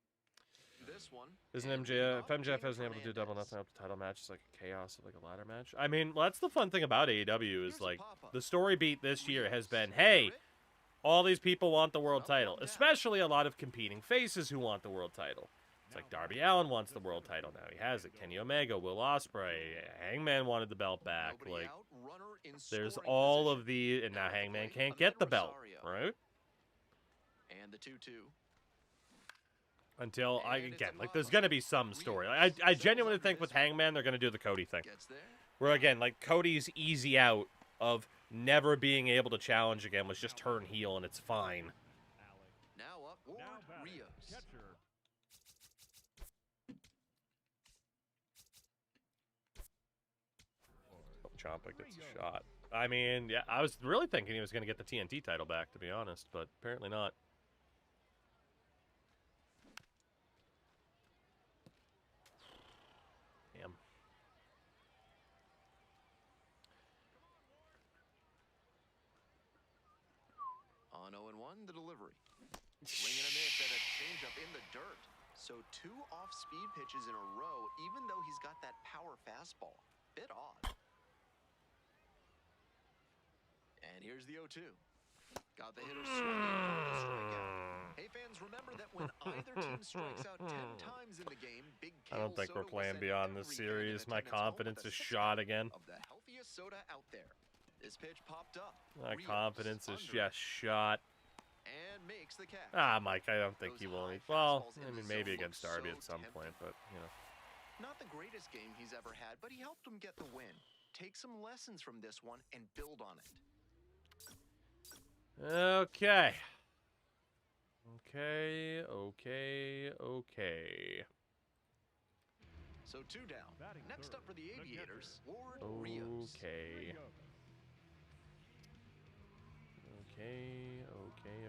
This one. Isn't and MJF, leading if off, MJF James hasn't able to do double Hernandez. nothing up the title match, it's like a chaos of like a ladder match. I mean, well, that's the fun thing about AEW is Here's a like pop-up. the story beat this year has been, Rios. hey, all these people want the world Up, title, one down. especially a lot of competing faces who want the world title. It's like Darby Allin wants the world title now. He has it. Kenny Omega, Will Ospreay, Hangman wanted the belt back. Nobody Like, out, runner in there's scoring all position. of the, and now At the Hangman plate, can't get the Ahmed belt, Rosario. right? And the 2-2. Until And it's a again, like there's pop-up. gonna be some story. Like, I genuinely think with Hangman they're gonna do the Cody thing. Gets there. Where again, like Cody's easy out of never being able to challenge again was just turn heel and it's fine. Now up. Ward Now batting, Rios. catcher. Ciampa gets a shot. I mean, yeah, I was really thinking he was going to get the TNT title back, to be honest, but apparently not. Damn. On 0-1, the delivery. Swing and a miss at a changeup in the dirt. So 2 off-speed pitches in a row, even though he's got that power fastball. Bit odd. And here's the 0-2. Got the hitter swinging for the strikeout. Hey fans, remember that when either team strikes out 10 times in the game, Big I don't think we're playing beyond this series. My confidence is shot again. Of the healthiest soda out there. This pitch popped up. My Rios confidence is under just shot. and makes the catch. Ah, Mike, I don't think Those he will. high Well, fastballs in I the mean, maybe zone look against Darby so at some tempting. point, but, you know. Not the greatest game he's ever had, but he helped him get the win. Take some lessons from this one and build on it. Okay. Okay. So 2 down. Batting Next third, up for the the Aviators, catcher. Ward Rios. Okay. Rios.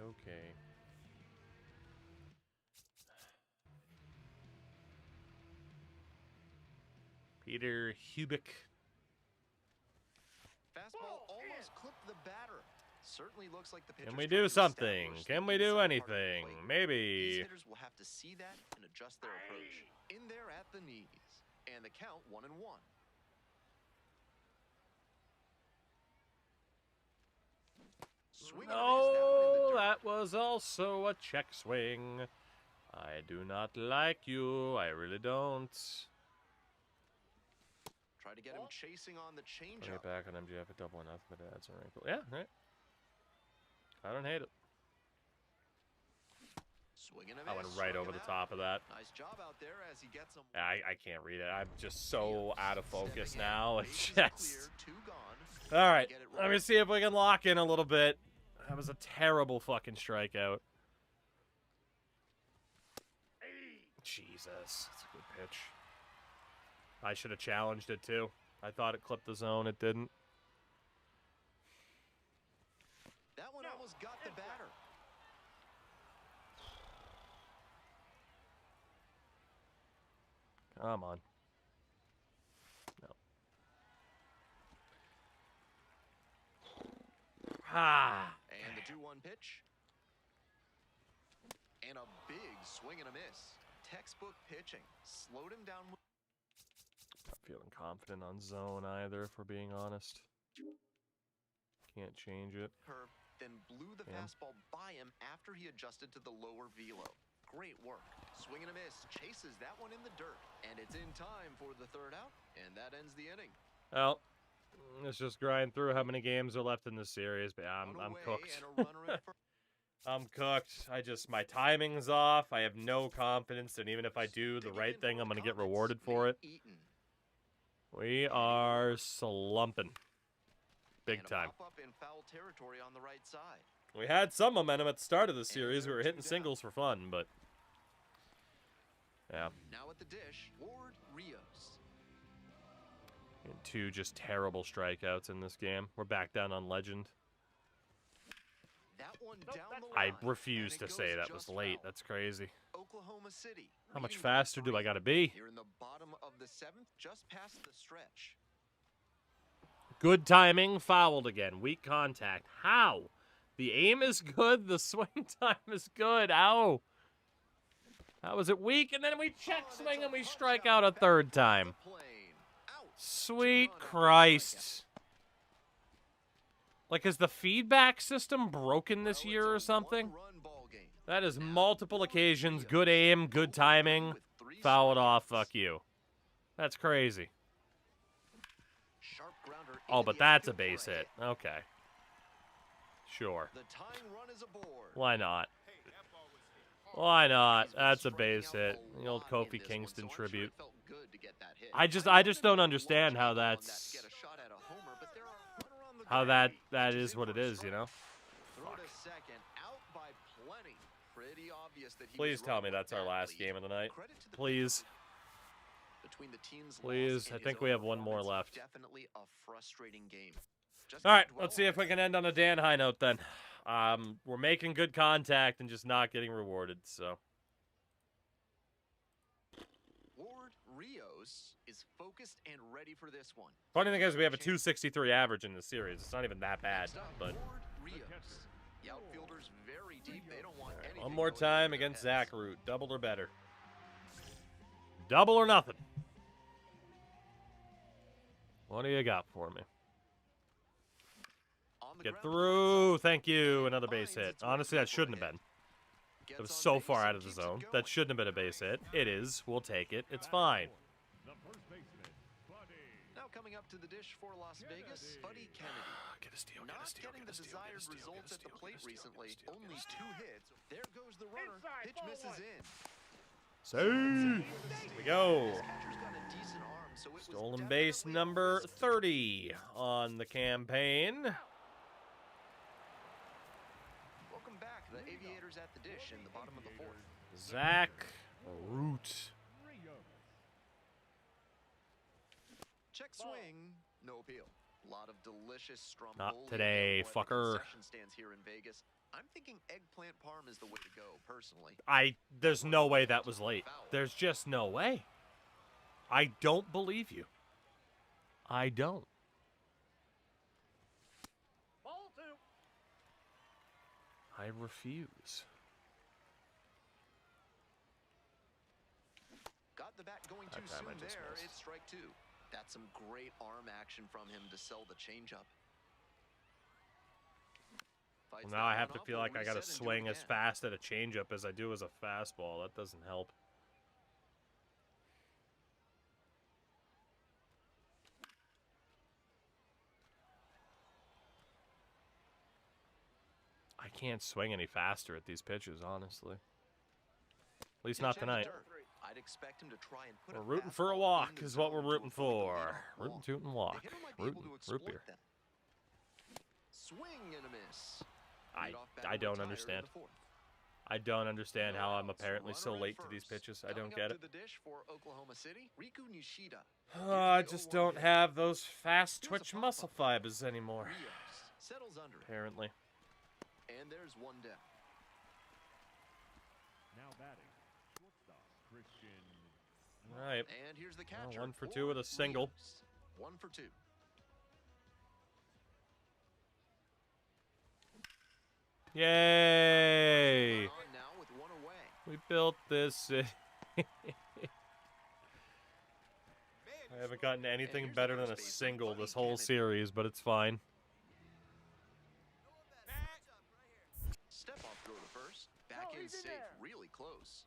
Okay. Peter Hubick. Fastball almost clipped the batter. Certainly looks like the pitcher's Can we trying do to something? establish Can the we do inside part of the anything? plate. These Maybe. hitters will have to see that and adjust their approach. In there at the knees. And the count 1-1. Swing and a miss, No, that that was also a check swing. I do not like you. I really don't. Try to get him chasing on the Bring changeup. it back on MJF at double or nothing, but that's all right. Cool. Yeah, right. I don't hate it. Swing and a I went miss, right struck over him the out. top of that. Nice job out there as he gets him. I can't read it. I'm just so out of focus Stepping in, now. It's bases clear, just. 2 gone. All right. Get it Let me rolling. see if we can lock in a little bit. That was a terrible fucking strikeout. Jesus. That's a good pitch. I should have challenged it, too. I thought it clipped the zone. It didn't. That one almost got the batter. Come on. No. Ah. And the 2-1 pitch. And a big swing and a miss. Textbook pitching. Slowed him down. Not feeling confident on zone either, if we're being honest. Can't change it. Curve, then blew the fastball by him after he adjusted to the lower velo. Great work. Swing and a miss. Chases that one in the dirt. And it's in time for the third out. And that ends the inning. Well, let's just grind through how many games are left in this series. But I'm cooked. I'm cooked. My timing's off. I have no confidence. And even if I do the right thing, I'm going to get rewarded for it. We are slumping. Big time. Up in foul territory on the right side. We had some momentum at the start of the series. We were hitting singles for fun, but yeah. Now at the dish, Ward Rios. And 2 just terrible strikeouts in this game. We're back down on legend. That one down the I line, refuse and to it say goes that was just late. foul. That's crazy. Oklahoma City. How much leading faster do I 3. gotta be? Here in the bottom of the 7th, just past the stretch. Good timing, fouled again. Weak contact. How? The aim is good. The swing time is good. How? How is it weak? And then we check swing and we strike out a third time. Sweet Christ. Like, is the feedback system broken this year or something? That is multiple occasions. Good aim, good timing. Foul it off. Fuck you. That's crazy. Oh, but that's a base hit. Okay. Sure. Why not? Why not? That's a base hit. The old Kofi Kingston tribute. I just don't understand how that's that is what it is, you know? Fuck. Please tell me that's our last game of the night. Please. Please, I think we have one more left. All right, let's see if we can end on a Dan high note then. We're making good contact and just not getting rewarded, so. Ward Rios is focused and ready for this one. Funny thing is, we have a 263 average in the series. It's not even that bad, but. The outfielder's very deep. They don't want anything. One more time against Zach Root. Double or better. Double or nothing. What do you got for me? Get through. Thank you. Another base hit. Honestly, that shouldn't have been. It was so far out of the zone. That shouldn't have been a base hit. It is. We'll take it. It's fine. Now coming up to the dish for Las Vegas, Buddy Kennedy. Get a steal. Not getting the desired results at the plate recently. Only 2 hits. There goes the runner. Pitch misses in. Here we go. Stolen base number 30 on the campaign. Welcome back, the Aviators at the dish in the bottom of the 4th. Zach Root. Check swing, no appeal. A lot of delicious Stromboli. Not today, fucker. Stands here in Vegas. I'm thinking eggplant parm is the way to go, personally. There's no way that was late. There's just no way. I don't believe you. I don't. I refuse. Got the bat going too soon there. It's strike 2. That's some great arm action from him to sell the changeup. Well, now I have to feel like I got to swing as fast at a changeup as I do as a fastball. That doesn't help. I can't swing any faster at these pitches, honestly. At least not tonight. I'd expect him to try and put we're rooting for a walk is what we're rooting for. Rootin', tootin', walk. Rootin', root beer. Swing and a miss. I don't understand. I don't understand how I'm apparently so Runner at late to these first. pitches. I don't Coming get up it. to the dish for Oklahoma City, Riku Nishida. I Here's the just 0-1 don't pitch. have those fast Here's a twitch pop-up. muscle fibers anymore. Rios settles under it. Apparently. And there's one down. Now batting, shortstop Christian. All right. And here's the Well, catcher. 1 for 2 with a single. Rios. 1 for 2. Yay! On now with one away. We built this city. I haven't gotten anything here's the better than a first baseman, single Buddy this whole Kennedy. series, but it's fine. Step off throw to first. Back in safe, really close.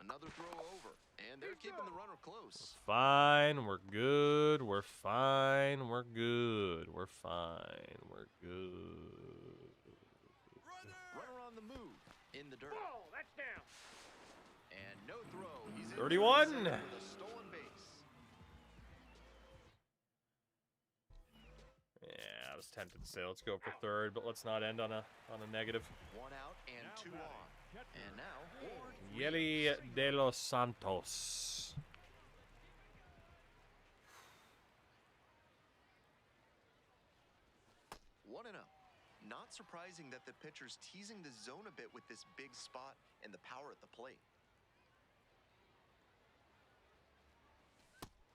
Another throw over, and they're keeping the runner close. Fine, we're good, we're fine, we're good, we're fine, we're good. Runner on the move, in the dirt. That's down. And no throw. He's in 31. second with a stolen base. Yeah, I was tempted to say let's go for third, but let's not end on a negative. One out and Now 2 batting, on. catcher. And now, Ward Yeli Rios. de los Santos. One and 0. Not surprising that the pitcher's teasing the zone a bit with this big spot and the power at the plate.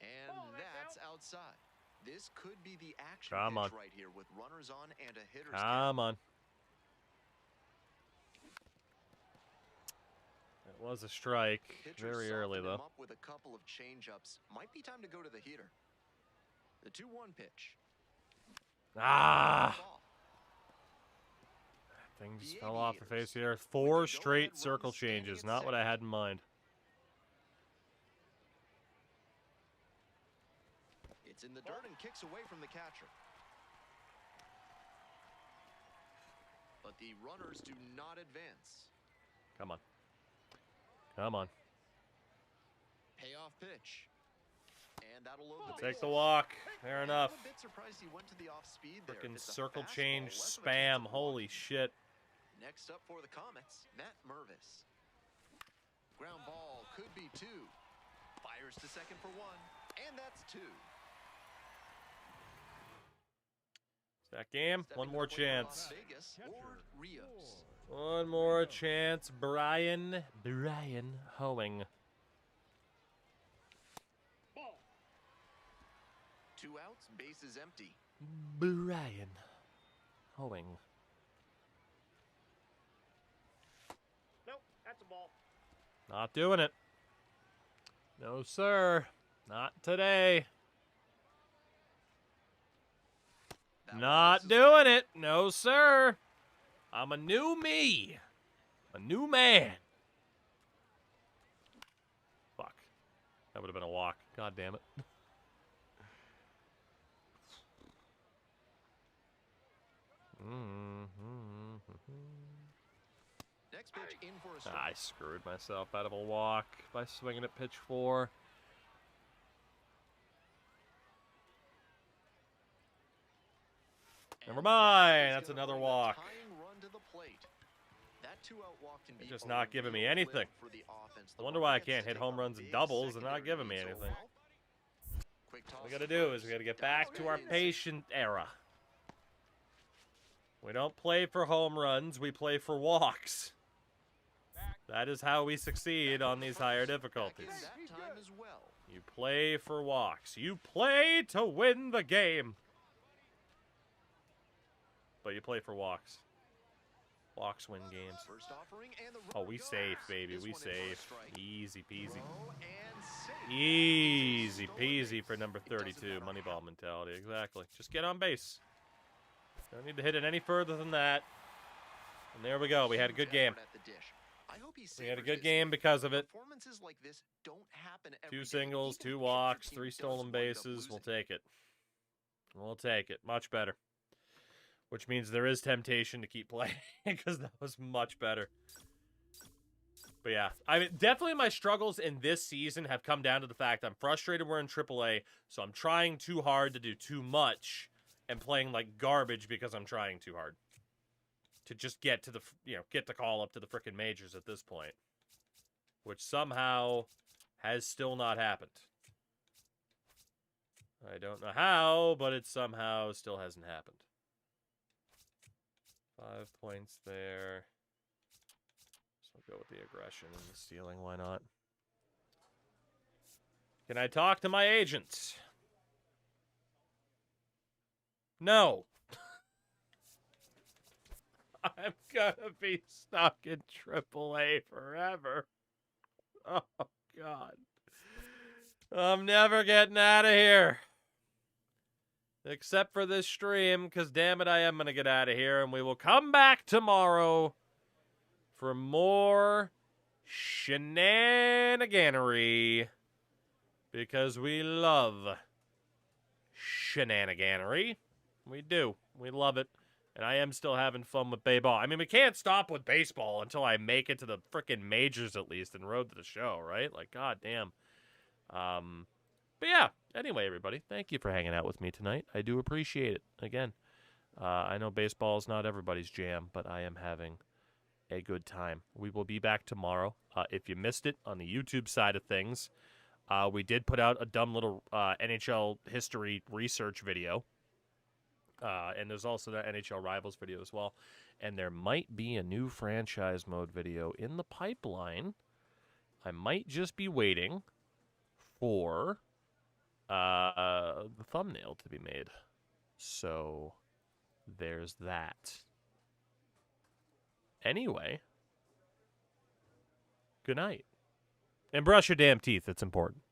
And that's outside. This could be the action Come pitch on. right here with runners on and a hitter's Come on. It was a strike. Pitcher Very early, softened him though. up with a couple of change-ups. Might be time to go to the heater. The 2-1 pitch. Ah! Ball. Things The fell off the Aviators face here. with 4 the go-ahead straight run circle standing changes. at Not what I second. had in mind. It's in the dirt and kicks away from the catcher. But the runners do not advance. Come on. Come on. Payoff pitch. And that'll load the Take bases. the walk. Fair And enough. I'm a bit surprised he went to the off speed there. Frickin' It's a circle fastball, change less of a chance spam. of Holy walking. shit. Next up for the Comets, Matt Mervis. Ground ball could be 2. Fires to second for 1. And that's 2. Is that game? Stepping One more to the plate for Las chance. Vegas, Catcher, Ward Rios. One more chance. Brian Hoeing. 2 outs, base is empty. Brian Hoeing. Nope, that's a ball. Not doing it. No, sir. Not today. That Not one misses. doing it. No, sir. I'm a new me. A new man. Fuck. That would have been a walk. God damn it. Next pitch in for a strike. I screwed myself out of a walk by swinging at pitch 4. Never And mind, is that's gonna another bring a walk. tying run to the plate. That 2-out walk can They're be just a not giving me real anything. lift for the offense. I The wonder runner why I gets to can't hit take home a runs and big doubles. They're not secondary giving me lead, so anything. quick What toss we to gotta do is first. we gotta get Down back to our goes. patient era. We don't play for home runs, we play for walks. That is how we succeed on these higher Back in difficulties. that time as well. You play for walks. You play to win the game. But you play for walks. Walks win games. First offering and the Oh, runner we goes. safe, baby. This We one in for a safe. strike. Easy peasy. Throw and safe. Easy Stolen peasy base. for number It doesn't 32. matter Moneyball how mentality. Exactly. Just get on base. Don't need to hit it any further than that. And there we go. We had a good huge game. effort at the dish. I hope he We had a savors good this. game because of it. Performances like this don't happen every 2 day. singles, Even 2 if your walks, team 3 does stolen wind up bases. We'll losing. take it. We'll take it. Much better. Which means there is temptation to keep playing because that was much better. But yeah, I mean, definitely my struggles in this season have come down to the fact I'm frustrated we're in AAA, so I'm trying too hard to do too much and playing like garbage because I'm trying too hard to just get to the, get the call up to the frickin' majors at this point, which somehow has still not happened. I don't know how, but it somehow still hasn't happened. 5 points there. So I'll go with the aggression and the stealing. Why not? Can I talk to my agent? No. I'm gonna be stuck in AAA forever. Oh, God. I'm never getting out of here. Except for this stream, because damn it, I am going to get out of here, and we will come back tomorrow for more shenaniganery, because we love shenaniganery. We do. We love it. And I am still having fun with baseball. I mean, we can't stop with baseball until I make it to the frickin' majors at least and road to the show, right? Like, goddamn. But yeah, anyway, everybody, thank you for hanging out with me tonight. I do appreciate it. Again, I know baseball is not everybody's jam, but I am having a good time. We will be back tomorrow. If you missed it on the YouTube side of things, we did put out a dumb little NHL history research video. And there's also that NHL Rivals video as well. And there might be a new franchise mode video in the pipeline. I might just be waiting for the thumbnail to be made. So there's that. Anyway, good night. And brush your damn teeth. It's important.